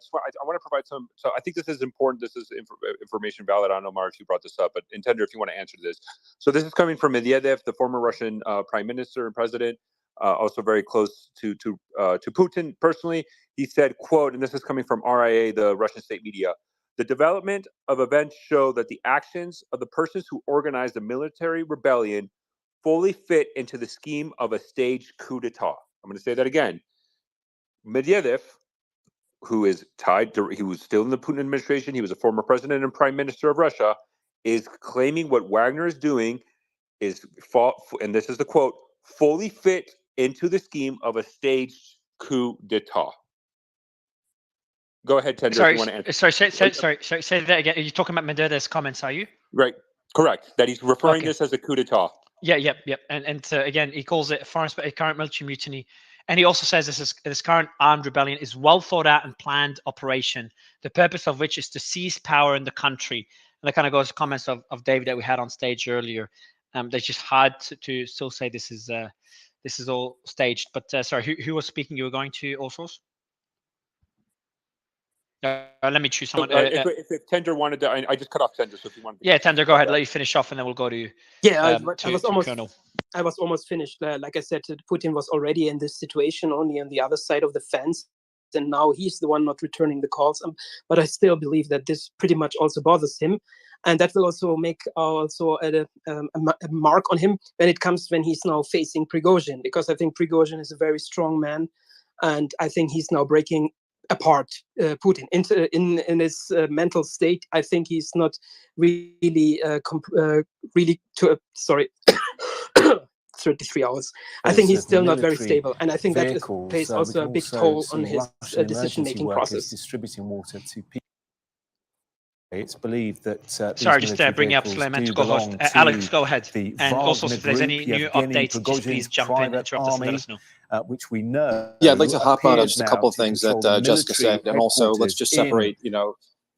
sorry, I want to provide some. So I think this is important. This is information valid. I don't know, Mark, if you brought this up, but Intender, if you want to answer this. So this is coming from Medvedev, the former Russian prime minister and president, also very close to Putin personally. He said, "quote," and this is coming from RIA, the Russian state media. The development of events show that the actions of the persons who organized the military rebellion fully fit into the scheme of a staged coup d'etat. I'm going to say that again. Medvedev, who is tied to, he was still in the Putin administration, he was a former president and prime minister of Russia, is claiming what Wagner is doing is, and this is the quote, fully fit into the scheme of a staged coup d'etat. Go ahead, Tender, if you want to answer. Sorry, say that again. Are you talking about Medvedev's comments, are you? Right, correct. That he's referring this as a coup d'etat. Yeah. And again, he calls it a current military mutiny. And he also says this current armed rebellion is well thought out and planned operation, the purpose of which is to seize power in the country. And that kind of goes to comments of David that we had on stage earlier. It's just hard to still say this is all staged. But sorry, who was speaking? You were going to all source? Let me choose someone. If Tender wanted to, I just cut off Tender. So if you wanted, Tender, go ahead. Let you finish off, and then we'll go to I was almost finished. Like I said, Putin was already in this situation, only on the other side of the fence, and now he's the one not returning the calls. But I still believe that this pretty much also bothers him, and that will also make a mark on him when he's now facing Prigozhin, because I think Prigozhin is a very strong man, and I think he's now breaking apart Putin in his mental state. I think he's not really 33 hours. I think he's still not very stable, and I think that plays also a big toll on his decision-making process. Distributing water to people. It's believed that sorry, just bring up Suleiman's co-host. Alex, go ahead. And also, if there's any new updates, just please jump in, interrupt us, and let us know. Which we know. Yeah, I'd like to hop on just a couple of things that Jessica said, and also let's just separate,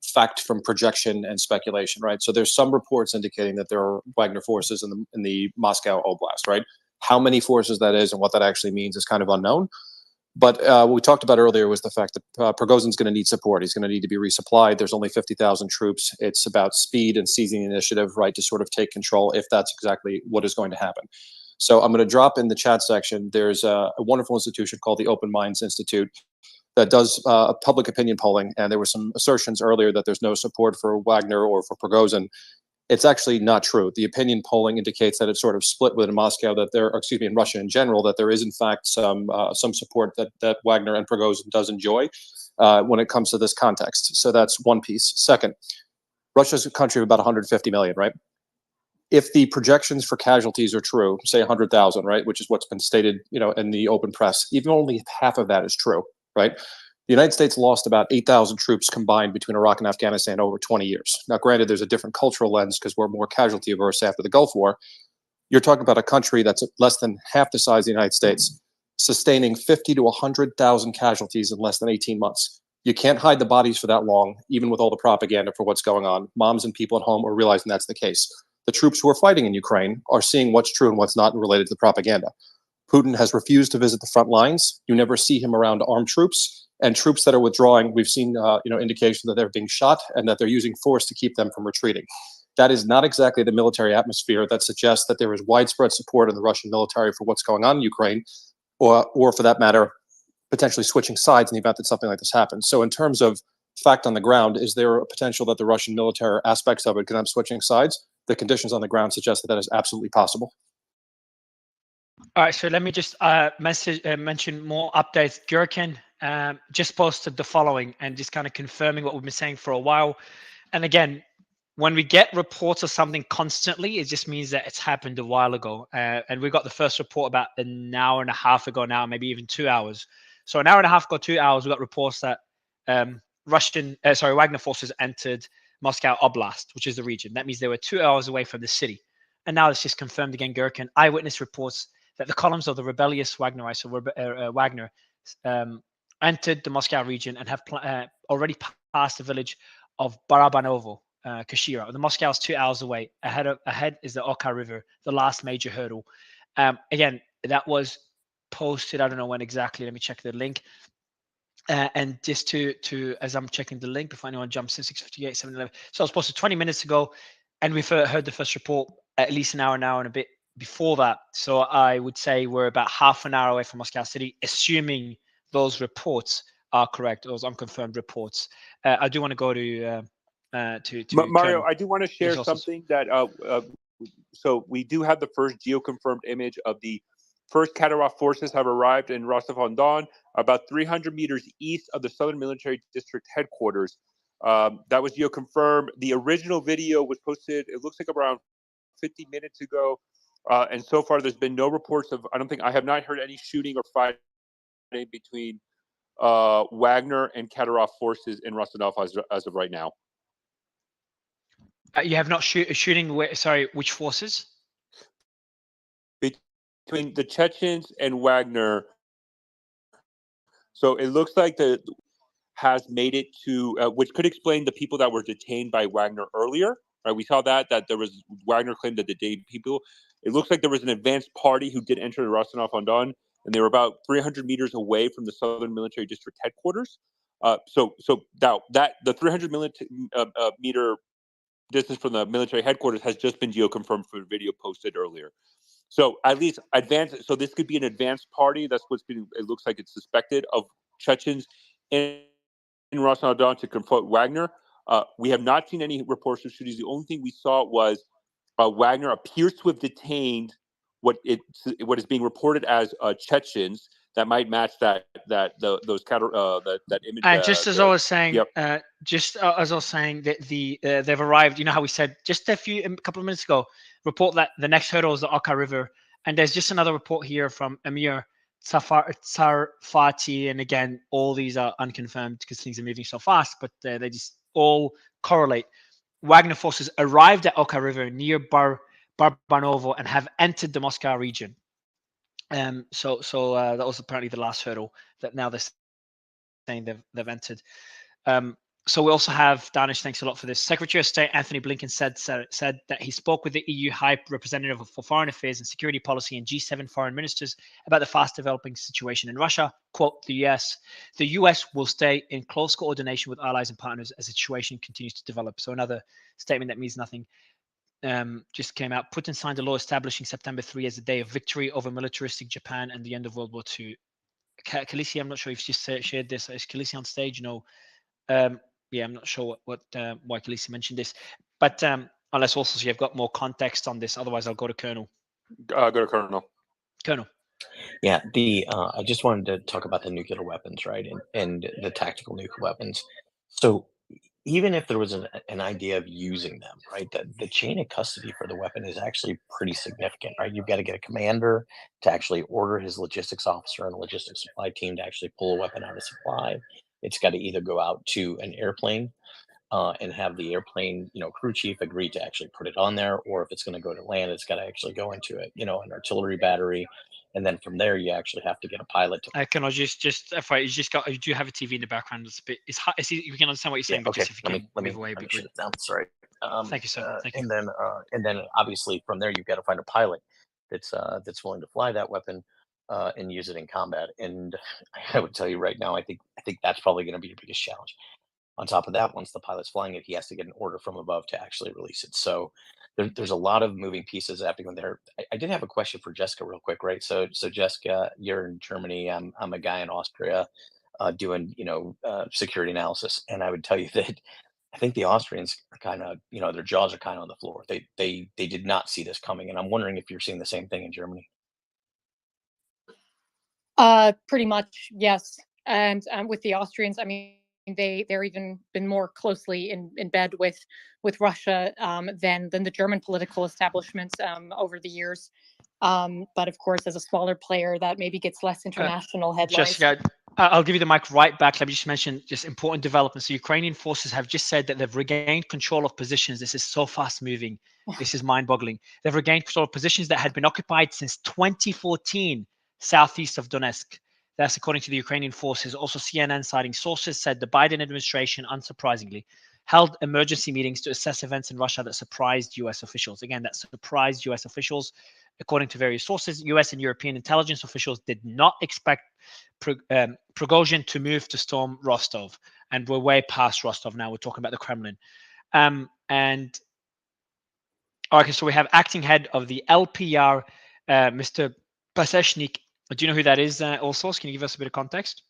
fact from projection and speculation, right? So there's some reports indicating that there are Wagner forces in the Moscow Oblast, right? How many forces that is and what that actually means is kind of unknown. But what we talked about earlier was the fact that Prigozhin's going to need support. He's going to need to be resupplied. There's only 50,000 troops. It's about speed and seizing the initiative, right, to sort of take control if that's exactly what is going to happen. So I'm going to drop in the chat section. There's a wonderful institution called the Open Minds Institute that does public opinion polling. And there were some assertions earlier that there's no support for Wagner or for Prigozhin. It's actually not true. The opinion polling indicates that it's sort of split within Moscow, in Russia in general, that there is in fact some support that Wagner and Prigozhin does enjoy when it comes to this context. So that's one piece. Second, Russia's a country of about 150 million, right? If the projections for casualties are true, say 100,000, right, which is what's been stated, in the open press, even only half of that is true, right? The United States lost about 8,000 troops combined between Iraq and Afghanistan over 20 years. Now, granted, there's a different cultural lens because we're more casualty averse after the Gulf War. You're talking about a country that's less than half the size of the United States, sustaining 50 to 100,000 casualties in less than 18 months. You can't hide the bodies for that long, even with all the propaganda for what's going on. Moms and people at home are realizing that's the case. The troops who are fighting in Ukraine are seeing what's true and what's not related to the propaganda. Putin has refused to visit the front lines. You never see him around armed troops. And troops that are withdrawing, we've seen indication that they're being shot and that they're using force to keep them from retreating. That is not exactly the military atmosphere that suggests that there is widespread support in the Russian military for what's going on in Ukraine, or for that matter, potentially switching sides in the event that something like this happens. So in terms of fact on the ground, is there a potential that the Russian military aspects of it could end up switching sides? The conditions on the ground suggest that is absolutely possible. All right, so let me just mention more updates. Gherkin just posted the following and just kind of confirming what we've been saying for a while. And again, when we get reports of something constantly, it just means that it's happened a while ago. And we got the first report about an hour and a half ago now, maybe even 2 hours. So an hour and a half ago, 2 hours, we got reports that Wagner forces entered Moscow Oblast, which is the region. That means they were 2 hours away from the city. And now it's just confirmed again, Gherkin. Eyewitness reports that the columns of the rebellious Wagnerites, Wagner, entered the Moscow region and have already passed the village of Barabanovo, Kashira. The Moscow is 2 hours away. Ahead is the Oka River, the last major hurdle. Again, that was posted, I don't know when exactly. Let me check the link. And just to as I'm checking the link before anyone jumps in, 6:58, 7:11. So I was posted 20 minutes ago, and we've heard the first report at least an hour and a bit before that. So I would say we're about half an hour away from Moscow City, assuming those reports are correct, those unconfirmed reports. I do want to go to Mario. Colonel. I do want to share something that so we do have the first geoconfirmed image of the first Kadyrov forces have arrived in Rostov-on-Don, about 300 meters east of the Southern Military District headquarters. That was geoconfirmed. The original video was posted, it looks like around 50 minutes ago. And so far, there's been no reports of, I have not heard any shooting or fighting between Wagner and Kadyrov forces in Rostov as of right now. You have not shooting, sorry, which forces? Between the Chechens and Wagner. So it looks like has made it to, which could explain the people that were detained by Wagner earlier. Right, we saw that there was Wagner claimed that the detained people. It looks like there was an advanced party who did enter Rostov-on-Don, and they were about 300 meters away from the Southern Military District headquarters. So now that the 300 meter distance from the military headquarters has just been geoconfirmed from a video posted earlier. So at least advanced. So this could be an advanced party. That's what's been. It looks like it's suspected of Chechens in Rostov-on-Don to confront Wagner. We have not seen any reports of shootings. The only thing we saw was Wagner appears to have detained what is being reported as Chechens that might match that image. And just as I was saying, yep. Just as I was saying that they've arrived. You know how we said just a couple of minutes ago, report that the next hurdle is the Oka River, and there's just another report here from Amir Tsarfati, and again, all these are unconfirmed because things are moving so fast, but they just all correlate. Wagner forces arrived at Oka River near Barbanovo and have entered the Moscow region. So that was apparently the last hurdle that now they're saying they've entered. So we also have, Danish, thanks a lot for this. Secretary of State Anthony Blinken said that he spoke with the EU High Representative for Foreign Affairs and Security Policy and G7 foreign ministers about the fast developing situation in Russia. Quote, the US will stay in close coordination with allies and partners as the situation continues to develop. So another statement that means nothing. Just came out. Putin signed a law establishing September 3 as a day of victory over militaristic Japan and the end of World War II. Khaleesi, I'm not sure if you just shared this. Is Khaleesi on stage? No. Yeah, I'm not sure why Khaleesi mentioned this. But unless also you've got more context on this. Otherwise, I'll go to Colonel. Go to Colonel. Colonel. Yeah, I just wanted to talk about the nuclear weapons, right, and the tactical nuclear weapons. So even if there was an idea of using them, right, the chain of custody for the weapon is actually pretty significant, right? You've got to get a commander to actually order his logistics officer and a logistics supply team to actually pull a weapon out of supply. It's got to either go out to an airplane and have the airplane, crew chief agree to actually put it on there, or if it's going to go to land, it's got to actually go into it, an artillery battery. And then from there, you actually have to get a pilot. Can I just you do have a TV in the background. It's a bit, it's hot. You can understand what you're saying, yeah, but okay. just if you can move away, let me shut it down. Sorry. Thank you, sir. Thank you. And then obviously from there, you've got to find a pilot that's willing to fly that weapon and use it in combat. And I would tell you right now, I think that's probably going to be your biggest challenge. On top of that, once the pilot's flying it, he has to get an order from above to actually release it. So there's a lot of moving pieces happening there. I did have a question for Jessica real quick, right? So Jessica, you're in Germany. I'm a guy in Austria doing, security analysis. And I would tell you that I think the Austrians are kind of, their jaws are kind of on the floor. They did not see this coming. And I'm wondering if you're seeing the same thing in Germany. Pretty much, yes. And with the Austrians, I mean, they're even been more closely in bed with Russia than the German political establishment over the years. But of course, as a smaller player, that maybe gets less international headlines. Jessica, I'll give you the mic right back. Let me just mention just important developments. The Ukrainian forces have just said that they've regained control of positions. This is so fast moving. This is mind-boggling. They've regained control of positions that had been occupied since 2014, southeast of Donetsk. That's according to the Ukrainian forces. Also, CNN, citing sources, said the Biden administration, unsurprisingly, held emergency meetings to assess events in Russia that surprised U.S. officials. Again, that surprised U.S. officials. According to various sources, US and European intelligence officials did not expect Prigozhin to move to storm Rostov, and we're way past Rostov now. We're talking about the Kremlin. And okay, so we have acting head of the LPR, Mr. Pasechnik. Do you know who that is? Also, can you give us a bit of context?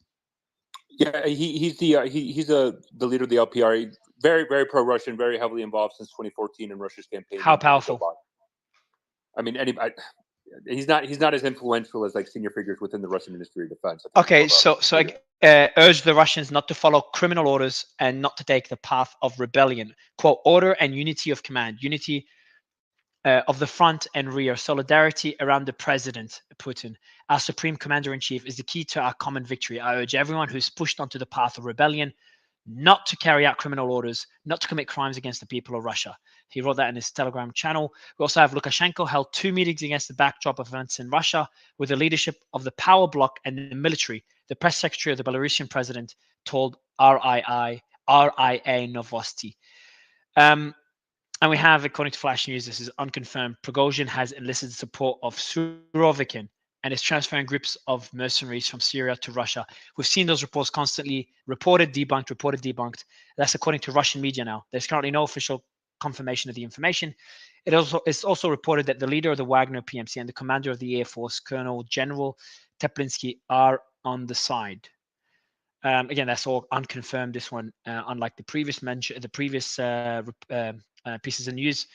Yeah, he's the leader of the LPR. Very, very pro-Russian, very heavily involved since 2014 in Russia's campaign. How powerful? I mean, he's not as influential as like senior figures within the Russian Ministry of Defense. Okay, so I urge the Russians not to follow criminal orders and not to take the path of rebellion. Quote, order and unity of command, unity of the front and rear, solidarity around the president, Putin, our supreme commander-in-chief, is the key to our common victory. I urge everyone who's pushed onto the path of rebellion not to carry out criminal orders, not to commit crimes against the people of Russia. He wrote that in his Telegram channel. We also have Lukashenko held 2 meetings against the backdrop of events in Russia with the leadership of the power bloc and the military. The press secretary of the Belarusian president told RIA Novosti. And we have, according to Flash News, this is unconfirmed, Prigozhin has enlisted support of Surovikin and is transferring groups of mercenaries from Syria to Russia. We've seen those reports constantly reported, debunked. That's according to Russian media now. There's currently no official confirmation of the information. It's also reported that the leader of the Wagner PMC and the commander of the Air Force, Colonel General Teplinsky, are on the side. Again, that's all unconfirmed. This one, unlike the previous pieces of news.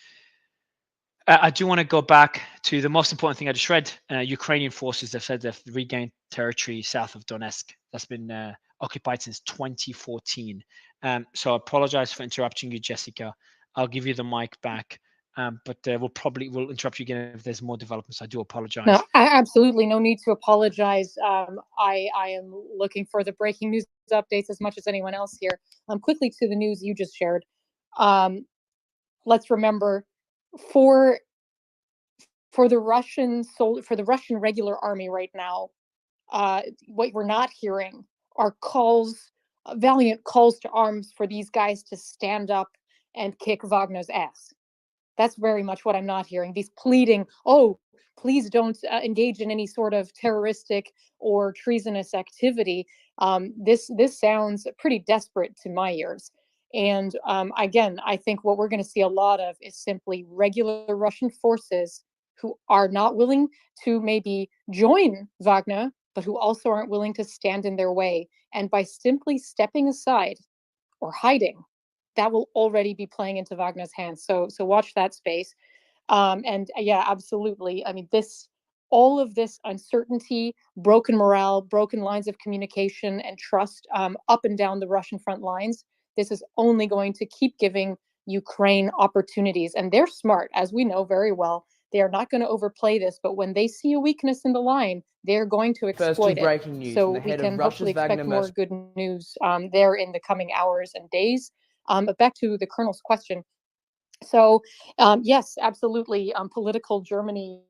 I do want to go back to the most important thing I just read. Ukrainian forces have said they've regained territory south of Donetsk. That's been occupied since 2014. So I apologize for interrupting you, Jessica. I'll give you the mic back. But we'll interrupt you again if there's more developments. I do apologize. No, absolutely no need to apologize. I am looking for the breaking news updates as much as anyone else here. Quickly to the news you just shared. Let's remember, for the Russian regular army right now, what we're not hearing are calls, valiant calls to arms for these guys to stand up and kick Wagner's ass. That's very much what I'm not hearing. These pleading, oh, please don't engage in any sort of terroristic or treasonous activity. This sounds pretty desperate to my ears. And again, I think what we're going to see a lot of is simply regular Russian forces who are not willing to maybe join Wagner, but who also aren't willing to stand in their way. And by simply stepping aside or hiding, that will already be playing into Wagner's hands. So watch that space. And yeah, absolutely. I mean, all of this uncertainty, broken morale, broken lines of communication and trust up and down the Russian front lines, this is only going to keep giving Ukraine opportunities. And they're smart, as we know very well. They are not going to overplay this, but when they see a weakness in the line, they're going to exploit it. News so we can hopefully expect more good news there in the coming hours and days. But back to the Colonel's question. So yes, absolutely. Political Germany,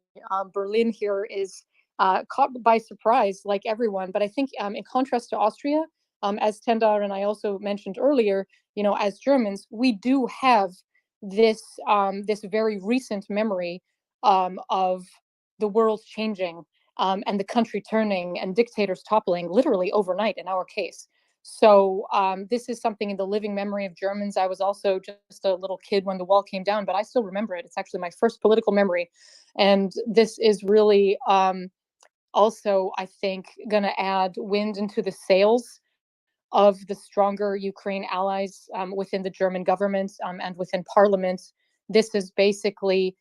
Berlin here is caught by surprise, like everyone. But I think in contrast to Austria, as Tendar and I also mentioned earlier, as Germans, we do have this very recent memory of the world changing and the country turning and dictators toppling literally overnight in our case. So this is something in the living memory of Germans. I was also just a little kid when the wall came down, but I still remember it. It's actually my first political memory. And this is really also, I think, going to add wind into the sails of the stronger Ukraine allies within the German government and within parliament. This is basically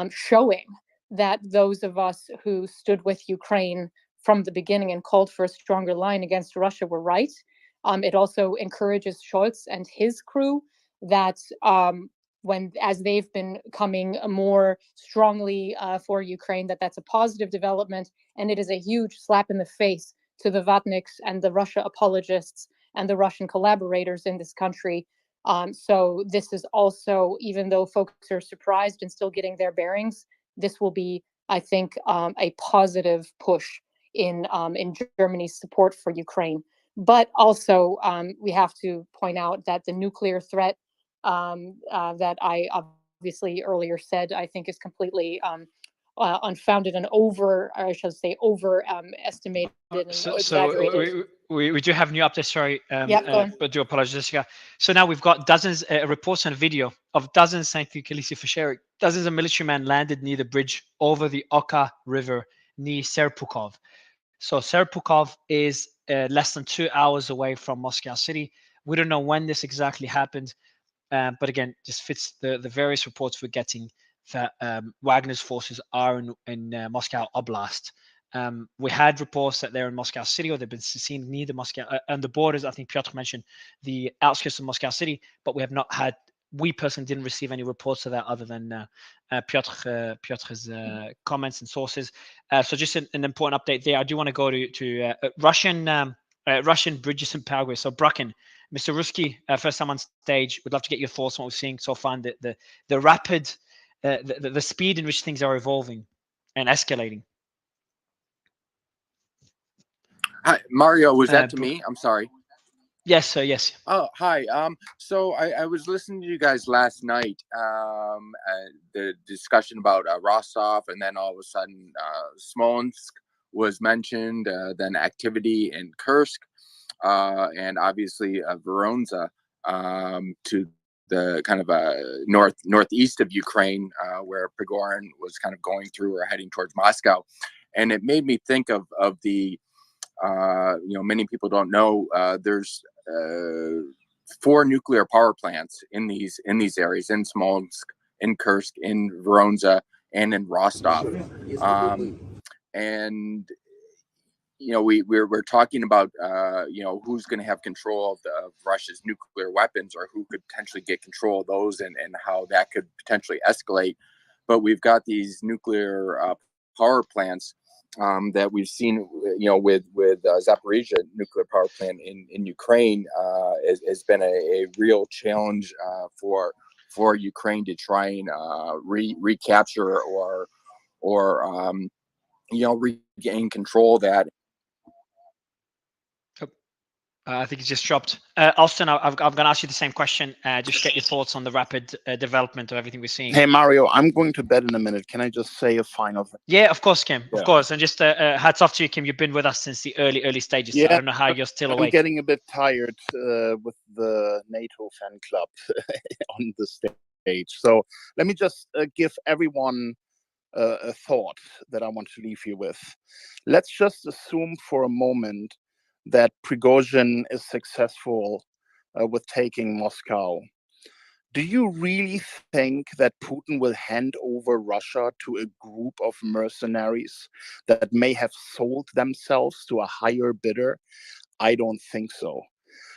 showing that those of us who stood with Ukraine from the beginning and called for a stronger line against Russia were right. It also encourages Scholz and his crew that as they've been coming more strongly for Ukraine, that's a positive development. And it is a huge slap in the face to the Vatniks and the Russia apologists and the Russian collaborators in this country. So this is also, even though folks are surprised and still getting their bearings, this will be, I think, a positive push in Germany's support for Ukraine. But also, we have to point out that the nuclear threat that I obviously earlier said, I think is completely unfounded and overestimated and exaggerated. We do have new updates, sorry, Yeah, but do apologize, Jessica. So now we've got dozens reports and video of dozens, thank you, Khaleesi, for sharing. Dozens of militiamen landed near the bridge over the Oka River near Serpukhov. So Serpukhov is less than 2 hours away from Moscow City. We don't know when this exactly happened, but again, just fits the various reports we're getting that Wagner's forces are in Moscow Oblast. We had reports that they're in Moscow City, or they've been seen near the Moscow and the borders. I think Piotr mentioned the outskirts of Moscow City, but we have not had. We personally didn't receive any reports of that other than Piotr's comments and sources. So just an important update there. I do want to go to Russian bridges in Paraguay. So Bracken, Mr. Ruski, first time on stage. Would love to get your thoughts on what we're seeing so far, and the rapid, the speed in which things are evolving and escalating. Hi, Mario, was that to me? I'm sorry. Yes, sir. Yes. Oh, hi. So I was listening to you guys last night, the discussion about Rostov, and then all of a sudden Smolensk was mentioned, then activity in Kursk, and obviously Voronezh, to the kind of northeast of Ukraine, where Prigozhin was kind of going through or heading towards Moscow. And it made me think of the many people don't know, there's 4 nuclear power plants in these areas, in Smolensk, in Kursk, in Voronezh, and in Rostov. And we're talking about who's going to have control of Russia's nuclear weapons, or who could potentially get control of those, and how that could potentially escalate. But we've got these nuclear power plants that we've seen, with Zaporizhzhia nuclear power plant in Ukraine, has been a real challenge for Ukraine to try and recapture or regain control of that. I think it's just dropped. Austin, I'm going to ask you the same question. Just get your thoughts on the rapid development of everything we're seeing. Hey, Mario, I'm going to bed in a minute. Can I just say a final thing? Yeah, of course, Kim. Yeah. Of course. And just hats off to you, Kim. You've been with us since the early stages. Yeah, so I don't know how you're still awake. I'm getting a bit tired with the NATO fan club on the stage. So let me just give everyone a thought that I want to leave you with. Let's just assume for a moment that Prigozhin is successful with taking Moscow. Do you really think that Putin will hand over Russia to a group of mercenaries that may have sold themselves to a higher bidder? I don't think so.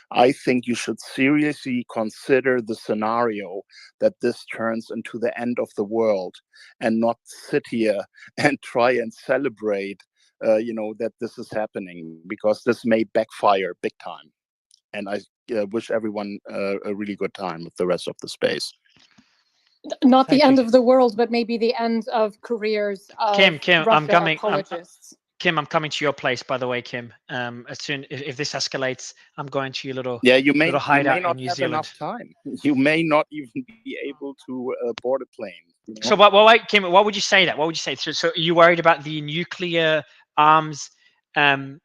I think you should seriously consider the scenario that this turns into the end of the world, and not sit here and try and celebrate that this is happening, because this may backfire big time. And I wish everyone a really good time with the rest of the space. Not the end of the world, but maybe the end of careers of Kim, Russia I'm coming. apologists. Kim, I'm coming to your place, by the way, Kim. As soon if this escalates, I'm going to your little little hideout not in New have Zealand. Enough time. You may not even be able to board a plane. So, Kim, what would you say that? What would you say? So, are you worried about the nuclear arms? Well,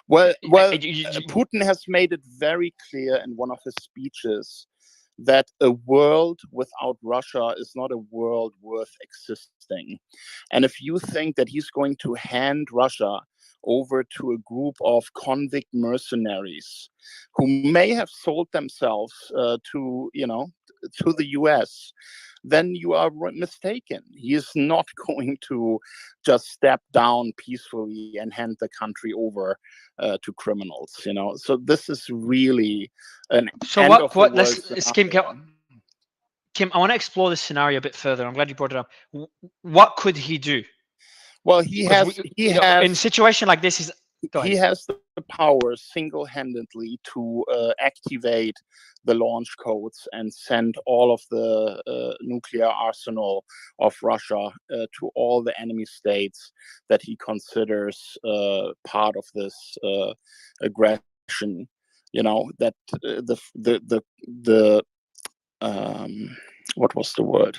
Putin has made it very clear in one of his speeches that a world without Russia is not a world worth existing. And if you think that he's going to hand Russia over to a group of convict mercenaries who may have sold themselves to the US, then you are mistaken. He is not going to just step down peacefully and hand the country over to criminals. So this is really an end of the world let's Kim, I want to explore this scenario a bit further. I'm glad you brought it up. What could he do? Well, he has in a situation like this, he has the power single-handedly to activate the launch codes and send all of the nuclear arsenal of Russia to all the enemy states that he considers part of this aggression. That the what was the word?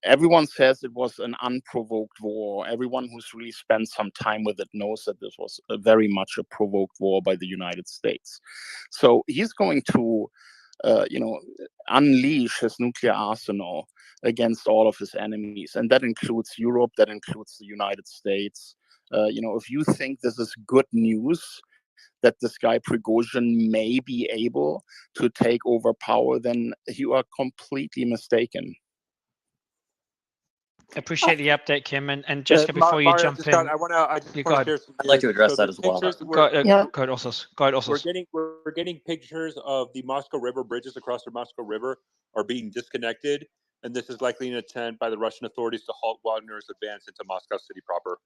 everyone says it was an unprovoked war. Everyone who's really spent some time with it knows that this was very much a provoked war by the United States. So he's going to, unleash his nuclear arsenal against all of his enemies, and that includes Europe, that includes the United States. If you think this is good news, that this guy Prigozhin may be able to take over power, then you are completely mistaken. Appreciate the update, Kim, and Jessica. Before you Mario, jump in, I want to share some. I'd like to address so that the as well. pictures go ahead, Osos. Go ahead, We're Osos. getting pictures of the Moscow River bridges across the Moscow River are being disconnected, and this is likely an attempt by the Russian authorities to halt Wagner's advance into Moscow city proper.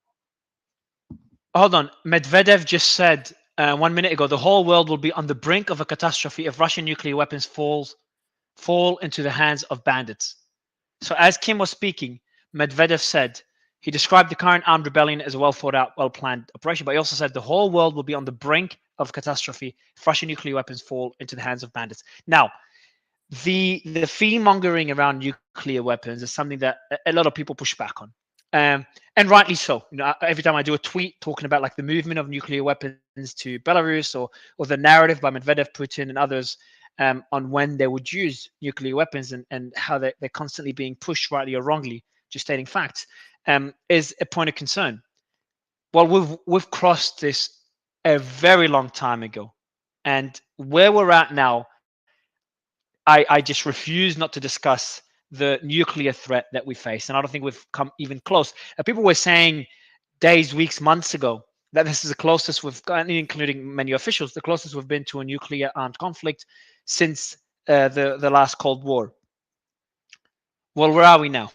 Hold on, Medvedev just said 1 minute ago the whole world will be on the brink of a catastrophe if Russian nuclear weapons fall into the hands of bandits. So as Kim was speaking, Medvedev said he described the current armed rebellion as a well thought out, well planned operation, but he also said the whole world will be on the brink of catastrophe if Russian nuclear weapons fall into the hands of bandits. Now, the fear mongering around nuclear weapons is something that a lot of people push back on, and rightly so. Every time I do a tweet talking about like the movement of nuclear weapons to Belarus or the narrative by Medvedev, Putin, and others on when they would use nuclear weapons and how they're constantly being pushed, rightly or wrongly, just stating facts, is a point of concern. Well, we've crossed this a very long time ago, and where we're at now, I just refuse not to discuss the nuclear threat that we face, and I don't think we've come even close. People were saying days, weeks, months ago that this is the closest we've gotten, including many officials, the closest we've been to a nuclear armed conflict since the last Cold War. Well, where are we now?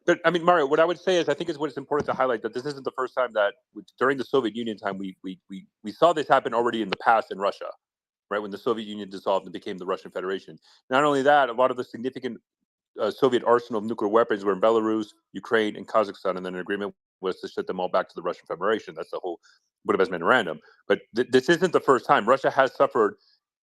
But I mean, Mario, what I would say is I think what is important to highlight that this isn't the first time that during the Soviet Union time we saw this happen already in the past in Russia, right? When the Soviet Union dissolved and became the Russian Federation. Not only that, a lot of the significant Soviet arsenal of nuclear weapons were in Belarus, Ukraine, and Kazakhstan, and then an agreement was to ship them all back to the Russian Federation. That's the whole Budapest Memorandum. But this isn't the first time. Russia has suffered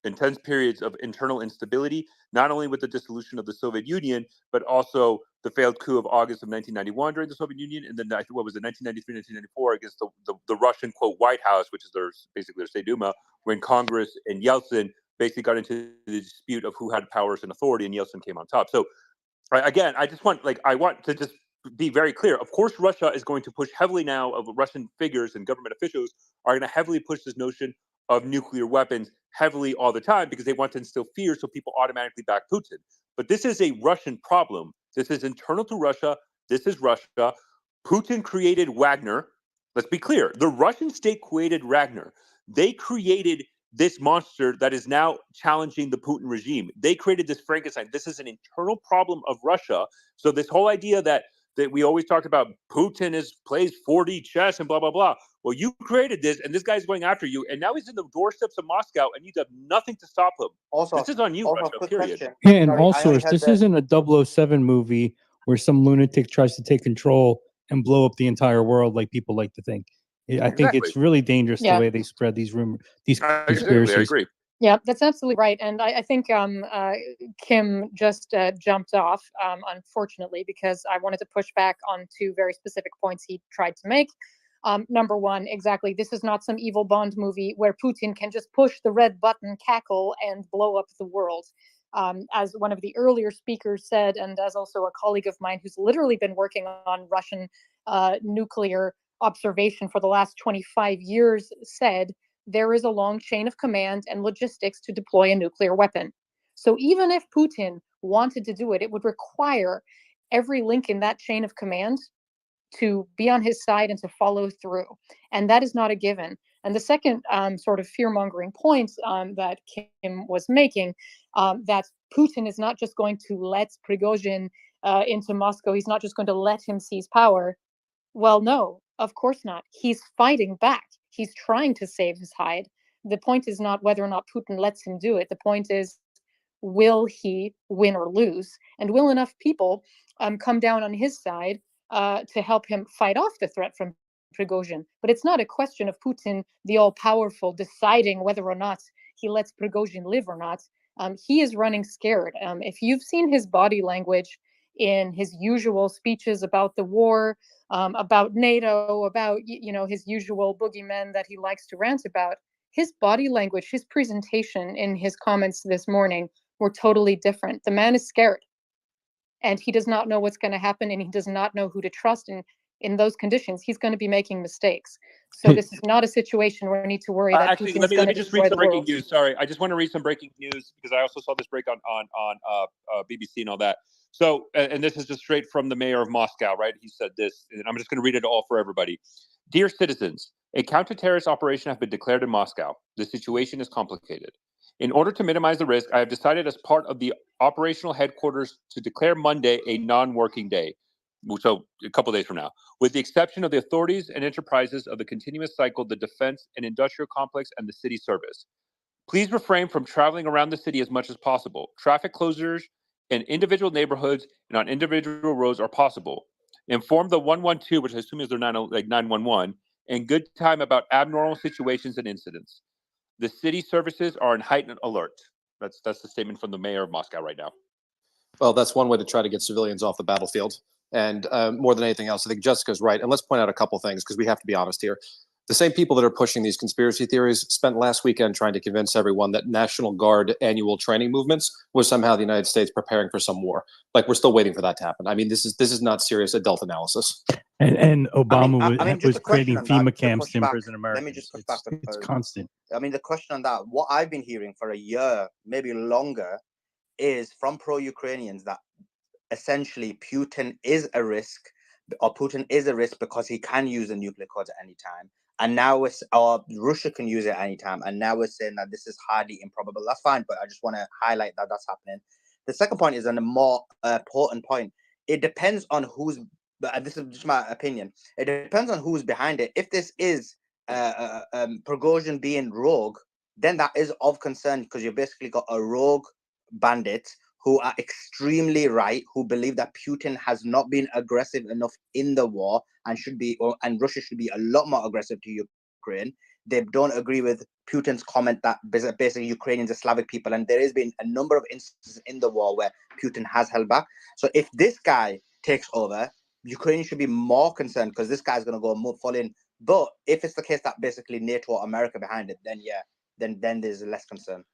intense periods of internal instability, not only with the dissolution of the Soviet Union, but also the failed coup of August of 1991 during the Soviet Union, and then what was it, 1993, 1994 against the Russian, quote, White House, which is basically their State Duma, when Congress and Yeltsin basically got into the dispute of who had powers and authority, and Yeltsin came on top. So again, I want to just be very clear. Of course, Russia is going to push heavily now, of Russian figures and government officials are going to heavily push this notion of nuclear weapons heavily all the time because they want to instill fear so people automatically back Putin. But this is a Russian problem. This is internal to Russia. This is Russia. Putin created Wagner. Let's be clear. The Russian state created Wagner. They created this monster that is now challenging the Putin regime. They created this Frankenstein. This is an internal problem of Russia. So this whole idea that we always talked about Putin plays 4D chess and blah, blah, blah. Well, you created this, and this guy's going after you, and now he's in the doorsteps of Moscow, and you have nothing to stop him. Also, this is on you, Russia, period. Question. Yeah, and Sorry, also, this isn't a 007 movie where some lunatic tries to take control and blow up the entire world like people like to think. I think it's really dangerous the way they spread these rumors, these conspiracies. I agree. Yeah, that's absolutely right. And I think Kim just jumped off, unfortunately, because I wanted to push back on two very specific points he tried to make. Number one, exactly, this is not some evil Bond movie where Putin can just push the red button, cackle, and blow up the world. As one of the earlier speakers said, and as also a colleague of mine who's literally been working on Russian nuclear observation for the last 25 years said, there is a long chain of command and logistics to deploy a nuclear weapon. So even if Putin wanted to do it, it would require every link in that chain of command to be on his side and to follow through. And that is not a given. And the second sort of fear-mongering point that Kim was making, that Putin is not just going to let Prigozhin into Moscow, he's not just going to let him seize power. Well, no, of course not. He's fighting back. He's trying to save his hide. The point is not whether or not Putin lets him do it. The point is, will he win or lose? And will enough people come down on his side to help him fight off the threat from Prigozhin? But it's not a question of Putin, the all-powerful, deciding whether or not he lets Prigozhin live or not. He is running scared. If you've seen his body language in his usual speeches about the war, about NATO, about his usual boogeymen that he likes to rant about, his body language, his presentation in his comments this morning were totally different. The man is scared, and he does not know what's going to happen, and he does not know who to trust. And in those conditions, he's going to be making mistakes. So this is not a situation where we need to worry that actually, Putin let is going me to just destroy read the some breaking world. news. Sorry, I just want to read some breaking news because I also saw this break on BBC and all that. So, and this is just straight from the mayor of Moscow, right? He said this, and I'm just going to read it all for everybody. Dear citizens, a counter-terrorist operation has been declared in Moscow. The situation is complicated. In order to minimize the risk, I have decided as part of the operational headquarters to declare Monday a non-working day. So a couple days from now, with the exception of the authorities and enterprises of the continuous cycle, the defense and industrial complex, and the city service. Please refrain from traveling around the city as much as possible. Traffic closures in individual neighborhoods and on individual roads are possible. Inform the 112, which I assume is their 911, in good time about abnormal situations and incidents. The city services are in heightened alert. That's the statement from the mayor of Moscow right now. Well, that's one way to try to get civilians off the battlefield. And more than anything else, I think Jessica's right. And let's point out a couple things because we have to be honest here. The same people that are pushing these conspiracy theories spent last weekend trying to convince everyone that National Guard annual training movements was somehow the United States preparing for some war. Like, we're still waiting for that to happen. I mean, this is not serious adult analysis. And Obama was creating FEMA camps to back, imprison Americans. Let me just push back. It's constant. I mean, the question on that, what I've been hearing for a year, maybe longer, is from pro-Ukrainians that essentially Putin is a risk, or Putin is a risk because he can use a nuclear codes at any time. And now or Russia can use it at any time. And now we're saying that this is highly improbable. That's fine, but I just want to highlight that that's happening. The second point is a more important point. It depends on who's, but this is just my opinion. It depends on who's behind it. If this is Prigozhin being rogue, then that is of concern because you basically got a rogue bandit who are extremely right, who believe that Putin has not been aggressive enough in the war and and Russia should be a lot more aggressive to Ukraine. They don't agree with Putin's comment that basically Ukrainians are Slavic people, and there has been a number of instances in the war where Putin has held back. So if this guy takes over, Ukraine should be more concerned because this guy's going to go full in. But if it's the case that basically NATO or America behind it, then yeah, then there's less concern.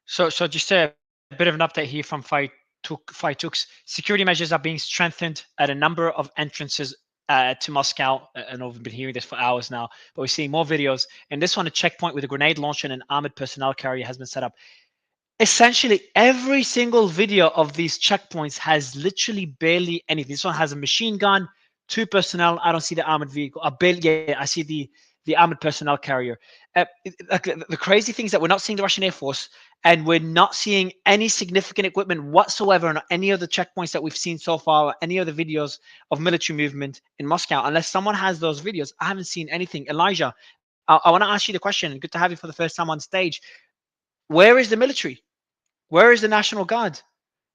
So just a bit of an update here from Fightuk's. Security measures are being strengthened at a number of entrances to Moscow. I know we've been hearing this for hours now, but we're seeing more videos. And this one, a checkpoint with a grenade launcher and an armored personnel carrier has been set up. Essentially, every single video of these checkpoints has literally barely anything. This one has a machine gun, 2 personnel. I don't see the armored vehicle. I see the armored personnel carrier. The crazy thing is that we're not seeing the Russian Air Force, and we're not seeing any significant equipment whatsoever on any of the checkpoints that we've seen so far, or any other videos of military movement in Moscow. Unless someone has those videos, I haven't seen anything. Elijah, I want to ask you the question. Good to have you for the first time on stage. Where is the military? Where is the National Guard?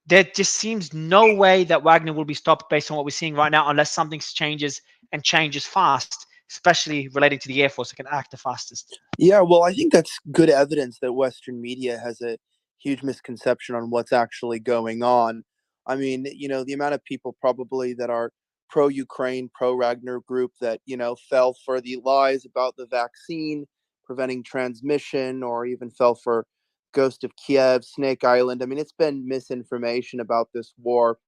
There just seems no way that Wagner will be stopped based on what we're seeing right now, unless something changes and changes fast, especially relating to the Air Force that can act the fastest. Yeah, well, I think that's good evidence that Western media has a huge misconception on what's actually going on. I mean, the amount of people probably that are pro-Ukraine, pro-Wagner group that, fell for the lies about the vaccine preventing transmission, or even fell for Ghost of Kiev, Snake Island. I mean, it's been misinformation about this war,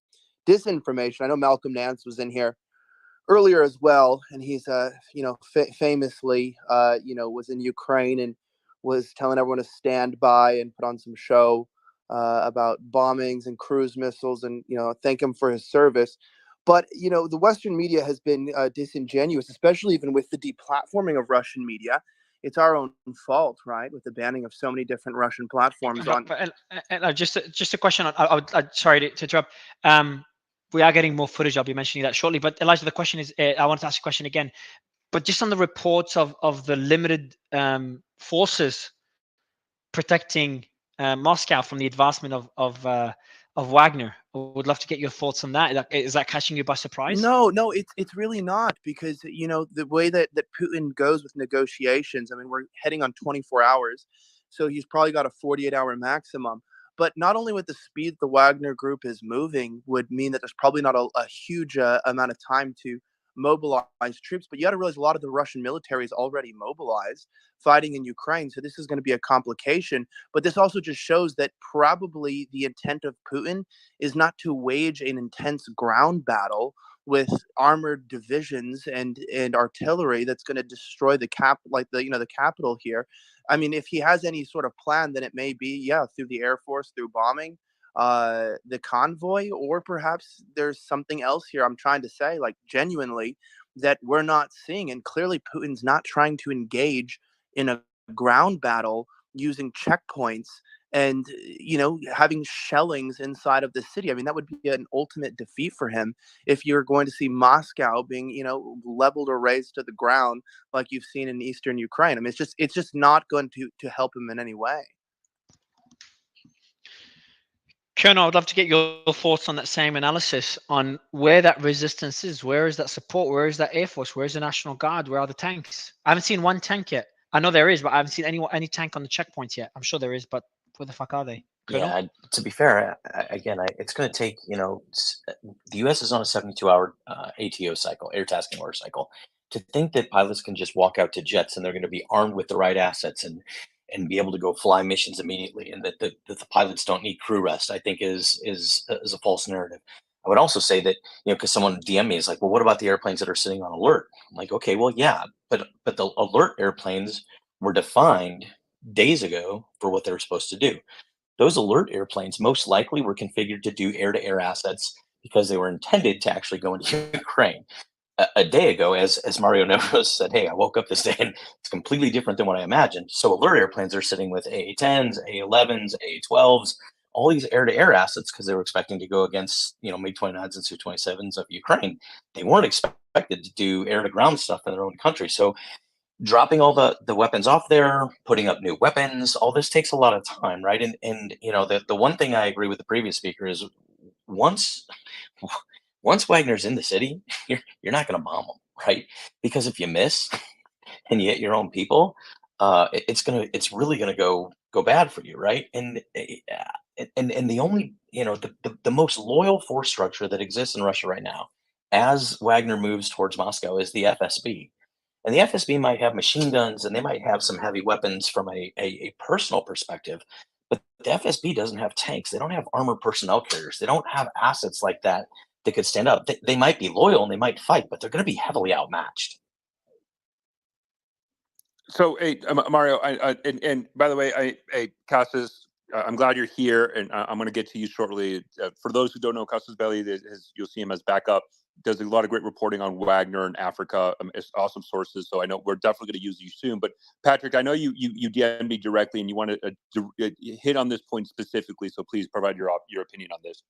disinformation. I know Malcolm Nance was in here earlier as well, and he's famously was in Ukraine and was telling everyone to stand by and put on some show about bombings and cruise missiles, and thank him for his service. But the Western media has been disingenuous, especially even with the deplatforming of Russian media. It's our own fault, right, with the banning of so many different Russian platforms. Just a question. Sorry to interrupt. We are getting more footage. I'll be mentioning that shortly. But Elijah, the question is, I want to ask a question again. But just on the reports of the limited forces protecting Moscow from the advancement of Wagner, I would love to get your thoughts on that. Is that catching you by surprise? No, it's really not, because the way that Putin goes with negotiations. I mean, we're heading on 24 hours, so he's probably got a 48-hour maximum. But not only with the speed the Wagner group is moving would mean that there's probably not a huge amount of time to mobilize troops, but you got to realize a lot of the Russian military is already mobilized fighting in Ukraine. So this is going to be a complication. But this also just shows that probably the intent of Putin is not to wage an intense ground battle with armored divisions and artillery that's going to destroy the capital here. I mean, if he has any sort of plan, then it may be, through the Air Force, through bombing the convoy, or perhaps there's something else here. I'm trying to say, like, genuinely, that we're not seeing. And clearly Putin's not trying to engage in a ground battle using checkpoints and, having shellings inside of the city. I mean, that would be an ultimate defeat for him if you're going to see Moscow being, leveled or razed to the ground like you've seen in eastern Ukraine. I mean, it's just not going to help him in any way. Colonel, I'd love to get your thoughts on that same analysis on where that resistance is. Where is that support? Where is that Air Force? Where is the National Guard? Where are the tanks? I haven't seen one tank yet. I know there is, but I haven't seen any tank on the checkpoints yet. I'm sure there is, but where the fuck are they? Colonel? Yeah, to be fair, it's going to take, the U.S. is on a 72-hour ATO cycle, air tasking order cycle. To think that pilots can just walk out to jets and they're going to be armed with the right assets and be able to go fly missions immediately, and that the pilots don't need crew rest, I think is a false narrative. I would also say that, because someone DM me is like, well, what about the airplanes that are sitting on alert? I'm like, okay, well, yeah, but the alert airplanes were defined days ago for what they were supposed to do. Those alert airplanes most likely were configured to do air-to-air assets because they were intended to actually go into Ukraine. A day ago, as Mario Novos said, hey, I woke up this day and it's completely different than what I imagined. So alert airplanes are sitting with AA-10s, AA-11s, AA-12s, all these air-to-air assets because they were expecting to go against, MiG-29s and Su-27s of Ukraine. They weren't expected to do air-to-ground stuff in their own country. So dropping all the weapons off there, putting up new weapons, all this takes a lot of time, right? And the one thing I agree with the previous speaker is once Wagner's in the city, you're not going to bomb them, right? Because if you miss and you hit your own people, it's really going to go bad for you, right? And the only the most loyal force structure that exists in Russia right now, as Wagner moves towards Moscow, is the FSB. And the FSB might have machine guns and they might have some heavy weapons from a personal perspective, but the FSB doesn't have tanks. They don't have armored personnel carriers. They don't have assets like that could stand up. They might be loyal and they might fight, but they're going to be heavily outmatched. So, hey, Mario, and by the way, Casas, I'm glad you're here, and I'm going to get to you shortly. For those who don't know, Casas Belli, you'll see him as backup. Does a lot of great reporting on Wagner and Africa. It's awesome sources, so I know we're definitely going to use you soon. But Patrick, I know you DM'd me directly, and you want to hit on this point specifically. So please provide your opinion on this.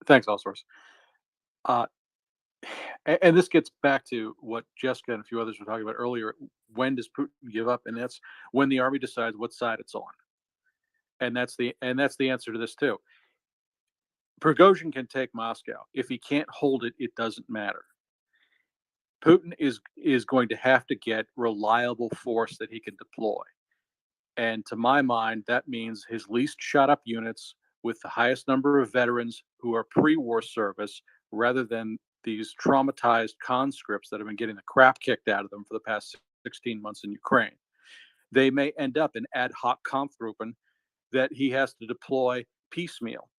Thanks, all source. And this gets back to what Jessica and a few others were talking about earlier. When does Putin give up? And that's when the army decides what side it's on. And that's the answer to this too. Prigozhin can take Moscow. If he can't hold it, it doesn't matter. Putin is going to have to get reliable force that he can deploy. And to my mind, that means his least shot up units with the highest number of veterans who are pre-war service, rather than these traumatized conscripts that have been getting the crap kicked out of them for the past 16 months in Ukraine. They may end up in ad hoc Kampfgruppen that he has to deploy piecemeal.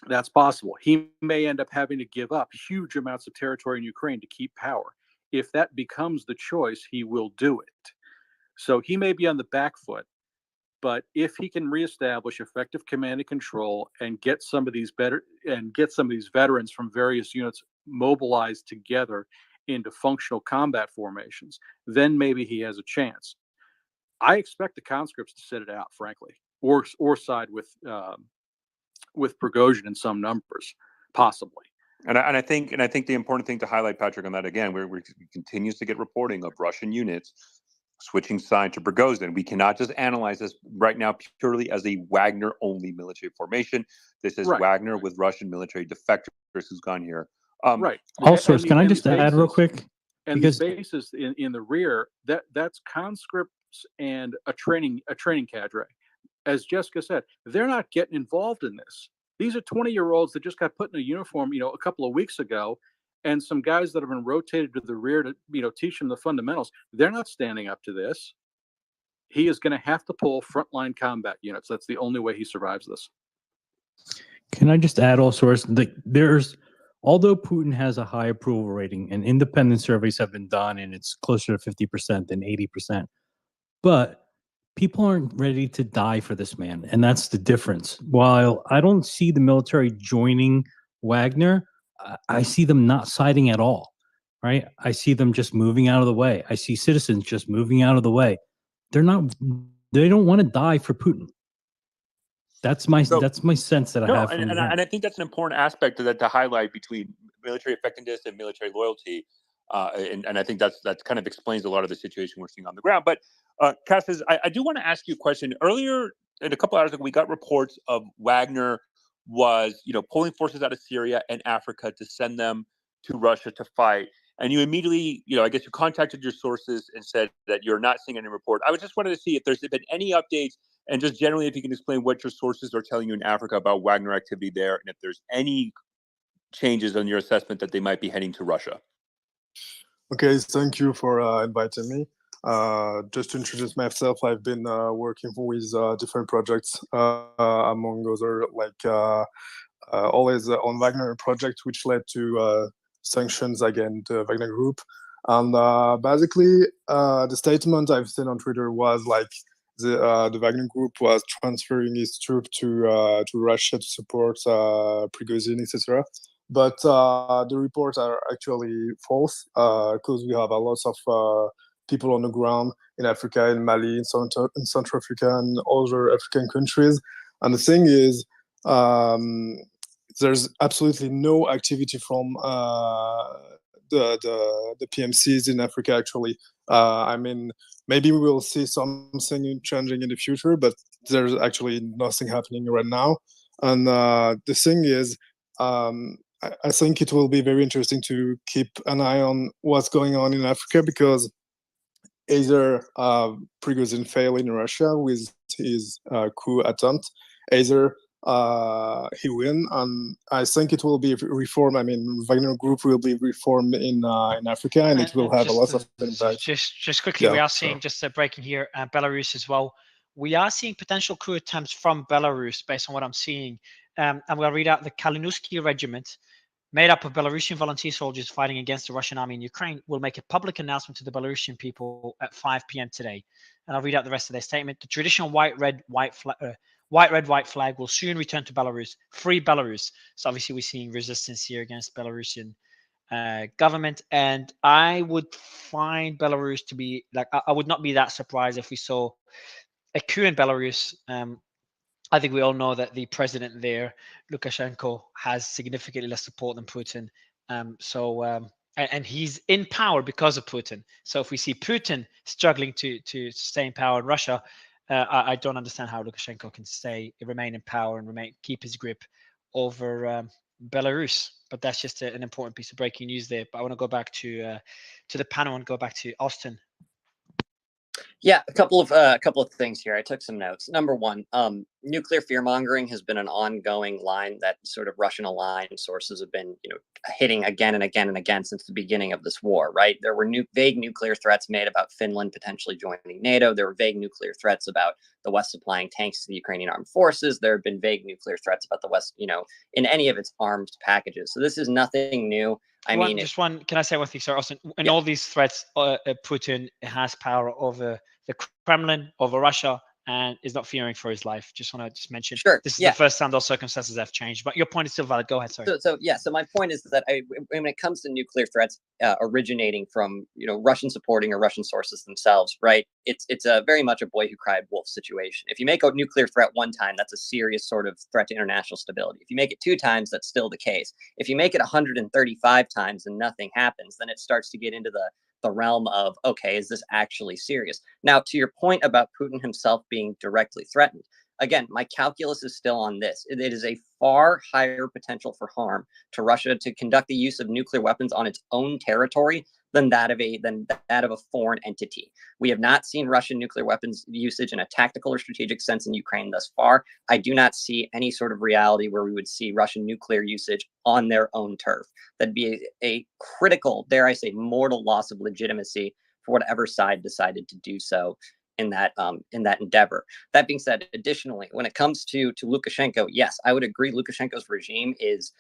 That's possible. He may end up having to give up huge amounts of territory in Ukraine to keep power. If that becomes the choice, he will do it. So he may be on the back foot, but if he can reestablish effective command and control and get some of these veterans from various units mobilized together into functional combat formations, then maybe he has a chance. I expect the conscripts to sit it out, frankly, or side with Prigozhin in some numbers, possibly. And I think the important thing to highlight, Patrick, on that again, where we continues to get reporting of Russian units switching side to Prigozhin. We cannot just analyze this right now purely as a Wagner-only military formation. This is right. Wagner with Russian military defectors who's gone here. Right. Also, can I just add real quick? And because the bases in the rear, that's conscripts and a training cadre. as Jessica said, they're not getting involved in this. These are 20-year-olds that just got put in a uniform, a couple of weeks ago, and some guys that have been rotated to the rear to, teach them the fundamentals. They're not standing up to this. He is going to have to pull frontline combat units. That's the only way he survives this. Can I just add all sorts? Although Putin has a high approval rating, and independent surveys have been done, and it's closer to 50% than 80%, but people aren't ready to die for this man, and that's the difference. While I don't see the military joining Wagner, I see them not siding at all, right? I see them just moving out of the way. I see citizens just moving out of the way. They don't want to die for Putin. That's my sense that I have. And I think that's an important aspect to highlight between military effectiveness and military loyalty. And I think that kind of explains a lot of the situation we're seeing on the ground. But Cassius, I do want to ask you a question. Earlier, in a couple hours ago, we got reports of Wagner was, pulling forces out of Syria and Africa to send them to Russia to fight. And you immediately, I guess you contacted your sources and said that you're not seeing any report. I was just wanted to see if there's been any updates, and just generally if you can explain what your sources are telling you in Africa about Wagner activity there, and if there's any changes on your assessment that they might be heading to Russia. Okay, thank you for inviting me. Just to introduce myself, I've been working with different projects, among other, always on Wagner project, which led to sanctions against the Wagner Group. And basically, the statement I've seen on Twitter was the Wagner Group was transferring its troops to Russia to support Prigozhin, etc. But the reports are actually false, because we have a lot of people on the ground in Africa, in Mali, in Central Africa, and other African countries. And the thing is, there's absolutely no activity from the PMCs in Africa, actually. Maybe we will see something changing in the future, but there's actually nothing happening right now. And the thing is, I think it will be very interesting to keep an eye on what's going on in Africa, because either Prigozhin failed in Russia with his coup attempt, either he win, and I think it will be reformed. Wagner Group will be reformed in Africa, and it will have a lot of impact. Just quickly, we are seeing, just breaking here, Belarus as well. We are seeing potential coup attempts from Belarus based on what I'm seeing. And we'll read out: the Kalinowski Regiment, made up of Belarusian volunteer soldiers fighting against the Russian army in Ukraine, will make a public announcement to the Belarusian people at 5 p.m. today. And I'll read out the rest of their statement. The traditional white, red, white flag will soon return to Belarus. Free Belarus. So obviously we're seeing resistance here against Belarusian government. And I would find Belarus to be I would not be that surprised if we saw a coup in Belarus. I think we all know that the president there, Lukashenko, has significantly less support than Putin. And he's in power because of Putin. So if we see Putin struggling to stay in power in Russia, I don't understand how Lukashenko can remain in power and keep his grip over Belarus. But that's just an important piece of breaking news there. But I want to go back to the panel and go back to Austin. Yeah, a couple of things here. I took some notes. Number one, nuclear fear mongering has been an ongoing line that sort of Russian aligned sources have been, hitting again and again and again since the beginning of this war. Right? There were vague nuclear threats made about Finland potentially joining NATO. There were vague nuclear threats about the West supplying tanks to the Ukrainian armed forces. There have been vague nuclear threats about the West, in any of its arms packages. So this is nothing new. Can I say one thing, sorry, Austin? In all these threats, Putin has power over the Kremlin, over Russia, and is not fearing for his life. Just want to mention. Sure. This is the first time those circumstances have changed. But your point is still valid. Go ahead. Sorry. So my point is that when it comes to nuclear threats originating from Russian supporting or Russian sources themselves, right? It's a very much a boy who cried wolf situation. If you make a nuclear threat one time, that's a serious sort of threat to international stability. If you make it 2 times, that's still the case. If you make it 135 times and nothing happens, then it starts to get into the realm of, okay, is this actually serious? Now, to your point about Putin himself being directly threatened, again, my calculus is still on this. It is a far higher potential for harm to Russia to conduct the use of nuclear weapons on its own territory than that of a foreign entity. We have not seen Russian nuclear weapons usage in a tactical or strategic sense in Ukraine thus far. I do not see any sort of reality where we would see Russian nuclear usage on their own turf. That'd be a critical, dare I say, mortal loss of legitimacy for whatever side decided to do so in that endeavor. That being said, additionally, when it comes to Lukashenko, yes, I would agree Lukashenko's regime is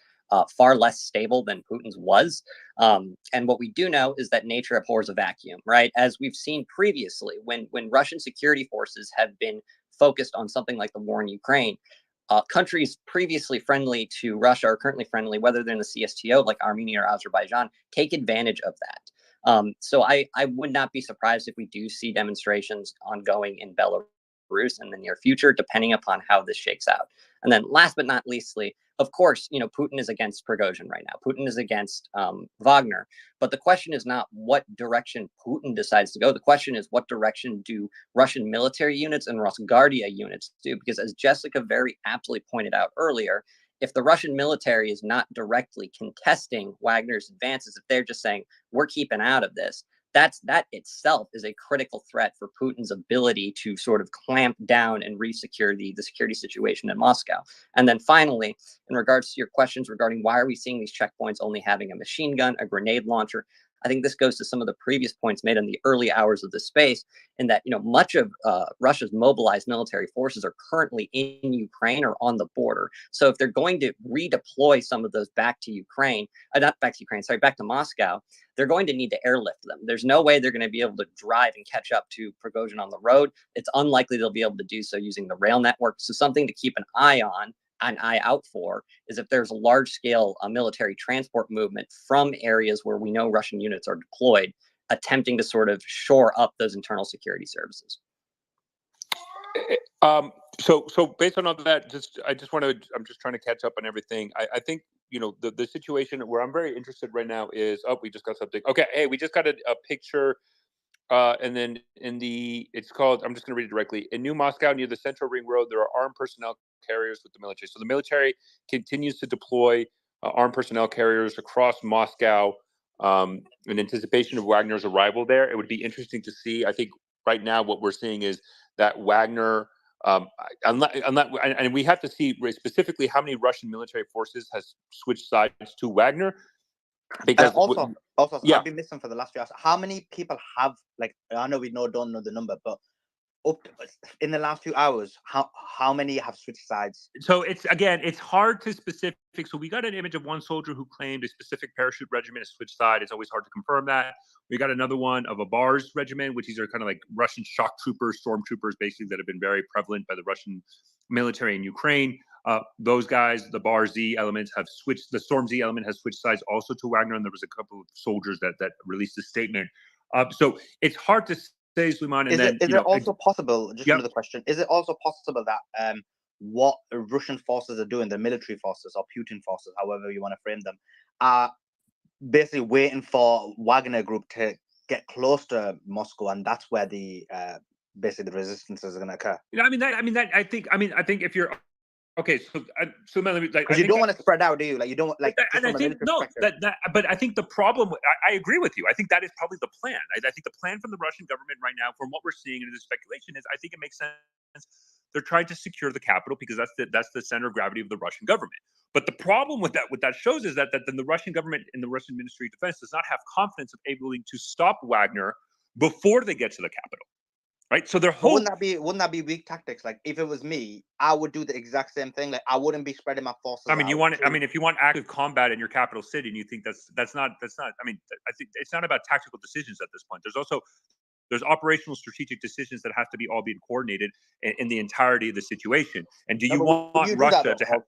far less stable than Putin's was. And what we do know is that nature abhors a vacuum, right? As we've seen previously, when Russian security forces have been focused on something like the war in Ukraine, countries previously friendly to Russia or currently friendly, whether they're in the CSTO like Armenia or Azerbaijan, take advantage of that. So I would not be surprised if we do see demonstrations ongoing in Belarus in the near future, depending upon how this shakes out. And then last but not leastly, of course, Putin is against Prigozhin right now. Putin is against Wagner. But the question is not what direction Putin decides to go. The question is what direction do Russian military units and Rosguardia units do? Because as Jessica very aptly pointed out earlier, if the Russian military is not directly contesting Wagner's advances, if they're just saying, we're keeping out of this, that itself is a critical threat for Putin's ability to sort of clamp down and re-secure the security situation in Moscow. And then finally, in regards to your questions regarding why are we seeing these checkpoints only having a machine gun, a grenade launcher, I think this goes to some of the previous points made in the early hours of the space, in that much of Russia's mobilized military forces are currently in Ukraine or on the border. So if they're going to redeploy some of those back to Ukraine, not back to Ukraine, sorry, back to Moscow, they're going to need to airlift them. There's no way they're going to be able to drive and catch up to Prigozhin on the road. It's unlikely they'll be able to do so using the rail network. So something to keep an eye out for is if there's a large-scale military transport movement from areas where we know Russian units are deployed, attempting to sort of shore up those internal security services. So based on all of that, I'm just trying to catch up on everything. I think the situation where I'm very interested right now is we just got something. Okay, hey, we just got a picture. And then it's called, I'm just going to read it directly. In New Moscow, near the Central Ring Road, there are armed personnel carriers with the military. So the military continues to deploy armed personnel carriers across Moscow in anticipation of Wagner's arrival there. It would be interesting to see. I think right now what we're seeing is that Wagner, and we have to see specifically how many Russian military forces has switched sides to Wagner. Because also, yeah. I've been missing for the last few hours. How many people have, like, I know don't know the number, but in the last few hours, how many have switched sides? So it's hard to specific. So we got an image of one soldier who claimed a specific parachute regiment has switched side. It's always hard to confirm that. We got another one of a BARS regiment, which these are kind of like Russian shock troopers, stormtroopers, basically, that have been very prevalent by the Russian military in Ukraine. Those guys, the BAR Z elements have switched. The Storm Z element has switched sides also to Wagner, and there was a couple of soldiers that released a statement. So it's hard to say, Suleiman. Is it also possible? Just another question: is it also possible that what Russian forces are doing, the military forces or Putin forces, however you want to frame them, are basically waiting for Wagner Group to get close to Moscow, and that's where the basically the resistances are going to occur? I think if you're okay, so let me because you don't want to spread out, do you? Like you don't like. And I think but I think the problem. I agree with you. I think that is probably the plan. I think the plan from the Russian government right now, from what we're seeing in the speculation, is I think it makes sense. They're trying to secure the capital because that's the center of gravity of the Russian government. But the problem with that shows is that then the Russian government and the Russian Ministry of Defense does not have confidence of able to stop Wagner before they get to the capital. Right, so wouldn't that be weak tactics? Like if it was me, I would do the exact same thing. Like I wouldn't be spreading my forces. If you want active combat in your capital city, and you think that's not. I think it's not about tactical decisions at this point. There's operational strategic decisions that have to be all being coordinated in the entirety of the situation. And do you want Russia to have?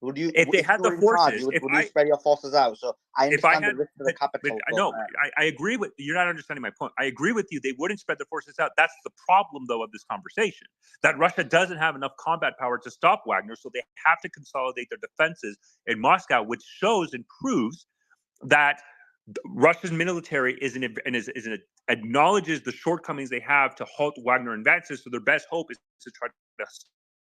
If they had the forces, would you spread your forces out? So I understand the risk to the capital. I agree with you're not understanding my point. I agree with you. They wouldn't spread the forces out. That's the problem, though, of this conversation. That Russia doesn't have enough combat power to stop Wagner, so they have to consolidate their defenses in Moscow, which shows and proves that Russia's military acknowledges the shortcomings they have to halt Wagner advances. So their best hope is to try to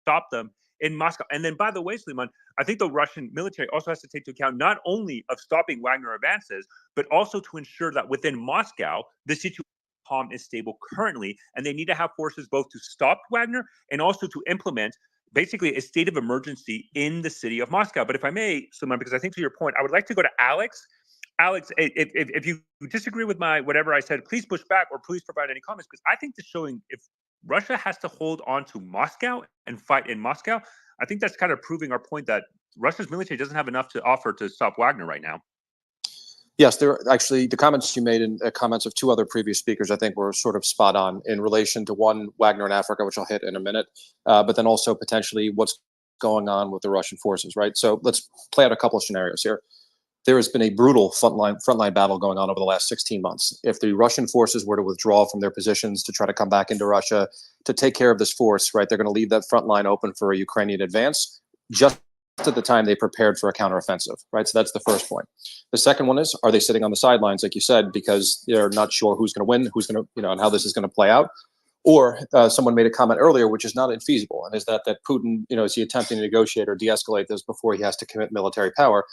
stop them in Moscow. And then, by the way, Suleiman, I think the Russian military also has to take into account not only of stopping Wagner advances, but also to ensure that within Moscow, the situation calm is stable currently, and they need to have forces both to stop Wagner and also to implement basically a state of emergency in the city of Moscow. But if I may, Suleiman, because I think to your point, I would like to go to Alex. Alex, if you disagree with my whatever I said, please push back or please provide any comments, because I think this showing if Russia has to hold on to Moscow and fight in Moscow, I think that's kind of proving our point that Russia's military doesn't have enough to offer to stop Wagner right now. Yes, there are actually the comments you made and comments of two other previous speakers, I think, were sort of spot on in relation to one, Wagner in Africa, which I'll hit in a minute, but then also potentially what's going on with the Russian forces, right? So let's play out a couple of scenarios here. There has been a brutal frontline battle going on over the last 16 months. If the Russian forces were to withdraw from their positions to try to come back into Russia to take care of this force, right, they're going to leave that front line open for a Ukrainian advance just at the time they prepared for a counteroffensive, right? So that's the first point. The second one is, are they sitting on the sidelines, like you said, because they're not sure who's going to win, who's going to, and how this is going to play out? Or someone made a comment earlier, which is not infeasible, and is that Putin, is he attempting to negotiate or de-escalate this before he has to commit military power,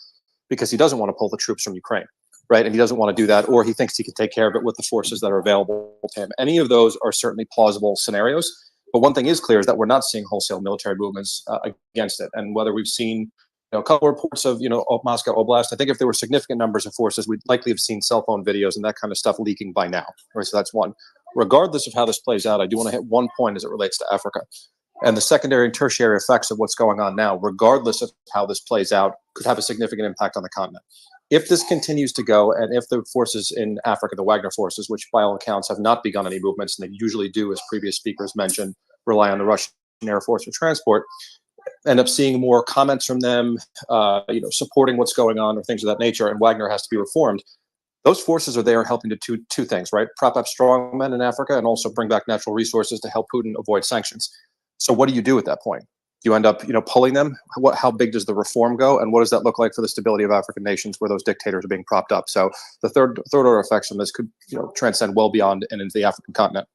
because he doesn't want to pull the troops from Ukraine, right? And he doesn't want to do that, or he thinks he can take care of it with the forces that are available to him. Any of those are certainly plausible scenarios. But one thing is clear is that we're not seeing wholesale military movements against it. And whether we've seen a couple of reports of, Moscow Oblast, I think if there were significant numbers of forces, we'd likely have seen cell phone videos and that kind of stuff leaking by now. Right? So that's one. Regardless of how this plays out, I do want to hit one point as it relates to Africa. And the secondary and tertiary effects of what's going on now, regardless of how this plays out, could have a significant impact on the continent. If this continues to go, and if the forces in Africa, the Wagner forces, which by all accounts have not begun any movements, and they usually do, as previous speakers mentioned, rely on the Russian Air Force for transport, end up seeing more comments from them, supporting what's going on or things of that nature, and Wagner has to be reformed. Those forces are there helping to do two things, right? Prop up strongmen in Africa and also bring back natural resources to help Putin avoid sanctions. So what do you do at that point? You end up, pulling them. How big does the reform go, and what does that look like for the stability of African nations where those dictators are being propped up? So the third order effects from this could, transcend well beyond and into the African continent.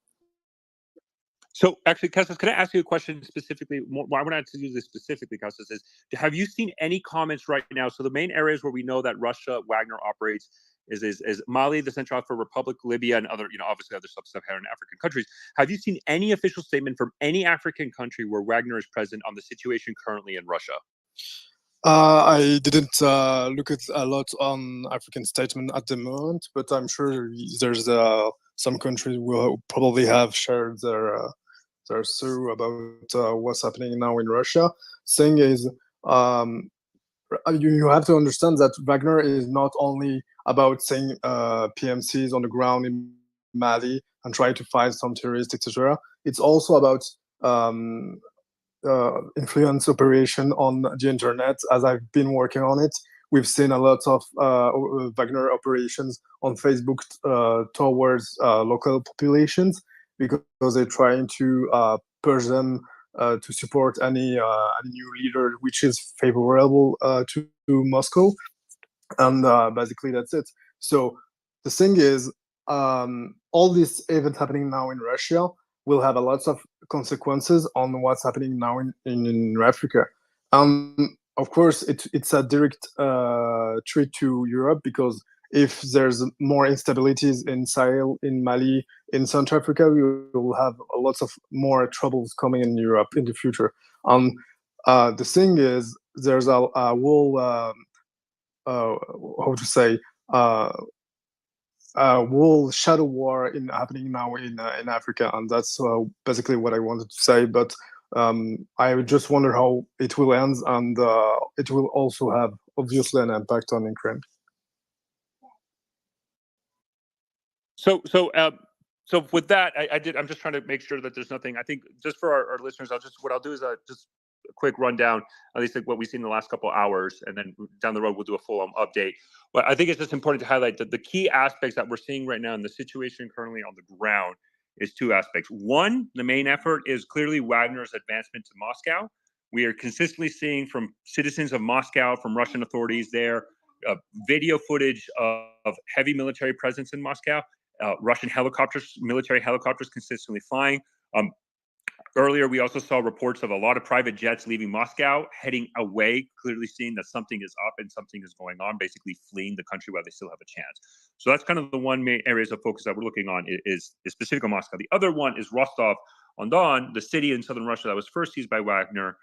So actually, Costas, can I ask you a question specifically? Why would I to use this specifically, Costas, is have you seen any comments right now? So the main areas where we know that Russia, Wagner operates is Mali, the Central African Republic, Libya, and other, obviously other sub-Saharan African countries. Have you seen any official statement from any African country where Wagner is present on the situation currently in Russia? I didn't look at a lot on African statement at the moment, but I'm sure there's some countries will probably have shared their through about what's happening now in Russia. Thing is, you have to understand that Wagner is not only about saying PMCs on the ground in Mali and trying to find some terrorists, etc. It's also about influence operation on the internet. As I've been working on it, we've seen a lot of Wagner operations on Facebook towards local populations because they're trying to push them to support any new leader which is favorable to Moscow, and basically that's it. So the thing is, all this event happening now in Russia will have a lot of consequences on what's happening now in Africa. Of course, it's a direct threat to Europe, because if there's more instabilities in Sahel, in Mali, in Central Africa, we will have lots of more troubles coming in Europe in the future. The thing is, there's a whole, how to say, whole shadow war happening now in Africa, and that's basically what I wanted to say. But I just wonder how it will end, and it will also have obviously an impact on Ukraine. So with that, I'm just trying to make sure that there's nothing. I think just for our listeners, what I'll do is just a quick rundown, at least like what we've seen in the last couple of hours, and then down the road we'll do a full update. But I think it's just important to highlight that the key aspects that we're seeing right now in the situation currently on the ground is two aspects. One, the main effort is clearly Wagner's advancement to Moscow. We are consistently seeing from citizens of Moscow, from Russian authorities there, video footage of heavy military presence in Moscow. Russian helicopters, military helicopters consistently flying. Earlier, we also saw reports of a lot of private jets leaving Moscow, heading away, clearly seeing that something is up and something is going on, basically fleeing the country while they still have a chance. So that's kind of the one main areas of focus that we're looking on is specific on Moscow. The other one is Rostov-on-Don, the city in southern Russia that was first seized by Wagner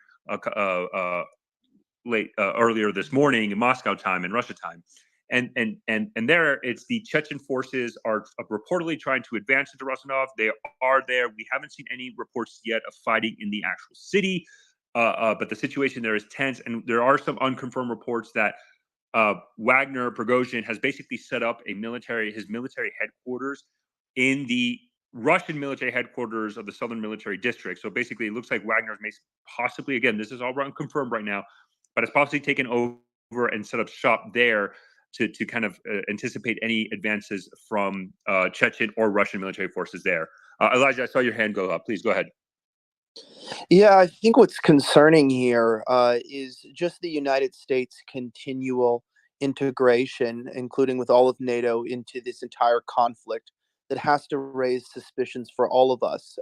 earlier this morning in Moscow time and Russia time. And there, it's the Chechen forces are reportedly trying to advance into Rostov. They are there. We haven't seen any reports yet of fighting in the actual city, but the situation there is tense. And there are some unconfirmed reports that Wagner Prigozhin has basically set up his military headquarters in the Russian military headquarters of the Southern Military District. So basically, it looks like Wagner may possibly, again, this is all unconfirmed right now, but it's possibly taken over and set up shop there to kind of anticipate any advances from Chechen or Russian military forces there. Elijah, I saw your hand go up. Please go ahead. Yeah, I think what's concerning here is just the United States' continual integration, including with all of NATO, into this entire conflict that has to raise suspicions for all of us.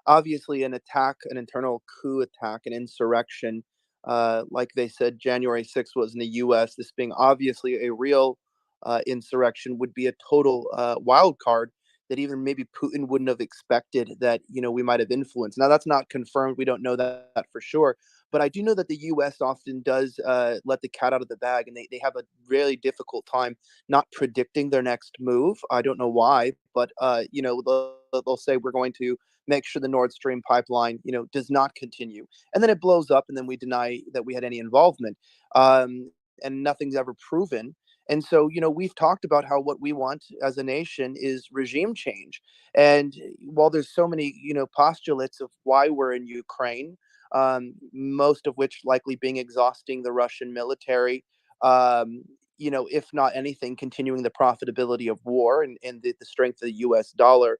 Obviously, an attack, an internal coup attack, an insurrection, like they said, January 6th was in the U.S., this being obviously a real insurrection would be a total wild card that even maybe Putin wouldn't have expected that, we might have influenced. Now, that's not confirmed. We don't know that for sure. But I do know that the U.S. often does let the cat out of the bag, and they have a really difficult time not predicting their next move. I don't know why, but, they'll say we're going to make sure the Nord Stream pipeline, does not continue. And then it blows up, and then we deny that we had any involvement. And nothing's ever proven. And so, we've talked about how what we want as a nation is regime change. And while there's so many, postulates of why we're in Ukraine, most of which likely being exhausting the Russian military, if not anything, continuing the profitability of war and the strength of the US dollar.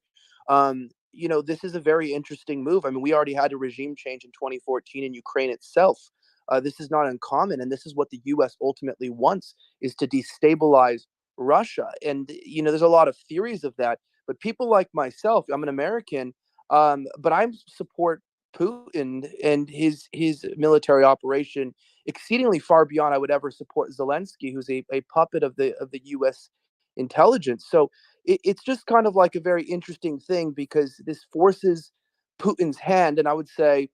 This is a very interesting move. I mean, we already had a regime change in 2014 in Ukraine itself. This is not uncommon, and this is what the U.S. ultimately wants, is to destabilize Russia. And, there's a lot of theories of that, but people like myself, I'm an American, but I support Putin and his military operation exceedingly far beyond I would ever support Zelensky, who's a puppet of the U.S. intelligence. So it's just kind of like a very interesting thing, because this forces Putin's hand, and I would say,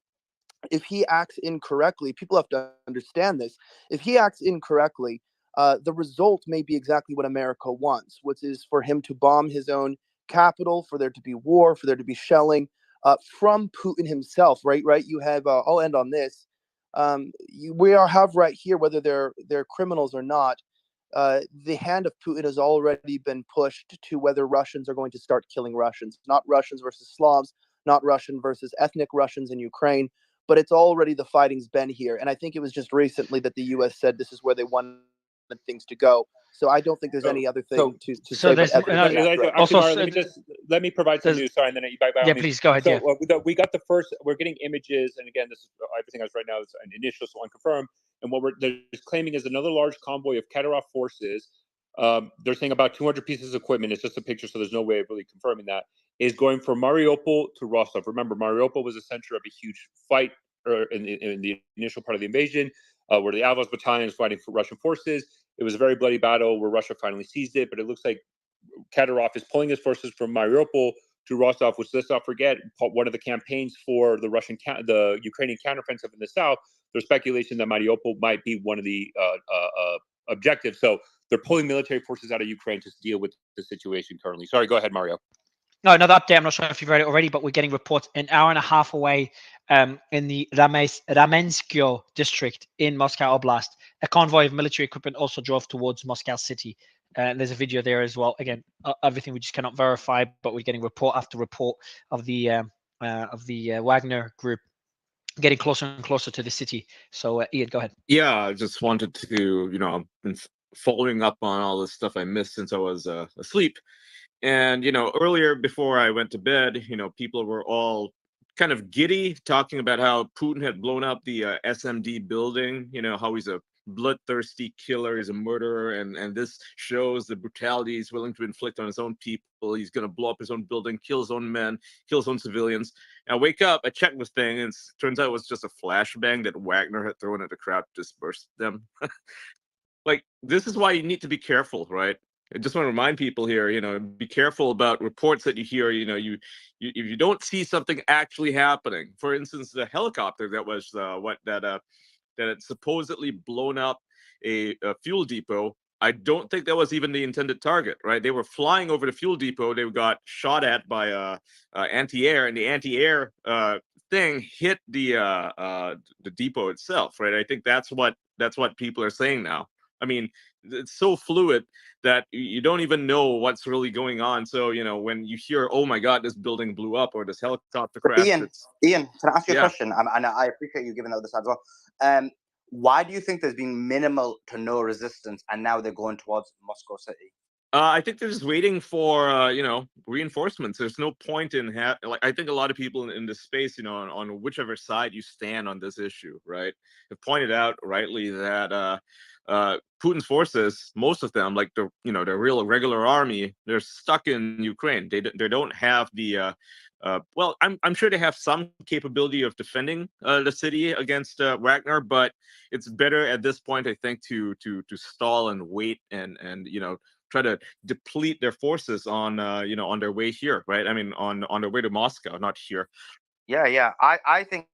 if he acts incorrectly, people have to understand this. If he acts incorrectly, the result may be exactly what America wants, which is for him to bomb his own capital, for there to be war, for there to be shelling from Putin himself. Right. You have. I'll end on this. We have right here, whether they're criminals or not. The hand of Putin has already been pushed to whether Russians are going to start killing Russians, not Russians versus Slavs, not Russian versus ethnic Russians in Ukraine. But it's already, the fighting's been here. And I think it was just recently that the U.S. said this is where they wanted things to go. So I don't think there's any other thing to say. Let me provide some news. Sorry, and then please go ahead. So we got the first. We're getting images, and again, this is everything else right now is an initial, so unconfirmed. And what they're claiming is another large convoy of Kadyrov forces. They're saying about 200 pieces of equipment. It's just a picture, so there's no way of really confirming that. Is going from Mariupol to Rostov. Remember, Mariupol was the center of a huge fight in the initial part of the invasion, where the Avos battalion is fighting for Russian forces. It was a very bloody battle where Russia finally seized it, but it looks like Kadyrov is pulling his forces from Mariupol to Rostov, which, let's not forget, one of the campaigns for the Ukrainian counteroffensive in the south. There's speculation that Mariupol might be one of the objectives. So they're pulling military forces out of Ukraine to deal with the situation currently. Sorry, go ahead, Mario. No, another update. I'm not sure if you've read it already, but we're getting reports an hour and a half away in the Ramenskoe district in Moscow Oblast. A convoy of military equipment also drove towards Moscow city. And there's a video there as well. Again, everything we just cannot verify, but we're getting report after report of the Wagner group getting closer and closer to the city. So, Ian, go ahead. Yeah, I just wanted to, I've been following up on all this stuff I missed since I was asleep. And, earlier before I went to bed, people were all kind of giddy talking about how Putin had blown up the SMD building, how he's a bloodthirsty killer. He's a murderer, and this shows the brutality he's willing to inflict on his own people. He's going to blow up his own building, kill his own men, kill his own civilians. And I wake up, I check this thing, and it turns out it was just a flashbang that Wagner had thrown at the crowd to disperse them. Like, this is why you need to be careful, right? I just want to remind people here, be careful about reports that you hear. If you don't see something actually happening, for instance, the helicopter that was that had supposedly blown up a fuel depot. I don't think that was even the intended target, right? They were flying over the fuel depot. They got shot at by anti-air, and the anti-air thing hit the depot itself, right? I think that's what people are saying now. I mean, it's so fluid that you don't even know what's really going on. So, when you hear, oh my God, this building blew up or this helicopter crashed. Ian, can I ask you a question? And I appreciate you giving the other side as well. Why do you think there's been minimal to no resistance and now they're going towards Moscow City? I think they're just waiting for, reinforcements. There's no point in I think a lot of people in this space, on whichever side you stand on this issue, right, have pointed out rightly that Putin's forces, most of them, like the real regular army, they're stuck in Ukraine. They don't have the well, I'm sure they have some capability of defending the city against Wagner, but it's better at this point, I think, to stall and wait and try to deplete their forces on on their way here, right? I mean, on their way to Moscow, not here. Yeah. I think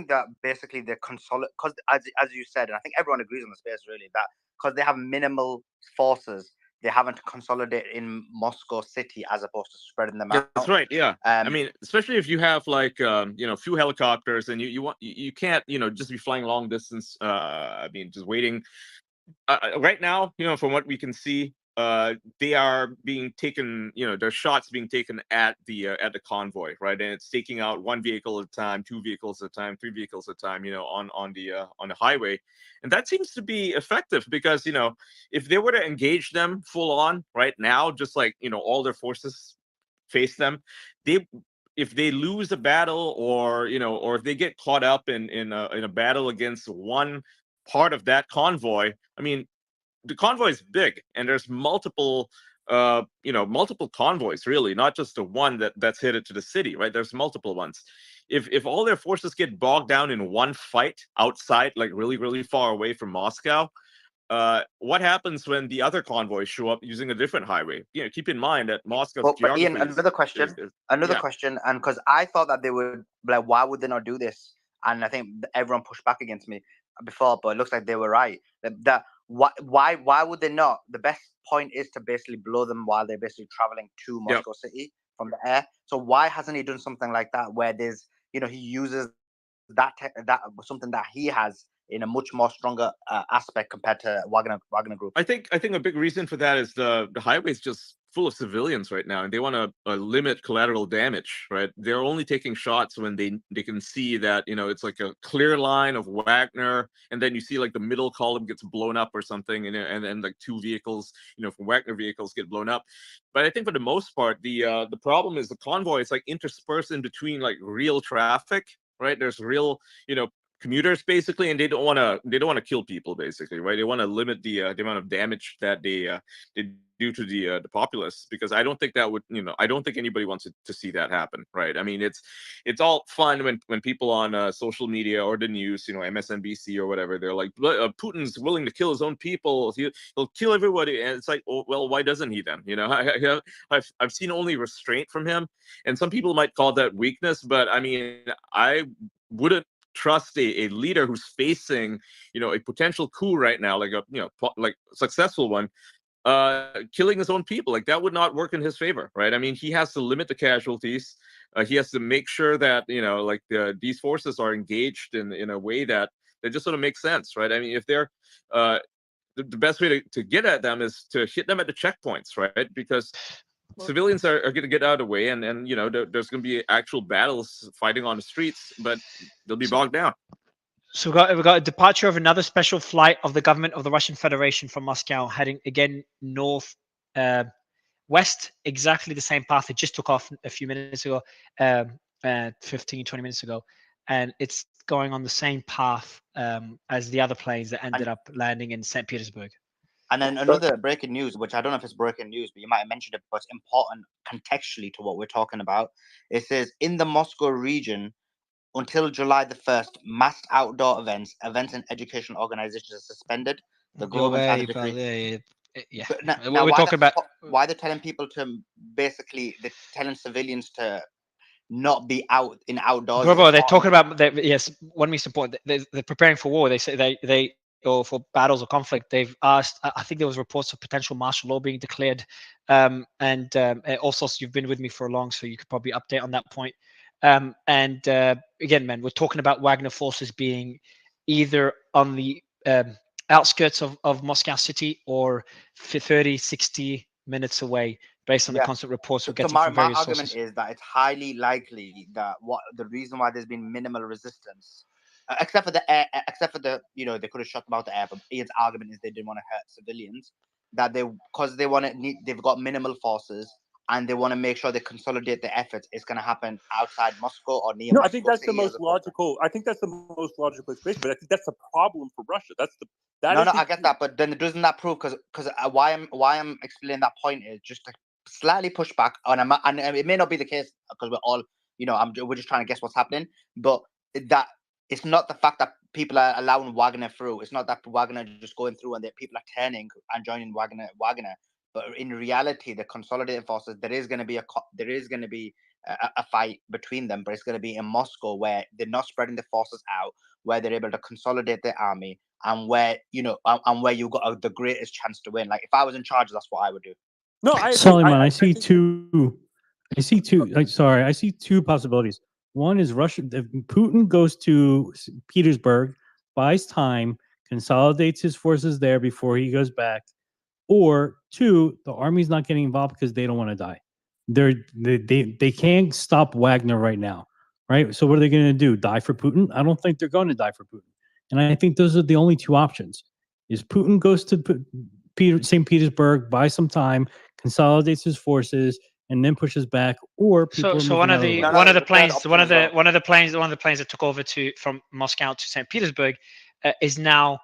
that basically they're consolidate, because as you said, and I think everyone agrees on the space really, that because they have minimal forces, they haven't consolidated in Moscow City as opposed to spreading them out. That's right. Yeah. I mean, especially if you have like few helicopters and you can't just be flying long distance. I mean, just waiting. Right now, from what we can see, they are being taken, there's shots being taken at the convoy, right? And it's taking out one vehicle at a time, two vehicles at a time, three vehicles at a time, on the highway. And that seems to be effective because, if they were to engage them full on right now, just like, all their forces face them, if they lose a battle or if they get caught up in a battle against one part of that convoy, I mean, the convoy is big and there's multiple convoys, really, not just the one that's headed to the city, right? There's multiple ones. If all their forces get bogged down in one fight outside, like really, really far away from Moscow, what happens when the other convoys show up using a different highway? Keep in mind that Moscow's but Ian, another question, and because I thought that they would, like, why would they not do this? And I think everyone pushed back against me before, but it looks like they were right. Why would they not? The best point is to basically blow them while they're basically traveling to Moscow City from the air. So why hasn't he done something like that where there's, he uses that something that he has in a much more stronger aspect compared to Wagner Group? I think a big reason for that is the highway is just full of civilians right now, and they want to limit collateral damage, right? They're only taking shots when they can see that it's like a clear line of Wagner, and then you see like the middle column gets blown up or something, and then like two vehicles, from Wagner vehicles get blown up. But I think for the most part, the problem is the convoy is like interspersed in between like real traffic, right? There's real commuters basically, and they don't want to kill people basically, right? They want to limit the amount of damage that they do to the populace, because I don't think that would I don't think anybody wants to see that happen, right? I mean, it's all fun when people on social media or the news, MSNBC or whatever, they're like, Putin's willing to kill his own people, he'll kill everybody, and it's like, oh, well, why doesn't he then? I've seen only restraint from him, and some people might call that weakness, but I mean, I wouldn't trust a leader who's facing a potential coup right now, like a successful one, killing his own people. Like, that would not work in his favor, right? I mean, he has to limit the casualties. He has to make sure that these forces are engaged in a way that just sort of makes sense, right? I mean, if they're the best way to get at them is to hit them at the checkpoints, right? Because civilians are going to get out of the way, and there's going to be actual battles fighting on the streets, but they'll be bogged down. So we got a departure of another special flight of the government of the Russian Federation from Moscow, heading again north west, exactly the same path it just took off a few minutes ago, 15-20 minutes ago. and it's going on the same path as the other planes that ended up landing in St. Petersburg. And then another breaking news, which I don't know if it's breaking news, but you might have mentioned it, but it's important contextually to what we're talking about. It says in the Moscow region, until July the 1st, massed outdoor events and educational organizations are suspended. The government has decreed. Yeah. Now we're talking about why they're telling people to basically, they're telling civilians to not be out in outdoors. Bro, they're talking about yes, when we support, they're preparing for war. They say they or for battles or conflict. They've asked. I think there was reports of potential martial law being declared, and also you've been with me for long, so you could probably update on that point. Again, man, we're talking about Wagner forces being either on the outskirts of Moscow city or 30, 60 minutes away, based on the constant reports we're getting from various sources. My argument is that it's highly likely that the reason why there's been minimal resistance, except for the air, they could have shot them out the air, but Ian's argument is they didn't want to hurt civilians, that they've got minimal forces and they want to make sure they consolidate the efforts. It's going to happen outside Moscow or near. No, Moscow I think that's the City most logical. I think that's the most logical explanation, but I think that's the problem for Russia. I get that, but then doesn't that prove because why I'm explaining that point is just to slightly push back on, and it may not be the case because we're all we're just trying to guess what's happening, but that it's not the fact that people are allowing Wagner through. It's not that Wagner is just going through and that people are turning and joining Wagner. But in reality, the consolidated forces, there is going to be a fight between them, but it's going to be in Moscow where they're not spreading the forces out, where they're able to consolidate their army, and where you got the greatest chance to win. Like if I was in charge, that's what I would do. No, I see two. I see two possibilities. One is Russia. If Putin goes to Petersburg, buys time, consolidates his forces there before he goes back. Or two, the army's not getting involved because they don't want to die. They can't stop Wagner right now, right? So what are they going to do? Die for Putin? I don't think they're going to die for Putin. And I think those are the only two options. Is Putin goes to St. Petersburg, buys some time, consolidates his forces, and then pushes back, or people one of the planes that took over from Moscow to St. Petersburg is now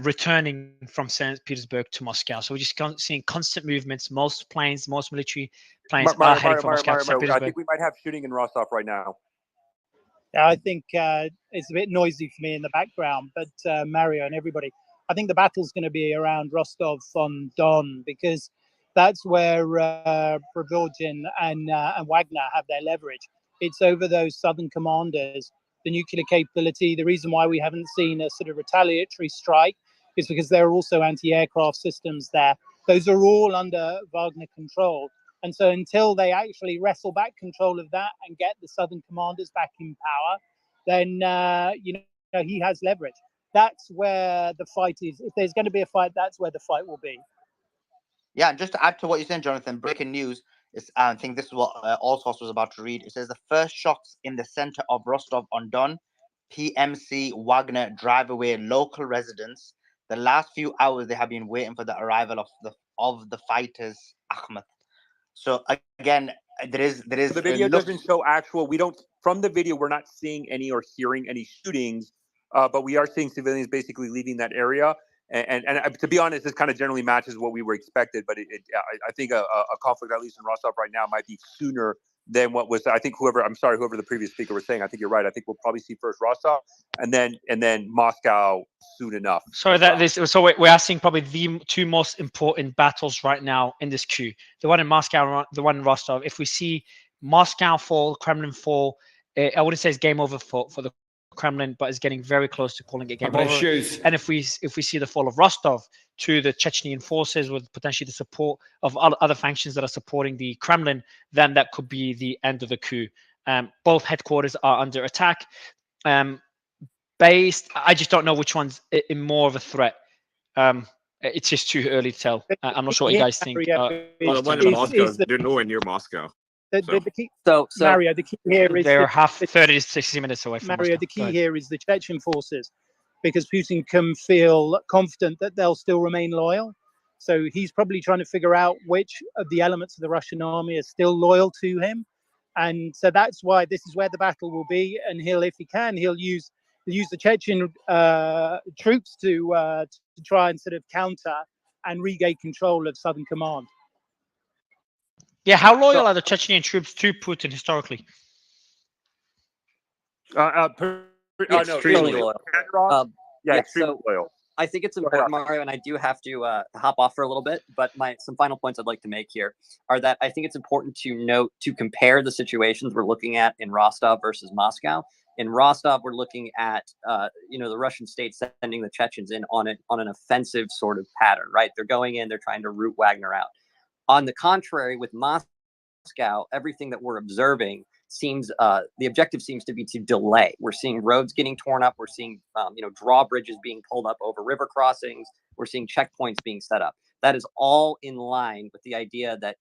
returning from St. Petersburg to Moscow. So we're just seeing constant movements. Most military planes are heading from Moscow to St. Petersburg. I think we might have shooting in Rostov right now. Yeah, I think it's a bit noisy for me in the background, but Mario and everybody, I think the battle's going to be around Rostov-on-Don because that's where Prigozhin and Wagner have their leverage. It's over those southern commanders, the nuclear capability. The reason why we haven't seen a sort of retaliatory strike is because there are also anti-aircraft systems there. Those are all under Wagner control. And so until they actually wrestle back control of that and get the southern commanders back in power, then he has leverage. That's where the fight is. If there's going to be a fight, that's where the fight will be. Yeah, and just to add to what you're saying, Jonathan, breaking news is I think this is what Allsource was about to read. It says the first shots in the center of Rostov-on-Don, PMC Wagner drive away local residents. The last few hours they have been waiting for the arrival of the fighters, Ahmed. So again, there is. The video doesn't show actual. From the video, we're not seeing any or hearing any shootings, but we are seeing civilians basically leaving that area. And to be honest, this kind of generally matches what we were expected. But I think a conflict, at least in Rostov right now, might be sooner than what was. I think whoever the previous speaker was saying. I think you're right. I think we'll probably see first Rostov, and then Moscow soon enough. So we're asking probably the two most important battles right now in this coup: the one in Moscow, the one in Rostov. If we see Moscow fall, Kremlin fall, I wouldn't say it's game over for the Kremlin, but it's getting very close to calling it game over. And if we see the fall of Rostov to the Chechnyan forces with potentially the support of other factions that are supporting the Kremlin, then that could be the end of the coup. Both headquarters are under attack. I just don't know which one's in more of a threat. It's just too early to tell. I'm not sure what you guys think. The one in Moscow, they're nowhere near Moscow. Mario, the key here is they're 30 to 60 minutes away from Mario. Moscow. The key here is the Chechen forces, because Putin can feel confident that they'll still remain loyal. So he's probably trying to figure out which of the elements of the Russian army are still loyal to him, And so that's why this is where the battle will be. And if he can, he'll use the Chechen troops to try and sort of counter and regain control of Southern Command. Yeah, how loyal are the Chechenian troops to Putin historically? Extremely loyal. Extremely loyal. I think it's important, Mario, and I do have to hop off for a little bit, but some final points I'd like to make here are that I think it's important to compare the situations we're looking at in Rostov versus Moscow. In Rostov, we're looking at the Russian state sending the Chechens in on an offensive sort of pattern, right? They're going in, they're trying to root Wagner out. On the contrary, with Moscow, everything that we're observing seems the objective seems to be to delay. We're seeing roads getting torn up. We're seeing drawbridges being pulled up over river crossings. We're seeing checkpoints being set up. That is all in line with the idea that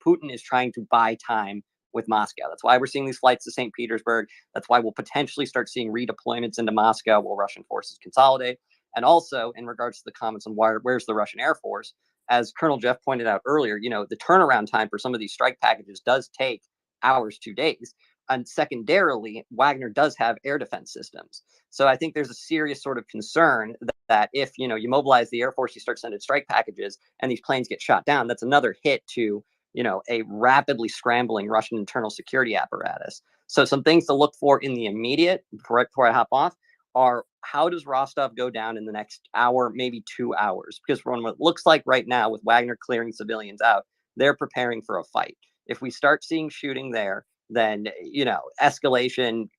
Putin is trying to buy time with Moscow. That's why we're seeing these flights to St. Petersburg. That's why we'll potentially start seeing redeployments into Moscow while Russian forces consolidate. And also, in regards to the comments on where's the Russian Air Force, as Colonel Jeff pointed out earlier, the turnaround time for some of these strike packages does take hours to days. And secondarily, Wagner does have air defense systems. So I think there's a serious sort of concern that if you mobilize the Air Force, you start sending strike packages, and these planes get shot down, that's another hit to a rapidly scrambling Russian internal security apparatus. So some things to look for in the immediate, before I hop off, are how does Rostov go down in the next hour, maybe 2 hours? Because from what it looks like right now, with Wagner clearing civilians out, they're preparing for a fight. If we start seeing shooting there, then escalation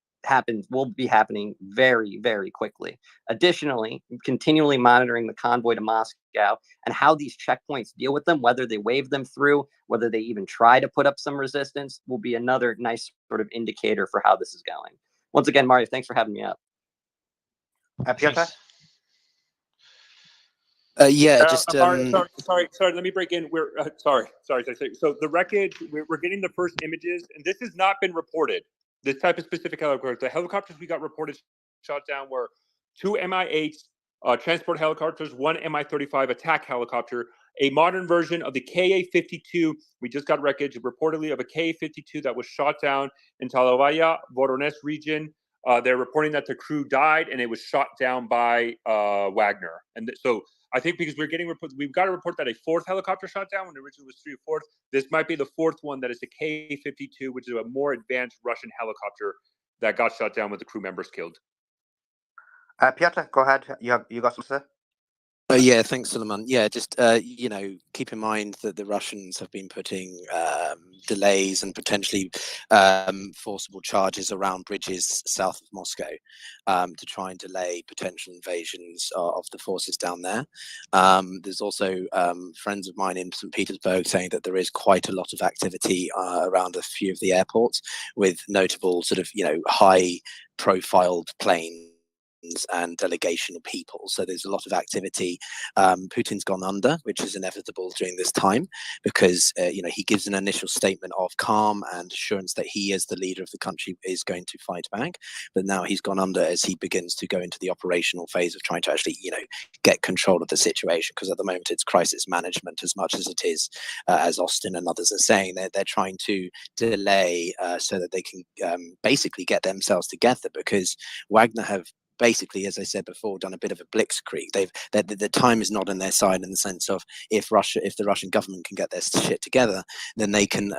will be happening very, very quickly. Additionally, continually monitoring the convoy to Moscow and how these checkpoints deal with them, whether they wave them through, whether they even try to put up some resistance, will be another nice sort of indicator for how this is going. Once again, Mario, thanks for having me up. Piotr? Sorry. Let me break in. We're sorry. So the wreckage, we're getting the first images, and this has not been reported. This type of specific helicopter. The helicopters we got reported shot down were 2 Mi-8s transport helicopters, 1 Mi-35 attack helicopter, a modern version of the Ka-52. We just got wreckage reportedly of a Ka-52 that was shot down in Talovaya, Voronezh region. They're reporting that the crew died and it was shot down by Wagner. And so I think because we've got a report that a 4th helicopter shot down when originally was 3 or 4th. This might be the 4th one that is the Ka-52, which is a more advanced Russian helicopter that got shot down with the crew members killed. Piotr, go ahead. You got some, sir? Yeah, thanks, Suleiman. Yeah, just keep in mind that the Russians have been putting delays and potentially forcible charges around bridges south of Moscow to try and delay potential invasions of the forces down there. There's also friends of mine in St. Petersburg saying that there is quite a lot of activity around a few of the airports with notable sort of high-profiled planes and delegation of people. So there's a lot of activity. Putin's gone under, which is inevitable during this time because he gives an initial statement of calm and assurance that he, as the leader of the country, is going to fight back. But now he's gone under as he begins to go into the operational phase of trying to actually get control of the situation, because at the moment it's crisis management as much as it is, as Austin and others are saying, they're trying to delay so that they can basically get themselves together, because Wagner have basically, as I said before, done a bit of a blitzkrieg. The time is not on their side in the sense of if the Russian government can get their shit together, then they can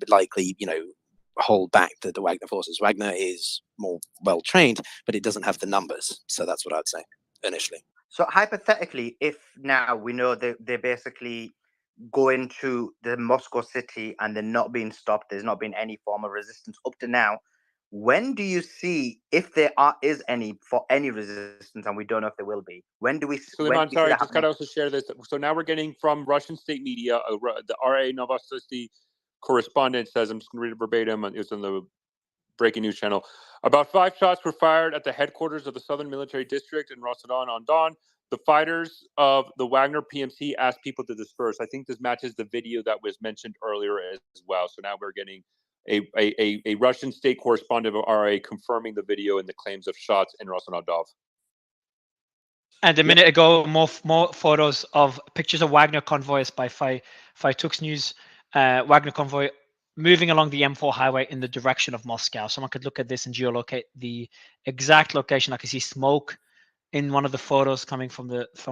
likely hold back the Wagner forces. Wagner is more well trained, but it doesn't have the numbers. So that's what I'd say initially. So hypothetically, if now we know they basically go into the Moscow city and they're not being stopped, there's not been any form of resistance up to now. When do you see, if there is any resistance, and we don't know if there will be? When do we? Suleiman, sorry, just got to also share this. So now we're getting from Russian state media, the RA Novosti correspondent says, I'm just going to read it verbatim. It was on the breaking news channel. About 5 shots were fired at the headquarters of the Southern Military District in Rostov-on-Don. The fighters of the Wagner PMC asked people to disperse. I think this matches the video that was mentioned earlier as well. So now we're getting a Russian state correspondent of RA confirming the video and the claims of shots in Rostov-on-Don. And a minute ago, more photos of pictures of Wagner convoys by Tux News. Wagner convoy moving along the M4 highway in the direction of Moscow. Someone could look at this and geolocate the exact location. I can see smoke in one of the photos coming from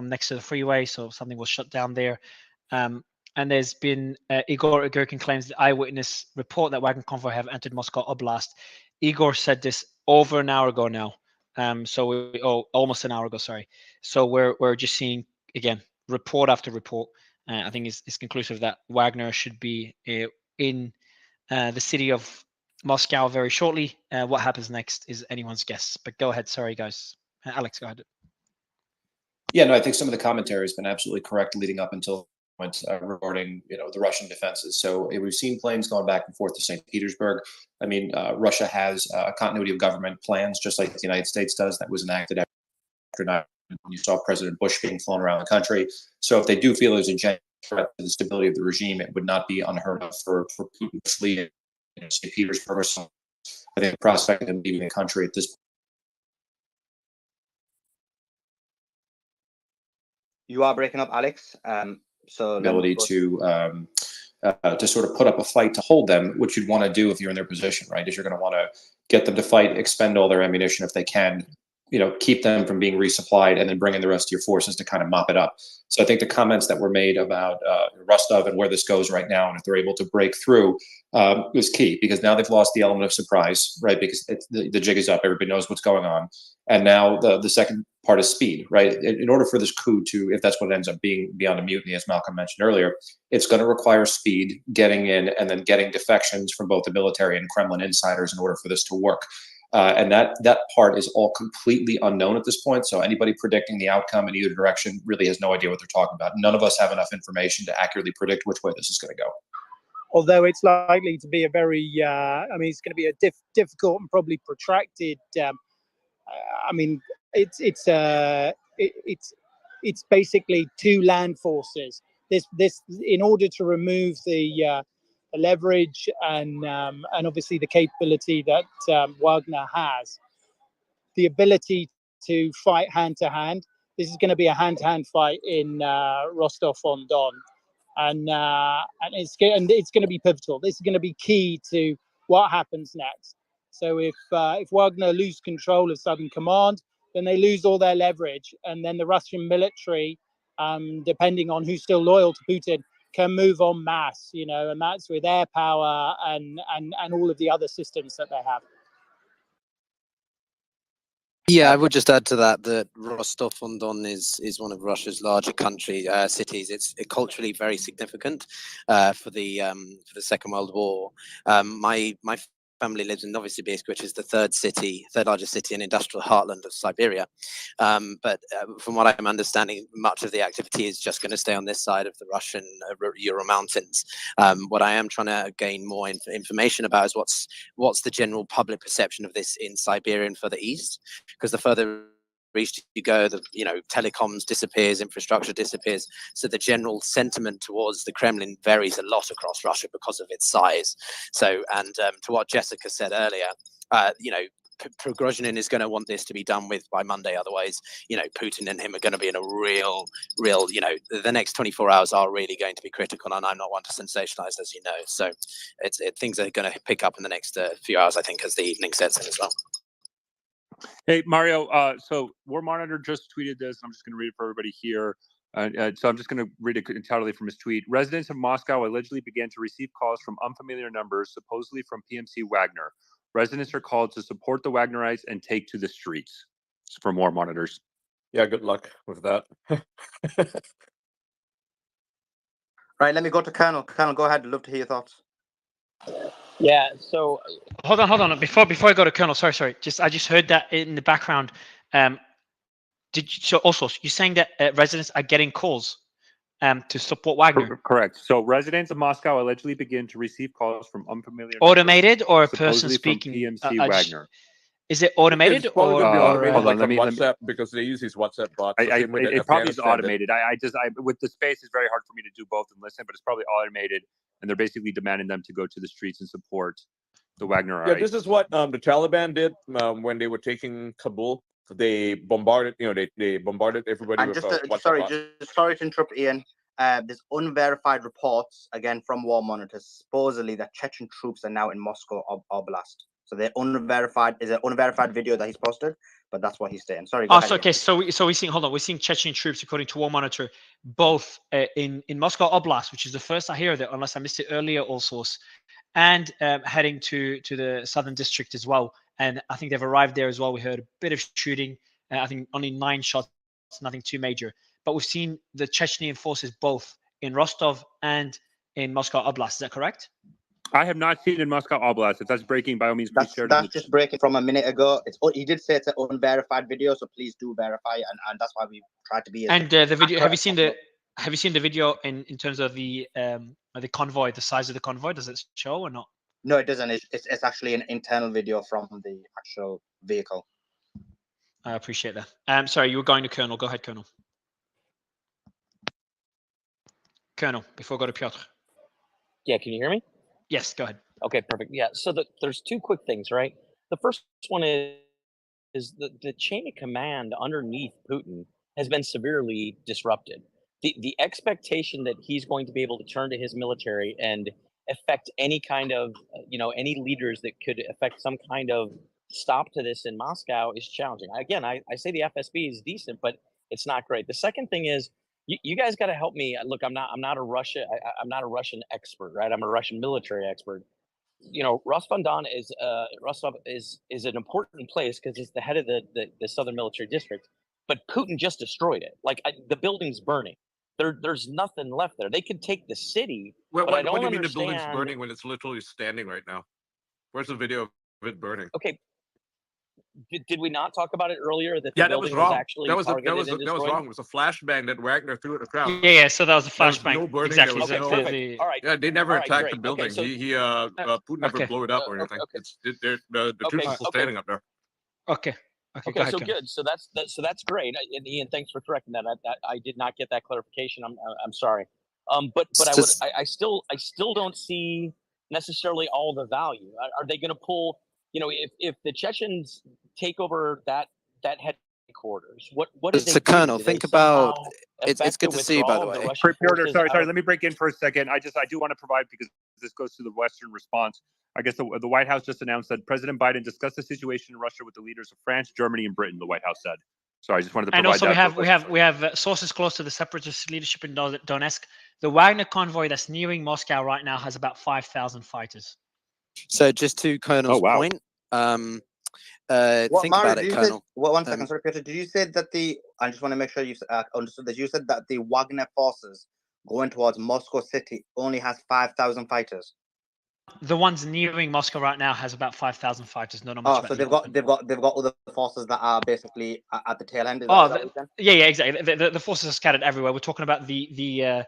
next to the freeway, so something was shut down there. And there's been Igor Igorkin claims the eyewitness report that Wagner convoy have entered Moscow Oblast. Igor said this over an hour ago now. Almost an hour ago, sorry. So we're just seeing again report after report. I think it's conclusive that Wagner should be in the city of Moscow very shortly. What happens next is anyone's guess. But go ahead, sorry guys. Alex, go ahead. Yeah, no, I think some of the commentary has been absolutely correct leading up until regarding the Russian defenses. So we've seen planes going back and forth to St. Petersburg. I mean, Russia has continuity of government plans, just like the United States does. That was enacted after 9/11. You saw President Bush being flown around the country. So if they do feel there's a genuine threat to the stability of the regime, it would not be unheard of for Putin to flee St. Petersburg or something. I think the prospect of him leaving the country at this point. You are breaking up, Alex. So ability to sort of put up a fight to hold them, which you'd want to do if you're in their position, right? Is you're going to want to get them to fight, expend all their ammunition if they can, keep them from being resupplied, and then bring in the rest of your forces to kind of mop it up. So I think the comments that were made about Rostov and where this goes right now, and if they're able to break through, is key, because now they've lost the element of surprise, right? Because the jig is up, everybody knows what's going on, and now the second part is speed, right? In order for this coup to, if that's what it ends up being beyond a mutiny, as Malcolm mentioned earlier, it's going to require speed, getting in, and then getting defections from both the military and Kremlin insiders in order for this to work. And that part is all completely unknown at this point. So anybody predicting the outcome in either direction really has no idea what they're talking about. None of us have enough information to accurately predict which way this is going to go. Although it's likely to be a very, it's going to be a difficult and probably protracted. It's basically two land forces. This in order to remove the leverage and obviously the capability that Wagner has, the ability to fight hand to hand. This is going to be a hand-to-hand fight in Rostov-on-Don, and it's going to be pivotal. This is going to be key to what happens next. So if Wagner lose control of Southern Command, then they lose all their leverage, and then the Russian military, depending on who's still loyal to Putin, can move en masse, and that's with air power and all of the other systems that they have. Yeah, I would just add to that Rostov-on-Don is one of Russia's larger cities. It's culturally very significant for the Second World War. My family lives in Novosibirsk, which is the third largest city and industrial heartland of Siberia. But from what I'm understanding, much of the activity is just going to stay on this side of the Russian Ural Mountains. What I am trying to gain more information about is what's the general public perception of this in Siberia and further east, because the further east you go, telecoms disappears, infrastructure disappears. So the general sentiment towards the Kremlin varies a lot across Russia because of its size. So, and to what Jessica said earlier, Prigozhin is going to want this to be done with by Monday. Otherwise, Putin and him are going to be in a real, the next 24 hours are really going to be critical. And I'm not one to sensationalize, as you know. So things are going to pick up in the next few hours, I think, as the evening sets in as well. Hey, Mario, so War Monitor just tweeted this. I'm just going to read it for everybody here. So I'm just going to read it entirely from his tweet. Residents of Moscow allegedly began to receive calls from unfamiliar numbers, supposedly from PMC Wagner. Residents are called to support the Wagnerites and take to the streets. It's from War Monitors. Yeah, good luck with that. Right, let me go to Colonel. Colonel, go ahead. I'd love to hear your thoughts. Yeah, so hold on. Before I go to Colonel, sorry. I just heard that in the background. So also you're saying that residents are getting calls to support Wagner? Correct. So residents of Moscow allegedly begin to receive calls from unfamiliar automated numbers, or a person supposedly speaking? from PMC Wagner. Is it automated It's probably going to be automated hold on, like on WhatsApp because they use these WhatsApp bots. It probably is automated. I with the space, it's very hard for me to do both and listen, but it's probably automated, and they're basically demanding them to go to the streets and support the Wagnerites. Yeah, this is what the Taliban did when they were taking Kabul. They bombarded, they bombarded everybody with WhatsApp bots. Sorry to interrupt, Ian. there's unverified reports, again, from War Monitors, supposedly that Chechen troops are now in Moscow Oblast. So they're unverified. Is an unverified video that he's posted, but that's what he's saying. Sorry. Go ahead, okay. So we're seeing. Hold on. We're seeing Chechen troops, according to War Monitor, both in Moscow Oblast, which is the first I hear of it, unless I missed it earlier, all source, and heading to the southern district as well. And I think they've arrived there as well. We heard a bit of shooting. I think only 9 shots, nothing too major. But we've seen the Chechnyan forces both in Rostov and in Moscow Oblast. Is that correct? I have not seen in Moscow Oblast. If that's breaking, by all means, please share it. That's just breaking from a minute ago. He did say it's an unverified video, so please do verify, and that's why we tried to be. And the video. Have you seen the video in terms of the convoy, the size of the convoy? Does it show or not? No, it doesn't. It's actually an internal video from the actual vehicle. I appreciate that. Sorry, you were going to Colonel. Go ahead, Colonel. Colonel, before I go to Piotr. Yeah, can you hear me? Yes, go ahead. Okay, perfect. Yeah, so there's 2 quick things, right? The first one is the chain of command underneath Putin has been severely disrupted. The expectation that he's going to be able to turn to his military and affect any kind of, any leaders that could affect some kind of stop to this in Moscow is challenging. Again, I say the FSB is decent, but it's not great. The second thing is, you guys got to help me. Look, I'm not a I'm not a Russian expert, right? I'm a Russian military expert. Rostov-on-Don is an important place because it's the head of the Southern Military District. But Putin just destroyed it. Like the building's burning. There's nothing left there. They could take the city. What I don't do you mean the understand. building's burning when it's literally standing right now? Where's the video of it burning? Okay. Did we not talk about it earlier that the Yeah, that building was wrong. actually That was destroyed? wrong. It was a flashbang that Wagner threw at the crowd. Yeah. So that was a flashbang. There was no burning. Exactly. There was Perfect. All right. Yeah, they never All right, attacked great. the building. Okay, so, Putin never blew it up or anything. The troops are still standing up there. Okay. Okay, ahead, so Colonel. good. So that's great. And Ian, thanks for correcting that. I did not get that clarification. I'm sorry. But I still don't see necessarily all the value. Are they going to pull? If the Chechens take over that headquarters, what do they so do? Colonel, Do they think about somehow it's affect good the to see you, by the withdrawal of way. Russian Piotr, forces sorry, out of- let me break in for a second. I do want to provide, because this goes to the Western response. I guess the White House just announced that President Biden discussed the situation in Russia with the leaders of France, Germany, and Britain. The White House said. So I just wanted to provide And also that. we have sources close to the separatist leadership in Donetsk. The Wagner convoy that's nearing Moscow right now has about 5,000 fighters. So just to Colonel's point, think about it, Colonel. One second, sorry, Peter. Did you say that I just want to make sure you understood that you said that the Wagner forces going towards Moscow city only has 5,000 fighters? The ones nearing Moscow right now has about 5,000 fighters. Not much. Oh, so they've got other forces that are basically at the tail end. Yeah, exactly. The forces are scattered everywhere. We're talking about the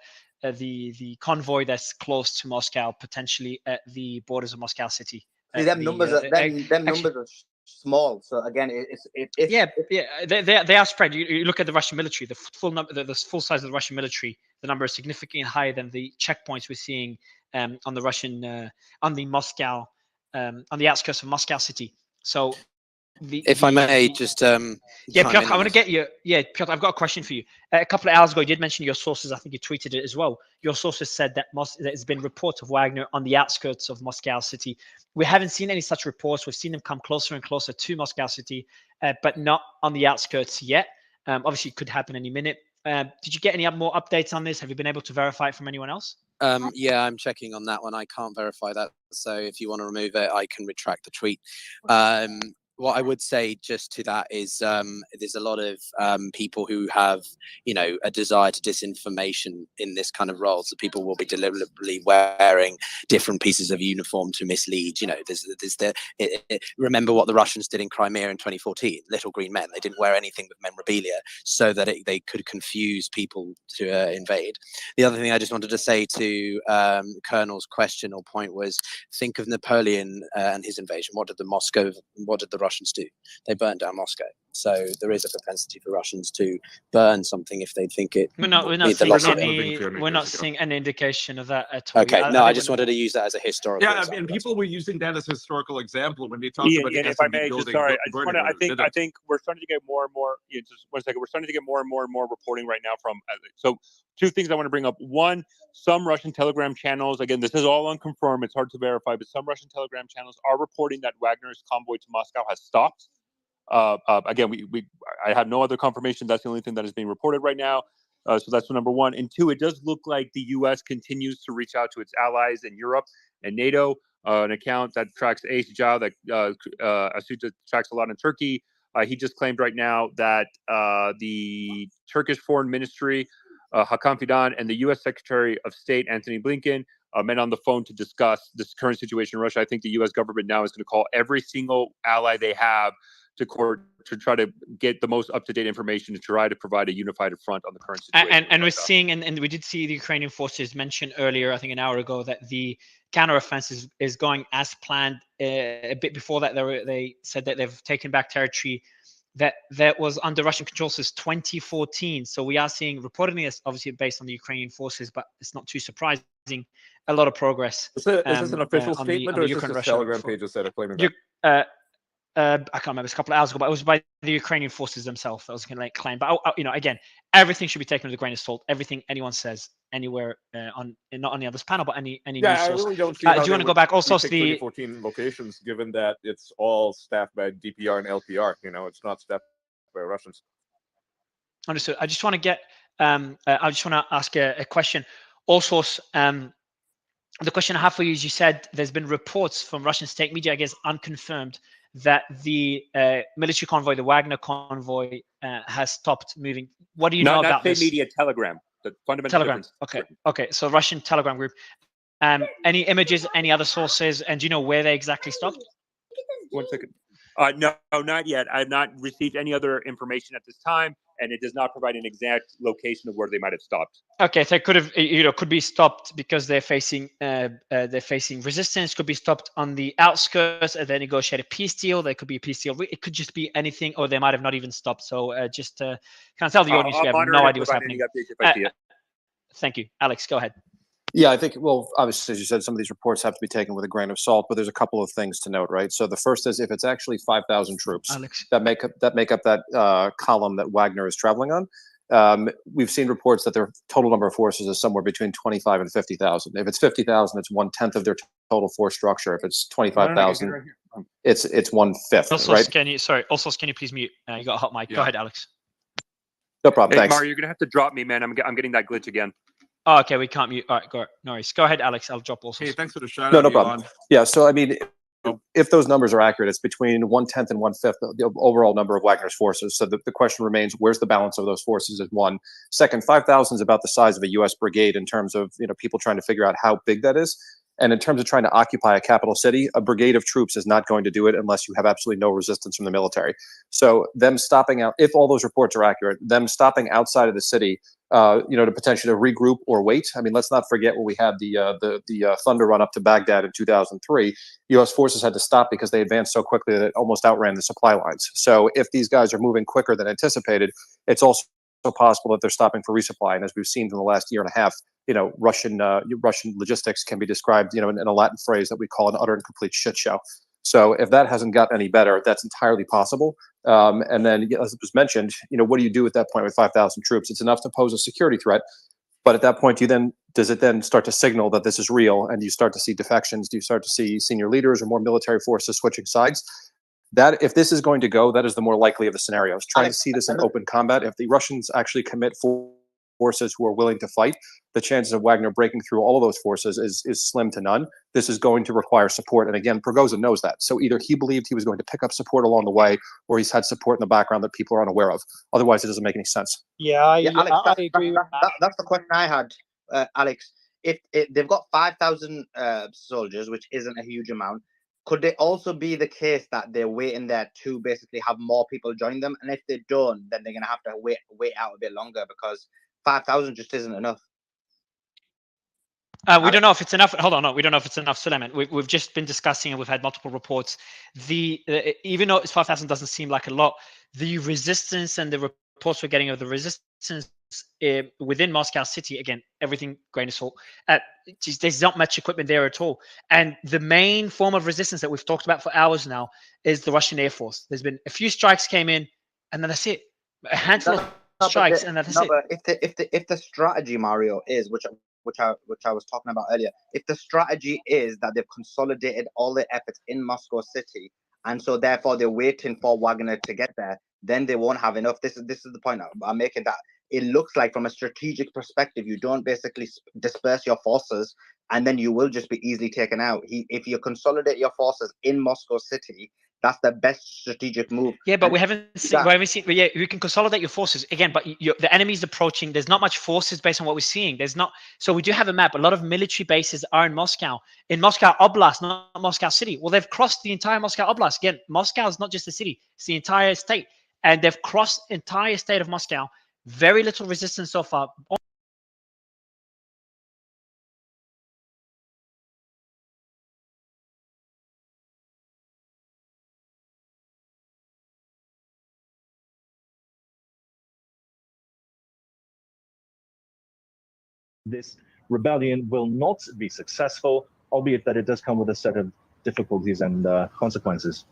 convoy that's close to Moscow, potentially at the borders of Moscow city. See, them numbers are small. So again, they are spread. You look at the Russian military, the full number, the full size of the Russian military. The number is significantly higher than the checkpoints we're seeing on the Russian, on the Moscow, on the outskirts of Moscow city. So, if I may, just Piotr, I want to get you. Yeah, Piotr, I've got a question for you. A couple of hours ago, you did mention your sources. I think you tweeted it as well. Your sources said that there's been reports of Wagner on the outskirts of Moscow city. We haven't seen any such reports. We've seen them come closer and closer to Moscow city, but not on the outskirts yet. Obviously, it could happen any minute. Did you get any more updates on this? Have you been able to verify it from anyone else? Yeah, I'm checking on that one. I can't verify that. So if you want to remove it, I can retract the tweet. What I would say just to that is there's a lot of people who have, a desire to disinformation in this kind of role. So people will be deliberately wearing different pieces of uniform to mislead. Remember what the Russians did in Crimea in 2014, little green men. They didn't wear anything but memorabilia so that they could confuse people to invade. The other thing I just wanted to say to Colonel's question or point was, think of Napoleon and his invasion. What did the Russians do? They burned down Moscow. So there is a propensity for Russians to burn something if they think it. We're not seeing any indication of that at all. Okay, I just wanted to use that as a historical. Yeah, and people were using that as a historical example when they talked about Ian, if I may, just sorry, I think we're starting to get more and more. Just 1 second, we're starting to get more and more reporting right now from. So, two things I want to bring up. One, some Russian Telegram channels. Again, this is all unconfirmed. It's hard to verify, but some Russian Telegram channels are reporting that Wagner's convoy to Moscow has stopped. Again, I have no other confirmation. That's the only thing that is being reported right now. So that's number one. And two, it does look like the U.S. continues to reach out to its allies in Europe and NATO. An account that tracks Ace Zhao, that tracks a lot in Turkey. He just claimed right now that the Turkish Foreign Ministry, Hakan Fidan, and the U.S. Secretary of State, Antony Blinken, met on the phone to discuss this current situation in Russia. I think the U.S. government now is going to call every single ally they have to court to try to get the most up-to-date information to try to provide a unified front on the current situation. And we're seeing, and we did see the Ukrainian forces mention earlier, I think an hour ago, that the counteroffensive is going as planned. A bit before that, they said that they've taken back territory that was under Russian control since 2014. So we are seeing, reportedly, it's obviously based on the Ukrainian forces, but it's not too surprising, a lot of progress. Is this an official statement, or is this just Telegram pages that are claiming that? I can't remember, it's a couple of hours ago, but it was by the Ukrainian forces themselves that was going to claim. But again, everything should be taken with a grain of salt. Everything anyone says anywhere not only on this panel, but any news source. I really don't see do you want to go back? Also, the 2014 locations, given that it's all staffed by DPR and LPR. It's not staffed by Russians. Understood. I just want to get. I just want to ask a question. Also, the question I have for you is: you said there's been reports from Russian state media, I guess unconfirmed, that the military convoy, the Wagner convoy, has stopped moving. What do you know about this? Not media, Telegram. The fundamental difference. Okay. So Russian Telegram group. Any images, any other sources, and do you know where they exactly stopped? 1 second. No, not yet. I have not received any other information at this time, and it does not provide an exact location of where they might have stopped. Okay, so it could have, could be stopped because they're facing resistance. Could be stopped on the outskirts of the negotiated peace deal. There could be a peace deal. It could just be anything, or they might have not even stopped. So just kind of tell the audience we have no idea what's happening. Thank you, Alex. Go ahead. Yeah, I think, well, obviously, as you said, some of these reports have to be taken with a grain of salt, but there's a couple of things to note, right? So the first is if it's actually 5,000 troops that make up that column that Wagner is traveling on, we've seen reports that their total number of forces is somewhere between 25 and 50,000. If it's 50,000, it's 1/10 of their total force structure. If it's 25,000, it's 1/5. Also, right? can you please mute? You got a hot mic. Yeah. Go ahead, Alex. No problem. Hey, Thanks. Mario, you're gonna have to drop me, man. I'm getting that glitch again. Oh, okay, we can't mute. All right, go ahead. No worries. Go ahead, Alex. I'll drop also. Hey, thanks for the shout No, out. no problem. Yeah, so I mean, if those numbers are accurate, it's between 1/10 and 1/5 the overall number of Wagner's forces. So the question remains: where's the balance of those forces? Is one. Second, 5,000 is about the size of a U.S. brigade in terms of people trying to figure out how big that is. And in terms of trying to occupy a capital city, a brigade of troops is not going to do it unless you have absolutely no resistance from the military. So them stopping out, if all those reports are accurate, them stopping outside of the city, to potentially regroup or wait. I mean, let's not forget when we had the Thunder run up to Baghdad in 2003. U.S. forces had to stop because they advanced so quickly that it almost outran the supply lines. So if these guys are moving quicker than anticipated, it's also possible that they're stopping for resupply. And as we've seen in the last year and a half, Russian logistics can be described, in a Latin phrase that we call an utter and complete shit show. So if that hasn't got any better, that's entirely possible. And then, as it was mentioned, what do you do at that point with 5,000 troops? It's enough to pose a security threat. But at that point, does it then start to signal that this is real, and you start to see defections? Do you start to see senior leaders or more military forces switching sides? That, if this is going to go, that is the more likely of the scenarios. Trying to see this in open combat, if the Russians actually commit forces who are willing to fight, the chances of Wagner breaking through all of those forces is slim to none. This is going to require support. And again, Prigozhin knows that. So either he believed he was going to pick up support along the way, or he's had support in the background that people are unaware of. Otherwise, it doesn't make any sense. Alex, I agree with that. That's the question I had, Alex. If they've got 5,000 soldiers, which isn't a huge amount, could it also be the case that they're waiting there to basically have more people join them? And if they don't, then they're going to have to wait out a bit longer because 5,000 just isn't enough. We don't know if it's enough. Hold on, no, we don't know if it's enough, Suleiman. We've just been discussing and we've had multiple reports. Even though 5,000 doesn't seem like a lot, the resistance and the reports we're getting of the resistance within Moscow city, again, everything grain of salt. There's not much equipment there at all. And the main form of resistance that we've talked about for hours now is the Russian Air Force. There's been a few strikes came in, and then that's it. A handful of strikes, and that's it. But if the strategy, Mario, is which I was talking about earlier, if the strategy is that they've consolidated all their efforts in Moscow city, and so therefore they're waiting for Wagner to get there, then they won't have enough. This is the point I'm making, that it looks like from a strategic perspective, you don't basically disperse your forces, and then you will just be easily taken out. If you consolidate your forces in Moscow city, that's the best strategic move. Yeah, but we haven't seen. But yeah, you can consolidate your forces again, but the enemy's approaching. There's not much forces based on what we're seeing. There's not. So we do have a map. A lot of military bases are in Moscow Oblast, not Moscow city. Well, they've crossed the entire Moscow Oblast. Again, Moscow is not just the city; it's the entire state, and they've crossed the entire state of Moscow. Very little resistance so far. This rebellion will not be successful, albeit that it does come with a set of difficulties and consequences.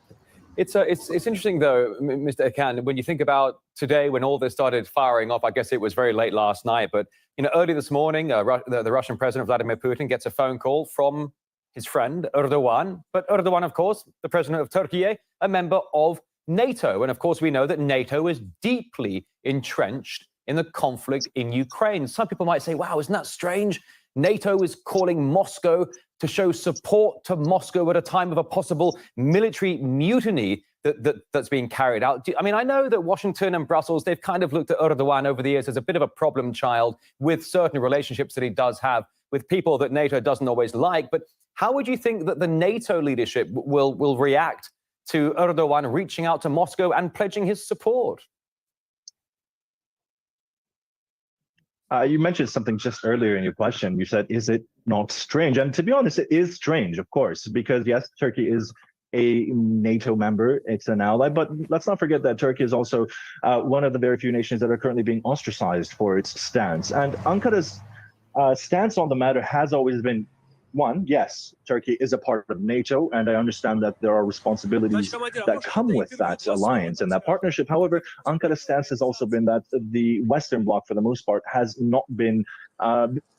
It's interesting though, Mr. Akan, when you think about today, when all this started firing off. I guess it was very late last night, but early this morning, the Russian President Vladimir Putin gets a phone call from his friend Erdogan. But Erdogan, of course, the president of Turkey, a member of NATO, and of course we know that NATO is deeply entrenched in the conflict in Ukraine. Some people might say, wow, isn't that strange? NATO is calling Moscow to show support to Moscow at a time of a possible military mutiny that's being carried out. I know that Washington and Brussels, they've kind of looked at Erdogan over the years as a bit of a problem child with certain relationships that he does have with people that NATO doesn't always like. But how would you think that the NATO leadership will react to Erdogan reaching out to Moscow and pledging his support? You mentioned something just earlier in your question. You said, is it not strange? And to be honest, it is strange, of course, because yes, Turkey is a NATO member, it's an ally, but let's not forget that Turkey is also one of the very few nations that are currently being ostracized for its stance. And Ankara's stance on the matter has always been, one, yes, Turkey is a part of NATO, and I understand that there are responsibilities that come with that alliance and that partnership. However, Ankara's stance has also been that the Western Bloc, for the most part, has not been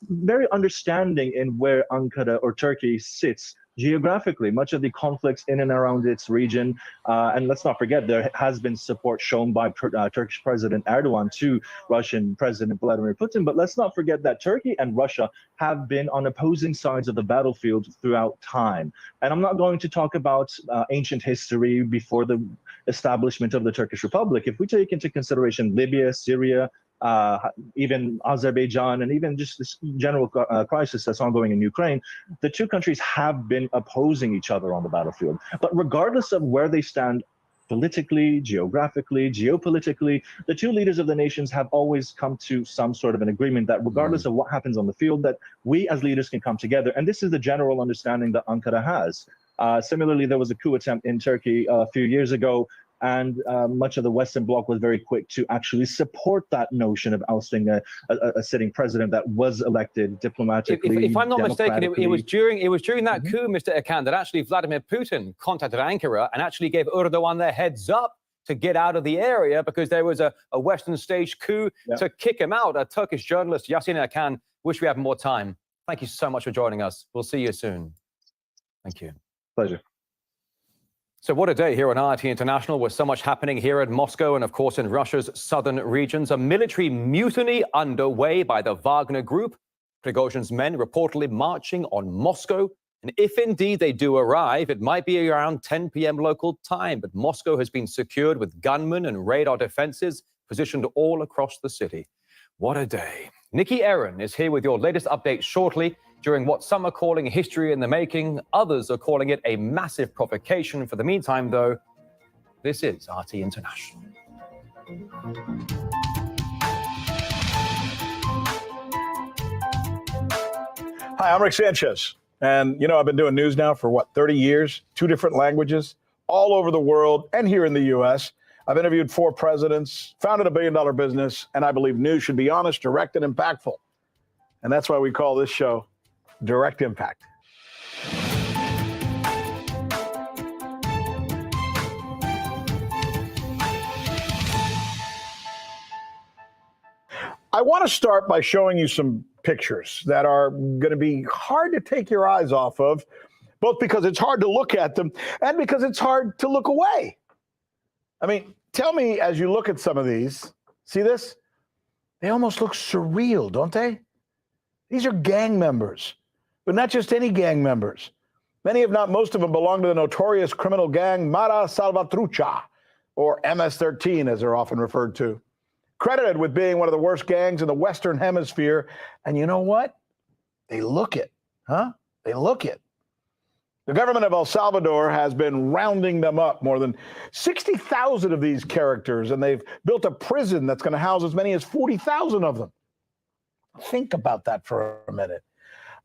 very understanding in where Ankara or Turkey sits geographically. Much of the conflicts in and around its region, and let's not forget, there has been support shown by Turkish President Erdogan to Russian President Vladimir Putin. But let's not forget that Turkey and Russia have been on opposing sides of the battlefield throughout time. And I'm not going to talk about ancient history before the establishment of the Turkish Republic. If we take into consideration Libya, Syria, even Azerbaijan, and even just this general crisis that's ongoing in Ukraine, the two countries have been opposing each other on the battlefield. But regardless of where they stand politically, geographically, geopolitically, the two leaders of the nations have always come to some sort of an agreement that regardless of what happens on the field, that we as leaders can come together. And this is the general understanding that Ankara has. Similarly, there was a coup attempt in Turkey a few years ago, and much of the Western Bloc was very quick to actually support that notion of ousting a sitting president that was elected diplomatically. If I'm not mistaken, it was during that coup, Mr. Akan, that actually Vladimir Putin contacted Ankara and actually gave Erdogan their heads up to get out of the area because there was a Western staged coup to kick him out. A Turkish journalist, Yasin Akan, wish we had more time. Thank you so much for joining us. We'll see you soon. Thank you. Pleasure. So what a day here on RT International, with so much happening here in Moscow and, of course, in Russia's southern regions. A military mutiny underway by the Wagner Group. Prigozhin's men reportedly marching on Moscow. And if indeed they do arrive, it might be around 10 p.m. local time. But Moscow has been secured with gunmen and radar defenses positioned all across the city. What a day. Nikki Aaron is here with your latest update shortly. During what some are calling history in the making, others are calling it a massive provocation. For the meantime, though, this is RT International. Hi, Hi, I'm Rick Sanchez. And, you know, I've been doing news now for, 30 years, 2 different languages, all over the world and here in the U.S. I've interviewed 4 presidents, founded a billion-dollar business, and I believe news should be honest, direct, and impactful. And that's why we call this show Direct Impact. I want to start by showing you some pictures that are going to be hard to take your eyes off of, both because it's hard to look at them and because it's hard to look away. I mean, tell me as you look at some of these, see this? They almost look surreal, don't they? These are gang members, but not just any gang members. Many, if not most of them, belong to the notorious criminal gang Mara Salvatrucha, or MS-13 as they're often referred to. Credited with being one of the worst gangs in the Western Hemisphere. And you know what? They look it, huh? They look it. The government of El Salvador has been rounding them up, more than 60,000 of these characters, and they've built a prison that's going to house as many as 40,000 of them. Think about that for a minute.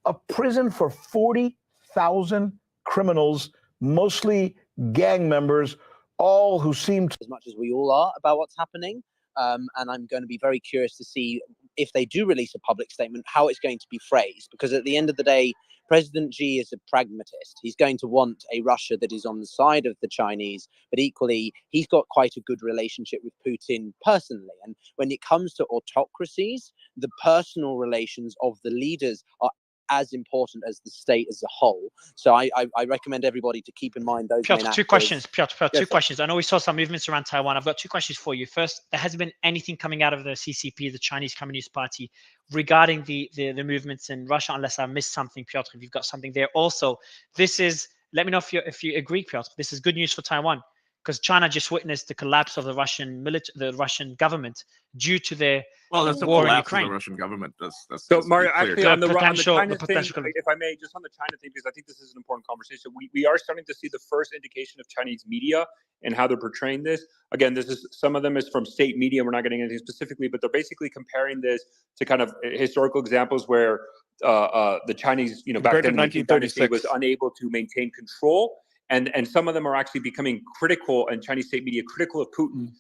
A prison for 40,000 criminals, mostly gang members, all who seem to... As much as we all are about what's happening. And I'm going to be very curious to see if they do release a public statement, how it's going to be phrased. Because at the end of the day, President Xi is a pragmatist. He's going to want a Russia that is on the side of the Chinese, but equally, he's got quite a good relationship with Putin personally. And when it comes to autocracies, the personal relations of the leaders are as important as the state as a whole. So I recommend everybody to keep in mind those Piotr, main two actors. questions. Piotr, Yes, two sir. questions. I know we saw some movements around Taiwan. I've got 2 questions for you. First, there hasn't been anything coming out of the CCP, the Chinese Communist Party, regarding the movements in Russia, unless I missed something, Piotr, if you've got something there. Also, this is, let me know if you agree, Piotr, this is good news for Taiwan, because China just witnessed the collapse of the Russian government due to their Well, that's the war in collapse of Ukraine. the Russian government. That's So Mario, clear. actually on the China the thing, potential. if I may, just on the China thing, because I think this is an important conversation. We are starting to see the first indication of Chinese media and how they're portraying this. Again, this is, some of them is from state media. We're not getting anything specifically, but they're basically comparing this to kind of historical examples where the Chinese, back then in the Qing dynasty was unable to maintain control. And some of them are actually becoming critical, and Chinese state media critical of Putin,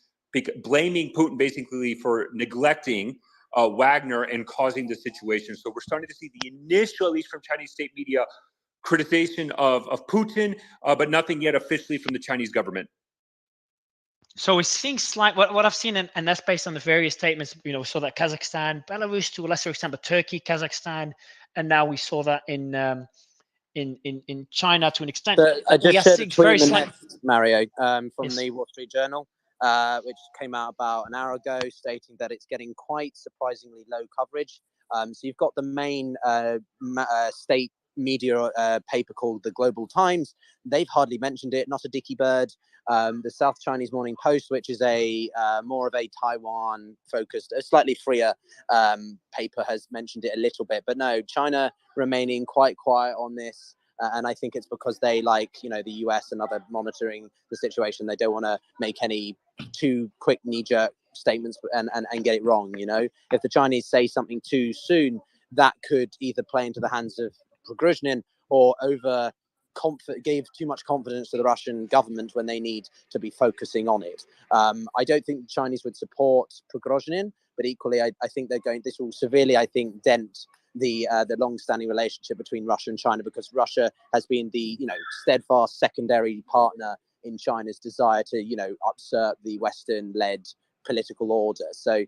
blaming Putin basically for neglecting Wagner and causing the situation. So we're starting to see the initial, at least from Chinese state media, criticization of Putin, but nothing yet officially from the Chinese government. So we're seeing slight, what I've seen, and that's based on the various statements, we saw that Kazakhstan, Belarus to a lesser extent, but Turkey, Kazakhstan, and now we saw that in China to an extent. So I We are just shared a seeing tweet very in the slight. net, Mario, from Yes. the Wall Street Journal, which came out about an hour ago, stating that it's getting quite surprisingly low coverage. So you've got the main state media paper called the Global Times. They've hardly mentioned it, not a dicky bird. The South Chinese Morning Post, which is a more of a Taiwan-focused, a slightly freer paper, has mentioned it a little bit. But no, China remaining quite quiet on this. And I think it's because they, like, the US and other monitoring the situation, they don't want to make any too quick knee-jerk statements and get it wrong. If the Chinese say something too soon, that could either play into the hands of Prigozhin or give too much confidence to the Russian government when they need to be focusing on it. I don't think the Chinese would support Prigozhin, but equally, I think this will severely, I think, dent the long-standing relationship between Russia and China, because Russia has been the steadfast secondary partner in China's desire to usurp the Western-led political order. So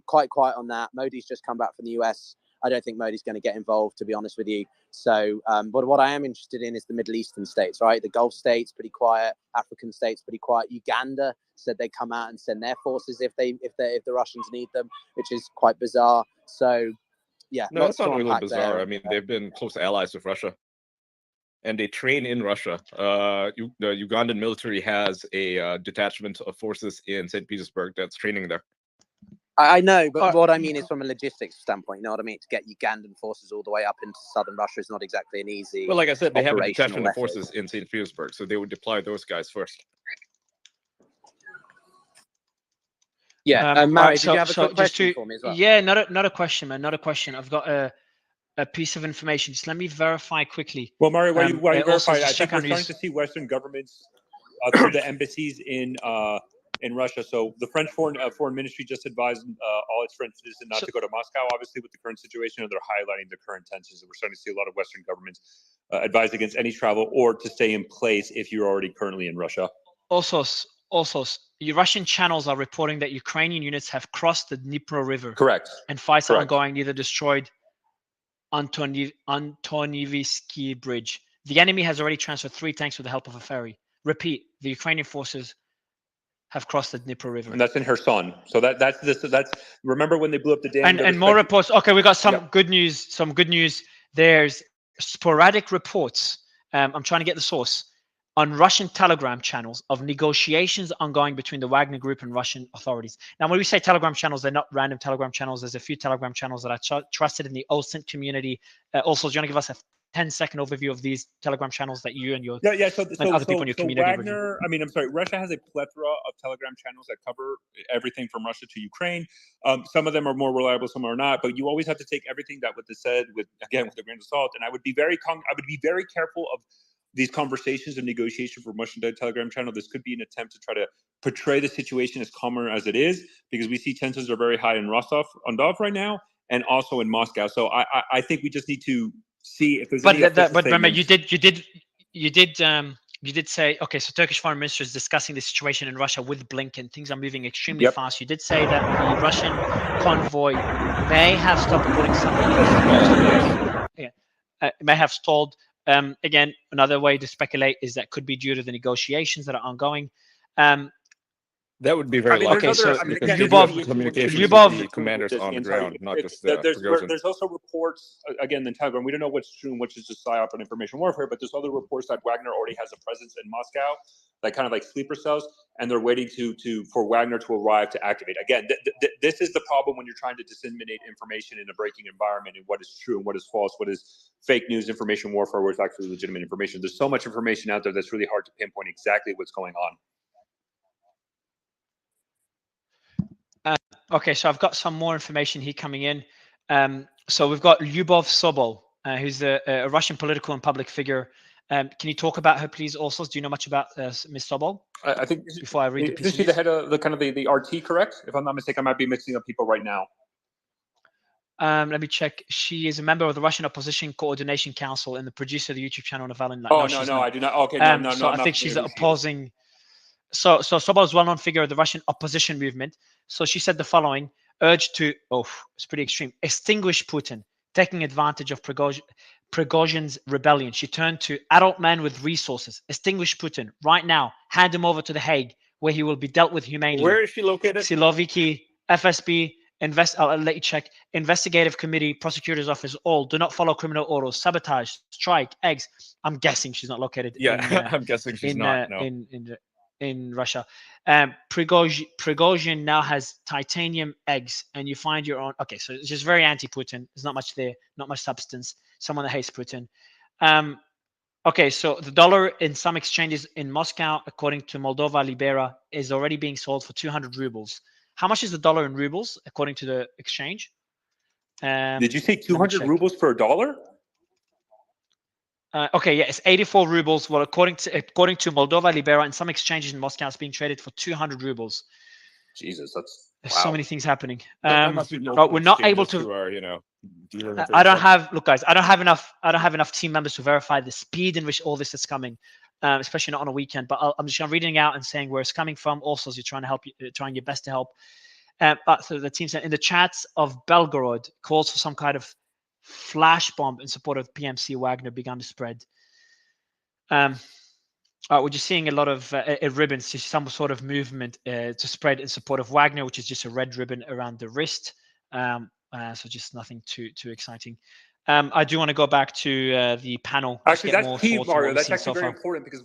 quite quiet on that. Modi's just come back from the US. I don't think Modi's going to get involved, to be honest with you. So, but what I am interested in is the Middle Eastern states, right? The Gulf states, pretty quiet. African states, pretty quiet. Uganda said they'd come out and send their forces if the Russians need them, which is quite bizarre. So, yeah, No, that's not really unpack bizarre. there. I mean, they've been close allies with Russia, and they train in Russia. The Ugandan military has a detachment of forces in St. Petersburg that's training there. I know, but what I mean is from a logistics standpoint, you know what I mean? To get Ugandan forces all the way up into southern Russia is not exactly an easy. Well, like I said, they have a operational detachment of effort. forces in St. Petersburg, so they would deploy those guys first. Yeah, Mary, did you have a quick just question for me as well? Yeah, not a question, man. Not a question. I've got a piece of information. Just let me verify quickly. Well, Mario, while you also verify, I just think check we're on starting news. to see Western governments through the embassies in Russia. So the French foreign ministry just advised all its French citizens not to go to Moscow. Obviously, with the current situation, and they're highlighting the current tensions. And we're starting to see a lot of Western governments advise against any travel or to stay in place if you're already currently in Russia. Also, Russian channels are reporting that Ukrainian units have crossed the Dnipro River. Correct. And fights are Correct. ongoing, neither destroyed Antonivsky Bridge. The enemy has already transferred 3 tanks with the help of a ferry. Repeat, the Ukrainian forces have crossed the Dnipro River. And that's in Kherson. So that's remember when they blew up the dam? And more reports. Okay, we got some good news. Some good news. There's sporadic reports. I'm trying to get the source on Russian Telegram channels of negotiations ongoing between the Wagner Group and Russian authorities. Now, when we say Telegram channels, they're not random Telegram channels. There's a few Telegram channels that are trusted in the OSINT community. Also, do you want to give us a 10-second overview of these Telegram channels that you and your other people in your community Wagner, Russia has a plethora of Telegram channels that cover everything from Russia to Ukraine. Some of them are more reliable, some are not. But you always have to take everything that was said with a grain of salt. And I would be very careful of these conversations and negotiation for Russian Telegram channel. This could be an attempt to try to portray the situation as calmer as it is, because we see tensions are very high in Rostov-on-Don right now, and also in Moscow. So I think we just need to see if there's any official but remember, statements. you did say, okay, so Turkish foreign minister is discussing the situation in Russia with Blinken. Things are moving extremely fast. You did say that the Russian convoy may have stopped putting may have stalled. Again, another way to speculate is that could be due to the negotiations that are ongoing. That would be very likely. Okay, so because they do have communications with the commanders on the ground, not just there's also reports, again, in Telegram. We don't know what's true and which is just psyop and information warfare, but there's other reports that Wagner already has a presence in Moscow, like kind of like sleeper cells, and they're waiting for Wagner to arrive to activate. Again, this is the problem when you're trying to disseminate information in a breaking environment, and what is true and what is false, what is fake news, information warfare, where it's actually legitimate information. There's so much information out there that's really hard to pinpoint exactly what's going on. Okay, so I've got some more information here coming in. So we've got Lyubov Sobol, who's a Russian political and public figure. Can you talk about her, please? Also, do you know much about Ms. Sobol? I think before I read the piece. Isn't she the head of the RT? Correct? If I'm not mistaken, I might be mixing up people right now. Let me check. She is a member of the Russian Opposition Coordination Council and the producer of the YouTube channel Navalny. No, I do not. Okay, no. So I think she's opposing. So Sobol is a well-known figure of the Russian opposition movement. So she said the following: urged to, it's pretty extreme, extinguish Putin, taking advantage of Prigozhin's rebellion. She turned to adult men with resources: extinguish Putin right now, hand him over to The Hague, where he will be dealt with humanely. Where is she located? Siloviki, FSB, I'll let you check. Investigative Committee, Prosecutor's Office, all do not follow criminal orders, sabotage, strike, eggs. I'm guessing she's not located. Yeah, I'm guessing she's not. No. In Russia. Prigozhin now has titanium eggs, and you find your own. Okay, so it's just very anti-Putin. There's not much there, not much substance. Someone that hates Putin. Okay, so the dollar in some exchanges in Moscow, according to Moldova Libera, is already being sold for 200 rubles. How much is the dollar in rubles, according to the exchange? Did you say 200 rubles for a dollar? Okay, yeah, it's 84 rubles. Well, according to Moldova Libera, in some exchanges in Moscow, it's being traded for 200 rubles. Jesus, that's There's so many things happening. That must be But we're not able to. who are, dealing with I don't have. Look, guys, I don't have enough team members to verify the speed in which all this is coming, especially not on a weekend. But I'm just reading out and saying where it's coming from. Also, as you're trying to help, trying your best to help. But so the team said in the chats of Belgorod calls for some kind of flash bomb in support of PMC Wagner began to spread. We're just seeing a lot of ribbons, some sort of movement to spread in support of Wagner, which is just a red ribbon around the wrist. So just nothing too exciting. I do want to go back to the panel. Actually, that's key, Mario. That's actually very important, because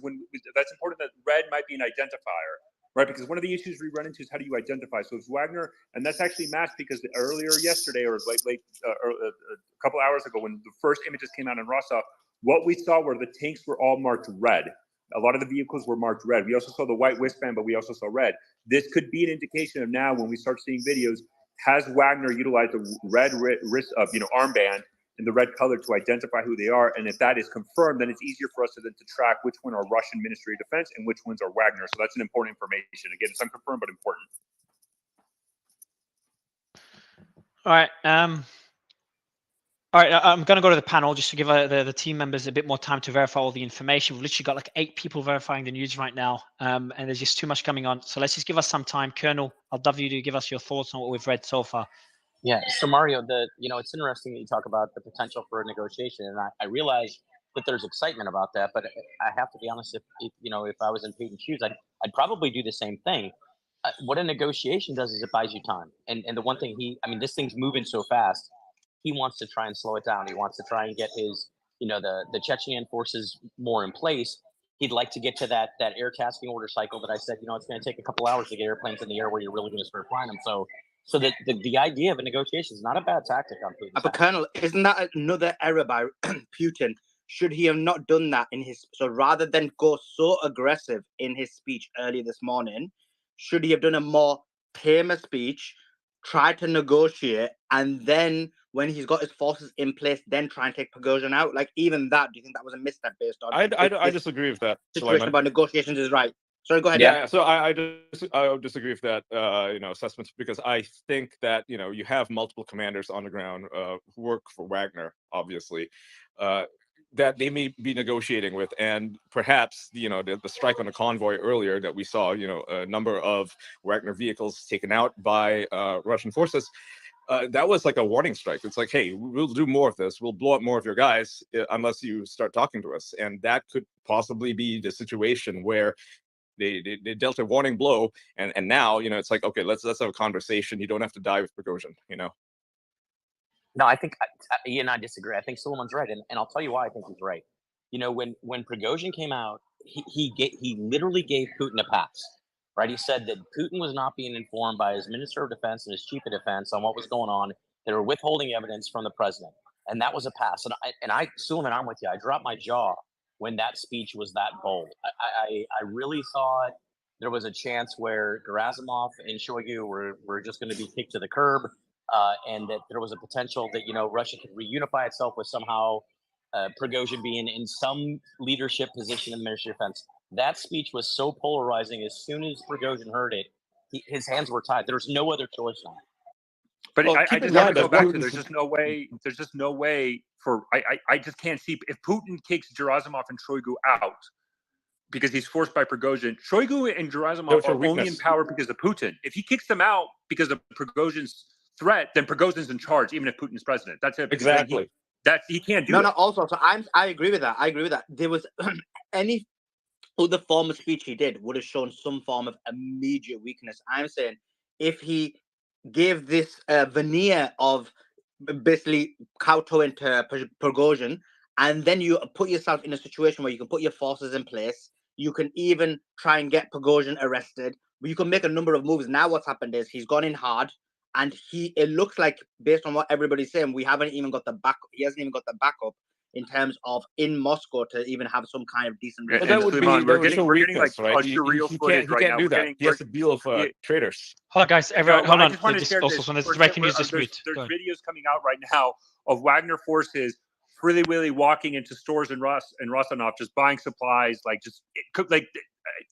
that's important that red might be an identifier, right? Because one of the issues we run into is how do you identify? So it's Wagner, and that's actually masked because earlier yesterday or a couple hours ago, when the first images came out in Rostov, what we saw were the tanks were all marked red. A lot of the vehicles were marked red. We also saw the white wristband, but we also saw red. This could be an indication of now when we start seeing videos, has Wagner utilized the red wrist armband in the red color to identify who they are. And if that is confirmed, then it's easier for us to then to track which one are Russian Ministry of Defense and which ones are Wagner. So that's an important information. Again, it's unconfirmed, but important. All right. All right, I'm going to go to the panel just to give the team members a bit more time to verify all the information. We've literally got like 8 people verifying the news right now, and there's just too much coming on. So let's just give us some time. Colonel, I'll love you to give us your thoughts on what we've read so far. Yeah. So Mario, it's interesting that you talk about the potential for a negotiation, and I realize that there's excitement about that, but I have to be honest. If I was in Putin's shoes, I'd probably do the same thing. What a negotiation does is it buys you time, and the one thing this thing's moving so fast. He wants to try and slow it down. He wants to try and get his, the Chechen forces more in place. He'd like to get to that air tasking order cycle that I said, it's going to take a couple hours to get airplanes in the air where you're really going to start flying them. So the idea of a negotiation is not a bad tactic on Putin. But Colonel, isn't that another error by Putin? Should he have not done that so rather than go so aggressive in his speech earlier this morning, should he have done a more tamer speech, try to negotiate, and then when he's got his forces in place, then try and take Prigozhin out? Like, even that, do you think that was a misstep based on I disagree with that. Situation about negotiations is right? Sorry, go ahead. Yeah, so I would disagree with that assessment, because I think that you have multiple commanders on the ground who work for Wagner, obviously, that they may be negotiating with, and perhaps the strike on the convoy earlier that we saw, a number of Wagner vehicles taken out by Russian forces. That was like a warning strike. It's like, hey, we'll do more of this. We'll blow up more of your guys unless you start talking to us. And that could possibly be the situation where they dealt a warning blow, and now it's like, okay, let's have a conversation. You don't have to die with Prigozhin. No, I think I disagree. I think Suleiman's right, and I'll tell you why I think he's right. When Prigozhin came out, he literally gave Putin a pass. Right, he said that Putin was not being informed by his Minister of Defense and his Chief of Defense on what was going on. They were withholding evidence from the president, and that was a pass. And Suleiman, I'm with you. I dropped my jaw when that speech was that bold. I really thought there was a chance where Gerasimov and Shoigu were just going to be kicked to the curb, and that there was a potential that Russia could reunify itself with somehow Prigozhin being in some leadership position in the Ministry of Defense. That speech was so polarizing. As soon as Prigozhin heard it, his hands were tied. There was no other choice now. But I just have to go back to there's just no way. There's just no way for I just can't see if Putin kicks Gerasimov and Shoigu out because he's forced by Prigozhin. Shoigu and Gerasimov are only in power because of Putin. If he kicks them out because of Prigozhin's threat, then Prigozhin's in charge, even if Putin's president. That's it. Exactly. He can't do no, it. No, also, so I agree with that. I agree with that. There was any other form of speech he did would have shown some form of immediate weakness. I'm saying if he gave this veneer of basically kowtowing to Prigozhin, and then you put yourself in a situation where you can put your forces in place, you can even try and get Prigozhin arrested, but you can make a number of moves. Now what's happened is he's gone in hard, and it looks like, based on what everybody's saying, he hasn't even got the backup in terms of in Moscow to even have some kind of decent. But that would be we're getting like right? surreal footage right now. He can't do that. He has to deal with traitors. Hold on, guys. Everyone, hold on. There's videos coming out right now of Wagner forces really walking into stores in Rosanov, just buying supplies,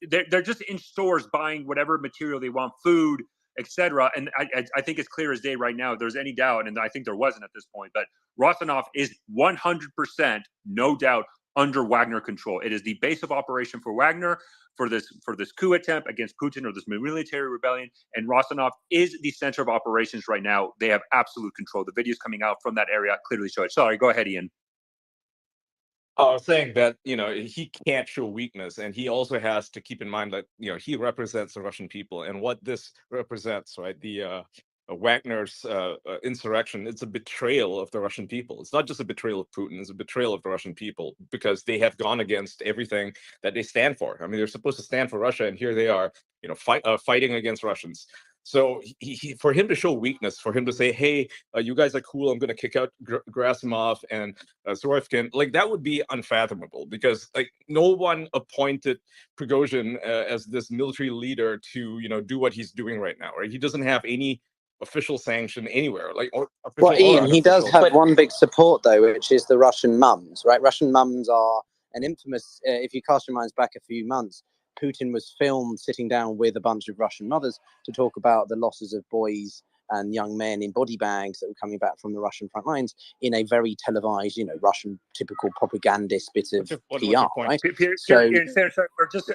they're just in stores buying whatever material they want, food, etc. And I think it's clear as day right now. If there's any doubt, and I think there wasn't at this point, but Rosanov is 100%, no doubt, under Wagner control. It is the base of operation for Wagner for this coup attempt against Putin, or this military rebellion. And Rosanov is the center of operations right now. They have absolute control. The videos coming out from that area clearly show it. Sorry, go ahead, Ian. I was saying that he can't show weakness, and he also has to keep in mind that he represents the Russian people, and what this represents, right? The Wagner's insurrection. It's a betrayal of the Russian people. It's not just a betrayal of Putin; it's a betrayal of the Russian people, because they have gone against everything that they stand for. I mean, they're supposed to stand for Russia, and here they are, fighting against Russians. So for him to show weakness, for him to say, hey, you guys are cool, I'm going to kick out Gerasimov and Sorokin, that would be unfathomable, because no one appointed Prigozhin as this military leader to do what he's doing right now, right? He doesn't have any official sanction anywhere, like or Well, official or Ian, he does unofficial. have one big support though, which is the Russian mums, right? Russian mums are an infamous. If you cast your minds back a few months, Putin was filmed sitting down with a bunch of Russian mothers to talk about the losses of boys and young men in body bags that were coming back from the Russian front lines in a very televised, Russian typical propagandist bit of PR, right? So,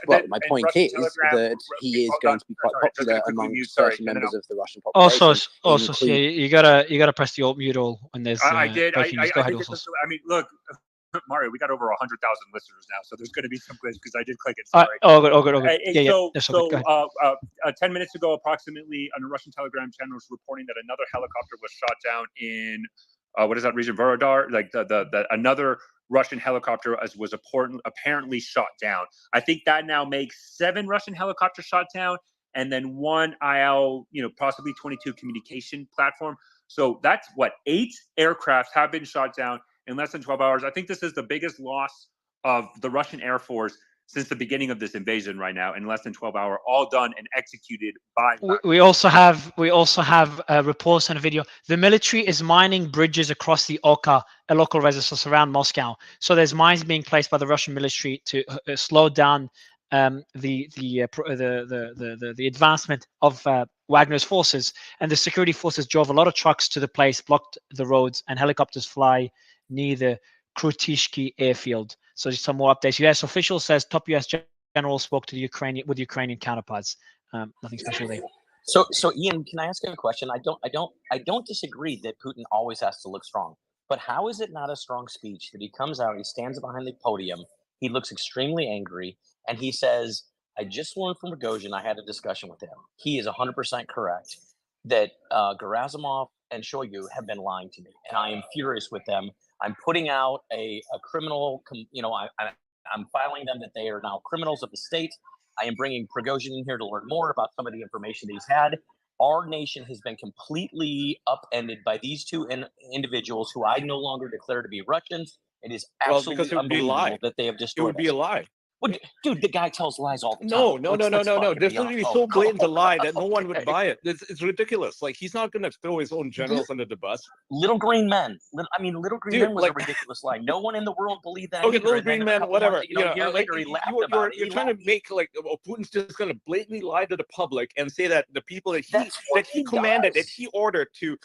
well, my point is that he is going to be quite popular among certain members of the Russian population. Also, yeah, you gotta press the alt mute all when there's I did. breaking news. Go ahead, also. I mean, look, Mario, we got over 100,000 listeners now, so there's going to be some glitch because I did click it. Sorry. All good. Yeah, so, that's all good. Go ahead. 10 minutes ago, approximately, on a Russian Telegram channel was reporting that another helicopter was shot down in what is that region, Vorodar? Like the another Russian helicopter was apparently shot down. I think that now makes 7 Russian helicopters shot down, and then 1 IL, possibly 22 communication platform. So that's what 8 aircrafts have been shot down in less than 12 hours. I think this is the biggest loss of the Russian Air Force since the beginning of this invasion right now, in less than 12 hours, all done and executed by. We also have reports and a video. The military is mining bridges across the Oka, a local residence around Moscow. So there's mines being placed by the Russian military to slow down the advancement of Wagner's forces, and the security forces drove a lot of trucks to the place, blocked the roads, and helicopters fly near the Krutishki airfield. So just some more updates. U.S. official says top U.S. general spoke to the Ukrainian counterparts. Nothing special there. So Ian, can I ask you a question? I don't disagree that Putin always has to look strong, but how is it not a strong speech that he comes out, he stands behind the podium, he looks extremely angry, and he says, "I just learned from Rogozin. I had a discussion with him. He is 100% correct that Gerasimov and Shoigu have been lying to me, and I am furious with them. I'm putting out a criminal, I'm filing them that they are now criminals of the state. I am bringing Prigozhin in here to learn more about some of the information he's had. Our nation has been completely upended by these two individuals who I no longer declare to be Russians. It is absolutely unbelievable that they have destroyed us." It would be a lie. Well, dude, the guy tells lies all the time. No. This Let's would be so blatant a lie that no one would buy it. It's ridiculous. Like, he's not going to throw his own generals under the bus. Little Green Men. Little Green Men was a ridiculous lie. No one in the world believed that. Okay, either. Little Green Men, whatever. Year later, he laughed about it. You're trying to make Putin's just going to blatantly lie to the public and say that the people that he commanded, that he ordered to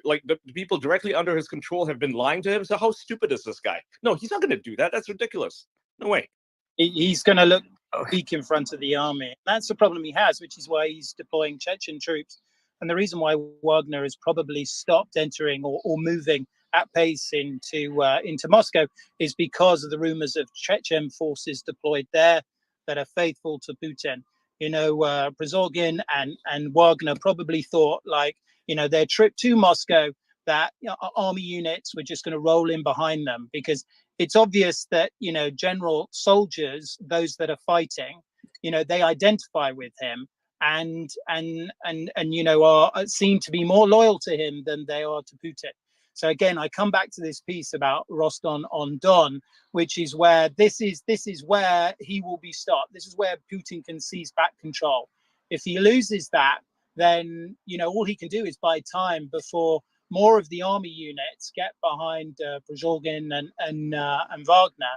like the people directly under his control have been lying to him. So how stupid is this guy? No, he's not going to do that. That's ridiculous. No way. He's going to look weak in front of the army. That's the problem he has, which is why he's deploying Chechen troops. And the reason why Wagner has probably stopped entering or moving at pace into Moscow is because of the rumors of Chechen forces deployed there that are faithful to Putin. Prigozhin and Wagner probably thought, their trip to Moscow, that army units were just going to roll in behind them, because it's obvious that general soldiers, those that are fighting, they identify with him and are seem to be more loyal to him than they are to Putin. So again, I come back to this piece about Rostov-on-Don, which is where this is where he will be stopped. This is where Putin can seize back control. If he loses that, then all he can do is buy time before more of the army units get behind Prigozhin and Wagner,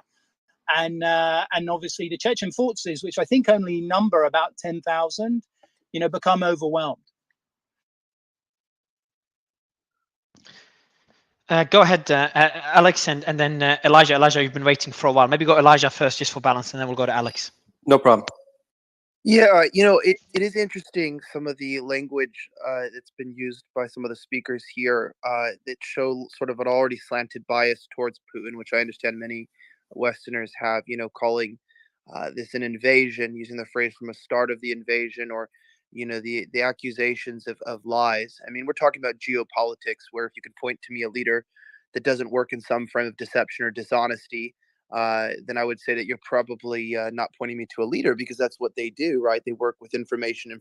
and obviously the Chechen forces, which I think only number about 10,000, become overwhelmed. Go ahead, Alex, and then Elijah. Elijah, you've been waiting for a while. Maybe go Elijah first, just for balance, and then we'll go to Alex. No problem. Yeah, it is interesting, some of the language that's been used by some of the speakers here that show sort of an already slanted bias towards Putin, which I understand many Westerners have, calling this an invasion, using the phrase from the start of the invasion, or, the accusations of lies. I mean, we're talking about geopolitics, where if you can point to me a leader that doesn't work in some form of deception or dishonesty, then I would say that you're probably not pointing me to a leader, because that's what they do, right? They work with information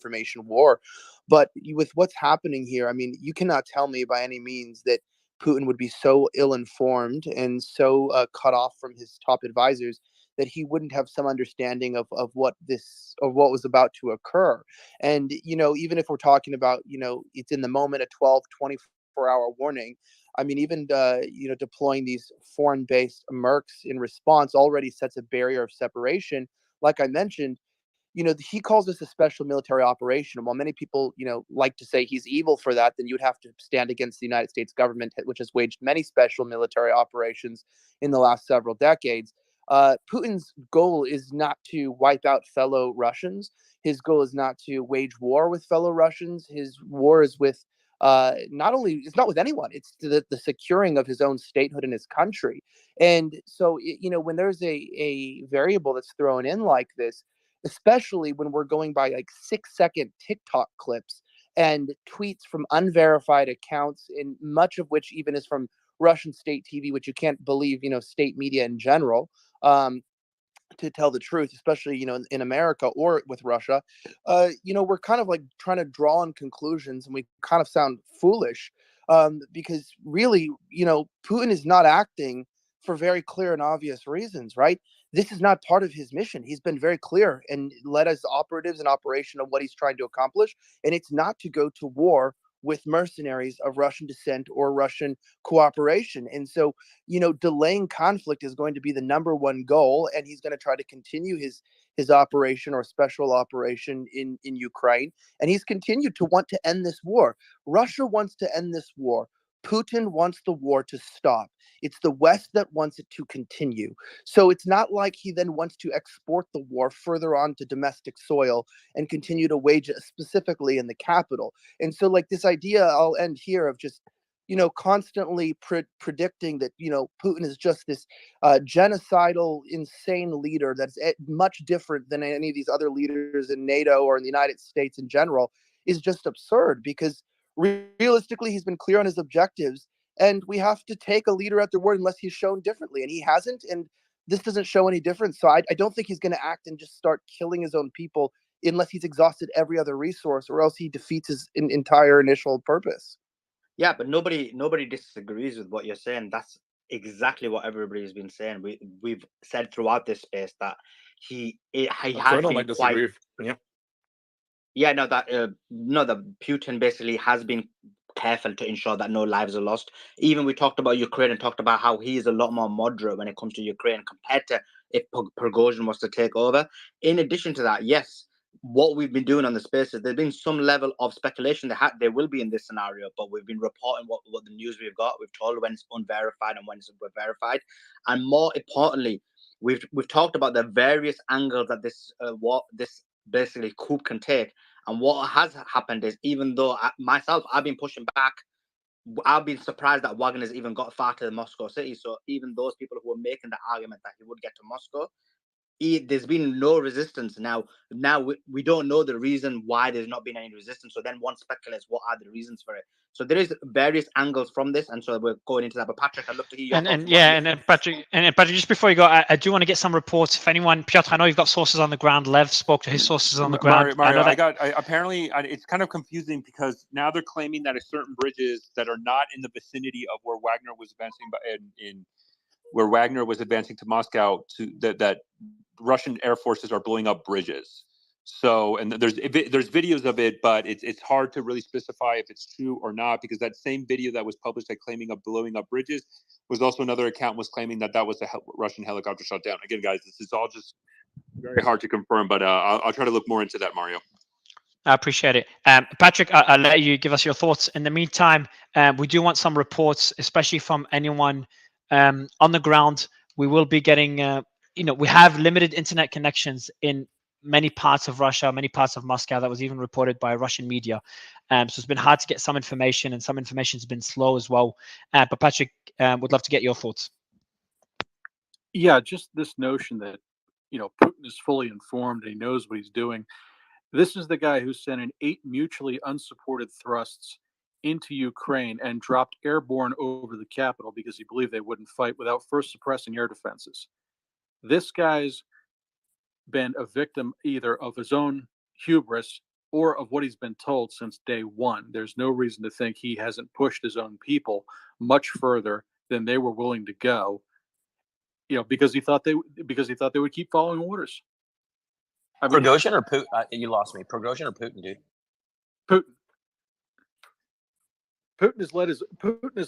war. But with what's happening here, I mean, you cannot tell me by any means that Putin would be so ill-informed and so cut off from his top advisors that he wouldn't have some understanding of what was about to occur. And even if we're talking about it's in the moment, a 12, 24-hour warning. I mean, even deploying these foreign-based mercs in response already sets a barrier of separation. Like I mentioned, he calls this a special military operation. And while many people, like to say he's evil for that, then you'd have to stand against the United States government, which has waged many special military operations in the last several decades. Putin's goal is not to wipe out fellow Russians. His goal is not to wage war with fellow Russians. His war is with it's not with anyone. It's the securing of his own statehood in his country. And so, when there's a variable that's thrown in like this, especially when we're going by like 6-second TikTok clips and tweets from unverified accounts, in much of which even is from Russian state TV, which you can't believe, state media in general, to tell the truth, especially, in America or with Russia, we're kind of like trying to draw on conclusions, and we kind of sound foolish, because really, Putin is not acting for very clear and obvious reasons, right? This is not part of his mission. He's been very clear and led as operatives in operation of what he's trying to accomplish. And it's not to go to war with mercenaries of Russian descent or Russian cooperation. And so, delaying conflict is going to be the number one goal. And he's going to try to continue his operation or special operation in Ukraine. And he's continued to want to end this war. Russia wants to end this war. Putin wants the war to stop. It's the West that wants it to continue. So it's not like he then wants to export the war further onto domestic soil and continue to wage it specifically in the capital. And so, like, this idea, I'll end here, of just, constantly predicting that, Putin is just this genocidal, insane leader that's much different than any of these other leaders in NATO or in the United States in general, is just absurd, because realistically, he's been clear on his objectives, and we have to take a leader at their word unless he's shown differently, and he hasn't, and this doesn't show any difference. So I don't think he's going to act and just start killing his own people unless he's exhausted every other resource, or else he defeats his entire initial purpose. Yeah, but nobody disagrees with what you're saying. That's exactly what everybody's been saying. We've said throughout this space that he has been quite. Yeah, no, that Putin basically has been careful to ensure that no lives are lost. Even we talked about Ukraine and talked about how he is a lot more moderate when it comes to Ukraine compared to if Prigozhin was to take over. In addition to that, yes, what we've been doing on the spaces, there's been some level of speculation that there will be in this scenario, but we've been reporting what the news we've got. We've told when it's unverified and when it's verified, and more importantly, we've talked about the various angles that this basically coup can take. And what has happened is, even though I've been pushing back, I've been surprised that Wagner's even got far to the Moscow city. So even those people who were making the argument that he would get to Moscow, there's been no resistance. Now we don't know the reason why there's not been any resistance. So then one speculates what are the reasons for it. So there is various angles from this, and so we're going into that. But Patrick, I'd love to hear your thoughts. And Patrick, just before you go, I do want to get some reports. If anyone, Piotr, I know you've got sources on the ground. Lev spoke to his sources on the ground. Mario, apparently it's kind of confusing, because now they're claiming that certain bridges that are not in the vicinity of where Wagner was advancing where Wagner was advancing to Moscow, that Russian air forces are blowing up bridges. So, and there's videos of it, but it's hard to really specify if it's true or not, because that same video that was published claiming of blowing up bridges was also another account was claiming that was a Russian helicopter shot down. Again, guys, this is all just very hard to confirm, but I'll try to look more into that, Mario. I appreciate it. Patrick, I'll let you give us your thoughts. In the meantime, we do want some reports, especially from anyone on the ground. We will be getting, we have limited internet connections in many parts of Russia, many parts of Moscow. That was even reported by Russian media. So it's been hard to get some information, and some information has been slow as well. But Patrick, would love to get your thoughts. Yeah, just this notion that, Putin is fully informed and he knows what he's doing. This is the guy who sent in 8 mutually unsupported thrusts into Ukraine and dropped airborne over the capital because he believed they wouldn't fight without first suppressing air defenses. This guy's been a victim either of his own hubris or of what he's been told since day one. There's no reason to think he hasn't pushed his own people much further than they were willing to go. because he thought they would keep following orders. I mean, Prigozhin or Putin? You lost me. Prigozhin or Putin, dude? Putin. Putin has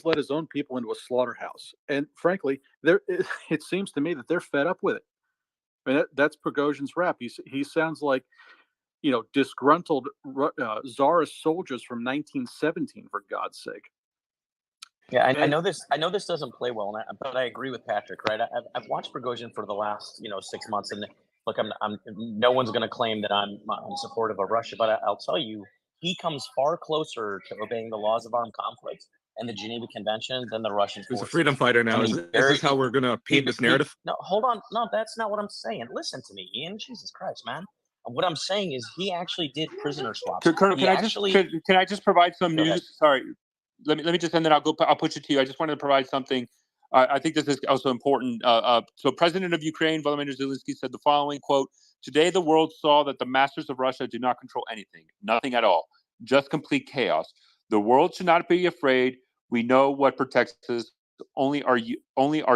led his own people into a slaughterhouse, and frankly, it seems to me that they're fed up with it. I mean, that's Prigozhin's rap. He sounds like, disgruntled Tsarist soldiers from 1917, for God's sake. Yeah, I know this. I know this doesn't play well, but I agree with Patrick. Right? I've watched Prigozhin for the last 6 months, and look, I'm no one's going to claim that I'm supportive of Russia, but I'll tell you, he comes far closer to obeying the laws of armed conflict and the Geneva Convention than the Russian forces. He's a freedom fighter now. Is this how we're going to paint this narrative? No, hold on. No, that's not what I'm saying. Listen to me, Ian. Jesus Christ, man. What I'm saying is he actually did prisoner swaps. Colonel, can I just provide some news? Sorry, let me just, and then I'll push it to you. I just wanted to provide something. I think this is also important. So President of Ukraine, Volodymyr Zelensky, said the following, quote, "Today the world saw that the masters of Russia do not control anything, nothing at all, just complete chaos. The world should not be afraid. We know what protects us, only our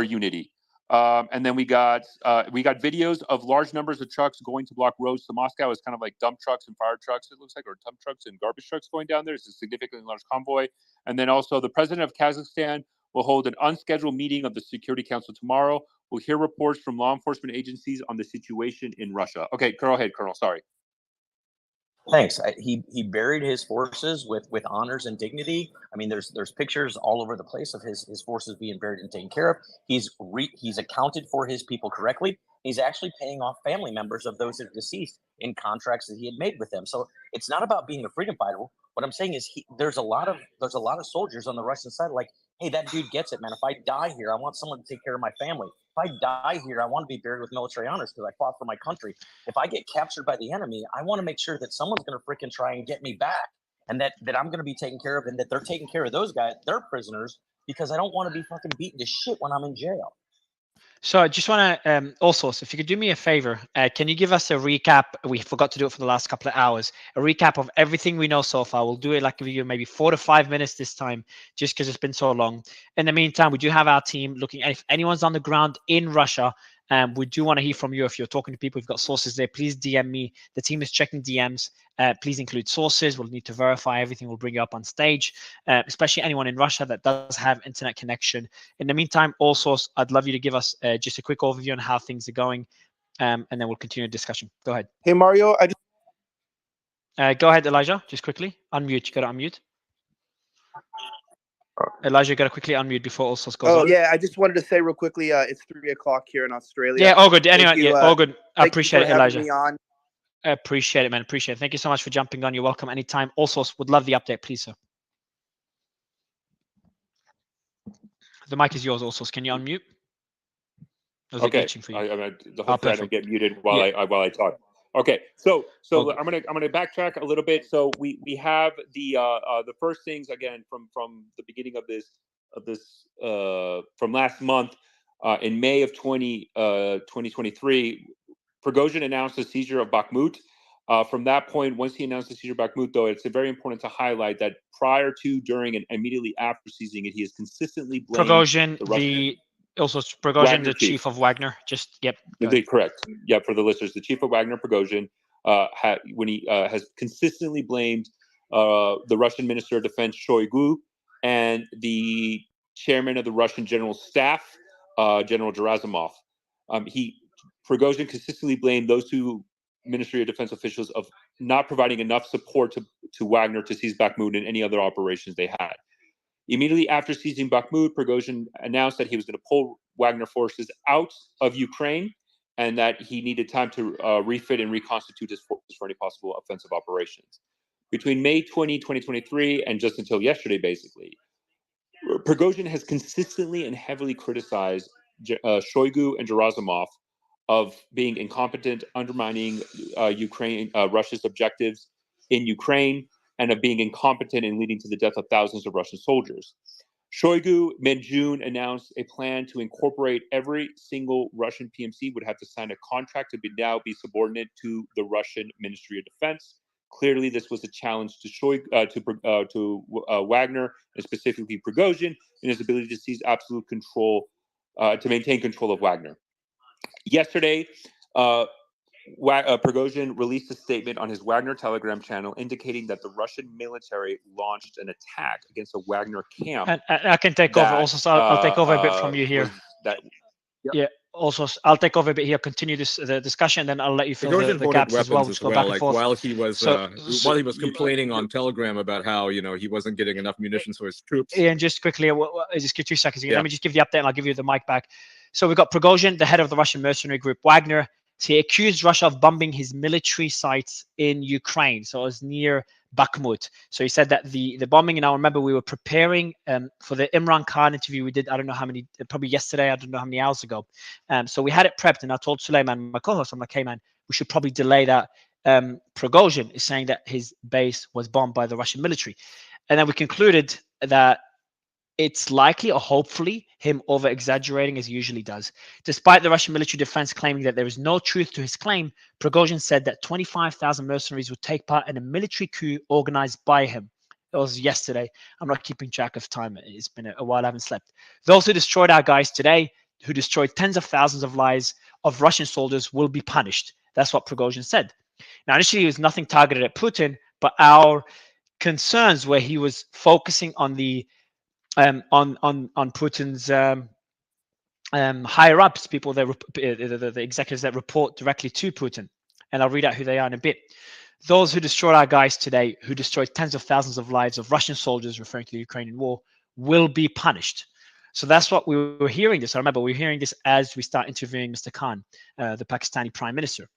unity." And then we got videos of large numbers of trucks going to block roads to Moscow. It's kind of like dump trucks and fire trucks, it looks like, or dump trucks and garbage trucks going down there. It's a significantly large convoy. And then also the president of Kazakhstan will hold an unscheduled meeting of the Security Council tomorrow. We'll hear reports from law enforcement agencies on the situation in Russia. Okay, go ahead, Colonel. Sorry. Thanks. He buried his forces with honors and dignity. I mean, there's pictures all over the place of his forces being buried and taken care of. He's accounted for his people correctly. He's actually paying off family members of those that are deceased in contracts that he had made with them. So it's not about being a freedom fighter. What I'm saying is there's a lot of soldiers on the Russian side like, hey, that dude gets it, man. If I die here, I want someone to take care of my family. If I die here, I want to be buried with military honors because I fought for my country. If I get captured by the enemy, I want to make sure that someone's going to freaking try and get me back, and that I'm going to be taken care of, and that they're taking care of those guys, they're prisoners, because I don't want to be fucking beaten to shit when I'm in jail. So I just want to, also, if you could do me a favor, can you give us a recap? We forgot to do it for the last couple of hours. A recap of everything we know so far. We'll do it like maybe 4 to 5 minutes this time, just because it's been so long. In the meantime, we do have our team looking at if anyone's on the ground in Russia. We do want to hear from you. If you're talking to people who've got sources there, please DM me. The team is checking DMs. Please include sources. We'll need to verify everything. We'll bring you up on stage, especially anyone in Russia that does have internet connection. In the meantime, also, I'd love you to give us just a quick overview on how things are going, and then we'll continue the discussion. Go ahead. Hey, Mario. Go ahead, Elijah. Just quickly. Unmute. You got to unmute. Elijah, you got to quickly unmute before also goes on. Oh, yeah. I just wanted to say real quickly, it's 3 o'clock here in Australia. Yeah, all good. Anyway, yeah, all good. I appreciate it, Elijah. Me on. I appreciate it, man. Appreciate it. Thank you so much for jumping on. You're welcome anytime. Also, would love the update, please, sir. The mic is yours, also. Can you unmute? Okay. The whole thing I don't get muted while I talk. Okay, so I'm gonna backtrack a little bit. So we have the first things again from the beginning of this from last month in May of 2023. Prigozhin announced the seizure of Bakhmut. From that point, once he announced the seizure of Bakhmut, though, it's very important to highlight that prior to, during, and immediately after seizing it, he has consistently blamed Prigozhin, Wagner the chief of Wagner. Just correct. Yeah, for the listeners, the chief of Wagner, Prigozhin, when he has consistently blamed the Russian Minister of Defense Shoigu and the chairman of the Russian General Staff, General Gerasimov. Prigozhin consistently blamed those two Ministry of Defense officials of not providing enough support to Wagner to seize Bakhmut and any other operations they had. Immediately after seizing Bakhmut, Prigozhin announced that he was going to pull Wagner forces out of Ukraine and that he needed time to refit and reconstitute his forces for any possible offensive operations. Between May 2023, and just until yesterday, basically, Prigozhin has consistently and heavily criticized Shoigu and Gerasimov of being incompetent, undermining Russia's objectives in Ukraine, and of being incompetent and leading to the death of thousands of Russian soldiers. Shoigu, mid-June, announced a plan to incorporate every single Russian PMC would have to sign a contract to now be subordinate to the Russian Ministry of Defense. Clearly, this was a challenge to Wagner, and specifically Prigozhin, in his ability to seize absolute control to maintain control of Wagner. Yesterday, Prigozhin released a statement on his Wagner Telegram channel indicating that the Russian military launched an attack against a Wagner camp. And I can take over also, so I'll take over a bit from you here. Yeah. Also, I'll take over a bit here. Continue the discussion, and then I'll let you fill the gaps as well. While he was while he was complaining on Telegram about how he wasn't getting enough munitions for his troops. Yeah, and just quickly, just give 2 seconds. Let me just give the update, and I'll give you the mic back. So we've got Prigozhin, the head of the Russian mercenary group Wagner. So he accused Russia of bombing his military sites in Ukraine. So it was near Bakhmut. So he said that the bombing, and I remember we were preparing for the Imran Khan interview we did, I don't know how many, probably yesterday, I don't know how many hours ago. So we had it prepped, and I told Suleiman, my co-host, I'm like, hey man, we should probably delay that. Prigozhin is saying that his base was bombed by the Russian military. And then we concluded that it's likely or hopefully him over-exaggerating as he usually does. Despite the Russian military defense claiming that there is no truth to his claim, Prigozhin said that 25,000 mercenaries would take part in a military coup organized by him. It was yesterday. I'm not keeping track of time. It's been a while I haven't slept. Those who destroyed our guys today, who destroyed tens of thousands of lives of Russian soldiers, will be punished. That's what Prigozhin said. Now, initially, it was nothing targeted at Putin, but our concerns where he was focusing on the on Putin's higher ups, people that the executives that report directly to Putin, and I'll read out who they are in a bit. Those who destroyed our guys today, who destroyed tens of thousands of lives of Russian soldiers, referring to the Ukrainian war, will be punished. So that's what we were hearing this. I remember we were hearing this as we start interviewing Mr. Khan, the Pakistani Prime Minister.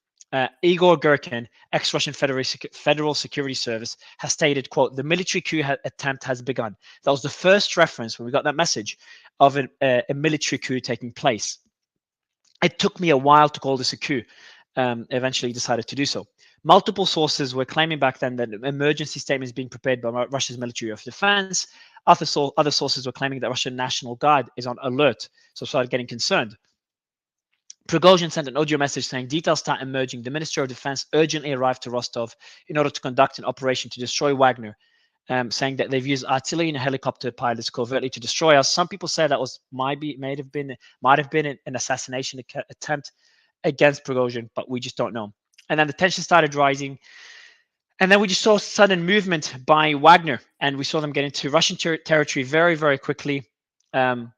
Igor Girkin, ex-Russian Federal Security Service, has stated, quote, the military coup attempt has begun. That was the first reference when we got that message of a military coup taking place. It took me a while to call this a coup. Eventually decided to do so. Multiple sources were claiming back then that emergency statements being prepared by Russia's Ministry of Defense. Other sources were claiming that Russian National Guard is on alert. So started getting concerned. Prigozhin sent an audio message saying details start emerging. The Minister of Defense urgently arrived to Rostov in order to conduct an operation to destroy Wagner, saying that they've used artillery and helicopter pilots covertly to destroy us. Some people say that was might have been an assassination attempt against Prigozhin, but we just don't know. And then the tension started rising. And then we just saw sudden movement by Wagner, and we saw them get into Russian territory very, very quickly. And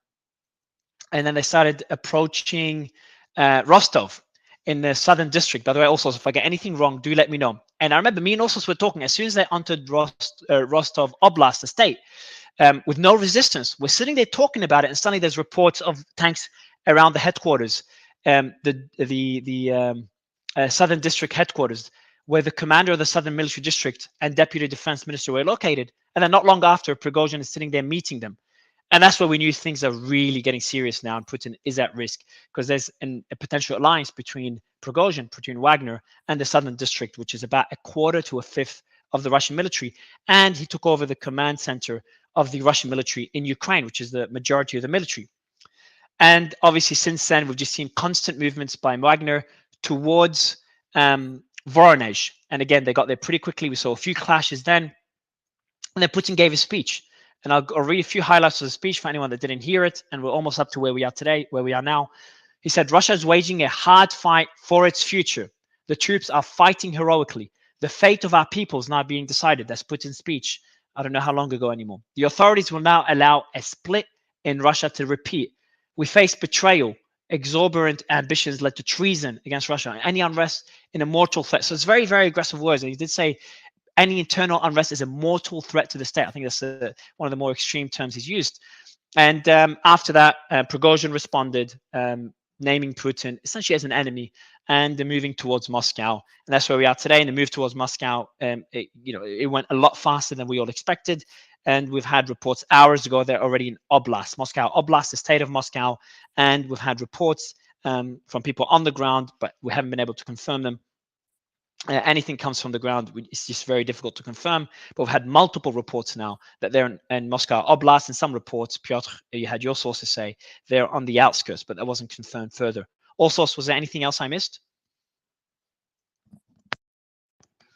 then they started approaching Rostov in the southern district. By the way, also, if I get anything wrong, do let me know. And I remember me and Osos were talking as soon as they entered Rostov Oblast, the state, with no resistance. We're sitting there talking about it, and suddenly there's reports of tanks around the headquarters, the southern district headquarters, where the commander of the southern military district and deputy defense minister were located. And then not long after, Prigozhin is sitting there meeting them. And that's where we knew things are really getting serious now, and Putin is at risk because there's a potential alliance between Prigozhin, between Wagner, and the southern district, which is about a quarter to a fifth of the Russian military. And he took over the command center of the Russian military in Ukraine, which is the majority of the military. And obviously, since then, we've just seen constant movements by Wagner towards Voronezh. And again, they got there pretty quickly. We saw a few clashes then. And then Putin gave a speech. And I'll read a few highlights of the speech for anyone that didn't hear it. And we're almost up to where we are today, where we are now. He said, Russia is waging a hard fight for its future. The troops are fighting heroically. The fate of our people is now being decided. That's Putin's speech. I don't know how long ago anymore. The authorities will now allow a split in Russia to repeat. We face betrayal. Exorbitant ambitions led to treason against Russia. Any unrest in a mortal threat. So it's very, very aggressive words. And he did say any internal unrest is a mortal threat to the state. I think that's one of the more extreme terms he's used. And after that, Prigozhin responded, naming Putin essentially as an enemy, and they're moving towards Moscow. And that's where we are today. And the move towards Moscow, it went a lot faster than we all expected. And we've had reports hours ago they're already in Oblast, Moscow Oblast, the state of Moscow. And we've had reports from people on the ground, but we haven't been able to confirm them. Anything comes from the ground, it's just very difficult to confirm. But we've had multiple reports now that they're in Moscow Oblast, and some reports, Piotr, you had your sources say they're on the outskirts, but that wasn't confirmed further. Also, was there anything else I missed?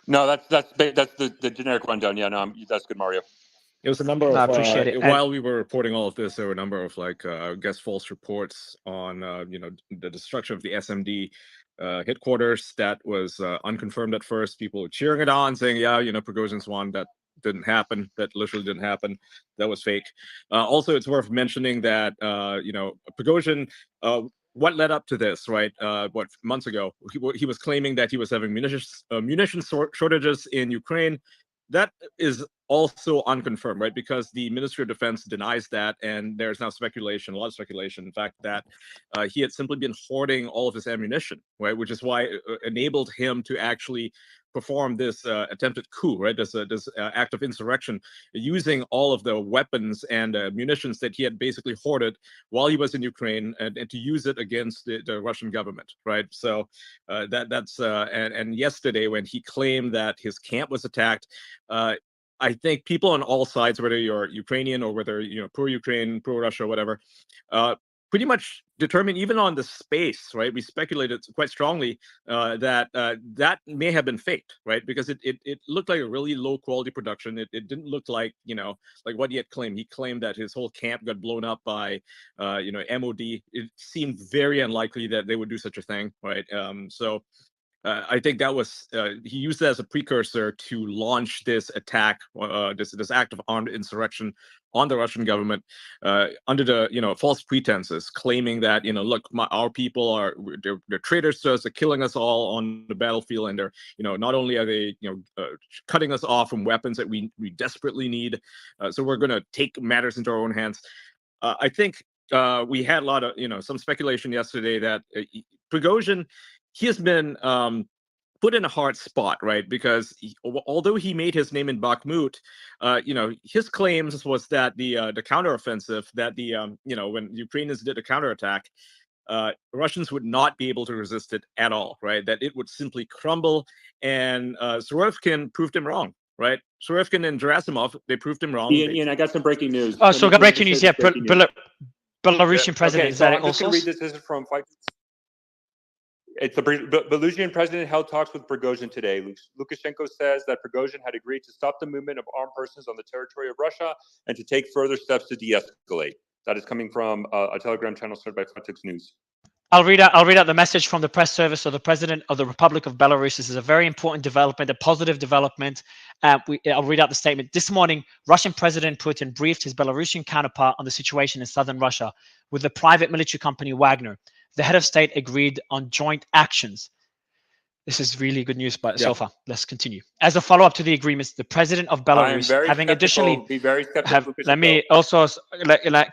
No, that's the generic rundown. Yeah, no, that's good, Mario. It was a number No, of I appreciate it. while we were reporting all of this, there were a number of like I guess false reports on the destruction of the SMD headquarters that was unconfirmed at first. People were cheering it on, saying, "Yeah, Prigozhin's won." That didn't happen. That literally didn't happen. That was fake. Also, it's worth mentioning that Prigozhin. What led up to this, right? What months ago, he was claiming that he was having munition shortages in Ukraine. That is also unconfirmed, right? Because the Ministry of Defense denies that, and there's now speculation, a lot of speculation, in fact, that he had simply been hoarding all of his ammunition, right? Which is why it enabled him to actually perform this attempted coup, right? This act of insurrection, using all of the weapons and munitions that he had basically hoarded while he was in Ukraine, and to use it against the Russian government, right? So and yesterday when he claimed that his camp was attacked, I think people on all sides, whether you're Ukrainian or whether pro-Ukraine, pro-Russia, whatever, pretty much determined, even on the space, right? We speculated quite strongly that that may have been faked, right? Because it looked like a really low quality production. It didn't look like like what he had claimed. He claimed that his whole camp got blown up by MOD. It seemed very unlikely that they would do such a thing, right? I think that was he used that as a precursor to launch this attack, this act of armed insurrection on the Russian government under the false pretenses, claiming that look, our people they're traitors to us, they're killing us all on the battlefield, and they're not only are they cutting us off from weapons that we desperately need, so we're going to take matters into our own hands. I think we had a lot of some speculation yesterday that Prigozhin, he has been put in a hard spot, right? Because although he made his name in Bakhmut, his claims was that the counteroffensive, that when Ukrainians did a counterattack, Russians would not be able to resist it at all, right? That it would simply crumble. And Surovikin proved him wrong, right? Surovikin and Gerasimov, they proved him wrong. Ian, I got some breaking news. Oh, so we got breaking news. Yeah, Belarusian president. Okay, Is so that I'm just going to read this. This is from Fight. It's the Belarusian president held talks with Prigozhin today. Lukashenko says that Prigozhin had agreed to stop the movement of armed persons on the territory of Russia and to take further steps to de-escalate. That is coming from a Telegram channel started by Fox News. I'll read out the message from the press service of the president of the Republic of Belarus. This is a very important development, a positive development. I'll read out the statement. This morning, Russian President Putin briefed his Belarusian counterpart on the situation in southern Russia with the private military company Wagner. The head of state agreed on joint actions. This is really good news, but so far, let's continue. As a follow-up to the agreements, the president of Belarus, having additionally, be very skeptical. let me also,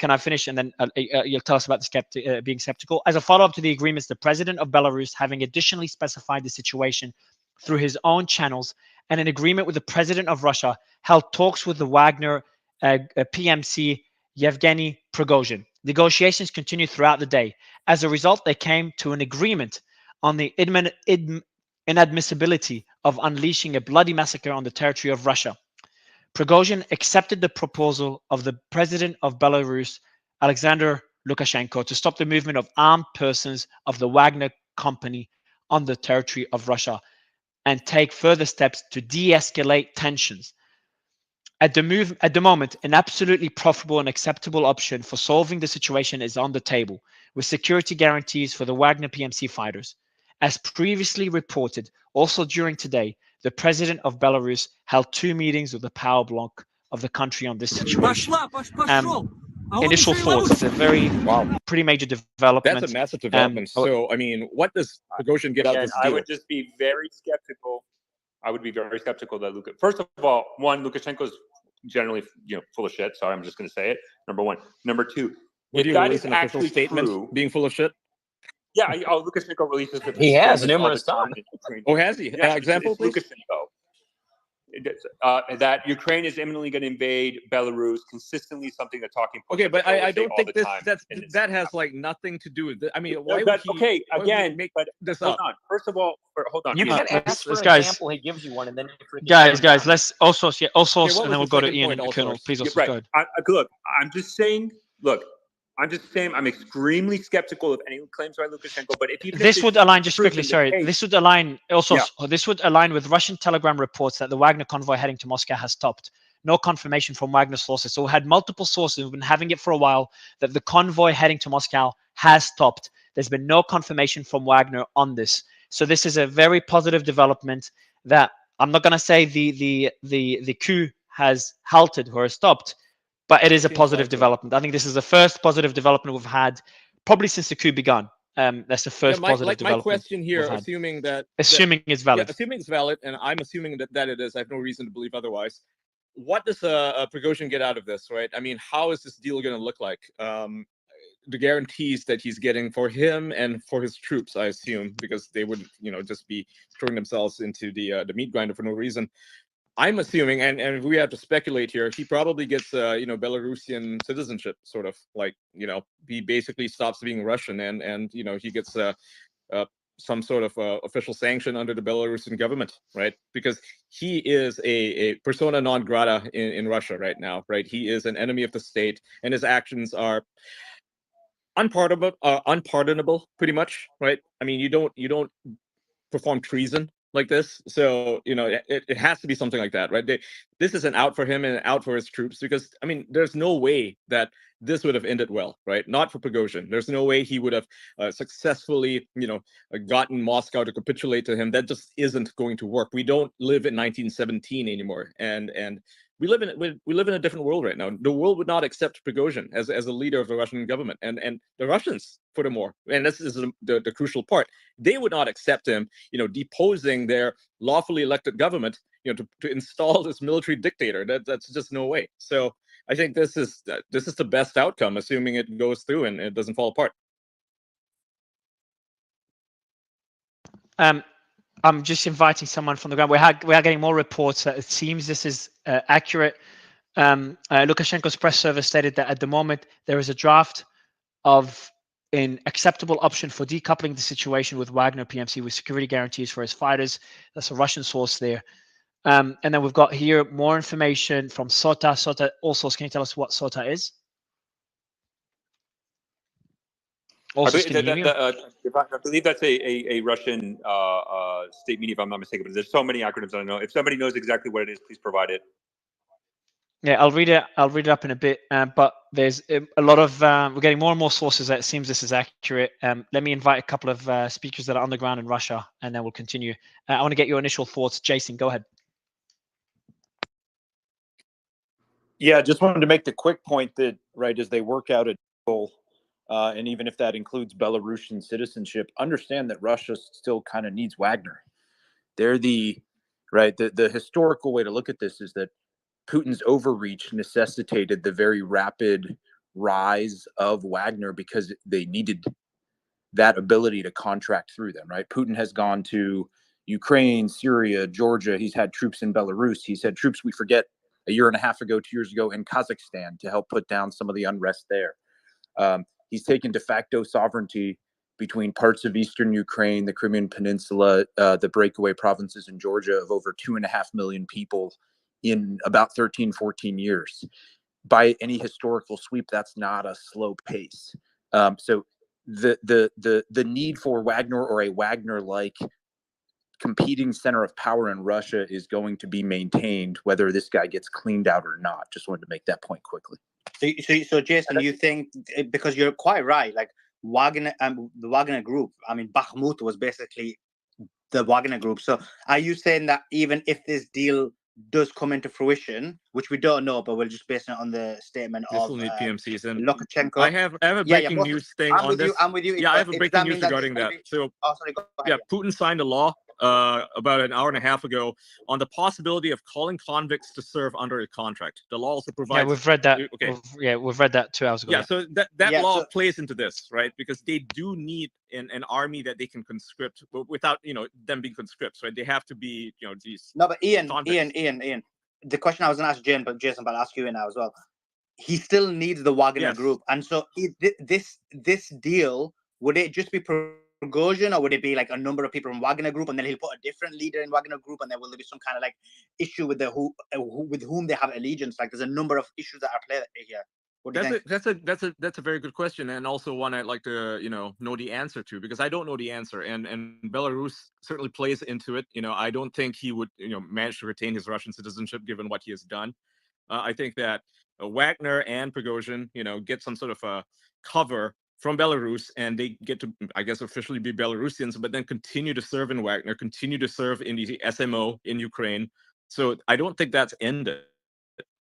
can I finish, and then you'll tell us about the being skeptical. As a follow-up to the agreements, the president of Belarus, having additionally specified the situation through his own channels, and in agreement with the president of Russia, held talks with the Wagner PMC Yevgeny Prigozhin. Negotiations continued throughout the day. As a result, they came to an agreement on the inadmissibility of unleashing a bloody massacre on the territory of Russia. Prigozhin accepted the proposal of the president of Belarus, Alexander Lukashenko, to stop the movement of armed persons of the Wagner company on the territory of Russia and take further steps to de-escalate tensions. At the moment, an absolutely profitable and acceptable option for solving the situation is on the table, with security guarantees for the Wagner PMC fighters. As previously reported, also during today, the president of Belarus held 2 meetings with the power bloc of the country on this situation. Initial thoughts, it's a very pretty major development. That's a massive development. So, I mean, what does Prigozhin get out of this deal? I would just be very skeptical. I would be very skeptical that First of all, Lukashenko's generally, full of shit. Sorry, I'm just going to say it. Number one. Number two, if that is actually true, being full of shit. Yeah, Lukashenko releases. He has numerous times. Oh, has he? Yeah, example, please. Lukashenko. That Ukraine is imminently going to invade Belarus. Consistently, something that talking. Okay, but I don't think that has like nothing to do with it. I mean, why would he? Again, make this up? Hold on. First of all, hold on. You can ask for an example. He gives you one, and then guys, let's also and then we'll go to Ian and Colonel. Please also go ahead. Look, I'm just saying. I'm extremely skeptical of any claims by Lukashenko. But if this would align, just quickly, this would align also. This would align with Russian Telegram reports that the Wagner convoy heading to Moscow has stopped. no confirmation from Wagner sources. So we had multiple sources, we've been having it for a while, that the convoy heading to Moscow has stopped. There's been no confirmation from Wagner on this. So this is a very positive development that I'm not going to say the coup has halted or stopped, but it is a positive development. I think this is the first positive development we've had probably since the coup began. That's the first positive development. My question here, assuming it's valid. Yeah, assuming it's valid, and I'm assuming that it is. I have no reason to believe otherwise. What does Prigozhin get out of this, right? I mean, how is this deal going to look like? The guarantees that he's getting for him and for his troops, I assume, because they wouldn't, just be throwing themselves into the meat grinder for no reason. I'm assuming, and we have to speculate here, he probably gets, Belarusian citizenship, sort of like, he basically stops being Russian, and he gets some sort of official sanction under the Belarusian government, right? Because he is a persona non grata in Russia right now, right? He is an enemy of the state, and his actions are unpardonable, pretty much, right? I mean, you don't perform treason like this, so it has to be something like that, right? This is an out for him and an out for his troops, because I mean, there's no way that this would have ended well, right? Not for Prigozhin. There's no way he would have successfully, gotten Moscow to capitulate to him. That just isn't going to work. We don't live in 1917 anymore, and we live in a different world right now. The world would not accept Prigozhin as a leader of the Russian government, and the Russians, furthermore, and this is the crucial part, they would not accept him, deposing their lawfully elected government, to install this military dictator. That's just no way. So I think this is the best outcome, assuming it goes through and it doesn't fall apart. I'm just inviting someone from the ground. We are getting more reports that it seems this is accurate. Lukashenko's press service stated that at the moment there is a draft of an acceptable option for decoupling the situation with Wagner PMC with security guarantees for his fighters. That's a Russian source there. And then we've got here more information from SOTA. SOTA also, can you tell us what SOTA is? Also, I believe that's a Russian state media, if I'm not mistaken. But there's so many acronyms I don't know. If somebody knows exactly what it is, please provide it. Yeah, I'll read it up in a bit. But there's a lot of we're getting more and more sources that it seems this is accurate. Let me invite a couple of speakers that are on the ground in Russia, and then we'll continue. I want to get your initial thoughts. Jason, go ahead. Yeah, just wanted to make the quick point that as they work out a deal, and even if that includes Belarusian citizenship, understand that Russia still kind of needs Wagner. They're the historical way to look at this is that Putin's overreach necessitated the very rapid rise of Wagner because they needed that ability to contract through them, right? Putin has gone to Ukraine, Syria, Georgia. He's had troops in Belarus. He's had troops, we forget, a year and a half ago, 2 years ago, in Kazakhstan to help put down some of the unrest there. He's taken de facto sovereignty between parts of eastern Ukraine, the Crimean Peninsula, the breakaway provinces in Georgia of over 2.5 million people in about 13, 14 years. By any historical sweep, that's not a slow pace. So the need for Wagner or a Wagner-like competing center of power in Russia is going to be maintained, whether this guy gets cleaned out or not. Just wanted to make that point quickly. So Jason, you think, because you're quite right, like Wagner, the Wagner group, I mean, Bakhmut was basically the Wagner group. So are you saying that even if this deal does come into fruition, which we don't know, but we'll just base it on the statement This of will need PMCs. And Lukashenko. I have a breaking news thing on this. I'm with you. Yeah, I have a breaking news regarding that. So, Putin signed a law about an hour and a half ago on the possibility of calling convicts to serve under a contract. The law also provides. Yeah, we've read that. Okay. We've read that 2 hours ago. Yeah, so that law plays into this, right? Because they do need an army that they can conscript without, them being conscripts, right? They have to be, these. No, but Ian, convicts. Ian. The question I was going to ask Jason, but I'll ask you now as well. He still needs the Wagner group, and so this deal, would it just be Prigozhin, or would it be like a number of people from Wagner Group, and then he'll put a different leader in Wagner Group, and then will there be some kind of like issue with with whom they have allegiance? Like, there's a number of issues that are played here. What do you think? That's a very good question, and also one I'd like to know the answer to, because I don't know the answer, and Belarus certainly plays into it. I don't think he would manage to retain his Russian citizenship given what he has done. I think that Wagner and Prigozhin, get some sort of a cover from Belarus, and they get to, I guess, officially be Belarusians, but then continue to serve in Wagner, continue to serve in the SMO in Ukraine. So I don't think that's ended.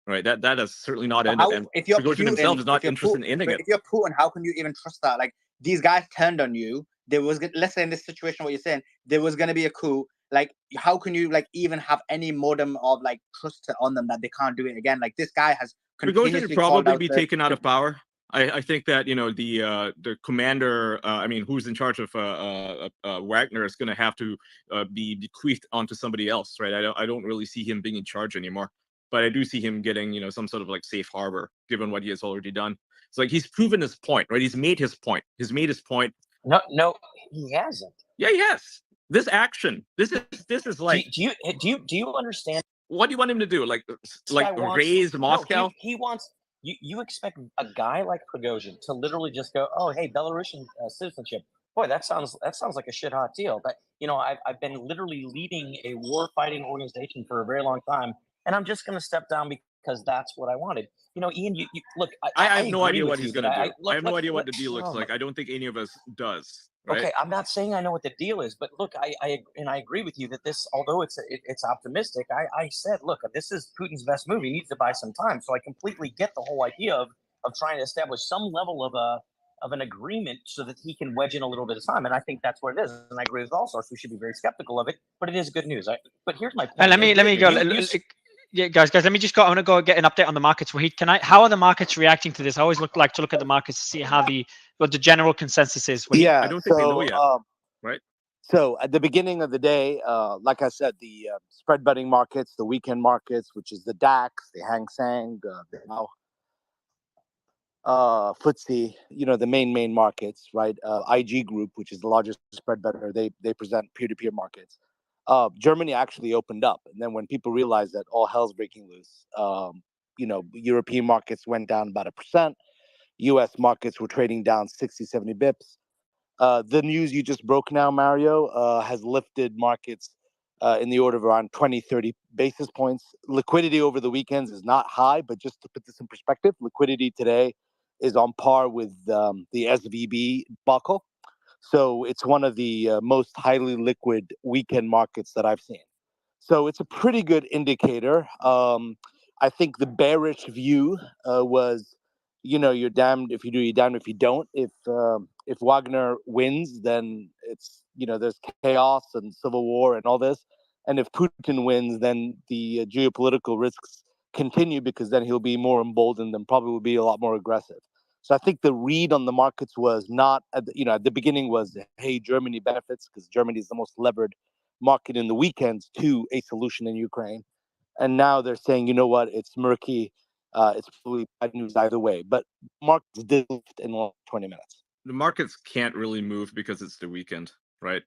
Right, that is certainly not ended. And If you're Prigozhin Putin, himself is not interested in Putin, ending but it. if you're Putin, how can you even trust that? Like, these guys turned on you. There was, let's say in this situation, what you're saying, there was going to be a coup. Like, how can you even have any modicum of trust on them that they can't do it again? Like, this guy has Prigozhin continuously would called probably out be taken out of power. I think that the commander, who's in charge of Wagner, is going to have to be bequeathed onto somebody else, right? I don't really see him being in charge anymore, but I do see him getting some sort of safe harbor, given what he has already done. It's like he's proven his point, right? He's made his point. No, he hasn't. Yeah, he has. This action, this is like. Do you understand? What do you want him to do? Like raise Moscow? No, he wants. You expect a guy like Prigozhin to literally just go, oh, hey, Belarusian citizenship. Boy, that sounds like a shit hot deal. But I've been literally leading a war fighting organization for a very long time, and I'm just going to step down because that's what I wanted. Ian, you look. I have no idea what he's going to do. I have no idea what the deal oh looks like. I don't think any of us does. Right? Okay, I'm not saying I know what the deal is, but look, I agree with you that this, although it's optimistic, I said, look, this is Putin's best move. He needs to buy some time. So I completely get the whole idea of trying to establish some level of an agreement so that he can wedge in a little bit of time. And I think that's what it is. And I agree with all sorts. We should be very skeptical of it, but it is good news. But here's my point. And let me go. Yeah, guys, let me just go. I want to go get an update on the markets. How are the markets reacting to this? I always like to look at the markets to see how what the general consensus is. Yeah, I don't think they know yet, right? So at the beginning of the day, like I said, the spread betting markets, the weekend markets, which is the DAX, the Hang Seng, the FTSE, the main markets, right? IG Group, which is the largest spread better, they present peer-to-peer markets. Germany actually opened up, and then when people realized that all hell's breaking loose, European markets went down about 1%. U.S. markets were trading down 60, 70 bips. The news you just broke now, Mario, has lifted markets in the order of around 20, 30 basis points. Liquidity over the weekends is not high, but just to put this in perspective, liquidity today is on par with the SVB debacle. So it's one of the most highly liquid weekend markets that I've seen. So it's a pretty good indicator. I think the bearish view was, you're damned if you do, you're damned if you don't. If Wagner wins, then it's, there's chaos and civil war and all this. And if Putin wins, then the geopolitical risks continue, because then he'll be more emboldened and probably will be a lot more aggressive. So I think the read on the markets was not, at the beginning was, hey, Germany benefits because Germany is the most levered market in the weekends to a solution in Ukraine. And now they're saying, you know what, it's murky. It's probably bad news either way. But markets did lift in the last 20 minutes. The markets can't really move because it's the weekend, right?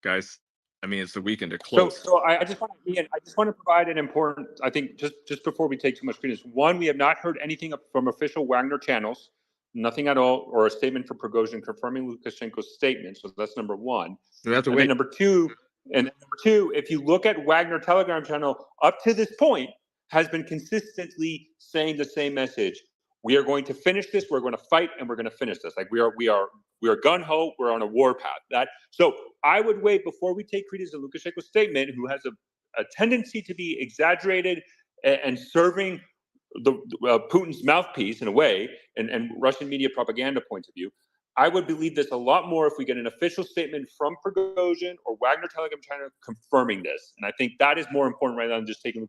Guys, it's the weekend. They're closed. So I just want to provide an important, I think, just before we take too much credence. One, we have not heard anything from official Wagner channels, nothing at all, or a statement from Prigozhin confirming Lukashenko's statement. So that's number one. We have to wait. Number two, if you look at Wagner Telegram channel, up to this point, has been consistently saying the same message. We are going to finish this. We're going to fight, and we're going to finish this. Like we are gun ho. We're on a war path. So I would wait before we take credence to Lukashenko's statement, who has a tendency to be exaggerated and serving Putin's mouthpiece in a way, and Russian media propaganda point of view. I would believe this a lot more if we get an official statement from Prigozhin or Wagner Telegram channel confirming this. And I think that is more important right now than just taking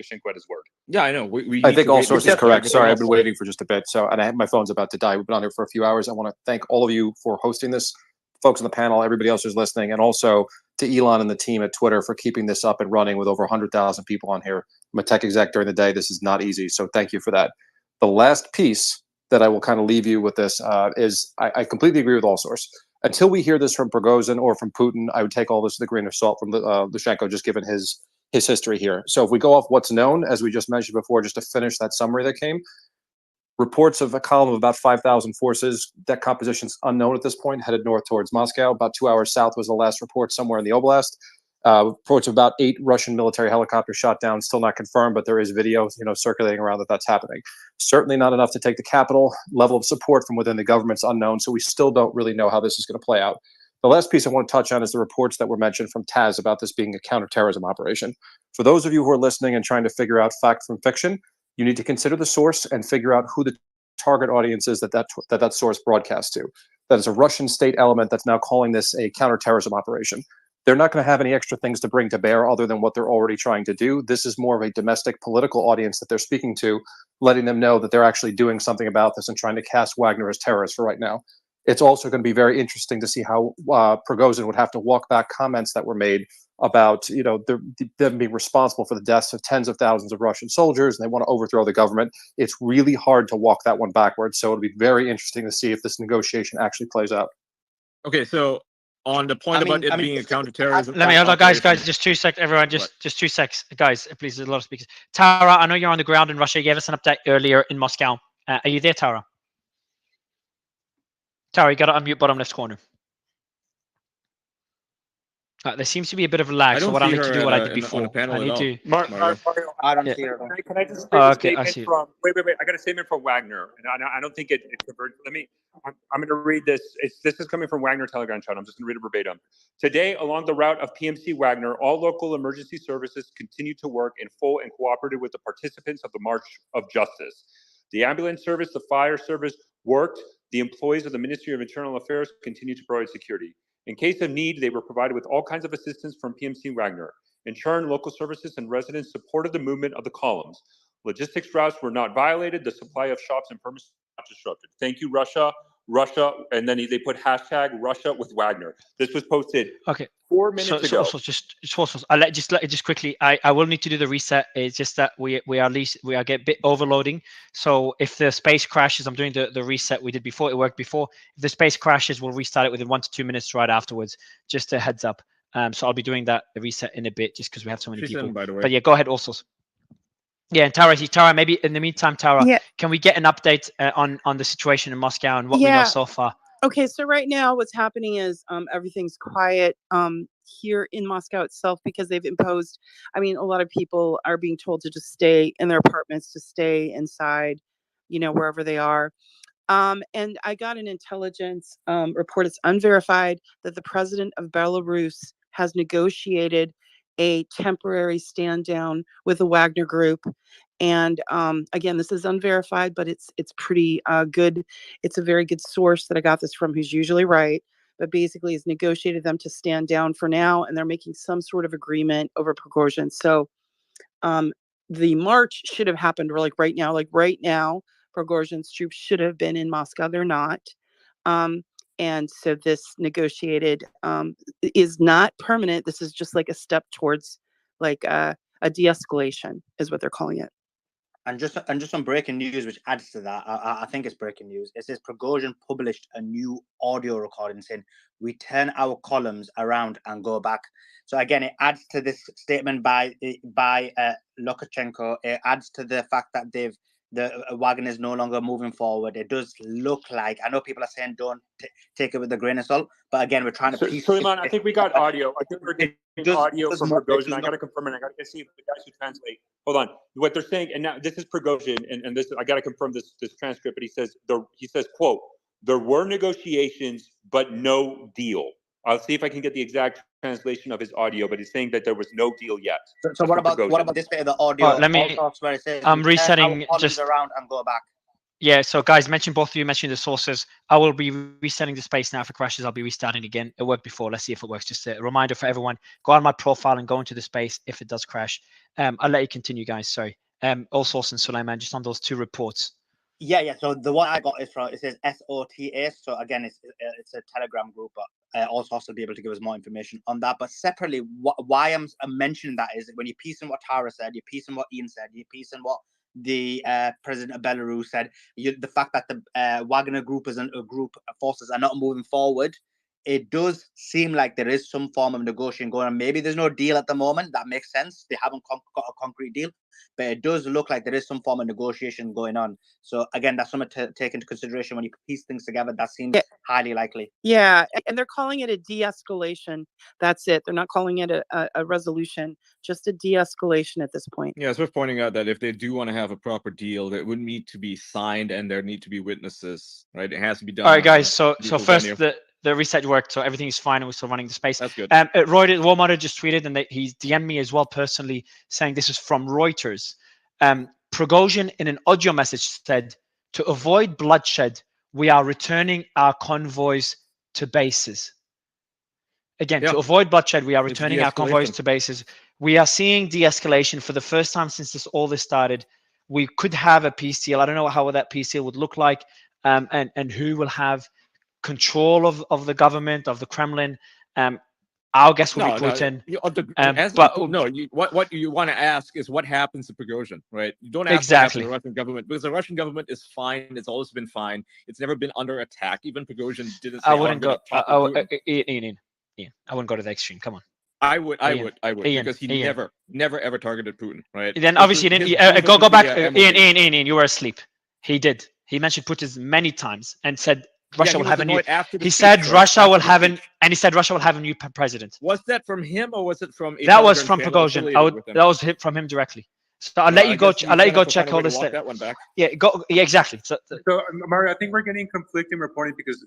Lukashenko at his word. Yeah, I know. I think all sources correct. Sorry, I've been waiting for just a bit. And my phone's about to die. We've been on here for a few hours. I want to thank all of you for hosting this, folks on the panel, everybody else who's listening, and also to Elon and the team at Twitter for keeping this up and running with over 100,000 people on here. I'm a tech exec during the day. This is not easy. So thank you for that. The last piece that I will kind of leave you with this is I completely agree with all sources. Until we hear this from Prigozhin or from Putin, I would take all this with a grain of salt from Lukashenko, just given his history here. So if we go off what's known, as we just mentioned before, just to finish that summary that came, reports of a column of about 5,000 forces, deck compositions unknown at this point, headed north towards Moscow. About 2 hours south was the last report, somewhere in the Oblast. Reports of about 8 Russian military helicopters shot down, still not confirmed, but there is video, circulating around that that's happening. Certainly not enough to take the capital. Level of support from within the government's unknown, so we still don't really know how this is going to play out. The last piece I want to touch on is the reports that were mentioned from Taz about this being a counterterrorism operation. For those of you who are listening and trying to figure out fact from fiction, you need to consider the source and figure out who the target audience is that source broadcasts to. That is a Russian state element that's now calling this a counterterrorism operation. They're not going to have any extra things to bring to bear other than what they're already trying to do. This is more of a domestic political audience that they're speaking to, letting them know that they're actually doing something about this and trying to cast Wagner as terrorists for right now. It's also going to be very interesting to see how Prigozhin would have to walk back comments that were made about them being responsible for the deaths of tens of thousands of Russian soldiers, and they want to overthrow the government. It's really hard to walk that one backwards. So it'll be very interesting to see if this negotiation actually plays out. Okay, so on the point about it being a counterterrorism. Let me hold on, guys, just 2 seconds, everyone, just 2 seconds, guys, please. There's a lot of speakers. Tara, I know you're on the ground in Russia. You gave us an update earlier in Moscow. Are you there, Tara? Tara, you got to unmute bottom left corner. There seems to be a bit of a lag, so what I need to do what I did before. I need to. I don't see her. Can I just read a statement from? Wait. I got a statement from Wagner, and I don't think it converts. I'm going to read this. This is coming from Wagner Telegram channel. I'm just going to read it verbatim. Today, along the route of PMC Wagner, all local emergency services continue to work in full and cooperated with the participants of the March of Justice. The ambulance service, the fire service worked. The employees of the Ministry of Internal Affairs continue to provide security. In case of need, they were provided with all kinds of assistance from PMC Wagner. In turn, local services and residents supported the movement of the columns. Logistics routes were not violated. The supply of shops and permits not disrupted. Thank you, Russia. And then they put hashtag Russia with Wagner. This was posted 4 minutes ago. So I'll just quickly. I will need to do the reset. It's just that we are get a bit overloading. So if the space crashes, I'm doing the reset we did before. It worked before. If the space crashes, we'll restart it within 1 to 2 minutes right afterwards. Just a heads up. So I'll be doing the reset in a bit, just because we have so many people. By the way. But yeah, go ahead. Also. Yeah, and Tara, maybe in the meantime, Tara, can we get an update on the situation in Moscow and what we know so far? Okay, so right now what's happening is everything's quiet here in Moscow itself, because they've imposed, a lot of people are being told to just stay in their apartments, to stay inside, wherever they are. And I got an intelligence report, it's unverified, that the president of Belarus has negotiated a temporary stand down with the Wagner Group. And again, this is unverified, but it's pretty good. It's a very good source that I got this from, who's usually right, but basically has negotiated them to stand down for now, and they're making some sort of agreement over Prigozhin. So the march should have happened right now. Like right now, Prigozhin's troops should have been in Moscow. They're not. And so this negotiated is not permanent. This is just like a step towards like a de-escalation is what they're calling it. And just some breaking news, which adds to that, I think it's breaking news. It says Prigozhin published a new audio recording saying, "We turn our columns around and go back." So again, it adds to this statement by Lukashenko. It adds to the fact that the Wagner is no longer moving forward. It does look like, I know people are saying don't take it with a grain of salt, but again, we're trying to piece. Suleiman, I think we got audio. I think we're getting audio from Prigozhin. I got to confirm it. I got to see if the guys who translate. Hold on. What they're saying, and now this is Prigozhin, and this I got to confirm this transcript. But he says, quote, "There were negotiations, but no deal." I'll see if I can get the exact translation of his audio, but he's saying that there was no deal yet. So what about this bit of the audio? Let me. Where it says, I'm resetting just around and go back. Yeah. So guys, both of you mentioned the sources. I will be resetting the space now. For crashes, I'll be restarting again. It worked before. Let's see if it works. Just a reminder for everyone: go on my profile and go into the space. If it does crash, I'll let you continue, guys. Sorry. All source and Suleiman, just on those 2 reports. Yeah. So the one I got is from, it says SOTA. So again, it's a Telegram group, but also has to be able to give us more information on that. But separately, why I'm mentioning that is when you piece in what Tara said, you piece in what Ian said, you piece in what the president of Belarus said, the fact that the Wagner group as a group of forces are not moving forward, it does seem like there is some form of negotiation going on. Maybe there's no deal at the moment. That makes sense. They haven't got a concrete deal, but it does look like there is some form of negotiation going on. So again, that's something to take into consideration when you piece things together. That seems highly likely. Yeah, and they're calling it a de-escalation. That's it. They're not calling it a resolution, just a de-escalation at this point. Yeah, it's worth pointing out that if they do want to have a proper deal, that would need to be signed and there need to be witnesses, right? It has to be done. All right, guys. So neutral first venue. the reset worked, so everything is fine, and we're still running the space. That's good. Walmart just tweeted, and he's DM'd me as well personally, saying this is from Reuters. Prigozhin in an audio message said, "To avoid bloodshed, we are returning our convoys to bases." Again, to avoid bloodshed, we are returning our convoys to bases. We are seeing de-escalation for the first time since all this started. We could have a peace deal. I don't know how that peace deal would look like, and who will have control of the government, of the Kremlin. Our guess would be Putin. What you want to ask is what happens to Prigozhin, right? You don't ask exactly the Russian government, because the Russian government is fine. It's always been fine. It's never been under attack. Even Prigozhin didn't say, I wouldn't go. Ian, I wouldn't go to the extreme. Come on. I would, Ian, because he never ever targeted Putin, right? Then obviously you didn't go back. Ian, you were asleep. He did. He mentioned Putin many times and said Russia will have a new. He said Russia will have he said Russia will have a new president. Was that from him or was it from? That was from Prigozhin. That was from him directly. So I'll let you go. I'll let you go check all this stuff. Yeah, go. Yeah, exactly. So Mario, I think we're getting conflicting reporting because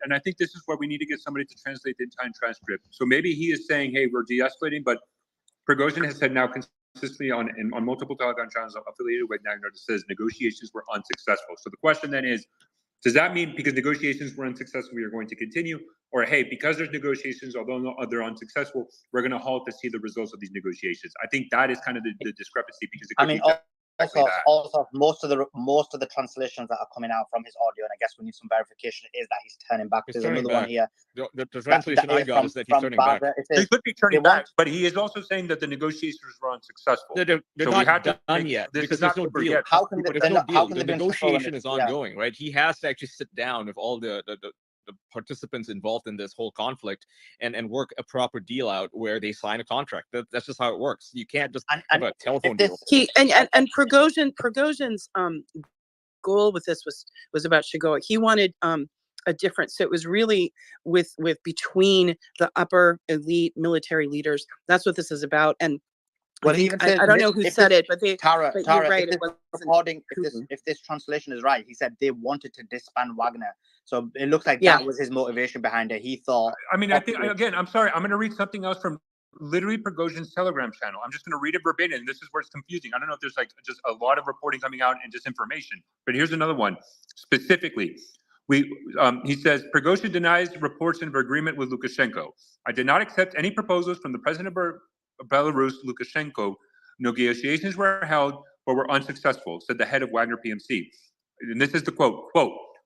and I think this is where we need to get somebody to translate the entire transcript. So maybe he is saying, "Hey, we're de-escalating," but Prigozhin has said now consistently on multiple Telegram channels affiliated with Wagner that says negotiations were unsuccessful. So the question then is, does that mean because negotiations were unsuccessful, we are going to continue? Or, hey, because there's negotiations, although they're unsuccessful, we're going to halt to see the results of these negotiations? I think that is kind of the discrepancy because it could also most of the translations that are coming out from his audio, and I guess we need some verification, is that he's turning back. There's another one here. The translation I got is that he's turning back. He could be turning back, but he is also saying that the negotiations were unsuccessful. They're not done yet because there's no deal. How can the negotiation is ongoing, right? He has to actually sit down with all the participants involved in this whole conflict and work a proper deal out where they sign a contract. That's just how it works. You can't just have a telephone deal. And Prigozhin's goal with this was about Shigoi. He wanted a different. So it was really with between the upper elite military leaders. That's what this is about. And well, I don't know who said it, but Tara, you're right. If this translation is right, he said they wanted to disband Wagner. So it looks like that was his motivation behind it. He thought. I mean, I think again. I'm sorry. I'm going to read something else from literally Prigozhin's Telegram channel. I'm just going to read it verbatim. This is where it's confusing. I don't know if there's like just a lot of reporting coming out and disinformation. But here's another one specifically. He says Prigozhin denies reports of agreement with Lukashenko. I did not accept any proposals from the president of Belarus, Lukashenko. Negotiations were held but were unsuccessful, said the head of Wagner PMC. And this is the quote,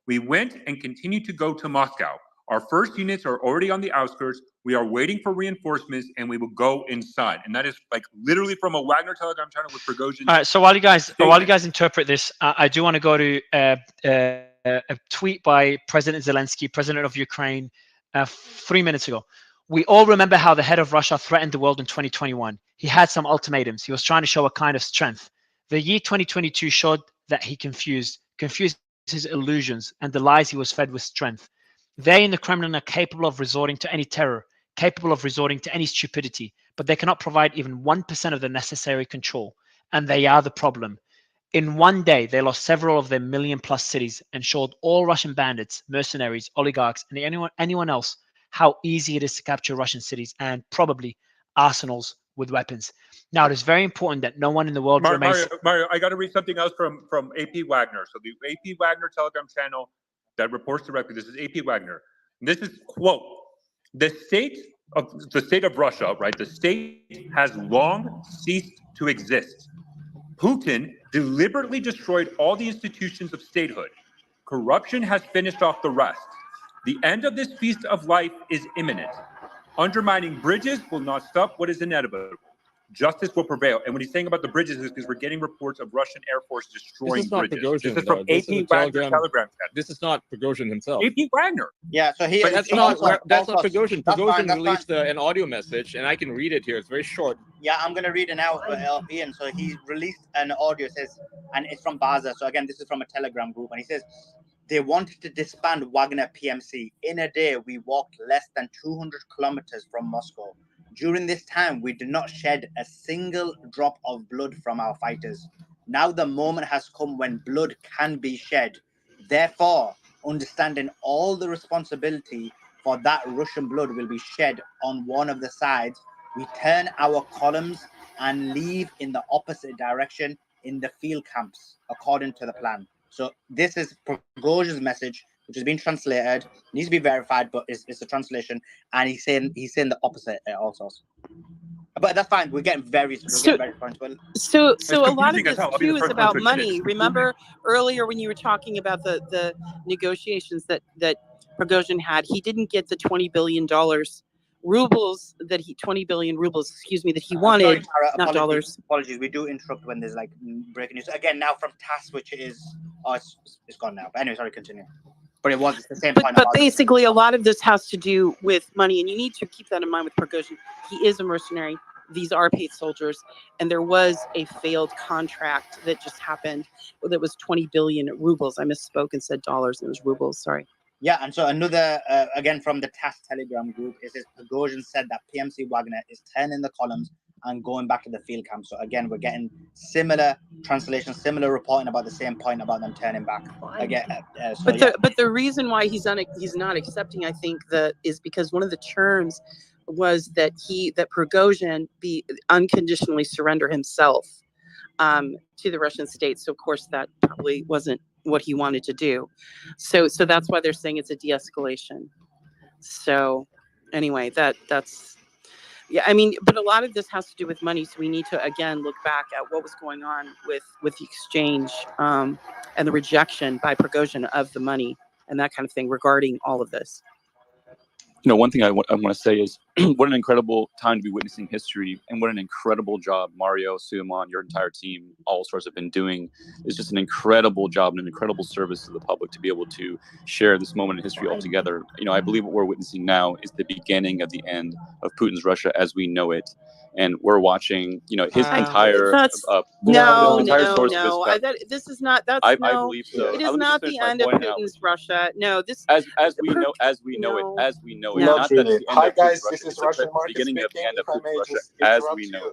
"We went and continue to go to Moscow. Our first units are already on the outskirts. We are waiting for reinforcements and we will go inside." And that is like literally from a Wagner Telegram channel with Prigozhin. All right, so while you guys interpret this, I do want to go to a tweet by President Zelensky, president of Ukraine, 3 minutes ago. "We all remember how the head of Russia threatened the world in 2021. He had some ultimatums. He was trying to show a kind of strength. The year 2022 showed that he confused his illusions and the lies he was fed with strength. They in the Kremlin are capable of resorting to any terror, capable of resorting to any stupidity, but they cannot provide even 1% of the necessary control. And they are the problem. In one day, they lost several of their million-plus cities and showed all Russian bandits, mercenaries, oligarchs, and anyone else how easy it is to capture Russian cities and probably arsenals with weapons." Now, it is very important that no one in the world remains... Mario, I got to read something else from AP Wagner. So the AP Wagner Telegram channel that reports directly, this is AP Wagner. And this is, quote, the state of Russia, right? The state has long ceased to exist. Putin deliberately destroyed all the institutions of statehood. Corruption has finished off the rest. The end of this feast of life is imminent. Undermining bridges will not stop what is inevitable. justice will prevail. And what he's saying about the bridges is because we're getting reports of Russian Air Force destroying This is not bridges. Prigozhin, This is from this is AP a Wagner Telegram chat. This is not Prigozhin himself. AP Wagner. Yeah, so he But that's not Prigozhin. that's fine, Prigozhin that's released an audio message, and I can read it here. It's very short. Yeah, I'm gonna read it now, Ian. So he released an audio, says, and it's from Baza. So again, this is from a Telegram group, and he says they wanted to disband Wagner PMC. In a day, we walked less than 200 kilometers from Moscow. During this time, we did not shed a single drop of blood from our fighters. Now the moment has come when blood can be shed. Therefore, understanding all the responsibility for that Russian blood will be shed on one of the sides, we turn our columns and leave in the opposite direction in the field camps, according to the plan. So this is Prigozhin's message, which has been translated, needs to be verified, but it's a translation, and he's saying the opposite also. But that's fine. We're getting very points. So a lot of this too is about money. Remember earlier when you were talking about the negotiations that Prigozhin had, he didn't get the $20 billion rubles that he 20 billion rubles, excuse me, that he wanted, sorry, Tara, not dollars. Apologies, we do interrupt when there's like breaking news. Again, now from TASS, which is it's gone now. But anyway, sorry, continue. But it was the same point. But basically, a lot of this has to do with money, and you need to keep that in mind with Prigozhin. He is a mercenary. These are paid soldiers, and there was a failed contract that just happened that was 20 billion rubles. I misspoke and said dollars, and it was rubles. Sorry. Yeah, and so another, again, from the TASS Telegram group, it says Prigozhin said that PMC Wagner is turning the columns and going back to the field camp. So again, we're getting similar translations, similar reporting about the same point about them turning back. Again, but the reason why he's not accepting, I think, is because one of the terms was that Prigozhin be unconditionally surrender himself to the Russian state. So of course that probably wasn't what he wanted to do. So that's why they're saying it's a de-escalation. So anyway, that's yeah, I mean, but a lot of this has to do with money. So we need to again look back at what was going on with the exchange and the rejection by Prigozhin of the money and that kind of thing regarding all of this. You know, one thing I want to say is what an incredible time to be witnessing history, and what an incredible job Mario, Suleiman, your entire team, All Stars have been doing. It's just an incredible job and an incredible service to the public to be able to share this moment in history all together. You know, I believe what we're witnessing now is the beginning of the end of Putin's Russia as we know it. And we're watching, you know, his entire no. This is not. That's I believe so. It is not the end of Putin's Russia. No, this as we know it. Not really. Hi guys, this is Russia. Russian Market beginning of the speaking. end of If I Putin's may Russia just as interrupt we know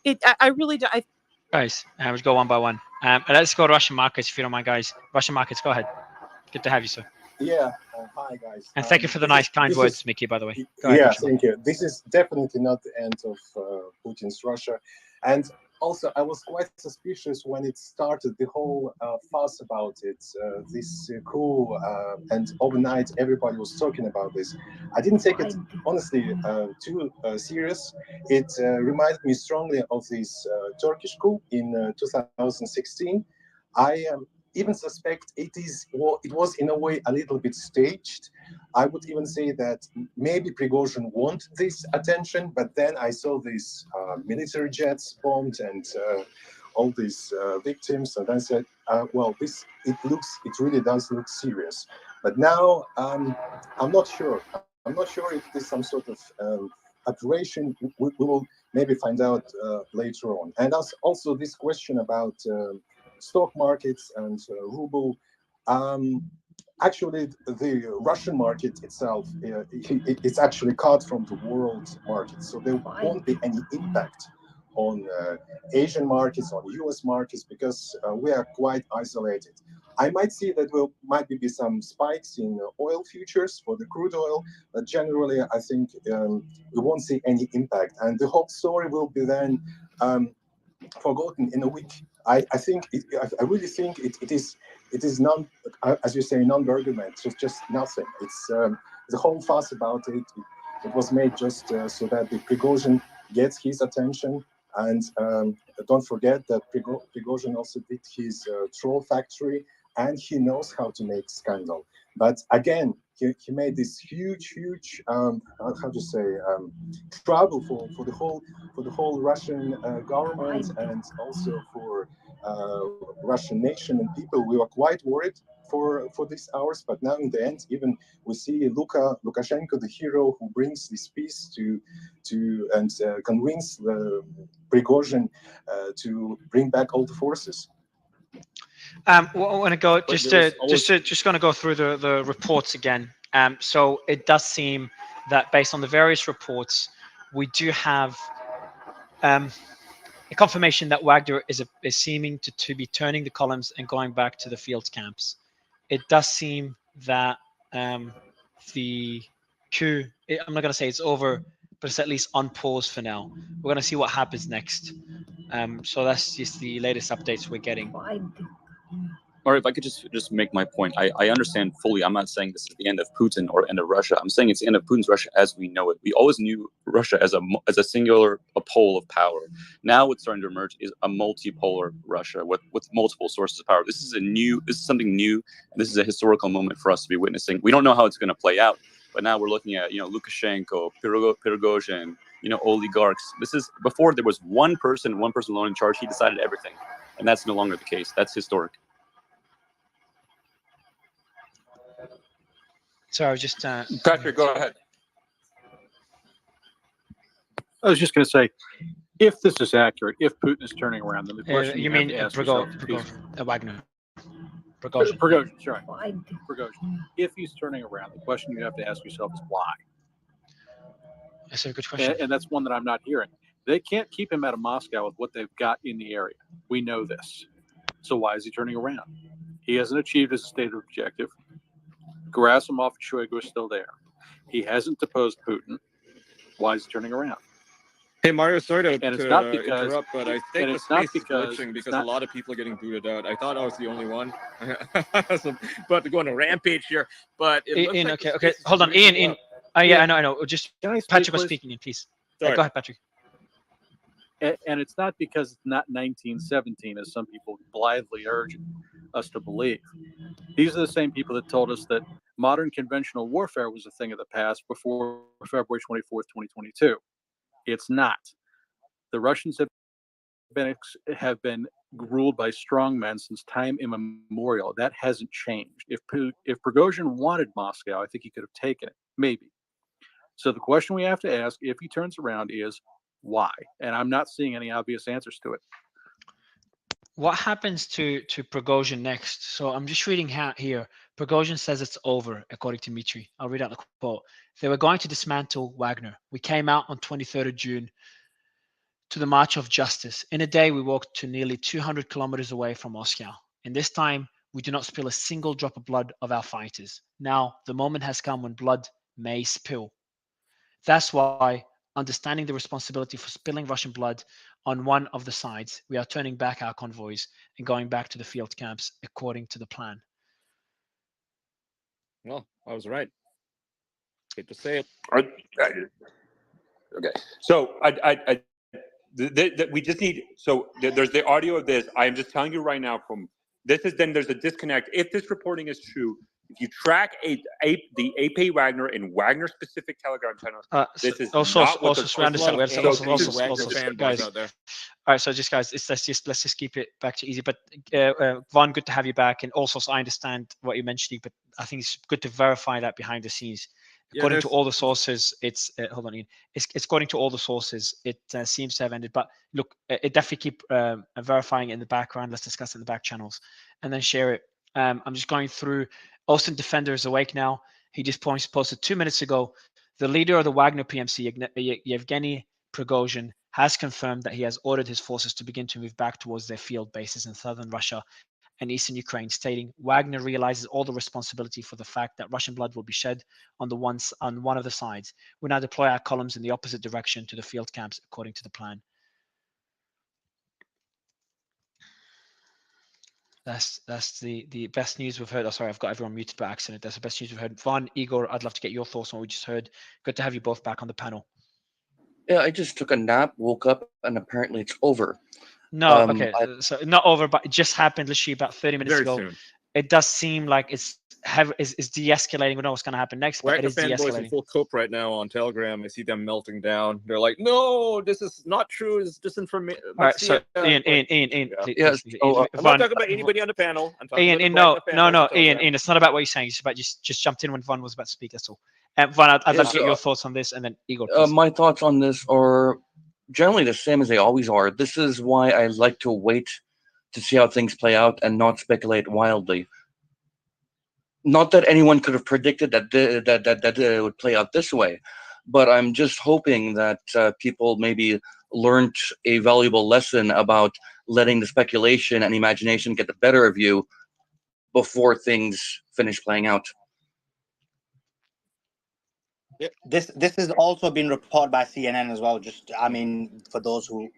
you. I really do. Guys, let's go one by one. Let's go Russian markets if you don't mind, guys. Russian markets, go ahead. Good to have you, sir. Yeah. Hi guys. And thank you for the nice, kind words, Mickey. By the way. Go Yeah, ahead, thank you. This is definitely not the end of Putin's Russia, and also I was quite suspicious when it started, the whole fuss about it, this coup, and overnight everybody was talking about this. I didn't take it honestly too serious. It reminded me strongly of this Turkish coup in 2016. I even suspect it was in a way a little bit staged. I would even say that maybe Prigozhin wanted this attention, but then I saw these military jets bombed and all these victims, and I said, well, it really does look serious. But now I'm not sure. I'm not sure if there's some sort of operation. We will maybe find out later on. And also this question about stock markets and ruble. Actually, the Russian market itself, it's actually cut from the world market. So there won't be any impact on Asian markets, on US markets, because we are quite isolated. I might see that there might be some spikes in oil futures for the crude oil, but generally I think we won't see any impact. And the whole story will be then forgotten in a week. I really think it is non, as you say, non-argument. So it's just nothing. It's the whole fuss about it. It was made just so that the Prigozhin gets his attention. And don't forget that Prigozhin also did his troll factory, and he knows how to make scandal. But again, he made this huge how to say trouble for the whole Russian government and also for Russian nation and people. We were quite worried for these hours, but now in the end, even we see Lukashenko, the hero who brings this peace to convince Prigozhin to bring back all the forces. I want to go just going to go through the reports again. So it does seem that based on the various reports, we do have a confirmation that Wagner is seeming to be turning the columns and going back to the field camps. It does seem that the coup, I'm not going to say it's over, but it's at least on pause for now. We're going to see what happens next. So that's just the latest updates we're getting. Or if I could just make my point, I understand fully. I'm not saying this is the end of Putin or end of Russia. I'm saying it's the end of Putin's Russia as we know it. We always knew Russia as a singular pole of power. Now what's starting to emerge is a multipolar Russia with multiple sources of power. This is something new, and this is a historical moment for us to be witnessing. We don't know how it's going to play out, but now we're looking at Lukashenko, Prigozhin, oligarchs. This is before there was one person alone in charge. He decided everything, and that's no longer the case. That's historic. So I was just Patrick, go ahead. I was just going to say, if this is accurate, if Putin is turning around, then the question you have mean to ask yourself Wagner? Prigozhin, sorry. Prigozhin. If he's turning around, the question you have to ask yourself is why. That's a good question. And that's one that I'm not hearing. They can't keep him out of Moscow with what they've got in the area. We know this. So why is he turning around? He hasn't achieved his stated objective. Gerasimov and Shoigu are still there. He hasn't deposed Putin. Why is he turning around? Hey Mario, sorry to And it's not because, interrupt, but I think the space is glitching because a lot of people are getting booted out. I thought I was the only one. So, about to go on a rampage here, but it looks Ian, like okay, hold on, Ian. Oh yeah, I know. Just Patrick was speaking, please. Sorry. Go ahead, Patrick. And it's not because it's not 1917, as some people blithely urge us to believe. These are the same people that told us that modern conventional warfare was a thing of the past before February 24th, 2022. It's not. The Russians have been ruled by strong men since time immemorial. That hasn't changed. If Prigozhin wanted Moscow, I think he could have taken it, maybe. So the question we have to ask, if he turns around, is why? And I'm not seeing any obvious answers to it. What happens to Prigozhin next? So I'm just reading here. Prigozhin says it's over, according to Dmitry. I'll read out the quote. They were going to dismantle Wagner. We came out on 23rd of June to the March of Justice. In a day, we walked to nearly 200 kilometers away from Moscow. In this time, we do not spill a single drop of blood of our fighters. Now, the moment has come when blood may spill. That's why, understanding the responsibility for spilling Russian blood on one of the sides, we are turning back our convoys and going back to the field camps according to the plan. Well, I was right. Hate to say it. Okay, so we just need. So there's the audio of this. I am just telling you right now. There's a disconnect. If this reporting is true, if you track the AP Wagner and Wagner specific Telegram channels, this is also not what guys. All right, so let's just keep it back to easy. But Vaughn, good to have you back, and also so I understand what you're mentioning, but I think it's good to verify that behind the scenes. According to all the sources, it's hold on, Ian. It's according to all the sources, it seems to have ended. But look, it definitely keep verifying it in the background. Let's discuss it in the back channels, and then share it. I'm just going through. Austin Defender is awake now. He just posted 2 minutes ago. The leader of the Wagner PMC, Yevgeny Prigozhin, has confirmed that he has ordered his forces to begin to move back towards their field bases in southern Russia and eastern Ukraine, stating Wagner realizes all the responsibility for the fact that Russian blood will be shed on one of the sides. We now deploy our columns in the opposite direction to the field camps according to the plan. That's the best news we've heard. Oh, sorry, I've got everyone muted by accident. That's the best news we've heard. Vaughn, Igor, I'd love to get your thoughts on what we just heard. Good to have you both back on the panel. Yeah, I just took a nap, woke up, and apparently it's over. No, okay, so not over, but it just happened literally about 30 minutes ago. Soon. It does seem like it's is de-escalating. We know what's going to happen next, but it Wagner is fanboys in de-escalating. full cope right now on Telegram. I see them melting down. They're like, "No, this is not true. It's disinformation." All right, so Ian, please, yes. please, I'm not Von, talking about anybody on the panel. I'm talking Ian, about the no, Wagner fanboys on Ian, Telegram. it's not about what you're saying. It's about just jumped in when Von was about to speak. That's all. Von, I'd love to get your thoughts on this, and then Igor, please. My thoughts on this are generally the same as they always are. This is why I like to wait to see how things play out and not speculate wildly. Not that anyone could have predicted that it would play out this way, but I'm just hoping that people maybe learned a valuable lesson about letting the speculation and imagination get the better of you before things finish playing out. This has also been reported by CNN as well. Just, I mean, for those who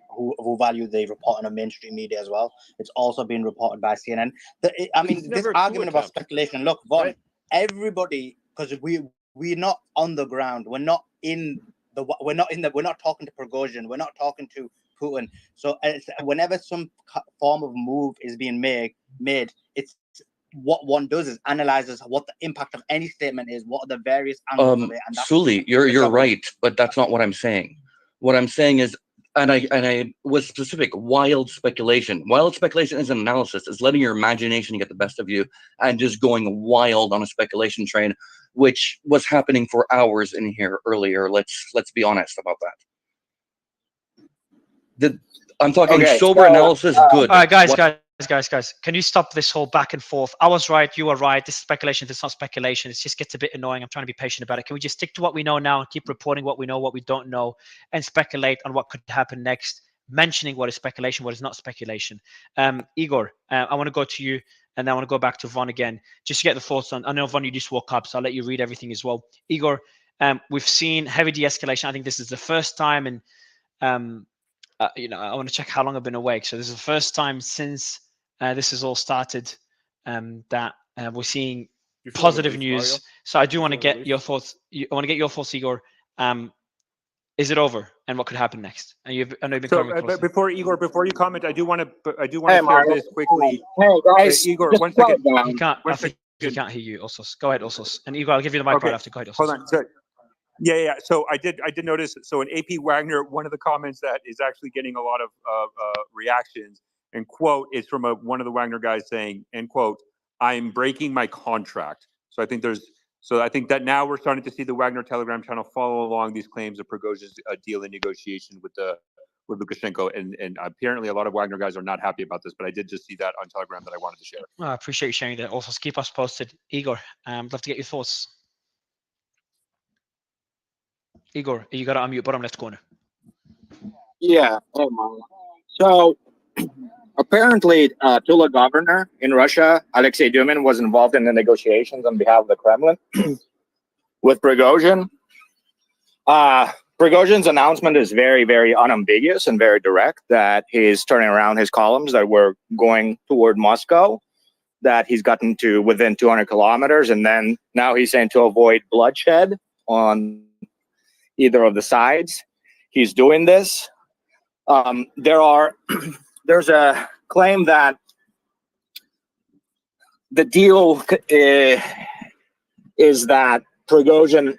value the reporting of mainstream media as well, it's also been reported by CNN. I mean, this argument about speculation. Look, Von, right? Everybody, because we're not on the ground. We're not talking to Prigozhin. We're not talking to Putin. So whenever some form of move is being made, it's what one does is analyzes what the impact of any statement is, what are the various angles of it. And Sully, you're right, but that's not what I'm saying. What I'm saying is, and I was specific, wild speculation. Wild speculation is an analysis. It's letting your imagination get the best of you and just going wild on a speculation train, which was happening for hours in here earlier. Let's be honest about that. I'm talking sober analysis. Good. All right, guys, can you stop this whole back and forth? I was right, you are right. This is speculation. This is not speculation. It just gets a bit annoying. I'm trying to be patient about it. Can we just stick to what we know now and keep reporting what we know, what we don't know, and speculate on what could happen next, mentioning what is speculation, what is not speculation? Igor, I want to go to you, and then I want to go back to Von again, just to get the thoughts on. I know, Von, you just woke up, so I'll let you read everything as well. Igor, we've seen heavy de-escalation. I think this is the first time in I want to check how long I've been awake. So this is the first time since this has all started that we're seeing positive news. So I do want to get your thoughts. I want to get your thoughts, Igor. Is it over, and what could happen next? And I know you've been covering closely. Before you comment, I do want to share this quickly. Hey guys, Igor, just 1 second. He can't. I think he can't hear you. Osos, go ahead, Osos. And Igor, I'll give you the mic right after. Go ahead, Osos. Hold on. Sorry. Yeah. So I did notice. So in AP Wagner, one of the comments that is actually getting a lot of reactions and quote is from one of the Wagner guys saying, end quote, "I'm breaking my contract." So I think that now we're starting to see the Wagner Telegram channel follow along these claims of Prigozhin's deal in negotiation with Lukashenko, and apparently a lot of Wagner guys are not happy about this. But I did just see that on Telegram that I wanted to share. Well, I appreciate you sharing that. Also, keep us posted, Igor. I'd love to get your thoughts. Igor, you got to unmute bottom left corner. Yeah. Oh my. So apparently, Tula governor in Russia, Alexei Dumin, was involved in the negotiations on behalf of the Kremlin with Prigozhin. Prigozhin's announcement is very, very unambiguous and very direct that he's turning around his columns, that we're going toward Moscow, that he's gotten to within 200 kilometers, and then now he's saying to avoid bloodshed on either of the sides. He's doing this. There's a claim that the deal is that Prigozhin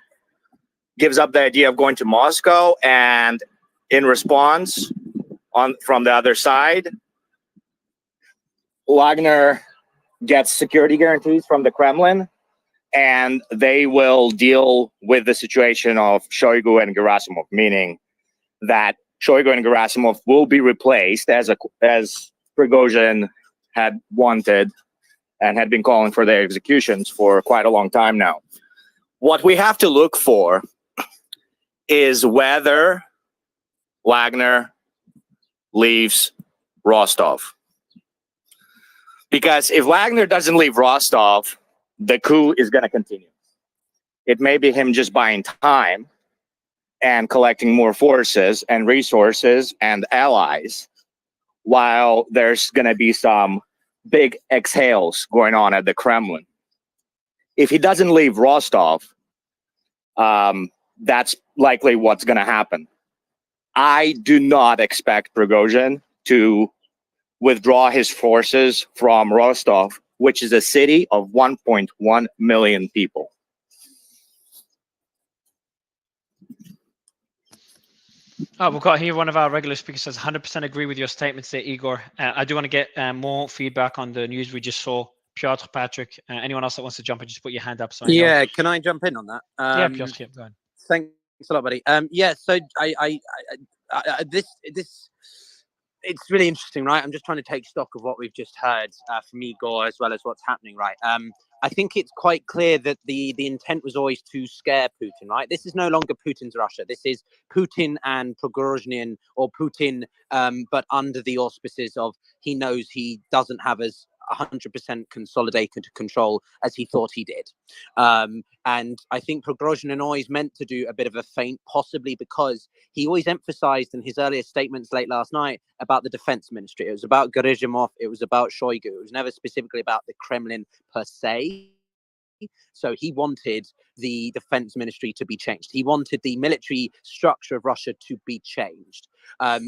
gives up the idea of going to Moscow, and in response, from the other side, Wagner gets security guarantees from the Kremlin, and they will deal with the situation of Shoigu and Gerasimov, meaning that Shoigu and Gerasimov will be replaced as Prigozhin had wanted and had been calling for their executions for quite a long time now. What we have to look for is whether Wagner leaves Rostov. Because if Wagner doesn't leave Rostov, the coup is going to continue. It may be him just buying time and collecting more forces and resources and allies, while there's going to be some big exhales going on at the Kremlin. If he doesn't leave Rostov, that's likely what's going to happen. I do not expect Prigozhin to withdraw his forces from Rostov which is a city of 1.1 million people. Oh, we've got here one of our regular speakers says 100% agree with your statements there, Igor. I do want to get more feedback on the news we just saw. Piotr, Patrick, anyone else that wants to jump in, just put your hand up. So yeah, can I jump in on that? Yeah, Piotr, yeah, go ahead. Thanks a lot, buddy. Yeah, so this it's really interesting, right? I'm just trying to take stock of what we've just heard from Igor as well as what's happening, right? I think it's quite clear that the intent was always to scare Putin, right? This is no longer Putin's Russia. This is Putin and Prigozhin, or Putin, but under the auspices of he knows he doesn't have as 100% consolidated control as he thought he did. And I think Prigozhin always meant to do a bit of a feint, possibly because he always emphasized in his earlier statements late last night about the defense ministry. It was about Gerasimov, it was about Shoigu. It was never specifically about the Kremlin per se. So he wanted the defense ministry to be changed. He wanted the military structure of Russia to be changed.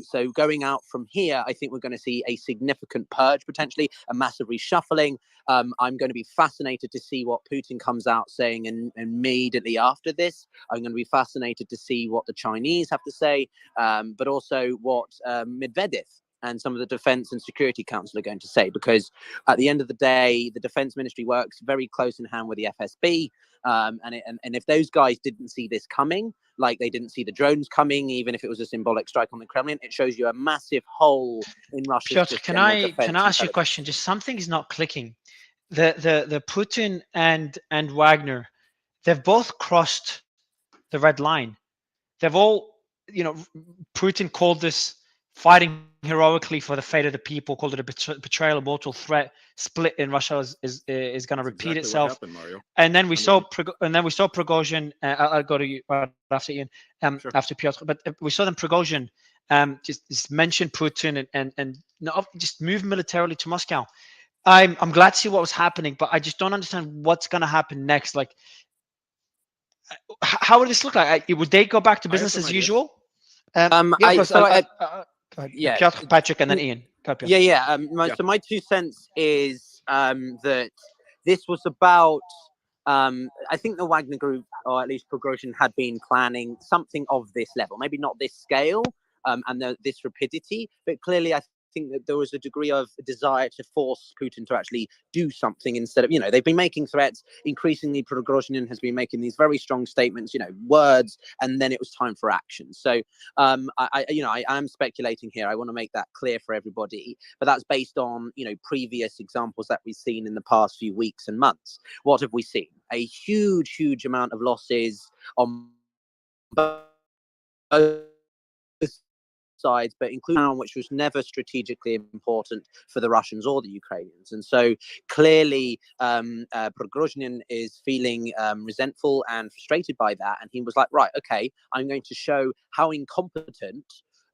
So going out from here, I think we're going to see a significant purge, potentially a massive reshuffling. I'm going to be fascinated to see what Putin comes out saying immediately after this. I'm going to be fascinated to see what the Chinese have to say, but also what Medvedev and some of the Defense and Security Council are going to say, because at the end of the day, the Defense Ministry works very close in hand with the FSB. And if those guys didn't see this coming, like they didn't see the drones coming, even if it was a symbolic strike on the Kremlin, it shows you a massive hole in Russia's Piotr, can I ask you a question? Just something is not clicking. The Putin and Wagner, they've both crossed the red line. They've all, Putin called this fighting heroically for the fate of the people, called it a betrayal, a mortal threat. Split in Russia is going to repeat itself. What happened, Mario. And then we saw Prigozhin. I'll go to you right after Ian, after Piotr. But we saw them Prigozhin just mention Putin and just move militarily to Moscow. I'm glad to see what was happening, but I just don't understand what's going to happen next. Like, how would this look like? Would they go back to business as usual? Yeah, Piotr, Patrick, and then Ian. Yeah. So my 2 cents is that this was about. I think the Wagner Group, or at least Prigozhin, had been planning something of this level. Maybe not this scale and this rapidity, but clearly I think that there was a degree of desire to force Putin to actually do something instead of, they've been making threats. Increasingly, Prigozhin has been making these very strong statements, words, and then it was time for action. So I am speculating here. I want to make that clear for everybody, but that's based on, previous examples that we've seen in the past few weeks and months. What have we seen? A huge amount of losses on both sides, but including one which was never strategically important for the Russians or the Ukrainians. And so clearly Prigozhin is feeling resentful and frustrated by that. And he was like, right, okay, I'm going to show how incompetent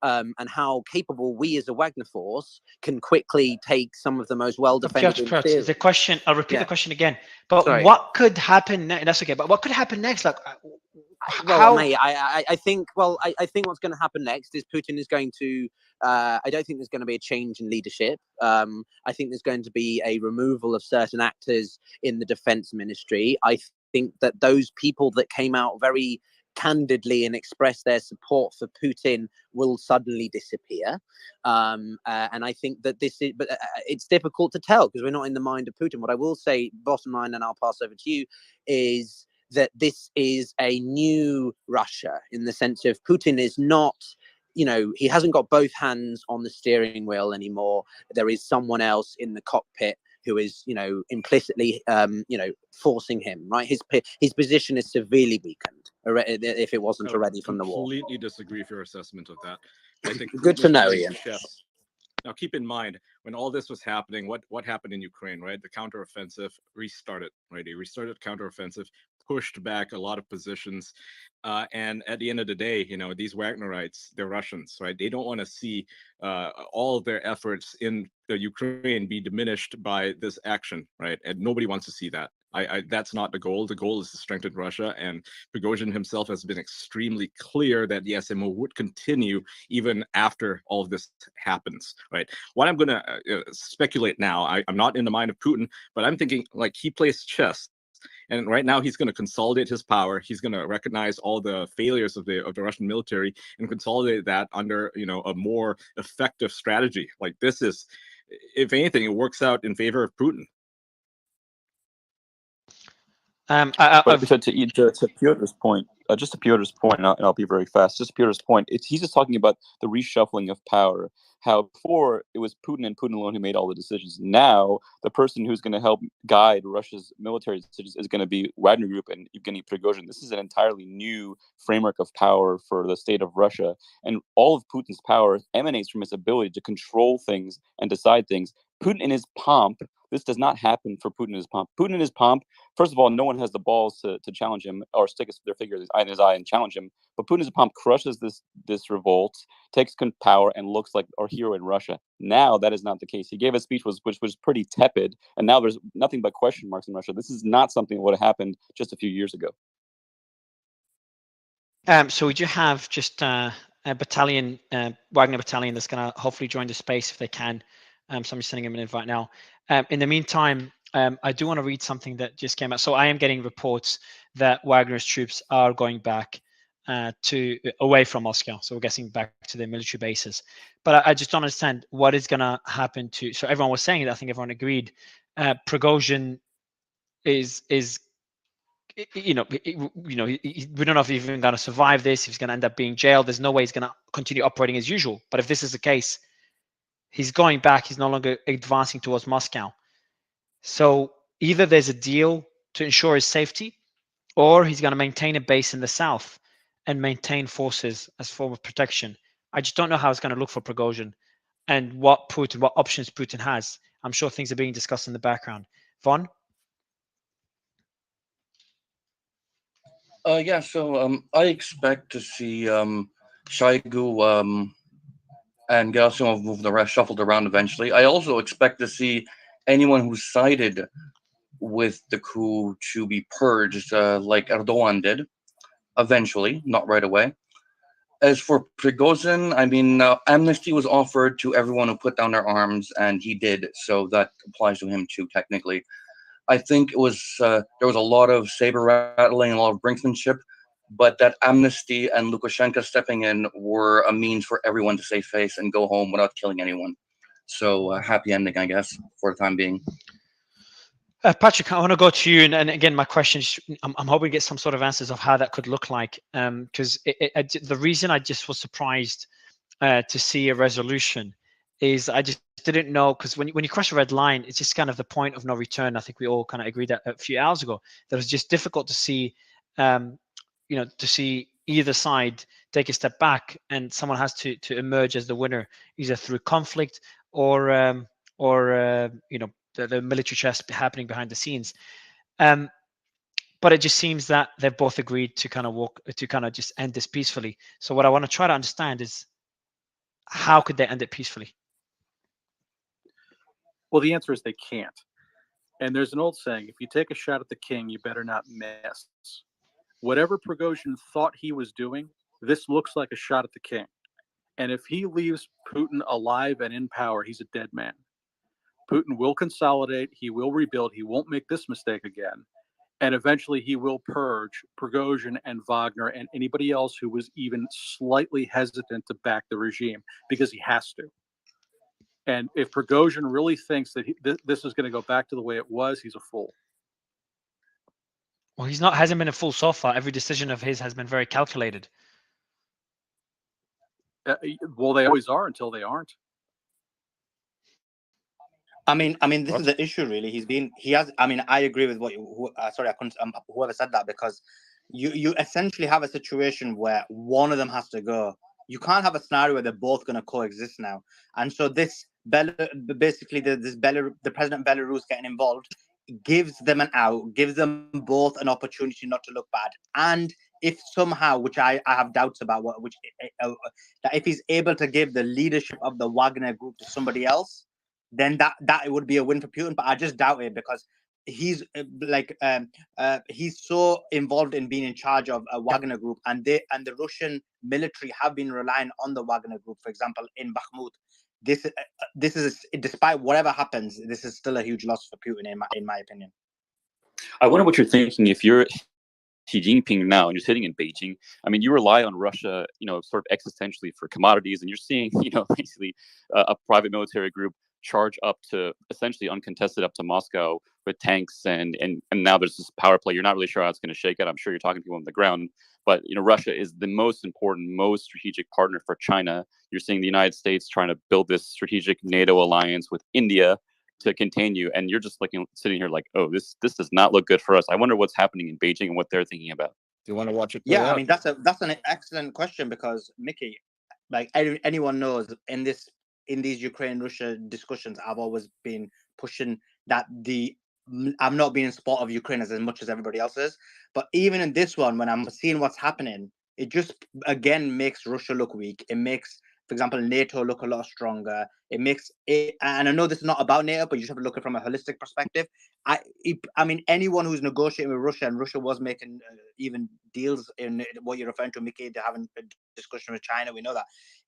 and how capable we as a Wagner force can quickly take some of the most well-defended. The question, I'll repeat the question again. But what could happen next? That's okay. But what could happen next? Like, mate, I think what's going to happen next is Putin is going to. I don't think there's going to be a change in leadership. I think there's going to be a removal of certain actors in the defense ministry. I think that those people that came out very candidly and express their support for Putin will suddenly disappear. And I think that but it's difficult to tell because we're not in the mind of Putin. What I will say, bottom line, and I'll pass over to you, is that this is a new Russia in the sense of Putin is not, he hasn't got both hands on the steering wheel anymore. There is someone else in the cockpit who is, implicitly, forcing him, right? His position is severely weakened if it wasn't already from the war. I completely disagree with your assessment of that. I think Good to know, Ian. Now, keep in mind, when all this was happening, what happened in Ukraine, right? The counteroffensive restarted, right? They restarted counteroffensive. pushed back a lot of positions. And at the end of the day, these Wagnerites, they're Russians, right? They don't want to see all of their efforts in the Ukraine be diminished by this action, right? And nobody wants to see that. That's not the goal. The goal is to strengthen Russia, and Prigozhin himself has been extremely clear that the SMO would continue even after all of this happens, right? What I'm going to speculate now, I'm not in the mind of Putin, but I'm thinking like he plays chess. And right now, he's going to consolidate his power. He's going to recognize all the failures of the Russian military and consolidate that under a more effective strategy. Like this is, if anything, it works out in favor of Putin. But to Pyotr's point, just to Pyotr's point, and I'll be very fast. Just to Pyotr's point, he's just talking about the reshuffling of power. How before it was Putin and Putin alone who made all the decisions. Now the person who's going to help guide Russia's military decisions is going to be Wagner Group and Evgeny Prigozhin. This is an entirely new framework of power for the state of Russia, and all of Putin's power emanates from his ability to control things and decide things. Putin in his pomp. This does not happen for Putin in his pomp. Putin in his pomp, first of all, no one has the balls to challenge him or stick their finger in his eye and challenge him. But Putin in his pomp crushes this revolt, takes power, and looks like our hero in Russia. Now that is not the case. He gave a speech which was pretty tepid, and now there's nothing but question marks in Russia. This is not something that would have happened just a few years ago. So we do have just a battalion, Wagner battalion, that's going to hopefully join the space if they can. So I'm just sending him an invite now. In the meantime, I do want to read something that just came out. So I am getting reports that Wagner's troops are going back away from Moscow. So we're getting back to their military bases. But I just don't understand what is going to happen to. So everyone was saying it. I think everyone agreed. Prigozhin is we don't know if he's even going to survive this. If he's going to end up being jailed, there's no way he's going to continue operating as usual. But if this is the case, he's going back. He's no longer advancing towards Moscow. So either there's a deal to ensure his safety, or he's going to maintain a base in the south and maintain forces as form of protection. I just don't know how it's going to look for Prigozhin and what options Putin has. I'm sure things are being discussed in the background. Von? Yeah, so I expect to see Shoigu and Gerasimov move the rest shuffled around eventually. I also expect to see anyone who sided with the coup to be purged, like Erdogan did, eventually, not right away. As for Prigozhin, I mean, amnesty was offered to everyone who put down their arms, and he did, so that applies to him too, technically. I think it was there was a lot of saber rattling and a lot of brinksmanship, but that amnesty and Lukashenko stepping in were a means for everyone to save face and go home without killing anyone. So happy ending, I guess, for the time being. Patrick, I want to go to you, and again, my question is, I'm hoping to get some sort of answers of how that could look like, because the reason I just was surprised to see a resolution is I just didn't know, because when you cross a red line, it's just kind of the point of no return. I think we all kind of agreed that a few hours ago, that it was just difficult to see, to see either side take a step back, and someone has to emerge as the winner, either through conflict or the military chess happening behind the scenes. But it just seems that they've both agreed to kind of just end this peacefully. So what I want to try to understand is, how could they end it peacefully? Well, the answer is they can't. And there's an old saying, if you take a shot at the king, you better not miss. Whatever Prigozhin thought he was doing, this looks like a shot at the king. And if he leaves Putin alive and in power, he's a dead man. Putin will consolidate, he will rebuild, he won't make this mistake again. And eventually he will purge Prigozhin and Wagner and anybody else who was even slightly hesitant to back the regime, because he has to. And if Prigozhin really thinks that this is going to go back to the way it was, he's a fool. Well, hasn't been a fool so far. Every decision of his has been very calculated. Well, they always are until they aren't. I mean, this is the issue, really. I agree with what whoever said that, because you essentially have a situation where one of them has to go. You can't have a scenario where they're both going to coexist now. And so the president of Belarus getting involved, gives them an out, gives them both an opportunity not to look bad. And if somehow, which I have doubts about, that if he's able to give the leadership of the Wagner group to somebody else, then that it would be a win for Putin. But I just doubt it, because he's he's so involved in being in charge of a Wagner group, and the Russian military have been relying on the Wagner group, for example, in Bakhmut. This is, despite whatever happens, this is still a huge loss for Putin, in my opinion. I wonder what you're thinking if you're Xi Jinping now and you're sitting in Beijing. I mean, you rely on Russia, sort of existentially for commodities, and you're seeing, basically a private military group charge up to essentially uncontested up to Moscow with tanks, and now there's this power play. You're not really sure how it's going to shake out. I'm sure you're talking to people on the ground, but Russia is the most important, most strategic partner for China. You're seeing the United States trying to build this strategic NATO alliance with India to continue, and you're just sitting here like, oh, this does not look good for us. I wonder what's happening in Beijing and what they're thinking about. Do you want to watch it? Yeah, I mean, that's an excellent question, because Mickey, like anyone knows, in these Ukraine-Russia discussions, I've always been pushing that I'm not being in support of Ukraine as much as everybody else is. But even in this one, when I'm seeing what's happening, it just again makes Russia look weak. It makes, for example, NATO look a lot stronger. It makes it, and I know this is not about NATO, but you just have to look at it from a holistic perspective. I mean, anyone who's negotiating with Russia, and Russia was making even deals in what you're referring to, Mickey, to having a discussion with China. We know that.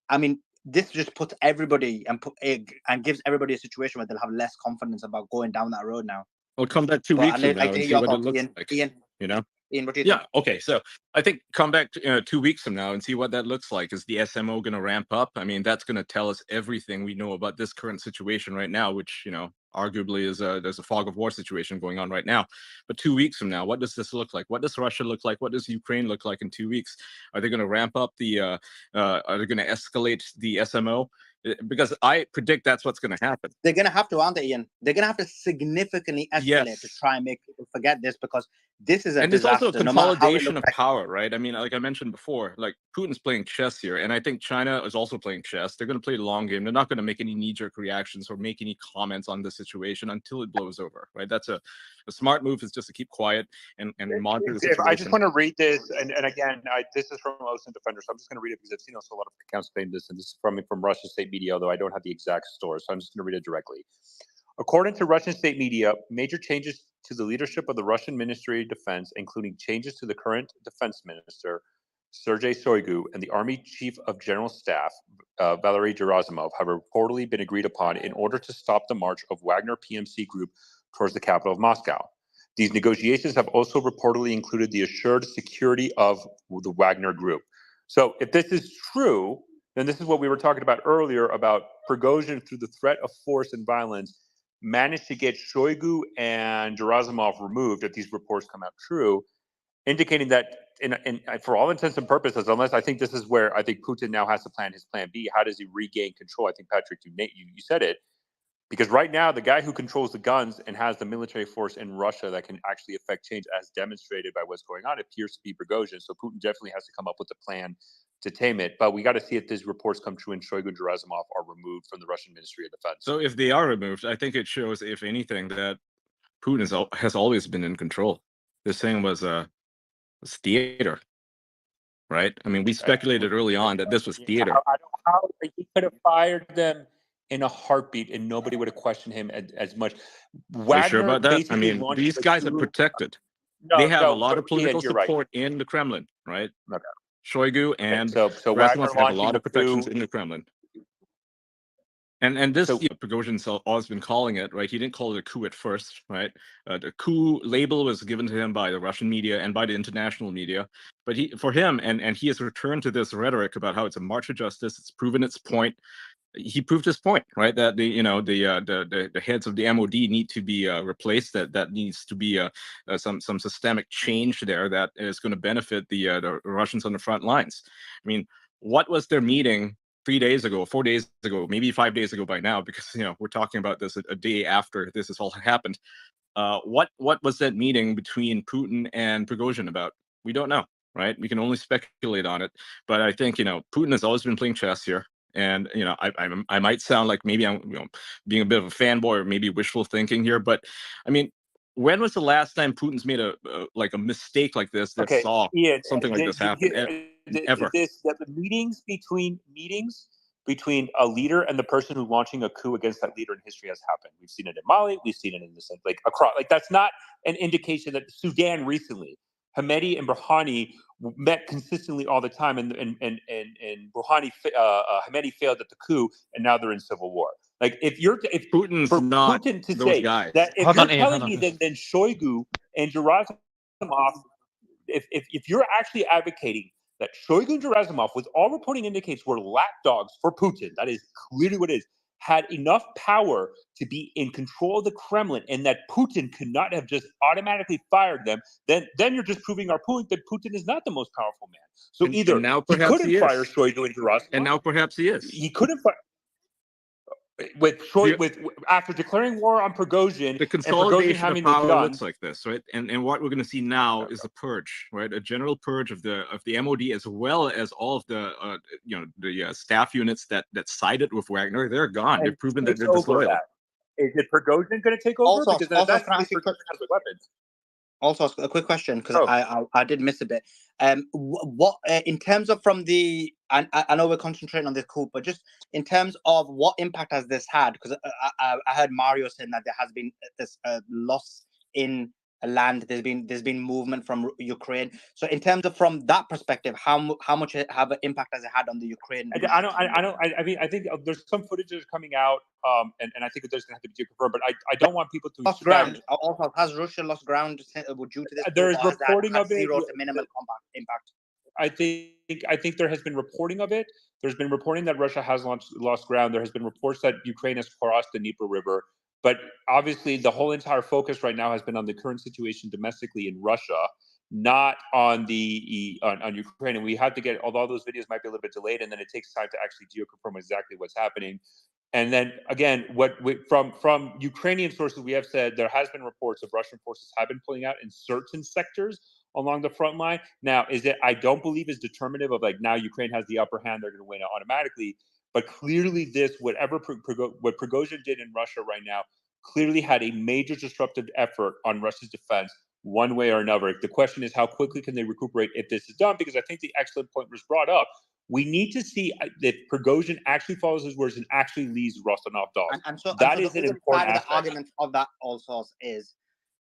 I mean, this just puts everybody and gives everybody a situation where they'll have less confidence about going down that road now. We'll come back 2 weeks from now and see what it looks like. Ian, what do you think? Yeah. Okay. So I think come back 2 weeks from now and see what that looks like. Is the SMO going to ramp up? I mean, that's going to tell us everything we know about this current situation right now, which, arguably is there's a fog of war situation going on right now. But 2 weeks from now, what does this look like? What does Russia look like? What does Ukraine look like in 2 weeks? Are they going to ramp up are they going to escalate the SMO? Because I predict that's what's going to happen. They're going to have to, aren't they, Ian? They're going to have to significantly escalate to try and make people forget this, because this is a and disaster. It's also a consolidation of power, right? I mean, like I mentioned before, like Putin's playing chess here, and I think China is also playing chess. They're going to play the long game. They're not going to make any knee-jerk reactions or make any comments on the situation until it blows over, right? That's a smart move, is just to keep quiet and monitor the situation. I just want to read this, and again, this is from Ocean Defender, so I'm just going to read it because I've seen also a lot of accounts claim this, and this is from Russian state media, although I don't have the exact source, so I'm just going to read it directly. According to Russian state media, major changes to the leadership of the Russian Ministry of Defense, including changes to the current defense minister, Sergei Shoigu, and the Army Chief of General Staff, Valery Gerasimov, have reportedly been agreed upon in order to stop the march of Wagner PMC Group towards the capital of Moscow. These negotiations have also reportedly included the assured security of the Wagner Group. So if this is true, then this is what we were talking about earlier about Prigozhin, through the threat of force and violence, managed to get Shoigu and Gerasimov removed, if these reports come out true, indicating that for all intents and purposes, unless I think this is where I think Putin now has to plan his plan B, how does he regain control? I think, Patrick, you said it, because right now the guy who controls the guns and has the military force in Russia that can actually affect change, as demonstrated by what's going on, appears to be Prigozhin. So Putin definitely has to come up with a plan to tame it. But we got to see if these reports come true and Shoigu and Gerasimov are removed from the Russian Ministry of Defense. So if they are removed, I think it shows, if anything, that Putin has always been in control. This thing was theater, right? I mean, we speculated early on that this was theater. I don't know how he could have fired them in a heartbeat and nobody would have questioned him as much. Are you sure about that? I mean, these guys are protected. They have a lot of political support in the Kremlin, right? Okay. Shoigu and Gerasimov have a lot of protections in the Kremlin. And this, Prigozhin's always been calling it, right? He didn't call it a coup at first, right? The coup label was given to him by the Russian media and by the international media. But for him, and he has returned to this rhetoric about how it's a march of justice. It's proven its point. He proved his point, right? That the heads of the MOD need to be replaced. That needs to be some systemic change there that is going to benefit the Russians on the front lines. I mean, what was their meeting 3 days ago, 4 days ago, maybe 5 days ago by now? Because we're talking about this a day after this has all happened. What was that meeting between Putin and Prigozhin about? We don't know, right? We can only speculate on it. But I think Putin has always been playing chess here. And I might sound like maybe I'm being a bit of a fanboy or maybe wishful thinking here, but I mean, when was the last time Putin's made a like a mistake like this that saw something like this happen ever? The meetings between a leader and the person who's launching a coup against that leader in history has happened. We've seen it in Mali. We've seen it in this, like across. Like that's not an indication that Sudan recently, Hamedi and Rouhani met consistently all the time, and Rouhani, Hamedi failed at the coup, and now they're in civil war. Like if Putin's for not Putin to those say guys. that, if you're telling me then Shoigu and Gerasimov, if you're actually advocating that Shoigu and Gerasimov, with all reporting indicates, were lapdogs for Putin, that is clearly what it is, had enough power to be in control of the Kremlin, and that Putin could not have just automatically fired them, then you're just proving our point that Putin is not the most powerful man. So either and now he perhaps couldn't he is. fire Shoigu and Gerasimov, And now perhaps he is. he couldn't fire. After declaring war on Prigozhin, The and Prigozhin consolidation of having the power guns, looks like this, right? And what we're going to see now is a purge, right? A general purge of the MOD, as well as all of the staff units that sided with Wagner. They're gone. They've proven that they're disloyal. Is it Prigozhin going to take over? Also, Because also that's can I the ask you Prigozhin has the weapons. Also, a quick question, because I did miss a bit. What in terms of from the, and I know we're concentrating on this coup, but just in terms of what impact has this had? Because I heard Mario saying that there has been this loss in land. There's been movement from Ukraine. So in terms of from that perspective, how much have an impact has it had on the Ukraine? I mean, I think there's some footage that's coming out, and I think that there's going to have to be confirmed. But I don't want people to lost ground. Also, has Russia lost ground due to this? There is reporting of it. Zero to minimal impact. I think there has been reporting of it. There's been reporting that Russia has lost ground. There has been reports that Ukraine has crossed the Dnieper River. But obviously, the whole entire focus right now has been on the current situation domestically in Russia, not on on Ukraine. And we have to get, although those videos might be a little bit delayed, and then it takes time to actually geoconfirm exactly what's happening. And then again, from Ukrainian sources, we have said there has been reports of Russian forces have been pulling out in certain sectors along the front line. Now, I don't believe is determinative of like now Ukraine has the upper hand, they're going to win it automatically. But clearly what Prigozhin did in Russia right now clearly had a major disruptive effort on Russia's defense one way or another. The question is how quickly can they recuperate if this is done? Because I think the excellent point was brought up. We need to see if Prigozhin actually follows his words and actually leaves Rostonov dogs. And so that and is so an important aspect. The argument of that also is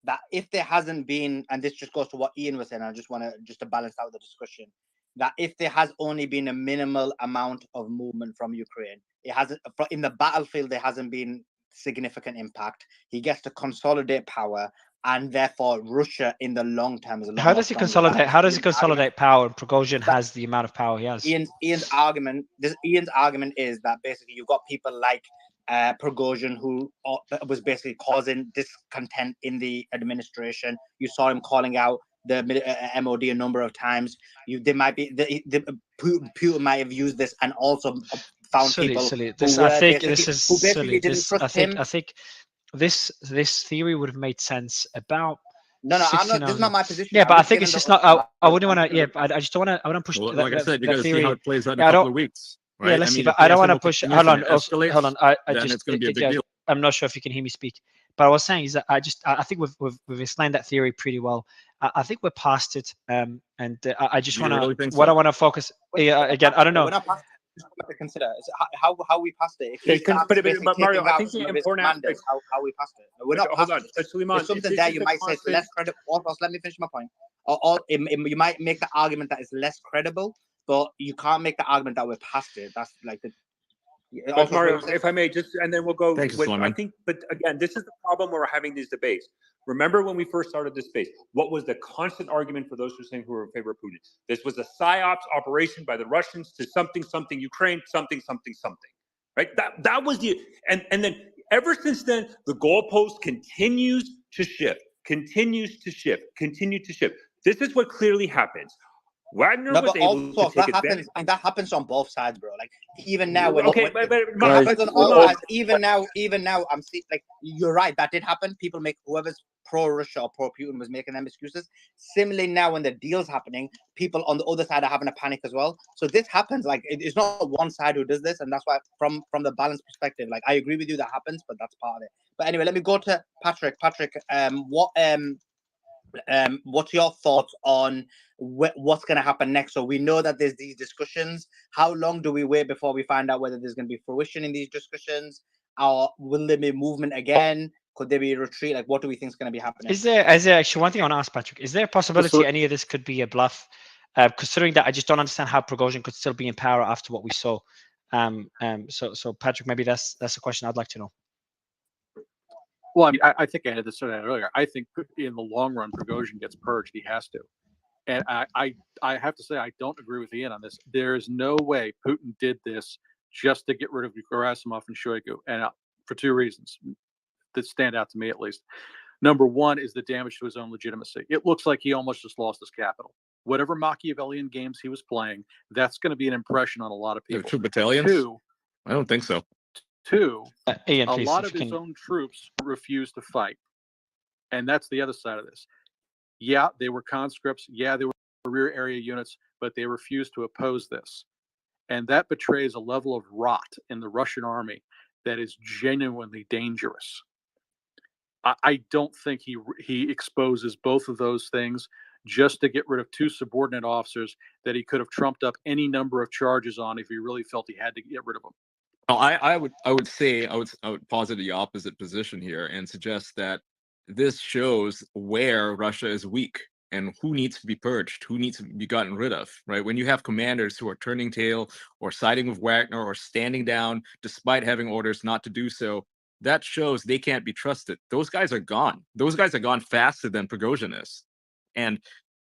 that if there hasn't been, and this just goes to what Ian was saying, I just want to balance out the discussion, that if there has only been a minimal amount of movement from Ukraine, it hasn't in the battlefield, there hasn't been significant impact. He gets to consolidate power, and therefore Russia in the long term is a lot How does he consolidate? How does he consolidate power? And Prigozhin has the amount of power he has. Ian's argument is that basically you've got people like Prigozhin, who was basically causing discontent in the administration. You saw him calling out the MOD a number of times. Putin might have used this and also found people. I think this theory would have made sense about. No, this is not my position. Yeah, but I think it's just not. I wouldn't want to. Yeah, I just don't want to. I want to push. Like I said, you got to see how it plays out in a couple of weeks. Right? Yeah, let's see. But I don't want to push. Hold on. Hold on. It's going to be a big deal. I'm not sure if you can hear me speak. But I was saying is that I think we've explained that theory pretty well. I think we're past it. And I just want to. What I want to focus again. I don't know. We're not past it. To consider how we passed it. But Mario, I think the important aspect how we passed it. We're not past it. There's something there you might say it's less credible. Also, let me finish my point. Or you might make the argument that it's less credible, but you can't make the argument that we're past it. That's like the. But Mario, if I may, just and then we'll go. Thanks, I think, but again, this is the problem when we're having these debates. Remember when we first started this debate, what was the constant argument for those who were in favor of Putin? This was a psyops operation by the Russians to something Ukraine, something. Right? That was the and then ever since then the goalpost continues to shift. This is what clearly happens. Wagner was able to take advantage. And that happens on both sides, bro. Like even now, even now, I'm seeing like you're right. That did happen. People make whoever's pro-Russia or pro-Putin was making them excuses. Similarly, now when the deal's happening, people on the other side are having a panic as well. So this happens. Like it's not one side who does this, and that's why, from the balance perspective, like I agree with you that happens, but that's part of it. But anyway, let me go to Patrick. Patrick, what's your thoughts on what's going to happen next? So we know that there's these discussions. How long do we wait before we find out whether there's going to be fruition in these discussions, or will there be movement again? Could there be a retreat? Like, what do we think is going to be happening? Is there actually one thing I want to ask Patrick? Is there a possibility any of this could be a bluff? Considering that I just don't understand how Prigozhin could still be in power after what we saw. So Patrick, maybe that's a question I'd like to know. Well, I mean, I think I had this said earlier. I think in the long run, Prigozhin gets purged. He has to. And I have to say, I don't agree with Ian on this. There is no way Putin did this just to get rid of Gerasimov and Shoigu, and for two reasons that stand out to me at least. Number one is the damage to his own legitimacy. It looks like he almost just lost his capital. Whatever Machiavellian games he was playing, that's going to be an impression on a lot of people. 2 battalions? 2, I don't think so. 2, Ian, a please, lot of his own troops refused to fight. And that's the other side of this. Yeah, they were conscripts. Yeah, they were rear area units, but they refused to oppose this. And that betrays a level of rot in the Russian army that is genuinely dangerous. I don't think he exposes both of those things just to get rid of 2 subordinate officers that he could have trumped up any number of charges on if he really felt he had to get rid of them. No, I would posit the opposite position here and suggest that this shows where Russia is weak and who needs to be purged, who needs to be gotten rid of, right? When you have commanders who are turning tail or siding with Wagner or standing down despite having orders not to do so, that shows they can't be trusted. Those guys are gone. Those guys are gone faster than Prigozhin is. And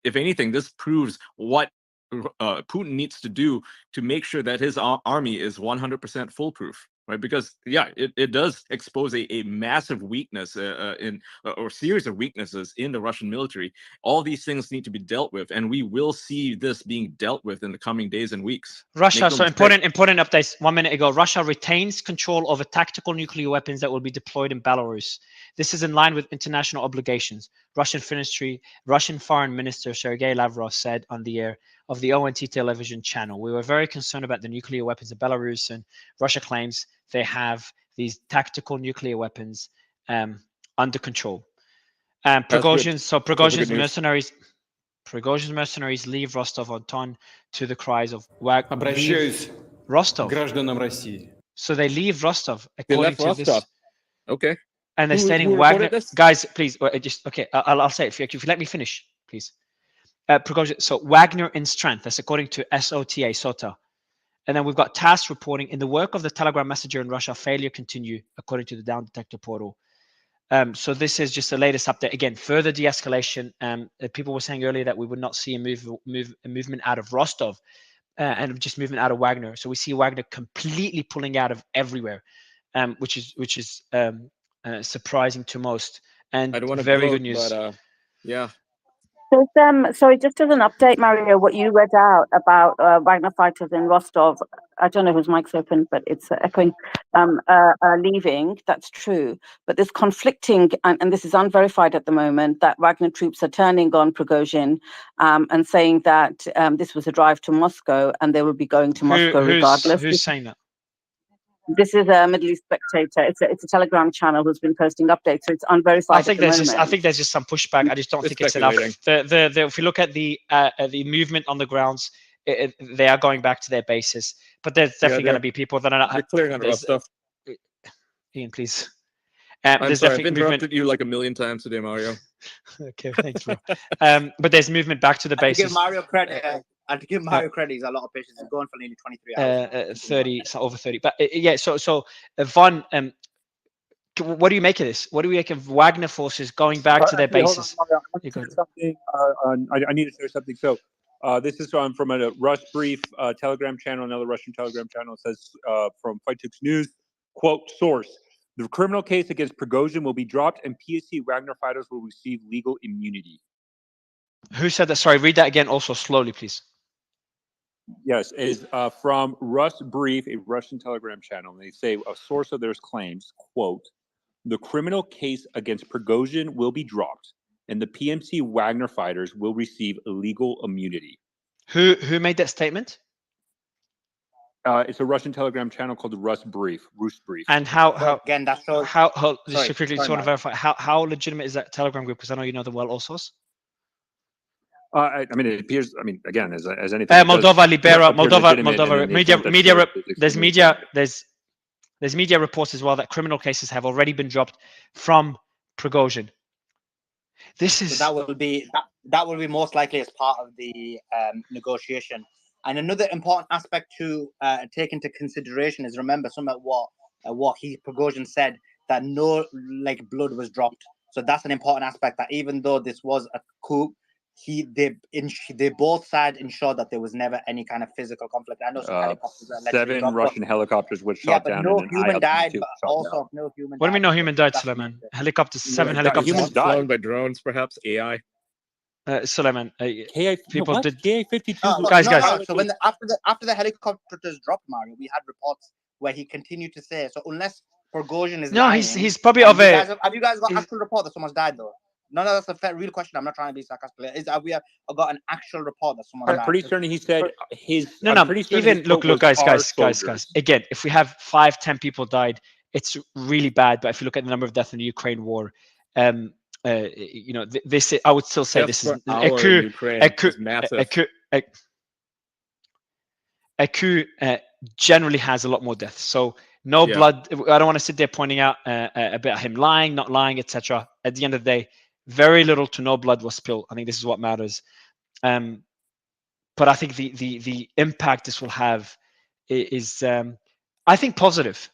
if anything, this proves what Putin needs to do to make sure that his army is 100% foolproof, right? Because yeah, it does expose a massive weakness or series of weaknesses in the Russian military. All these things need to be dealt with, and we will see this being dealt with in the coming days and weeks. Russia, so important updates 1 minute ago. Russia retains control over tactical nuclear weapons that will be deployed in Belarus. This is in line with international obligations. Russian Foreign Minister Sergei Lavrov said on the air of the ONT television channel, "We were very concerned about the nuclear weapons of Belarus, and Russia claims they have these tactical nuclear weapons under control." Prigozhin's mercenaries leave Rostov-on-Don to the cries of Rostov. So they leave Rostov according to Rostov. this. Okay. And they're stating Wagner. Guys, please, I'll say it. If you let me finish, please. Prigozhin, so Wagner in strength. That's according to SOTA. And then we've got TASS reporting in the work of the Telegram messenger in Russia. Failure continue according to the Down Detector portal. So this is just the latest update. Again, further de-escalation. People were saying earlier that we would not see a movement out of Rostov and just movement out of Wagner. So we see Wagner completely pulling out of everywhere, which is surprising to most. And I don't want to very good news. But yeah. Sorry, just as an update, Mario, what you read out about Wagner fighters in Rostov, I don't know whose mic's open, but it's echoing, leaving. That's true. But this conflicting, and this is unverified at the moment, that Wagner troops are turning on Prigozhin and saying that this was a drive to Moscow and they will be going to Moscow regardless. Who's saying that? This is a Middle East Spectator. It's a Telegram channel who's been posting updates, so it's unverified. I think there's just some pushback. I just don't think it's enough. If you look at the movement on the grounds, they are going back to their bases. But there's definitely going to be people that are not clearing out rough stuff. Ian, please. I'm sorry, I've interrupted you like a million times today, Mario. Okay, thanks, bro. But there's movement back to the bases. To give Mario credit. And to give Mario credit, he's a lot of patience. He's going for nearly 23 hours. 30, so over 30. But yeah, so Von, what do you make of this? What do we make of Wagner forces going back to their bases? I need to share something. So this is from a Rush Brief Telegram channel, another Russian Telegram channel. It says from Fightuk's News, quote, source, the criminal case against Prigozhin will be dropped and PSC Wagner fighters will receive legal immunity. Who said that? Sorry, read that again also slowly, please. Yes, is from Rush Brief, a Russian Telegram channel. And they say a source of theirs claims, quote, the criminal case against Prigozhin will be dropped, and the PMC Wagner fighters will receive legal immunity. Who made that statement? It's a Russian Telegram channel called the Rus Brief. And how again that shows just to quickly just want to verify how legitimate is that Telegram group? Because I know you know them well, also. I mean, it appears. I mean, again, as anything, Moldova, Libera, Moldova, media. There's media reports as well that criminal cases have already been dropped from Prigozhin. This is so that will be most likely as part of the negotiation. And another important aspect to take into consideration is remember some of what Prigozhin said, that no blood was dropped. So that's an important aspect, that even though this was a coup, they both sides ensured that there was never any kind of physical conflict. I know some helicopters that 7 Russian helicopters were shot down. No and human died, but also no human. What do you mean no human died, Suleiman? Helicopters, 7 helicopters. Humans flown by drones, perhaps AI. Suleiman, people did. KA-52. Guys. So when after the helicopters dropped, Mario, we had reports where he continued to say. So unless Prigozhin is lying, he's probably of a. Have you guys got actual report that someone's died though? No, that's a real question. I'm not trying to be sarcastic. Have we got an actual report that someone died? I'm pretty certain he said his. No. Even look, guys. Again, if we have 5-10 people died, it's really bad. But if you look at the number of deaths in the Ukraine war, this I would still say this is a coup generally has a lot more deaths. So no blood. I don't want to sit there pointing out about him lying, not lying, etc. At the end of the day, very little to no blood was spilled. I think this is what matters. But I think the impact this will have is I think positive.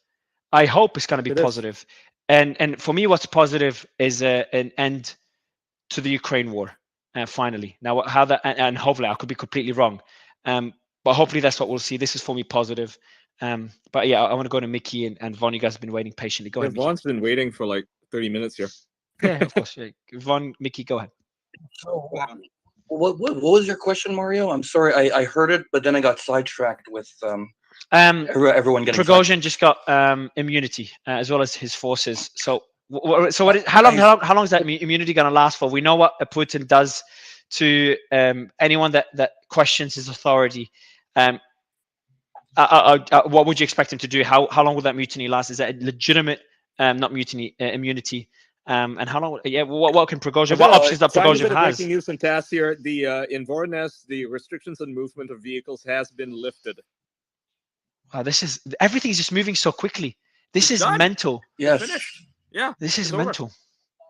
I hope it's going to be positive. And for me, what's positive is an end to the Ukraine war. Finally, now how that and hopefully I could be completely wrong, but hopefully that's what we'll see. This is for me positive. But yeah, I want to go to Mickey and Von. You guys have been waiting patiently. Go ahead. Von's been waiting for like 30 minutes here. Yeah, of course. Yeah. Von, Mickey, go ahead. So, what was your question, Mario? I'm sorry, I heard it, but then I got sidetracked with everyone getting. Prigozhin just got immunity as well as his forces. So what? How long is that immunity going to last for? We know what Putin does to anyone that questions his authority. What would you expect him to do? How long will that mutiny last? Is that a legitimate, not mutiny, immunity? And how long? Yeah, what can Prigozhin? What options that Prigozhin has? Breaking news and tasks here. In Voronezh, the restrictions on movement of vehicles has been lifted. Wow, everything's just moving so quickly. This is mental. Yes. Finished. Yeah. This is mental.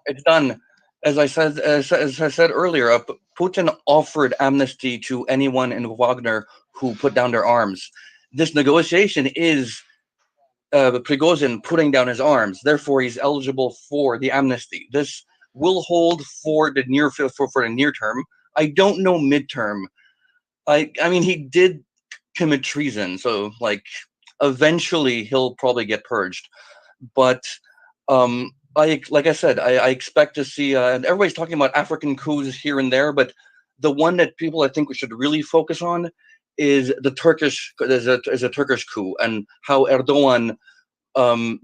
It's done. As I said earlier, Putin offered amnesty to anyone in Wagner who put down their arms. This negotiation is Prigozhin putting down his arms. Therefore, he's eligible for the amnesty. This will hold for the near term. I don't know midterm. I mean, he did commit treason, so eventually he'll probably get purged. But like I said, I expect to see. And everybody's talking about African coups here and there, but the one that people I think we should really focus on is the Turkish. Is a Turkish coup, and how Erdogan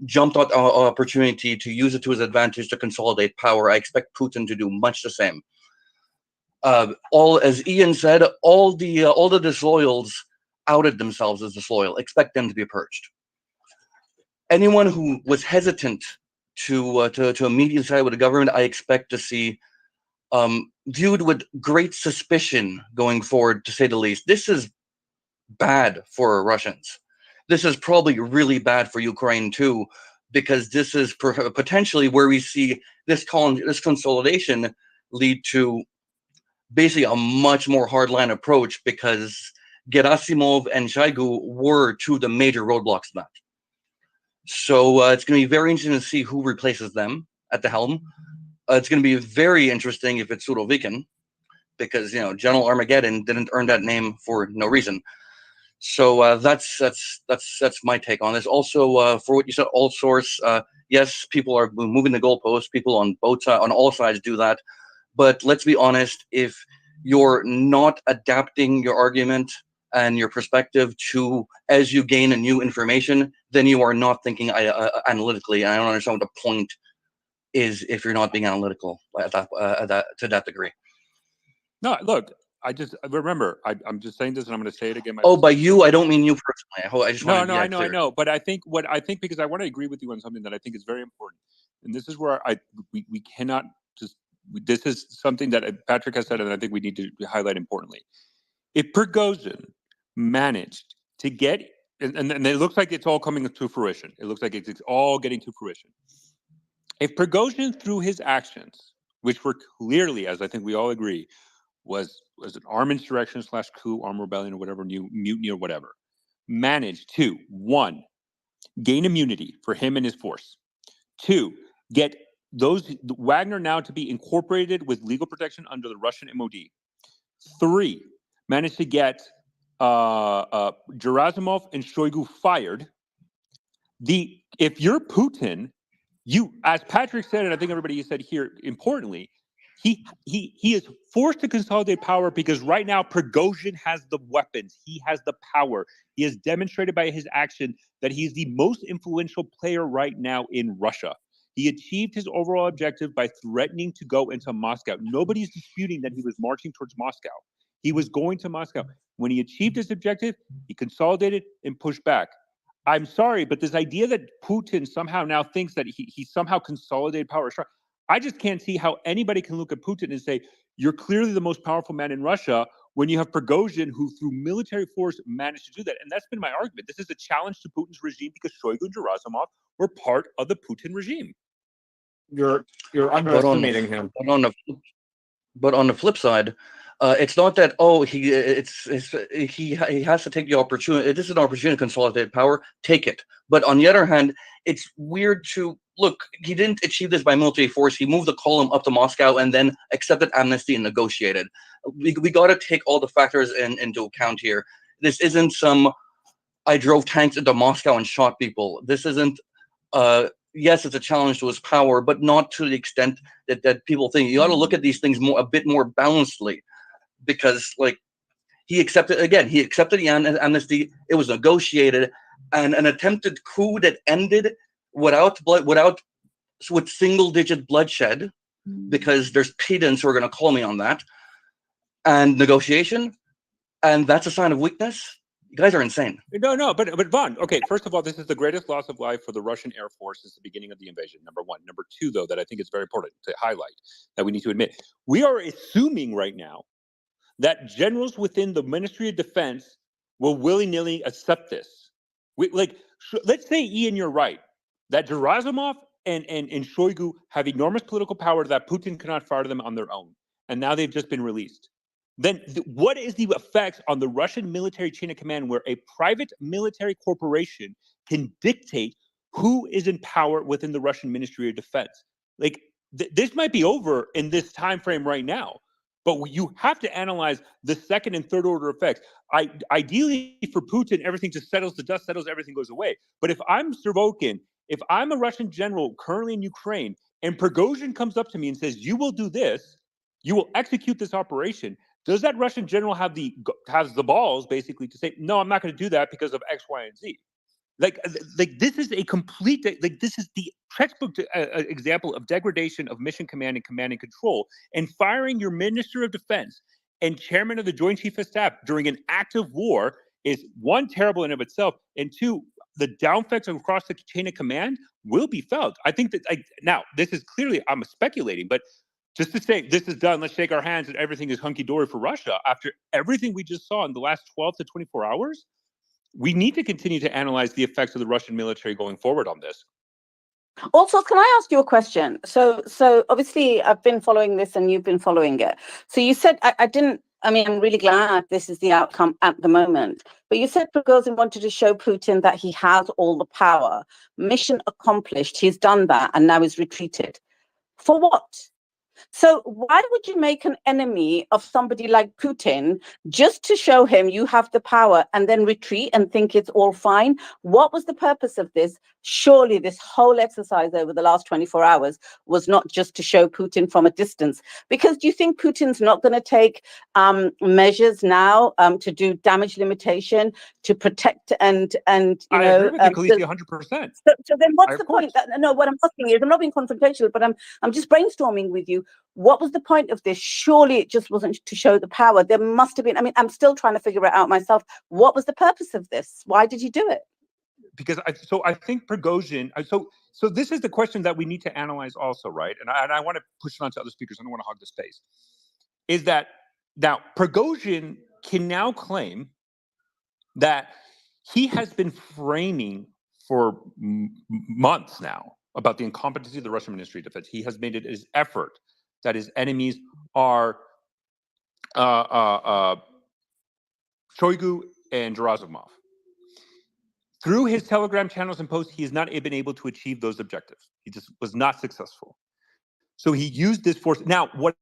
jumped at our opportunity to use it to his advantage to consolidate power. I expect Putin to do much the same. As Ian said, all the disloyals outed themselves as disloyal. Expect them to be purged. Anyone who was hesitant to immediately side with the government, I expect to see viewed with great suspicion going forward, to say the least. This is bad for Russians. This is probably really bad for Ukraine too, because this is potentially where we see this consolidation lead to basically a much more hardline approach, because Gerasimov and Shoigu were two of the major roadblocks to that. So it's going to be very interesting to see who replaces them at the helm. It's going to be very interesting if it's Surovikin, because General Armageddon didn't earn that name for no reason. So that's my take on this. Also, for what you said, all source. Yes, people are moving the goalposts. People on all sides do that. But let's be honest, if you're not adapting your argument and your perspective to as you gain a new information, then you are not thinking analytically. And I don't understand what the point is if you're not being analytical to that degree. No, look, I just remember. I'm just saying this, and I'm going to say it again. Oh, by you, I don't mean you personally. I just No, want to no, be I know, clear. I know. But I think because I want to agree with you on something that I think is very important, and this is where we cannot just. This is something that Patrick has said, and I think we need to highlight importantly. If Prigozhin managed to get, and it looks like it's all coming to fruition. It looks like it's all getting to fruition. If Prigozhin, through his actions, which were clearly, as I think we all agree, was an armed insurrection / coup, armed rebellion, or whatever, mutiny or whatever, managed to, 1, gain immunity for him and his force, 2, get Wagner now to be incorporated with legal protection under the Russian MOD, 3, managed to get Gerasimov and Shoigu fired. If you're Putin, you, as Patrick said, and I think everybody said here, importantly, he is forced to consolidate power because right now Prigozhin has the weapons. He has the power. He has demonstrated by his action that he's the most influential player right now in Russia. He achieved his overall objective by threatening to go into Moscow. Nobody's disputing that he was marching towards Moscow. He was going to Moscow. When he achieved his objective, he consolidated and pushed back. I'm sorry, but this idea that Putin somehow now thinks that he somehow consolidated power, I just can't see how anybody can look at Putin and say, you're clearly the most powerful man in Russia when you have Prigozhin, who through military force managed to do that. And that's been my argument. This is a challenge to Putin's regime because Shoigu and Gerasimov were part of the Putin regime. You're underestimating him. But on the flip side, it's not that he has to take the opportunity. This is an opportunity to consolidate power. Take it. But on the other hand, it's weird to look. He didn't achieve this by military force. He moved the column up to Moscow and then accepted amnesty and negotiated. We got to take all the factors into account here. This isn't some I drove tanks into Moscow and shot people. This isn't. Yes, it's a challenge to his power, but not to the extent that people think. You got to look at these things a bit more balancedly, because he accepted the amnesty. It was negotiated, and an attempted coup that ended with single-digit bloodshed, because there's pedants who are going to call me on that, and negotiation, and that's a sign of weakness. You guys are insane. No, but Vaughn, okay, first of all, this is the greatest loss of life for the Russian Air Force since the beginning of the invasion, number one. Number two, though, that I think is very important to highlight, that we need to admit, we are assuming right now that generals within the Ministry of Defense will willy-nilly accept this. Let's say, Ian, you're right, that Gerasimov and Shoigu have enormous political power that Putin cannot fire them on their own, and now they've just been released. Then what is the effects on the Russian military chain of command where a private military corporation can dictate who is in power within the Russian Ministry of Defense? This might be over in this time frame right now, but you have to analyze the second and third order effects. Ideally for Putin, everything just settles, the dust settles, everything goes away. But if I'm Sirvokin, if I'm a Russian general currently in Ukraine, and Prigozhin comes up to me and says, you will do this, you will execute this operation, does that Russian general has the balls basically to say, no, I'm not going to do that because of X, Y, and Z? This is a complete, this is the textbook example of degradation of mission command and control, and firing your Minister of Defense and chairman of the Joint Chief of Staff during an active war is, one, terrible in of itself, and two, the down effects across the chain of command will be felt. I think that, now, this is clearly, I'm speculating, but just to say this is done, let's shake our hands and everything is hunky-dory for Russia, after everything we just saw in the last 12 to 24 hours, we need to continue to analyze the effects of the Russian military going forward on this. Also, can I ask you a question? So obviously I've been following this and you've been following it. So you said, I'm really glad this is the outcome at the moment. But you said Prigozhin wanted to show Putin that he has all the power. Mission accomplished. He's done that and now he's retreated. For what? So why would you make an enemy of somebody like Putin just to show him you have the power and then retreat and think it's all fine? What was the purpose of this? Surely this whole exercise over the last 24 hours was not just to show Putin from a distance. Because do you think Putin's not going to take measures now to do damage limitation, to protect and you I agree with you, Khaleesi, 100%. So then what's the point? No, what I'm asking is, I'm not being confrontational, but I'm just brainstorming with you. What was the point of this? Surely it just wasn't to show the power. There must have been, I mean, I'm still trying to figure it out myself. What was the purpose of this? Why did you do it? Because I think Prigozhin, so this is the question that we need to analyze also, right? And I want to push it on to other speakers. I don't want to hog the space. Is that now Prigozhin can now claim that he has been framing for months now about the incompetency of the Russian Ministry of Defense. He has made it his effort that his enemies are Shoigu and Gerasimov. Through his Telegram channels and posts, he has not been able to achieve those objectives. He just was not successful. So he used this force. Now, what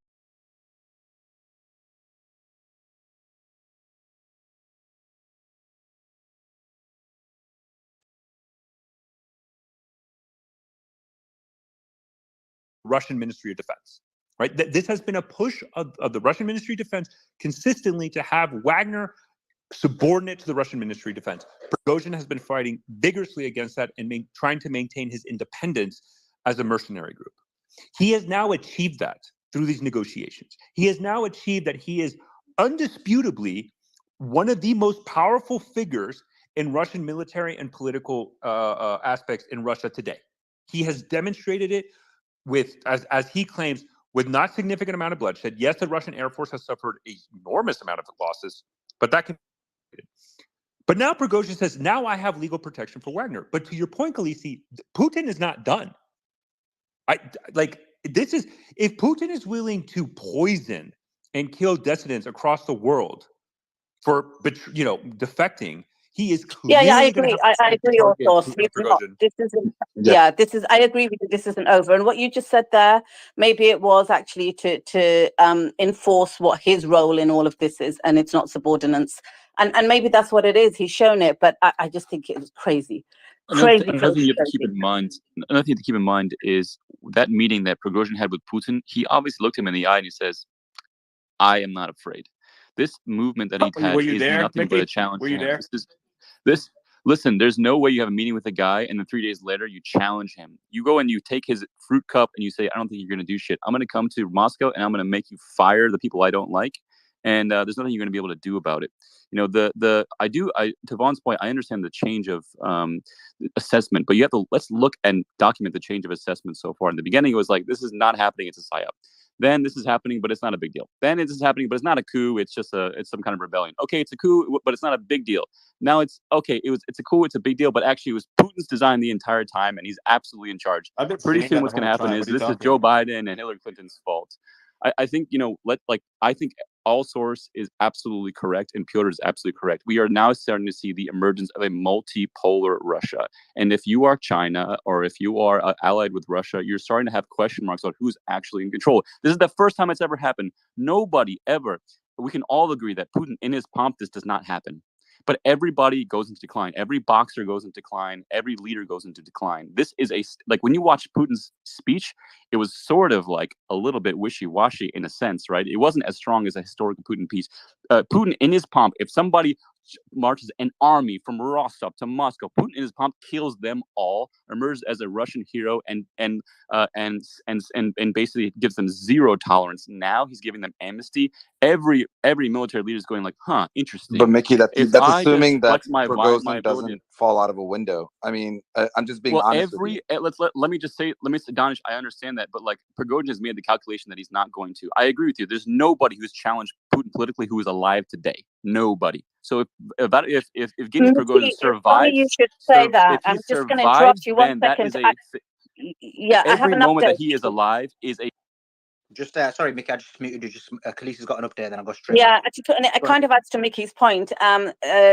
Russian Ministry of Defense, right? This has been a push of the Russian Ministry of Defense consistently to have Wagner subordinate to the Russian Ministry of Defense. Prigozhin has been fighting vigorously against that and trying to maintain his independence as a mercenary group. He has now achieved that through these negotiations. He has now achieved that he is undisputably one of the most powerful figures in Russian military and political aspects in Russia today. He has demonstrated it with, as he claims, with not significant amount of bloodshed. Yes, the Russian Air Force has suffered an enormous amount of losses, but that can. But now Prigozhin says, now I have legal protection for Wagner. But to your point, Khaleesi, Putin is not done. If Putin is willing to poison and kill dissidents across the world for defecting, he is clearly I agree. I agree also. This isn't. Yeah, this is. I agree with you. This isn't over. And what you just said there, maybe it was actually to enforce what his role in all of this is, and it's not subordinates. And maybe that's what it is. He's shown it, but I just think it was crazy. Another thing you have to keep in mind. Another thing to keep in mind is that meeting that Prigozhin had with Putin. He obviously looked him in the eye and he says, "I am not afraid." This movement that he had is nothing but a challenge. Were you there? Listen, there's no way you have a meeting with a guy and then 3 days later you challenge him. You go and you take his fruit cup and you say, "I don't think you're going to do shit. I'm going to come to Moscow and I'm going to make you fire the people I don't like. And there's nothing you're going to be able to do about it." You know, to Vaughn's point, I understand the change of assessment, but let's look and document the change of assessment so far. In the beginning, it was like, this is not happening, it's a psyop. Then this is happening, but it's not a big deal. Then this is happening, but it's not a coup. It's just it's some kind of rebellion. Okay, it's a coup, but it's not a big deal. Now it's okay. It's a coup. It's a big deal, but actually it was Putin's design the entire time, and he's absolutely in charge. Pretty soon, what's going to happen is this is Joe Biden and Hillary Clinton's fault. I think I think all source is absolutely correct, and Piotr is absolutely correct. We are now starting to see the emergence of a multipolar Russia. And if you are China or if you are allied with Russia, you're starting to have question marks on who's actually in control. This is the first time it's ever happened. Nobody ever. We can all agree that Putin, in his pomp, this does not happen. But everybody goes into decline. Every boxer goes into decline. Every leader goes into decline. This is when you watch Putin's speech, it was sort of like a little bit wishy-washy in a sense, right? It wasn't as strong as a historical Putin piece. Putin in his pomp, if somebody marches an army from Rostov to Moscow, Putin in his pomp kills them all, emerges as a Russian hero, and basically gives them zero tolerance. Now he's giving them amnesty. Every military leader is going like, huh, interesting. But Mickey, that's assuming that Prigozhin doesn't fall out of a window. I mean, I'm just being honest with you. Let me say, Danish, I understand that, but like Prigozhin has made the calculation that he's not going to. I agree with you. There's nobody who's challenged Putin politically who is alive today. Nobody. So if Evgeny Prigozhin survives, you should say that. I'm just going to interrupt you 1 second. every moment that he is alive is a Just sorry, Mickey, I just muted you. Just Khaleesi's got an update, then I'll go straight. Yeah, actually, and it kind of adds to Mickey's point.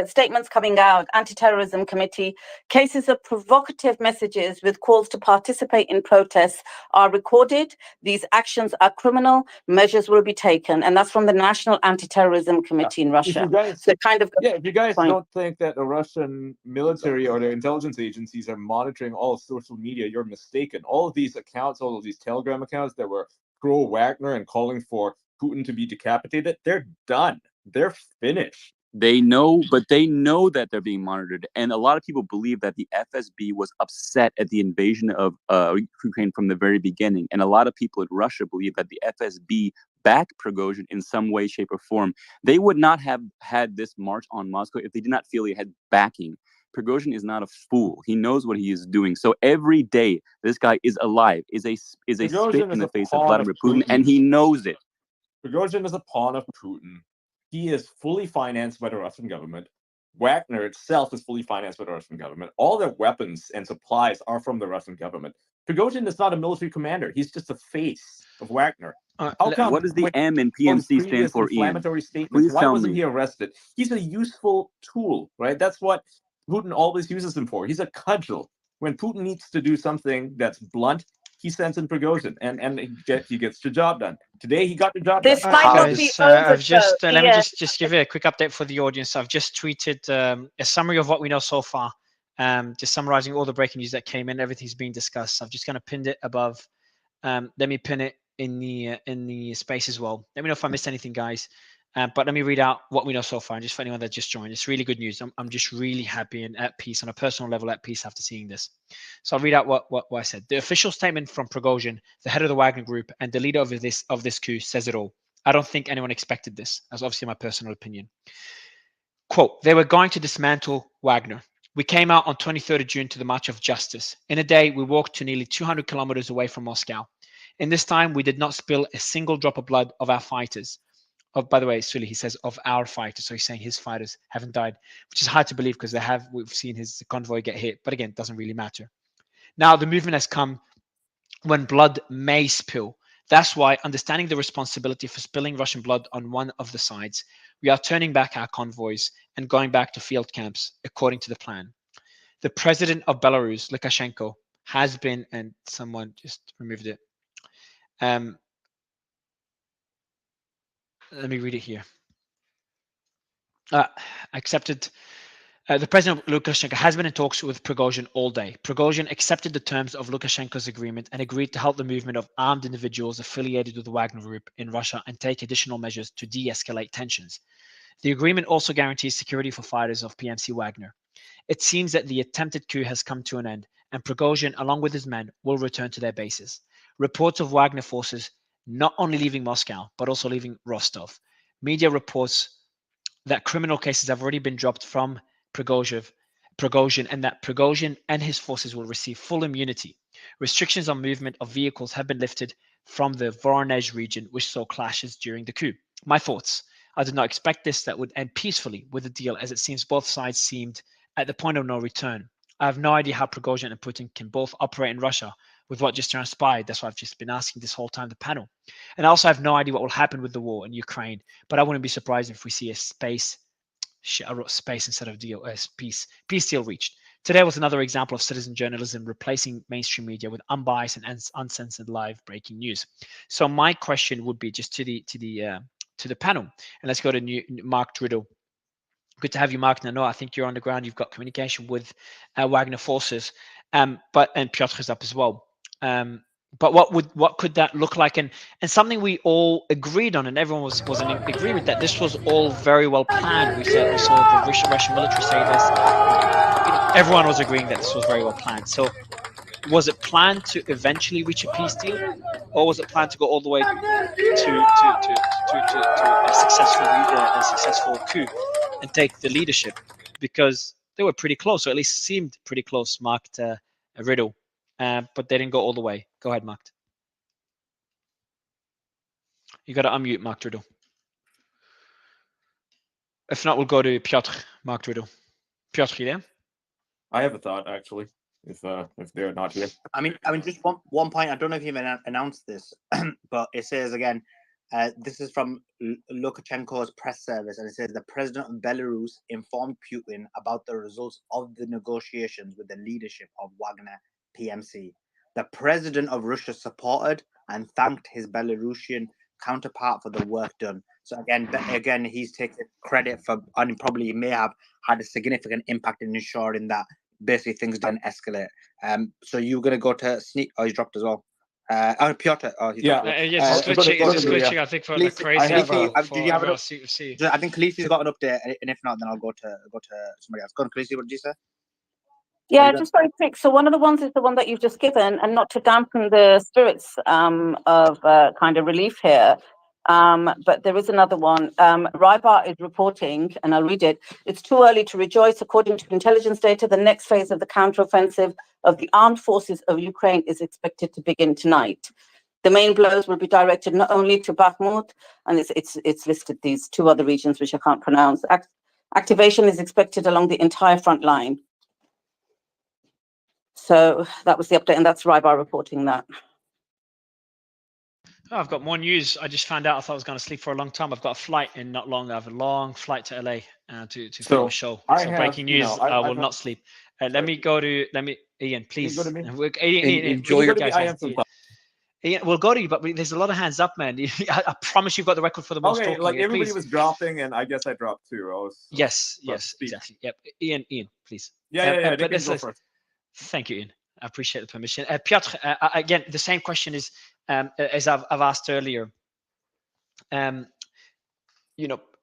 Statements coming out, anti-terrorism committee, cases of provocative messages with calls to participate in protests are recorded. These actions are criminal. Measures will be taken, and that's from the National Anti-Terrorism Committee in Russia. So kind of if you guys don't think that the Russian military or the intelligence agencies are monitoring all social media, you're mistaken. All of these accounts, all of these Telegram accounts that were pro-Wagner and calling for Putin to be decapitated, they're done. They're finished. They know, but they know that they're being monitored. And a lot of people believe that the FSB was upset at the invasion of Ukraine from the very beginning. And a lot of people in Russia believe that the FSB backed Prigozhin in some way, shape, or form. They would not have had this march on Moscow if they did not feel he had backing. Prigozhin is not a fool. He knows what he is doing. So every day this guy is alive, is a spit in the face of Vladimir Putin, and he knows it. Prigozhin is a pawn of Putin. He is fully financed by the Russian government. Wagner itself is fully financed by the Russian government. All their weapons and supplies are from the Russian government. Prigozhin is not a military commander. He's just the face of Wagner. What does the M in PMC stand for, Ian? Inflammatory statements. Please Why tell wasn't me. he arrested? He's a useful tool, right? That's what Putin always uses him for. He's a cudgel. When Putin needs to do something that's blunt, he sends in Prigozhin, and he gets the job done. Today he got the job done. Guys, I've just let me just give you a quick update for the audience. I've just tweeted a summary of what we know so far, just summarizing all the breaking news that came in. Everything's being discussed. I've just kind of pinned it above. Let me pin it in the space as well. Let me know if I missed anything, guys. But let me read out what we know so far, and just for anyone that just joined. It's really good news. I'm just really happy and at peace on a personal level, at peace after seeing this. So I'll read out what I said. The official statement from Prigozhin, the head of the Wagner Group and the leader of this coup, says it all. I don't think anyone expected this. That's obviously my personal opinion. Quote, they were going to dismantle Wagner. We came out on 23rd of June to the March of Justice. In a day, we walked to nearly 200 kilometers away from Moscow. In this time, we did not spill a single drop of blood of our fighters. By the way, Sully, he says of our fighters, so he's saying his fighters haven't died, which is hard to believe because we've seen his convoy get hit, but again, it doesn't really matter. Now the movement has come when blood may spill. That's why, understanding the responsibility for spilling Russian blood on one of the sides, we are turning back our convoys and going back to field camps according to the plan. The president of Belarus, Lukashenko, has been, and someone just removed it. Let me read it here. Accepted. The president Lukashenko has been in talks with Prigozhin all day. Prigozhin accepted the terms of Lukashenko's agreement and agreed to help the movement of armed individuals affiliated with the Wagner Group in Russia and take additional measures to de-escalate tensions. The agreement also guarantees security for fighters of PMC Wagner. It seems that the attempted coup has come to an end, and Prigozhin, along with his men, will return to their bases. Reports of Wagner forces not only leaving Moscow, but also leaving Rostov. Media reports that criminal cases have already been dropped from Prigozhin, and that Prigozhin and his forces will receive full immunity. Restrictions on movement of vehicles have been lifted from the Voronezh region, which saw clashes during the coup. My thoughts. I did not expect this that would end peacefully with a deal, as it seems both sides seemed at the point of no return. I have no idea how Prigozhin and Putin can both operate in Russia with what just transpired. That's why I've just been asking this whole time the panel. And I also have no idea what will happen with the war in Ukraine, but I wouldn't be surprised if we see a space instead of deal, peace deal reached. Today was another example of citizen journalism replacing mainstream media with unbiased and uncensored live breaking news. So my question would be just to the panel, and let's go to Mark Driddle. Good to have you, Mark. Now, I think you're on the ground. You've got communication with Wagner forces, and Piotr is up as well. But what could that look like? And something we all agreed on, and everyone was in agreement that this was all very well planned. We saw the Russian military say this. Everyone was agreeing that this was very well planned. So, was it planned to eventually reach a peace deal, or was it planned to go all the way to a successful coup and take the leadership? Because they were pretty close, or at least seemed pretty close, Mark, to Riddle. But they didn't go all the way. Go ahead, Mark. You got to unmute Mark Driddle. If not, we'll go to Piotr. Mark Driddle. Piotr, you there? I have a thought, actually. if they're not here. I mean, just one point. I don't know if you've announced this, but it says again. This is from Lukashenko's press service, and it says the president of Belarus informed Putin about the results of the negotiations with the leadership of Wagner PMC. The president of Russia supported and thanked his Belarusian counterpart for the work done. So again, he's taken credit for, and probably may have had a significant impact in ensuring that basically things don't escalate. So you're going to go to Sneak. Oh, he's dropped as well. Piotr. Oh, he's dropped. Just glitching. I think for the crazy. I think Khaleesi's got an update, and if not, then I'll go to somebody else. Go on, Khaleesi. What did you say? Yeah, just very quick. So one of the ones is the one that you've just given, and not to dampen the spirits of kind of relief here. But there is another one. Rybar is reporting, and I'll read it. It's too early to rejoice. According to intelligence data, the next phase of the counteroffensive of the armed forces of Ukraine is expected to begin tonight. The main blows will be directed not only to Bakhmut, and it's listed these two other regions which I can't pronounce. Activation is expected along the entire front line. So that was the update, and that's Rybar reporting that. Oh, I've got more news. I just found out. I thought I was going to sleep for a long time. I've got a flight in not long. I have a long flight to LA to film a show. So breaking news. I will not sleep. Let me Ian, please. Enjoy your guys. Ian, we'll go to you, but there's a lot of hands up, man. I promise you've got the record for the most talking. Like everybody was dropping, and I guess I dropped too. Yes, exactly. Yep. Ian, please. Yeah. But let's go first. Thank you, Ian. I appreciate the permission. Piotr, again, the same question is as I've asked earlier.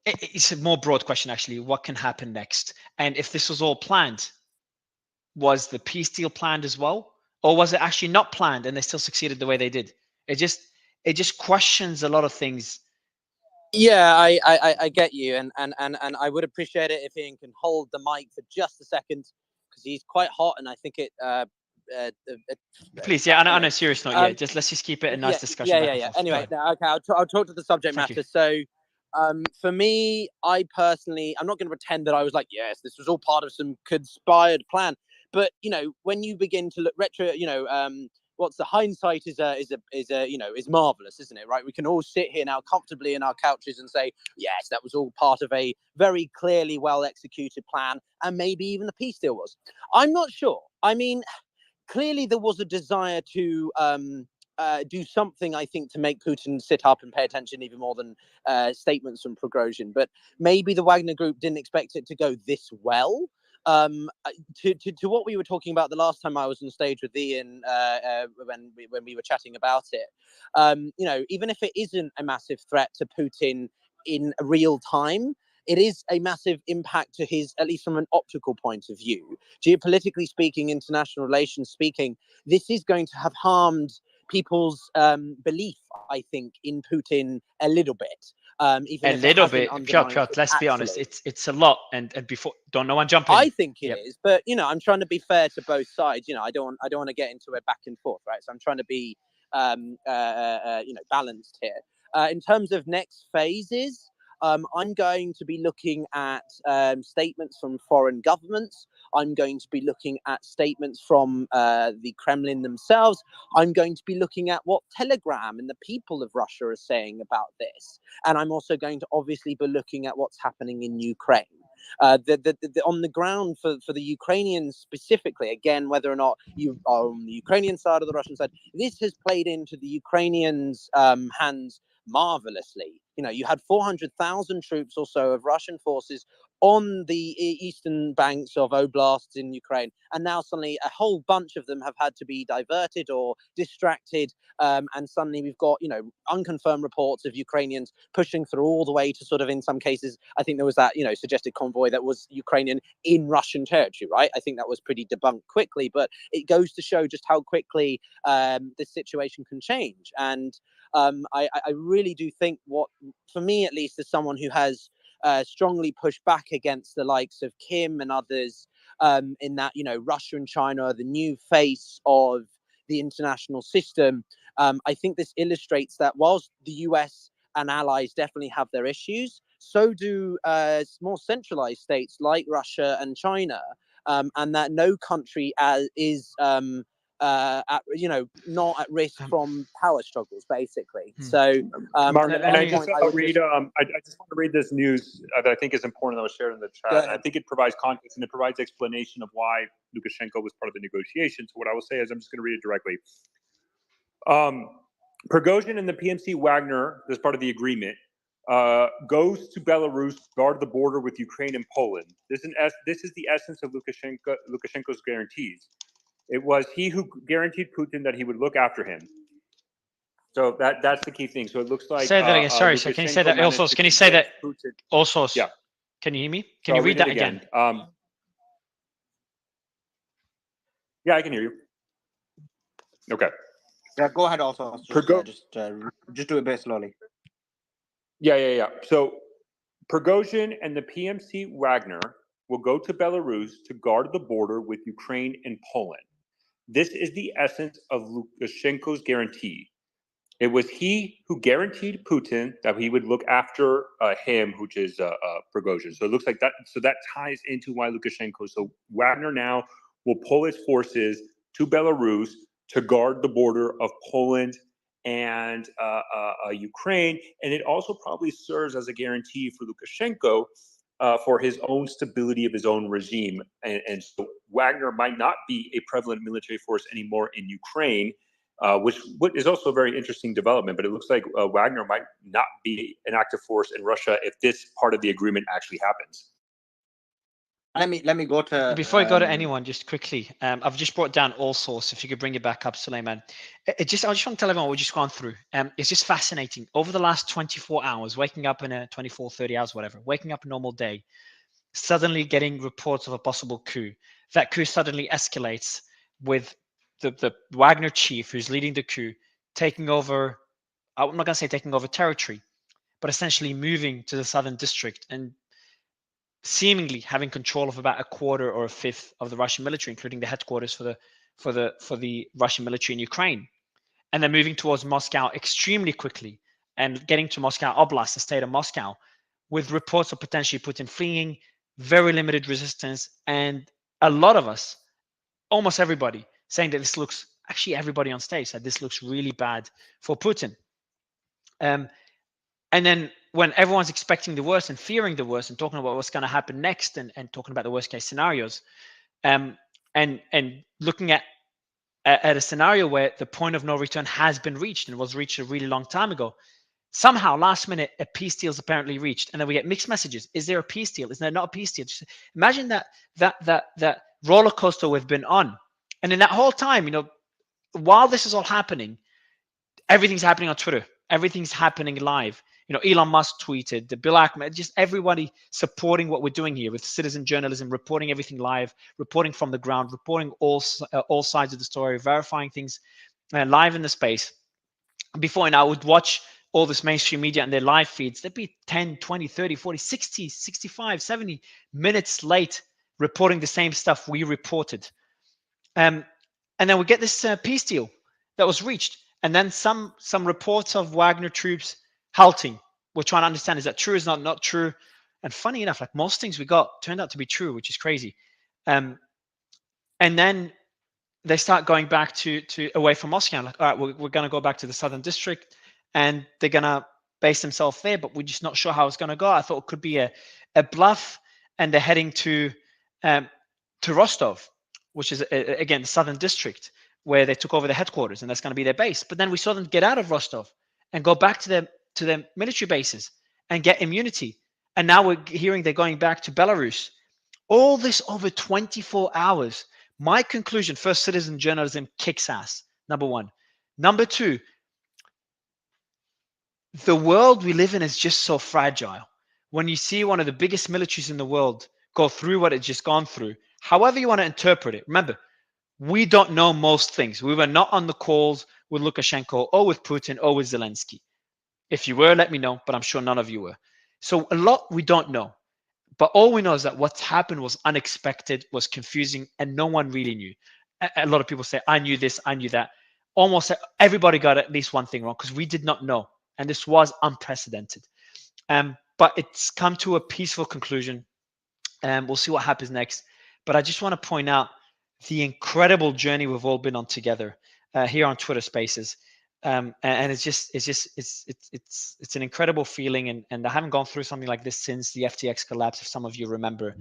It's a more broad question actually. What can happen next? And if this was all planned, was the peace deal planned as well, or was it actually not planned and they still succeeded the way they did? It just questions a lot of things. Yeah, I get you, and I would appreciate it if Ian can hold the mic for just a second because he's quite hot, and I think it. Please, yeah, on a serious note, let's just keep it a nice discussion. Yeah. Anyway, okay, I'll talk to the subject matter. So, for me, I'm not going to pretend that I was like, yes, this was all part of some conspired plan. But when you begin to look retro, what's the hindsight is marvelous, isn't it? Right? We can all sit here now comfortably in our couches and say, yes, that was all part of a very clearly well executed plan, and maybe even the peace deal was. I'm not sure. I mean, clearly there was a desire to do something, I think, to make Putin sit up and pay attention even more than statements from Prigozhin. But maybe the Wagner Group didn't expect it to go this well. To what we were talking about the last time I was on stage with Ian when we were chatting about it, even if it isn't a massive threat to Putin in real time, it is a massive impact to his, at least from an optical point of view. Geopolitically speaking, international relations speaking, this is going to have harmed people's belief, I think, in Putin a little bit. Even a little bit, Piotr, let's be honest, it's a lot. And before, don't know one jump in. I think it is, but I'm trying to be fair to both sides. I don't want to get into a back and forth, right? So I'm trying to be balanced here. In terms of next phases, I'm going to be looking at statements from foreign governments. I'm going to be looking at statements from the Kremlin themselves. I'm going to be looking at what Telegram and the people of Russia are saying about this. And I'm also going to obviously be looking at what's happening in Ukraine. On the ground for the Ukrainians specifically, again, whether or not you are on the Ukrainian side or the Russian side, this has played into the Ukrainians' hands marvelously. You had 400,000 troops or so of Russian forces on the eastern banks of Oblasts in Ukraine, and now suddenly a whole bunch of them have had to be diverted or distracted, and suddenly we've got unconfirmed reports of Ukrainians pushing through all the way to sort of, in some cases, I think there was that suggested convoy that was Ukrainian in Russian territory, right? I think that was pretty debunked quickly, but it goes to show just how quickly this situation can change. And I really do think, for me at least, as someone who has strongly pushed back against the likes of Kim and others, in that Russia and China are the new face of the international system. I think this illustrates that whilst the US and allies definitely have their issues, so do more centralized states like Russia and China. and that no country is not at risk from power struggles, basically. So, Martin, and I just want to read. I just want to read this news that I think is important that was shared in the chat. And I think it provides context and it provides explanation of why Lukashenko was part of the negotiations. So what I will say is, I'm just going to read it directly. Prigozhin and the PMC Wagner, as part of the agreement, goes to Belarus to guard the border with Ukraine and Poland. This is the essence of Lukashenko's guarantees. It was he who guaranteed Putin that he would look after him. So that's the key thing. So it looks like say that again. Sorry. So can you say that also? Can you say that also? Yeah. Can you hear me? Can you read that again? Yeah, I can hear you. Okay. Yeah, go ahead. Also, just do it very slowly. Yeah. So Prigozhin and the PMC Wagner will go to Belarus to guard the border with Ukraine and Poland. This is the essence of Lukashenko's guarantee. It was he who guaranteed Putin that he would look after him, which is Prigozhin. So it looks like that. So that ties into why Lukashenko. So Wagner now will pull its forces to Belarus to guard the border of Poland and Ukraine, and it also probably serves as a guarantee for Lukashenko for his own stability of his own regime. And so Wagner might not be a prevalent military force anymore in Ukraine, which is also a very interesting development. But it looks like Wagner might not be an active force in Russia if this part of the agreement actually happens. Let me go to before I go to anyone, just quickly. I've just brought down all source. If you could bring it back up, Suleiman. I just want to tell everyone we've just gone through. It's just fascinating. Over the last 24 hours, waking up in a 24, 30 hours, whatever, waking up a normal day, suddenly getting reports of a possible coup. That coup suddenly escalates with the Wagner chief who's leading the coup taking over. I'm not going to say taking over territory, but essentially moving to the southern district and seemingly having control of about a quarter or a fifth of the Russian military, including the headquarters for the Russian military in Ukraine, and then moving towards Moscow extremely quickly and getting to Moscow Oblast, the state of Moscow, with reports of potentially Putin fleeing, very limited resistance, and a lot of us, almost everybody, saying that this looks, actually everybody on stage said this looks really bad for Putin. And then when everyone's expecting the worst and fearing the worst and talking about what's going to happen next and talking about the worst case scenarios, and looking at a scenario where the point of no return has been reached and was reached a really long time ago, somehow last minute a peace deal is apparently reached, and then we get mixed messages. Is there a peace deal? Is there not a peace deal? Just imagine that roller coaster we've been on, and in that whole time, while this is all happening, everything's happening on Twitter. Everything's happening live. Elon Musk tweeted, the Bill Ackman, just everybody supporting what we're doing here with citizen journalism, reporting everything live, reporting from the ground, reporting all sides of the story, verifying things live in the space. Before, and I would watch all this mainstream media and their live feeds. They'd be 10, 20, 30, 40, 60, 65, 70 minutes late reporting the same stuff we reported. And then we get this peace deal that was reached. And then some reports of Wagner troops halting. We're trying to understand, is that true? Is not true? And funny enough, like most things we got turned out to be true, which is crazy. And then they start going back to away from Moscow. Like, all right, we're going to go back to the southern district, and they're going to base themselves there, but we're just not sure how it's going to go. I thought it could be a bluff, and they're heading to Rostov, which is again the southern district, where they took over the headquarters, and that's going to be their base. But then we saw them get out of Rostov and go back to their military bases and get immunity. And now we're hearing they're going back to Belarus. All this over 24 hours. My conclusion, first, citizen journalism kicks ass, number one. Number two, the world we live in is just so fragile. When you see one of the biggest militaries in the world go through what it's just gone through, however you want to interpret it, remember, we don't know most things. We were not on the calls with Lukashenko or with Putin or with Zelensky. If you were, let me know, but I'm sure none of you were. So a lot we don't know. But all we know is that what's happened was unexpected, was confusing, and no one really knew. A lot of people say, I knew this, I knew that. Almost everybody got at least one thing wrong because we did not know. And this was unprecedented. But it's come to a peaceful conclusion. We'll see what happens next. but I just want to point out the incredible journey we've all been on together here on Twitter Spaces. And it's an incredible feeling, and I haven't gone through something like this since the FTX collapse, if some of you remember.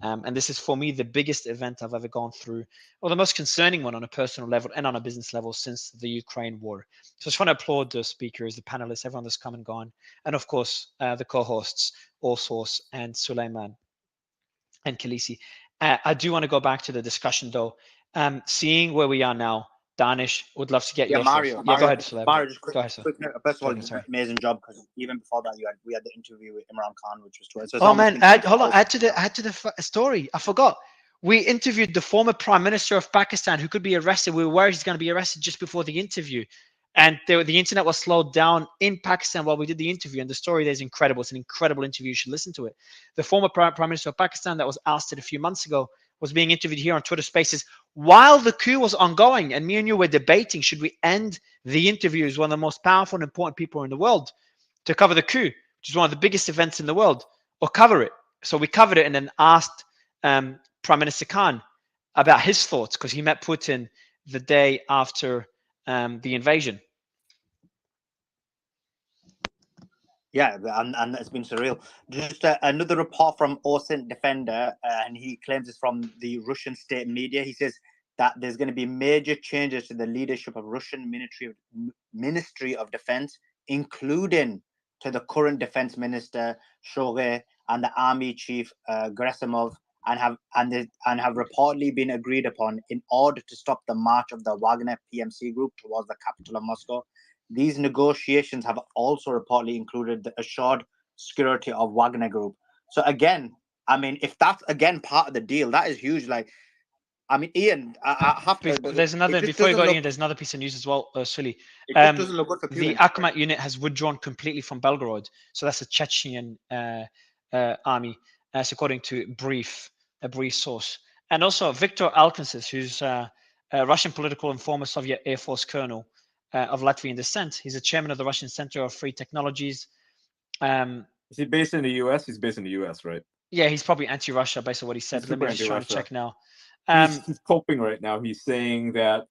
And this is, for me, the biggest event I've ever gone through, or the most concerning one on a personal level and on a business level since the Ukraine war. So I just want to applaud the speakers, the panelists, everyone that's come and gone, and of course the co-hosts, Allsource and Suleiman and Khaleesi. I do want to go back to the discussion though. Seeing where we are now, Danish, would love to get your Mario. thoughts. Yeah, go ahead, Suleiman. Mario, just quick, go ahead, sir. First of all, sorry. amazing job, because even before that, we had the interview with Imran Khan, which was Twitter. So Oh man, hold on. Add to the story. I forgot. We interviewed the former Prime Minister of Pakistan, who could be arrested. We were worried he's going to be arrested just before the interview, and the internet was slowed down in Pakistan while we did the interview. And the story there is incredible. It's an incredible interview. You should listen to it. The former Prime Minister of Pakistan that was ousted a few months ago was being interviewed here on Twitter Spaces while the coup was ongoing, and me and you were debating, should we end the interview as one of the most powerful and important people in the world to cover the coup, which is one of the biggest events in the world, or cover it? So we covered it and then asked Prime Minister Khan about his thoughts, because he met Putin the day after the invasion. Yeah, and it's been surreal. Just another report from Osin Defender, and he claims it's from the Russian state media. He says that there's going to be major changes to the leadership of Russian Ministry of Defense, including to the current defense minister Shoigu and the army chief Gerasimov, and have reportedly been agreed upon in order to stop the march of the Wagner PMC group towards the capital of Moscow. These negotiations have also reportedly included the assured security of Wagner Group. So again, I mean, if that's again part of the deal, that is huge. Like, I mean, Ian, I have to. There's another, before you go, Ian, there's another piece of news as well, Sully. It just doesn't look good for the Putin. Akhmat unit has withdrawn completely from Belgorod. So that's a Chechen army, as according to a brief source. And also Viktor Alkansis, who's a Russian political and former Soviet Air Force colonel, of Latvian descent. He's a chairman of the Russian Center of Free Technologies. Is he based in the U.S.? He's based in the U.S., right? Yeah, he's probably anti-Russia based on what he said. Let me just try and check now. He's coping right now. He's saying that,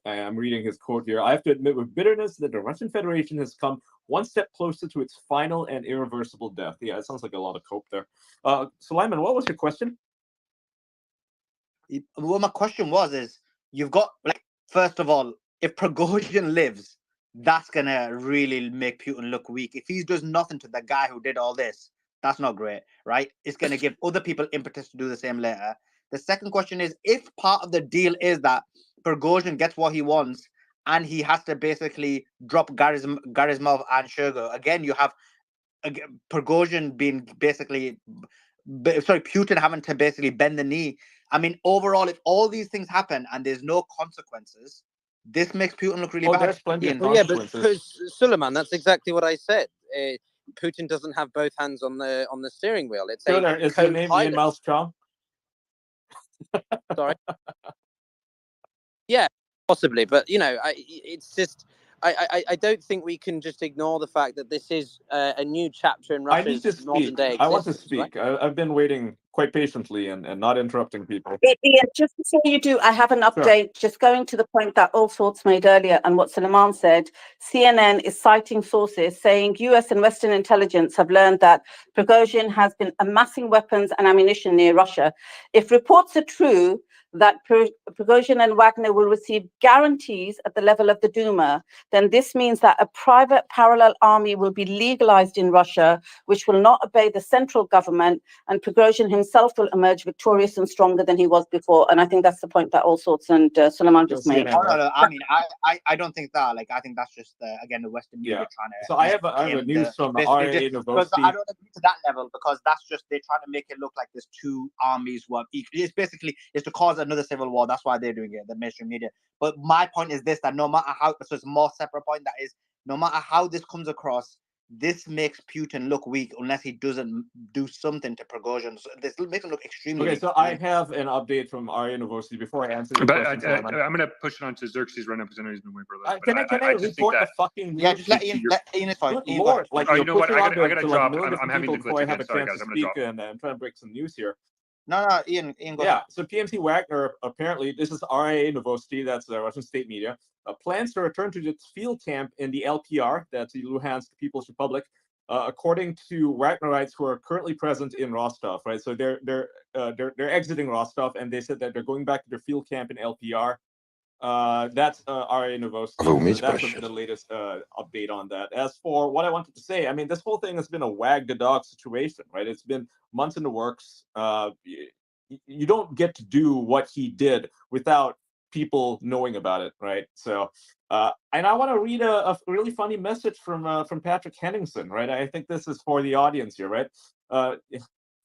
I'm reading his quote here, I have to admit with bitterness that the Russian Federation has come one step closer to its final and irreversible death. Yeah, it sounds like a lot of cope there. Suleiman, what was your question? Well, my question is, you've got, like, first of all, if Prigozhin lives, that's going to really make Putin look weak. If he does nothing to the guy who did all this, that's not great, right? It's going to give other people impetus to do the same later. The second question is, if part of the deal is that Prigozhin gets what he wants and he has to basically drop Gerasimov and Shoigu, again, you have Prigozhin being basically, Putin having to basically bend the knee. I mean, overall, if all these things happen and there's no consequences, this makes Putin look really bad. There's plenty of Well, yeah, but consequences. Suleiman, that's exactly what I said. Putin doesn't have both hands on the steering wheel. It's Is your name Ian Mouse Chong? Sorry. Yeah, possibly, but it's just I don't think we can just ignore the fact that this is a new chapter in I need to Russia's modern speak. day existence. I want to speak. Right? I've been waiting quite patiently and not interrupting people. Ian, just before you do, I have an update. Just going to the point that Allsorts made earlier and what Suleiman said, CNN is citing sources saying US and Western intelligence have learned that Prigozhin has been amassing weapons and ammunition near Russia. If reports are true that Prigozhin and Wagner will receive guarantees at the level of the Duma, then this means that a private parallel army will be legalized in Russia, which will not obey the central government, and Prigozhin himself will emerge victorious and stronger than he was before. And I think that's the point that Allsorts and Suleiman just made. No. I mean, I don't think that. Like, I think that's just again the Western media trying to. So I have a news from RA University. I don't agree to that level, because that's just they're trying to make it look like there's two armies who are equal. It's basically to cause another civil war. That's why they're doing it, the mainstream media. But my point is this: that no matter how, so it's a more separate point. That is, no matter how this comes across, this makes Putin look weak unless he doesn't do something to Prigozhin. So this makes him look extremely weak. So I have an update from our university before I answer your question. I'm going to push it on to Xerxes right now because I know he's been waiting for a little bit. Can I report the fucking news? Yeah, just let Ian is fine. Lord, like, you know what? I got to drop. I'm having to glitch again. Sorry, guys. I'm going to drop. And try to break some news here. No, Ian, go Yeah, ahead. so PMC Wagner, apparently, this is RIA Novosti, that's the Russian state media, plans to return to its field camp in the LPR, that's the Luhansk People's Republic, according to Wagnerites who are currently present in Rostov, right? So they're exiting Rostov, and they said that they're going back to their field camp in LPR. That's RIA Novosti. So that's the latest update on that. As for what I wanted to say, I mean, this whole thing has been a wag the dog situation, right? It's been months in the works. You don't get to do what he did without people knowing about it, right? So, and I want to read a really funny message from Patrick Henningsen, right? I think this is for the audience here, right?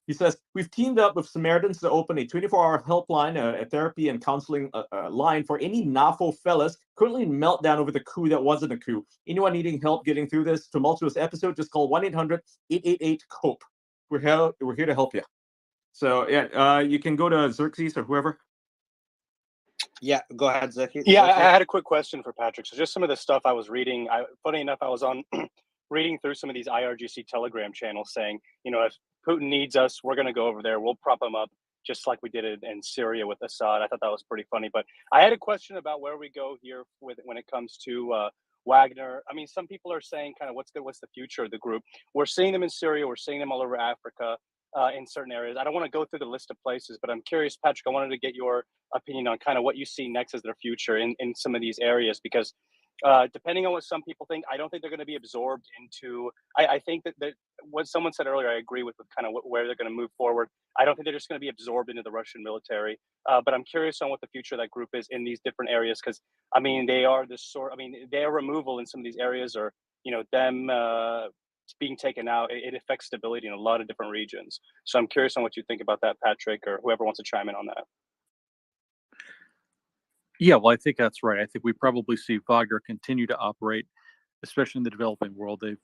He says, we've teamed up with Samaritans to open a 24-hour helpline, a therapy and counseling line for any NAFO fellas currently in meltdown over the coup that wasn't a coup. Anyone needing help getting through this tumultuous episode, just call 1-800-888-COPE. We're here to help you. So, yeah, you can go to Xerxes or whoever. Yeah, go ahead, Xerxes. Yeah, I had a quick question for Patrick. So just some of the stuff I was reading, funny enough, I was on reading through some of these IRGC Telegram channels saying, you know, if Putin needs us, we're going to go over there. We'll prop him up just like we did it in Syria with Assad. I thought that was pretty funny. But I had a question about where we go here when it comes to Wagner. I mean, some people are saying kind of what's the future of the group. We're seeing them in Syria. We're seeing them all over Africa. In certain areas. I don't want to go through the list of places, but I'm curious, Patrick, I wanted to get your opinion on kind of what you see next as their future in some of these areas, because depending on what some people think, I don't think they're going to be absorbed into, I think that what someone said earlier, I agree with kind of where they're going to move forward. I don't think they're just going to be absorbed into the Russian military, but I'm curious on what the future of that group is in these different areas, because, I mean, they are their removal in some of these areas, or, you know, them being taken out, it affects stability in a lot of different regions. So I'm curious on what you think about that, Patrick, or whoever wants to chime in on that. Yeah, well, I think that's right. I think we probably see Wagner continue to operate, especially in the developing world. They've,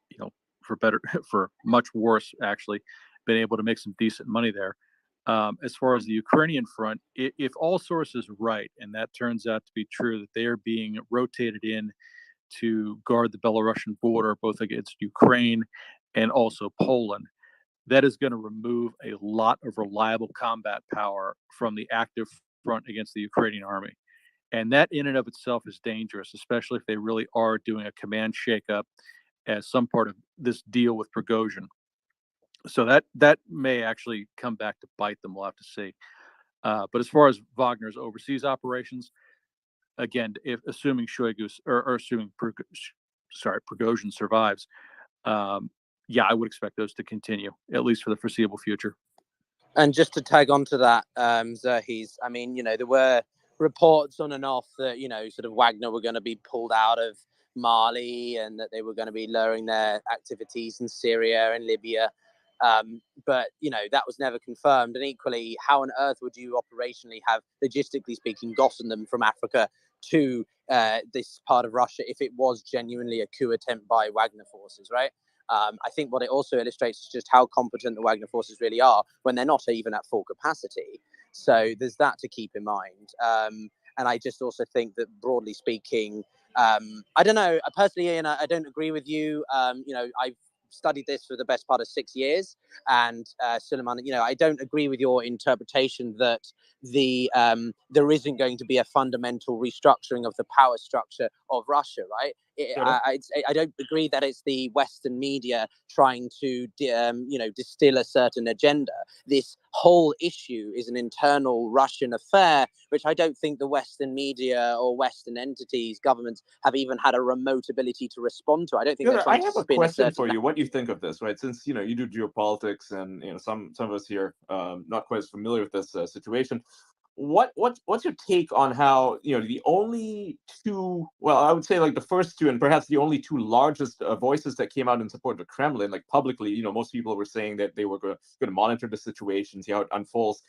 you know, for much worse, actually, been able to make some decent money there. As far as the Ukrainian front, if all sources are right, and that turns out to be true, that they are being rotated in to guard the Belarusian border, both against Ukraine and also Poland, that is going to remove a lot of reliable combat power from the active front against the Ukrainian army. And that in and of itself is dangerous, especially if they really are doing a command shakeup as some part of this deal with Prigozhin. So that may actually come back to bite them. We'll have to see. But as far as Wagner's overseas operations, again, assuming Shoigu or assuming Prigozhin survives, yeah, I would expect those to continue, at least for the foreseeable future. And just to tag on to that, Zerhis, I mean, you know, there were reports on and off that, you know, sort of Wagner were going to be pulled out of Mali and that they were going to be lowering their activities in Syria and Libya. But, you know, that was never confirmed. And equally, how on earth would you operationally have, logistically speaking, gotten them from Africa to this part of Russia if it was genuinely a coup attempt by Wagner forces, right? I think what it also illustrates is just how competent the Wagner forces really are when they're not even at full capacity. So there's that to keep in mind. And I just also think that, broadly speaking, I don't know, personally, Ian, I don't agree with you. You know, I've studied this for the best part of 6 years, and Suleiman, you know, I don't agree with your interpretation that there isn't going to be a fundamental restructuring of the power structure of Russia, right? I don't agree that it's the Western media trying to, you know, distill a certain agenda. This whole issue is an internal Russian affair, which I don't think the Western media or Western entities, governments, have even had a remote ability to respond to. I don't think they're trying I have to a spin question a certain. for you. What do you think of this, right? Since, you know, you do geopolitics, and, you know, some of us here not quite as familiar with this situation. What's your take on how, you know, the only two, well, I would say like the first two and perhaps the only two largest voices that came out in support of the Kremlin, like publicly, you know, most people were saying that they were going to monitor the situation, see how it unfolds.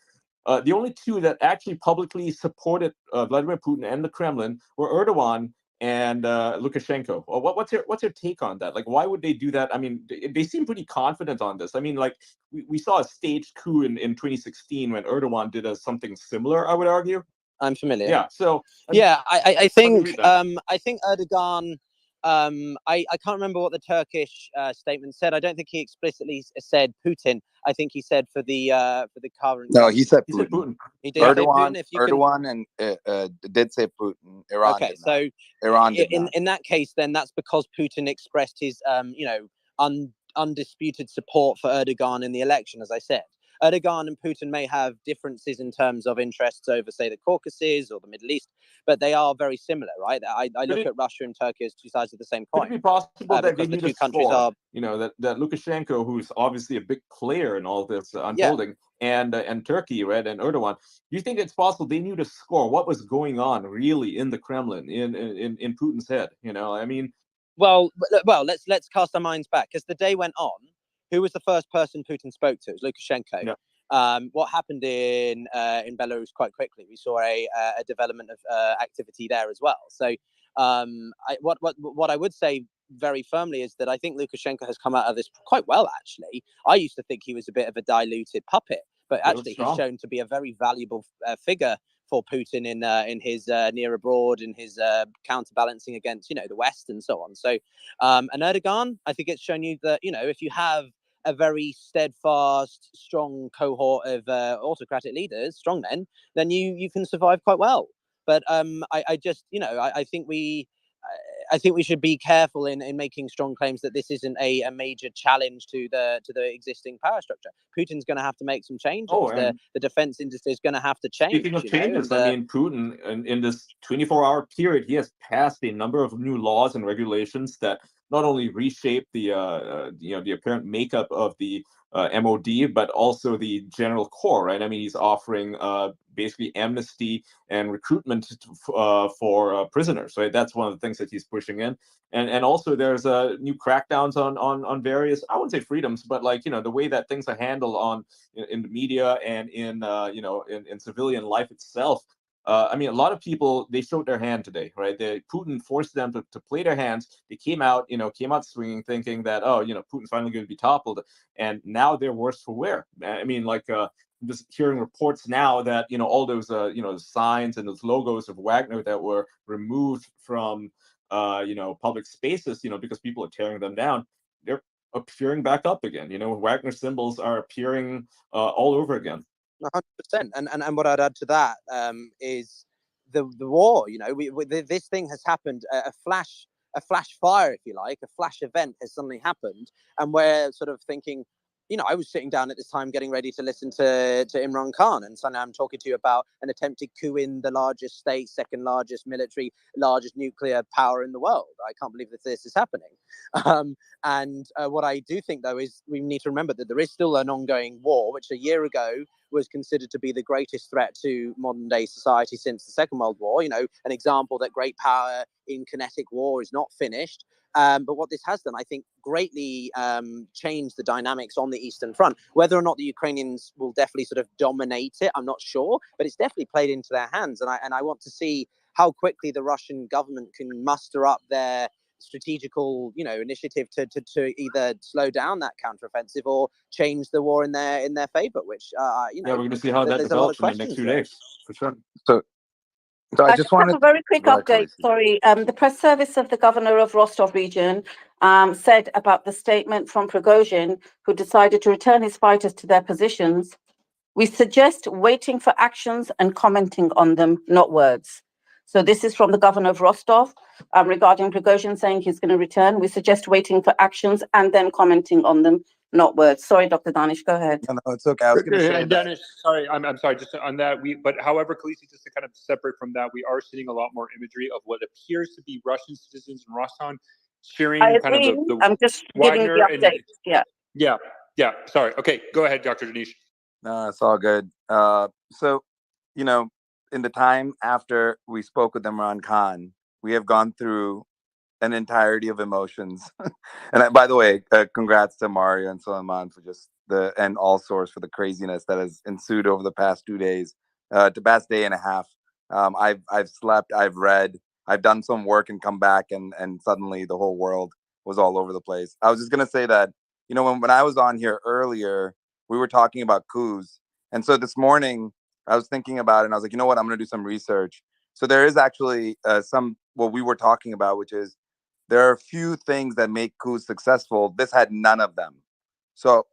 The only two that actually publicly supported Vladimir Putin and the Kremlin were Erdogan and Lukashenko. What's your take on that? Like, why would they do that? I mean, they seem pretty confident on this. I mean, like, we saw a staged coup in 2016 when Erdogan did something similar, I would argue. I'm familiar. Yeah. So yeah, I think Erdogan. I can't remember what the Turkish statement said. I don't think he explicitly said Putin. I think he said for the current. No, he said He said Putin. Putin. He did say Erdogan, Putin. If you Erdogan, and did say Putin. Iran Okay, did so not. Iran did in not. in that case, then that's because Putin expressed his undisputed support for Erdogan in the election. As I said, Erdogan and Putin may have differences in terms of interests over, say, the Caucasus or the Middle East, but they are very similar, right? I look at Russia and Turkey as two sides of the same Could coin. it be possible that they because the need a two countries score? are. You know, that Lukashenko, who's obviously a big player in all this unfolding, and Turkey, right, and Erdogan. Do you think it's possible they knew to score what was going on really in the Kremlin, in Putin's head? You know, I mean, Well, let's cast our minds back. As the day went on, who was the first person Putin spoke to? It was Lukashenko. Yeah. What happened in Belarus quite quickly? We saw a development of activity there as well. So, what I would say very firmly is that I think Lukashenko has come out of this quite well. Actually, I used to think he was a bit of a diluted puppet, but actually he's shown to be a very valuable figure for Putin in his near abroad, in his counterbalancing against the West and so on. So, and Erdogan, I think it's shown you that if you have a very steadfast, strong cohort of autocratic leaders, strongmen, then you can survive quite well. But I just I think we should be careful in making strong claims that this isn't a major challenge to the existing power structure. Putin's going to have to make some changes. The defense industry is going to have to change. Speaking of changes, I mean, Putin, in this 24-hour period, he has passed a number of new laws and regulations that not only reshape the the apparent makeup of the MOD, but also the general core, right? I mean, he's offering basically amnesty and recruitment for prisoners, right? That's one of the things that he's pushing in, and also there's new crackdowns on various, I wouldn't say freedoms, but like the way that things are handled in the media and in civilian life itself. I mean, a lot of people, they showed their hand today, right? Putin forced them to play their hands. They came out swinging, thinking that, Putin's finally going to be toppled, and now they're worse for wear. I mean, like just hearing reports now that all those signs and those logos of Wagner that were removed from public spaces, because people are tearing them down, they're appearing back up again. Wagner symbols are appearing all over again. 100%. And what I'd add to that is the war. This thing has happened. A flash fire, if you like, a flash event has suddenly happened, and we're sort of thinking. I was sitting down at this time getting ready to listen to Imran Khan, and suddenly I'm talking to you about an attempted coup in the largest state, second largest military, largest nuclear power in the world. I can't believe that this is happening. And what I do think, though, is we need to remember that there is still an ongoing war, which a year ago was considered to be the greatest threat to modern day society since the Second World War. An example that great power in kinetic war is not finished. But what this has done, I think, greatly changed the dynamics on the Eastern Front. Whether or not the Ukrainians will definitely sort of dominate it, I'm not sure, but it's definitely played into their hands. And I want to see how quickly the Russian government can muster up their strategical, initiative to either slow down that counteroffensive or change the war in their favor. Which we're going to see how that develops in the next few days, for sure. So I just wanted a very quick Go ahead, update. Khaleesi. Sorry, the press service of the governor of Rostov region said about the statement from Prigozhin, who decided to return his fighters to their positions. We suggest waiting for actions and commenting on them, not words. So this is from the governor of Rostov regarding Prigozhin saying he's going to return. We suggest waiting for actions and then commenting on them, not words. Sorry, Dr. Danish, go ahead. No, it's okay. I was going to say And Dennis, sorry, I'm sorry. Just on that, but however, Khaleesi, just to kind of separate from that, we are seeing a lot more imagery of what appears to be Russian citizens in Roston cheering I kind agree. of the I'm just giving Wagner the update. Yeah. Sorry. Okay, go ahead, Dr. Danish. No, it's all good. So, in the time after we spoke with Imran Khan, we have gone through an entirety of emotions. And by the way, congrats to Mario and Suleiman for just and all sorts for the craziness that has ensued over the past 2 days, the past day and a half. I've slept, I've read, I've done some work and come back, and suddenly the whole world was all over the place. I was just gonna say that when I was on here earlier, we were talking about coups, and so this morning I was thinking about it, and I was like, you know what, I'm gonna do some research. So there is actually what we were talking about, which is there are a few things that make coups successful. This had none of them. So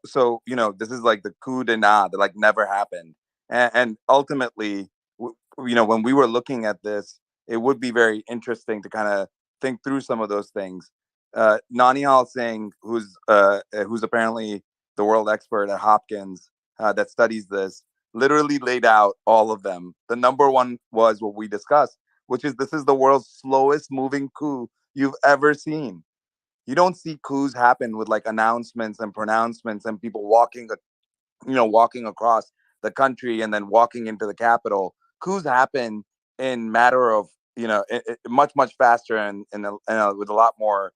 this is like the coup de nat that like never happened. And ultimately, when we were looking at this, it would be very interesting to kind of think through some of those things. Nanihal Singh, who's apparently the world expert at Hopkins that studies this, literally laid out all of them. The number one was what we discussed, which is this is the world's slowest moving coup you've ever seen. You don't see coups happen with like announcements and pronouncements and people walking across the country and then walking into the Capitol. Coups happen in matter of much faster and with a lot more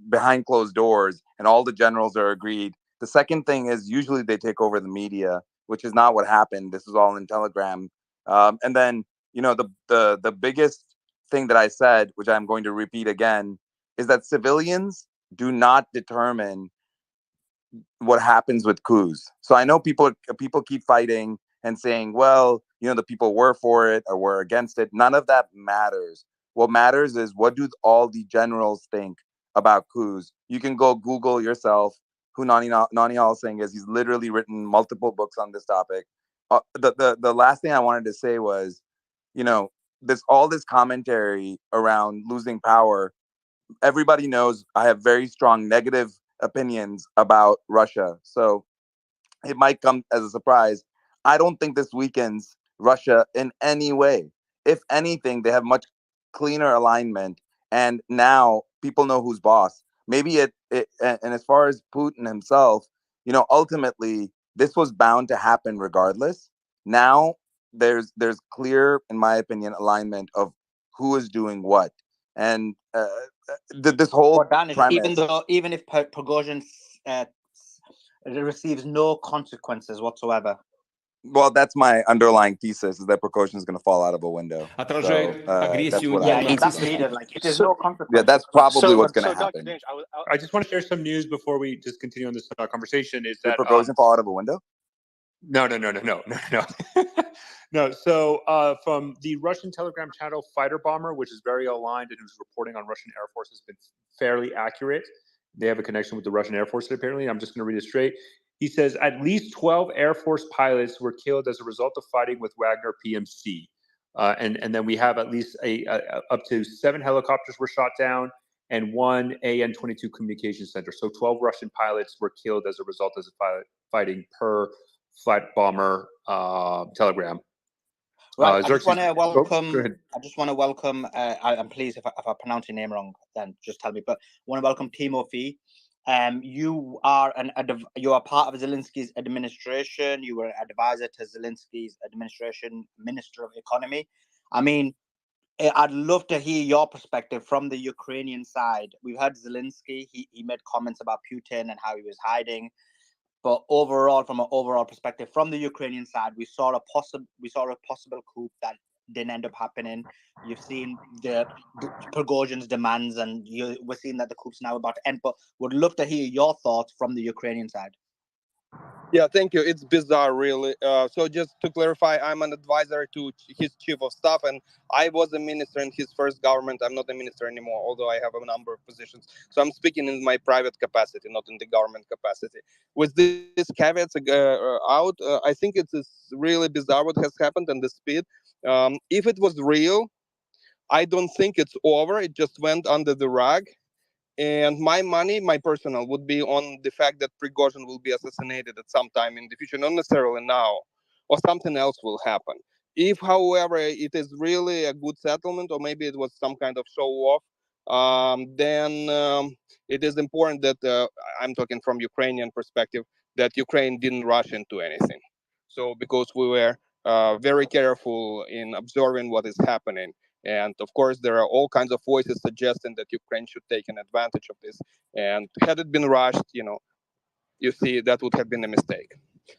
behind closed doors, and all the generals are agreed. The second thing is usually they take over the media, which is not what happened. This is all in Telegram. And then the biggest thing that I said, which I'm going to repeat again, is that civilians do not determine what happens with coups. So I know people keep fighting and saying, well, the people were for it or were against it. None of that matters. What matters is what do all the generals think about coups. You can go Google yourself who Nanihal Singh is. He's literally written multiple books on this topic. The last thing I wanted to say was, this commentary around losing power. Everybody knows I have very strong negative opinions about Russia. So it might come as a surprise. I don't think this weakens Russia in any way. If anything, they have much cleaner alignment. And now people know who's boss. Maybe and as far as Putin himself, ultimately this was bound to happen regardless. Now there's clear, in my opinion, alignment of who is doing what. And this whole Danish, premise, even if Prigozhin receives no consequences whatsoever. well, that's my underlying thesis, is that Prigozhin is going to fall out of a window. So, that's what that's needed. Like, if there's no consequences. Yeah, that's probably what's going to Dr. happen. Danish, I just want to share some news before we just continue on this conversation. Is Did that Prigozhin fall out of a window? No. No. So from the Russian Telegram channel, Fighter Bomber, which is very aligned and who's reporting on Russian Air Force, has been fairly accurate. They have a connection with the Russian Air Force, apparently. I'm just going to read it straight. He says at least 12 Air Force pilots were killed as a result of fighting with Wagner PMC. And then we have at least up to 7 helicopters were shot down and 1 AN-22 communication center. So 12 Russian pilots were killed as a result of fighting per Flight Bomber Telegram. Right. I just want to welcome. I'm pleased if I pronounce your name wrong, then just tell me. But I want to welcome Timofey. You are part of Zelensky's administration. You were an advisor to Zelensky's administration, Minister of Economy. I mean, I'd love to hear your perspective from the Ukrainian side. We've heard Zelensky. He made comments about Putin and how he was hiding. But overall, from an overall perspective, from the Ukrainian side, we saw a possible coup that didn't end up happening. You've seen the Prigozhin's demands, and we're seeing that the coup's now about to end. But would love to hear your thoughts from the Ukrainian side. Yeah, thank you. It's bizarre, really. So just to clarify, I'm an advisor to his chief of staff, and I was a minister in his first government. I'm not a minister anymore, although I have a number of positions. So I'm speaking in my private capacity, not in the government capacity. With these caveats out, I think it is really bizarre what has happened and the speed. If it was real, I don't think it's over. It just went under the rug. And my money, my personal, would be on the fact that Prigozhin will be assassinated at some time in the future, not necessarily now, or something else will happen. If, however, it is really a good settlement, or maybe it was some kind of show off, then it is important that I'm talking from Ukrainian perspective, that Ukraine didn't rush into anything. So because we were very careful in observing what is happening. And of course, there are all kinds of voices suggesting that Ukraine should take an advantage of this. And had it been rushed, you see, that would have been a mistake.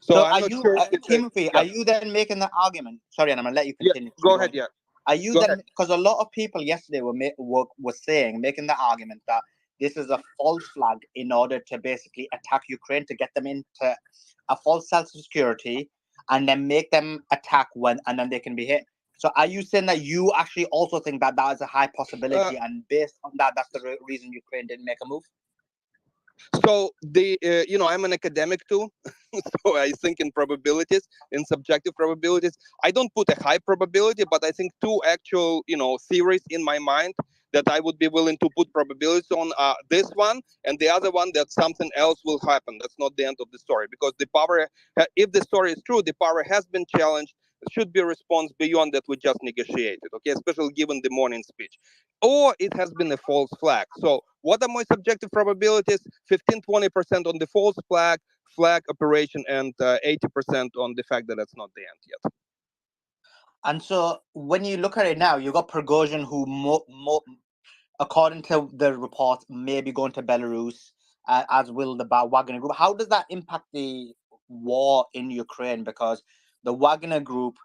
So I'm not sure. Timothy, are you then making the argument? Sorry, and I'm going to let you continue. Yeah, go ahead, yeah. Are you then, because a lot of people yesterday were making the argument that this is a false flag in order to basically attack Ukraine, to get them into a false sense of security, and then make them attack and then they can be hit. So are you saying that you actually also think that that is a high possibility, and based on that, that's the reason Ukraine didn't make a move? So I'm an academic too, so I think in probabilities, in subjective probabilities. I don't put a high probability, but I think two actual, theories in my mind that I would be willing to put probabilities on. This one and the other one, that something else will happen. That's not the end of the story, because the power, if the story is true, the power has been challenged. Should be a response beyond that we just negotiated, okay, especially given the morning speech, or it has been a false flag. So what are my subjective probabilities? 15-20% on the false flag operation, and 80% on the fact that it's not the end yet. And so when you look at it now, you've got Prigozhin, who according to the report, may be going to Belarus, as will the Wagner Group. How does that impact the war in Ukraine? Because the Wagner Group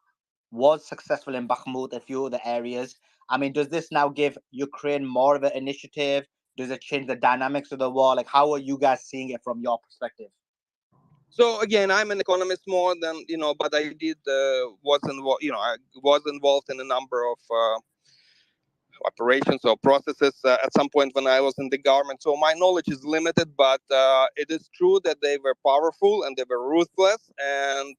was successful in Bakhmut, a few other areas. I mean, does this now give Ukraine more of an initiative? Does it change the dynamics of the war? Like, how are you guys seeing it from your perspective? So again, I'm an economist more than, but I was involved in a number of operations or processes at some point when I was in the government. So my knowledge is limited, but it is true that they were powerful and they were ruthless, and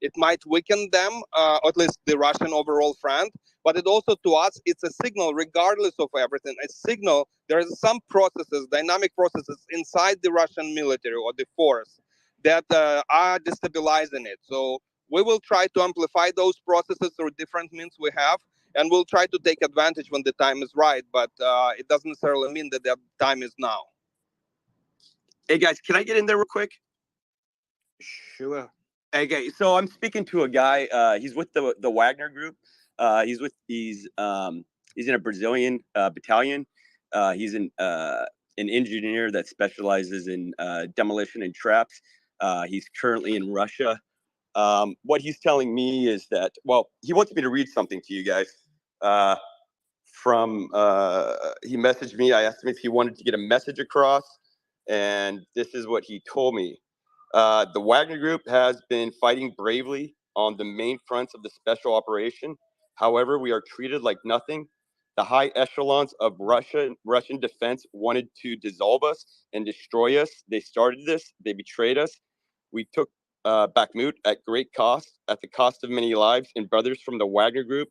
it might weaken them, or at least the Russian overall front. But it also, to us, it's a signal, regardless of everything, a signal. There is some processes, dynamic processes inside the Russian military or the force that are destabilizing it. So we will try to amplify those processes through different means we have, and we'll try to take advantage when the time is right. But it doesn't necessarily mean that the time is now. Hey guys, can I get in there real quick? Sure. Okay, so I'm speaking to a guy. He's with the Wagner Group. He's in a Brazilian battalion. He's an engineer that specializes in demolition and traps. He's currently in Russia. What he's telling me is that, well, he wants me to read something to you guys. He messaged me. I asked him if he wanted to get a message across, and this is what he told me. The Wagner Group has been fighting bravely on the main fronts of the special operation. However, we are treated like nothing. The high echelons of Russian defense wanted to dissolve us and destroy us. They started this. They betrayed us. We took Bakhmut at great cost, at the cost of many lives and brothers from the Wagner Group.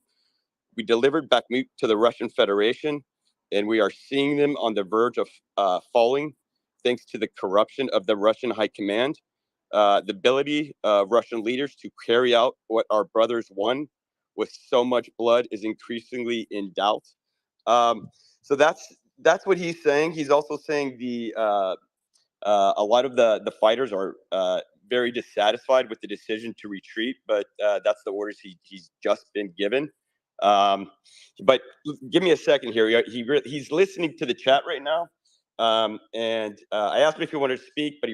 We delivered Bakhmut to the Russian Federation, and we are seeing them on the verge of falling, thanks to the corruption of the Russian high command. The ability of Russian leaders to carry out what our brothers won with so much blood is increasingly in doubt. So that's what he's saying. He's also saying a lot of the fighters are very dissatisfied with the decision to retreat, but that's the orders he's just been given. But give me a second here. He's listening to the chat right now. And I asked him if he wanted to speak, but he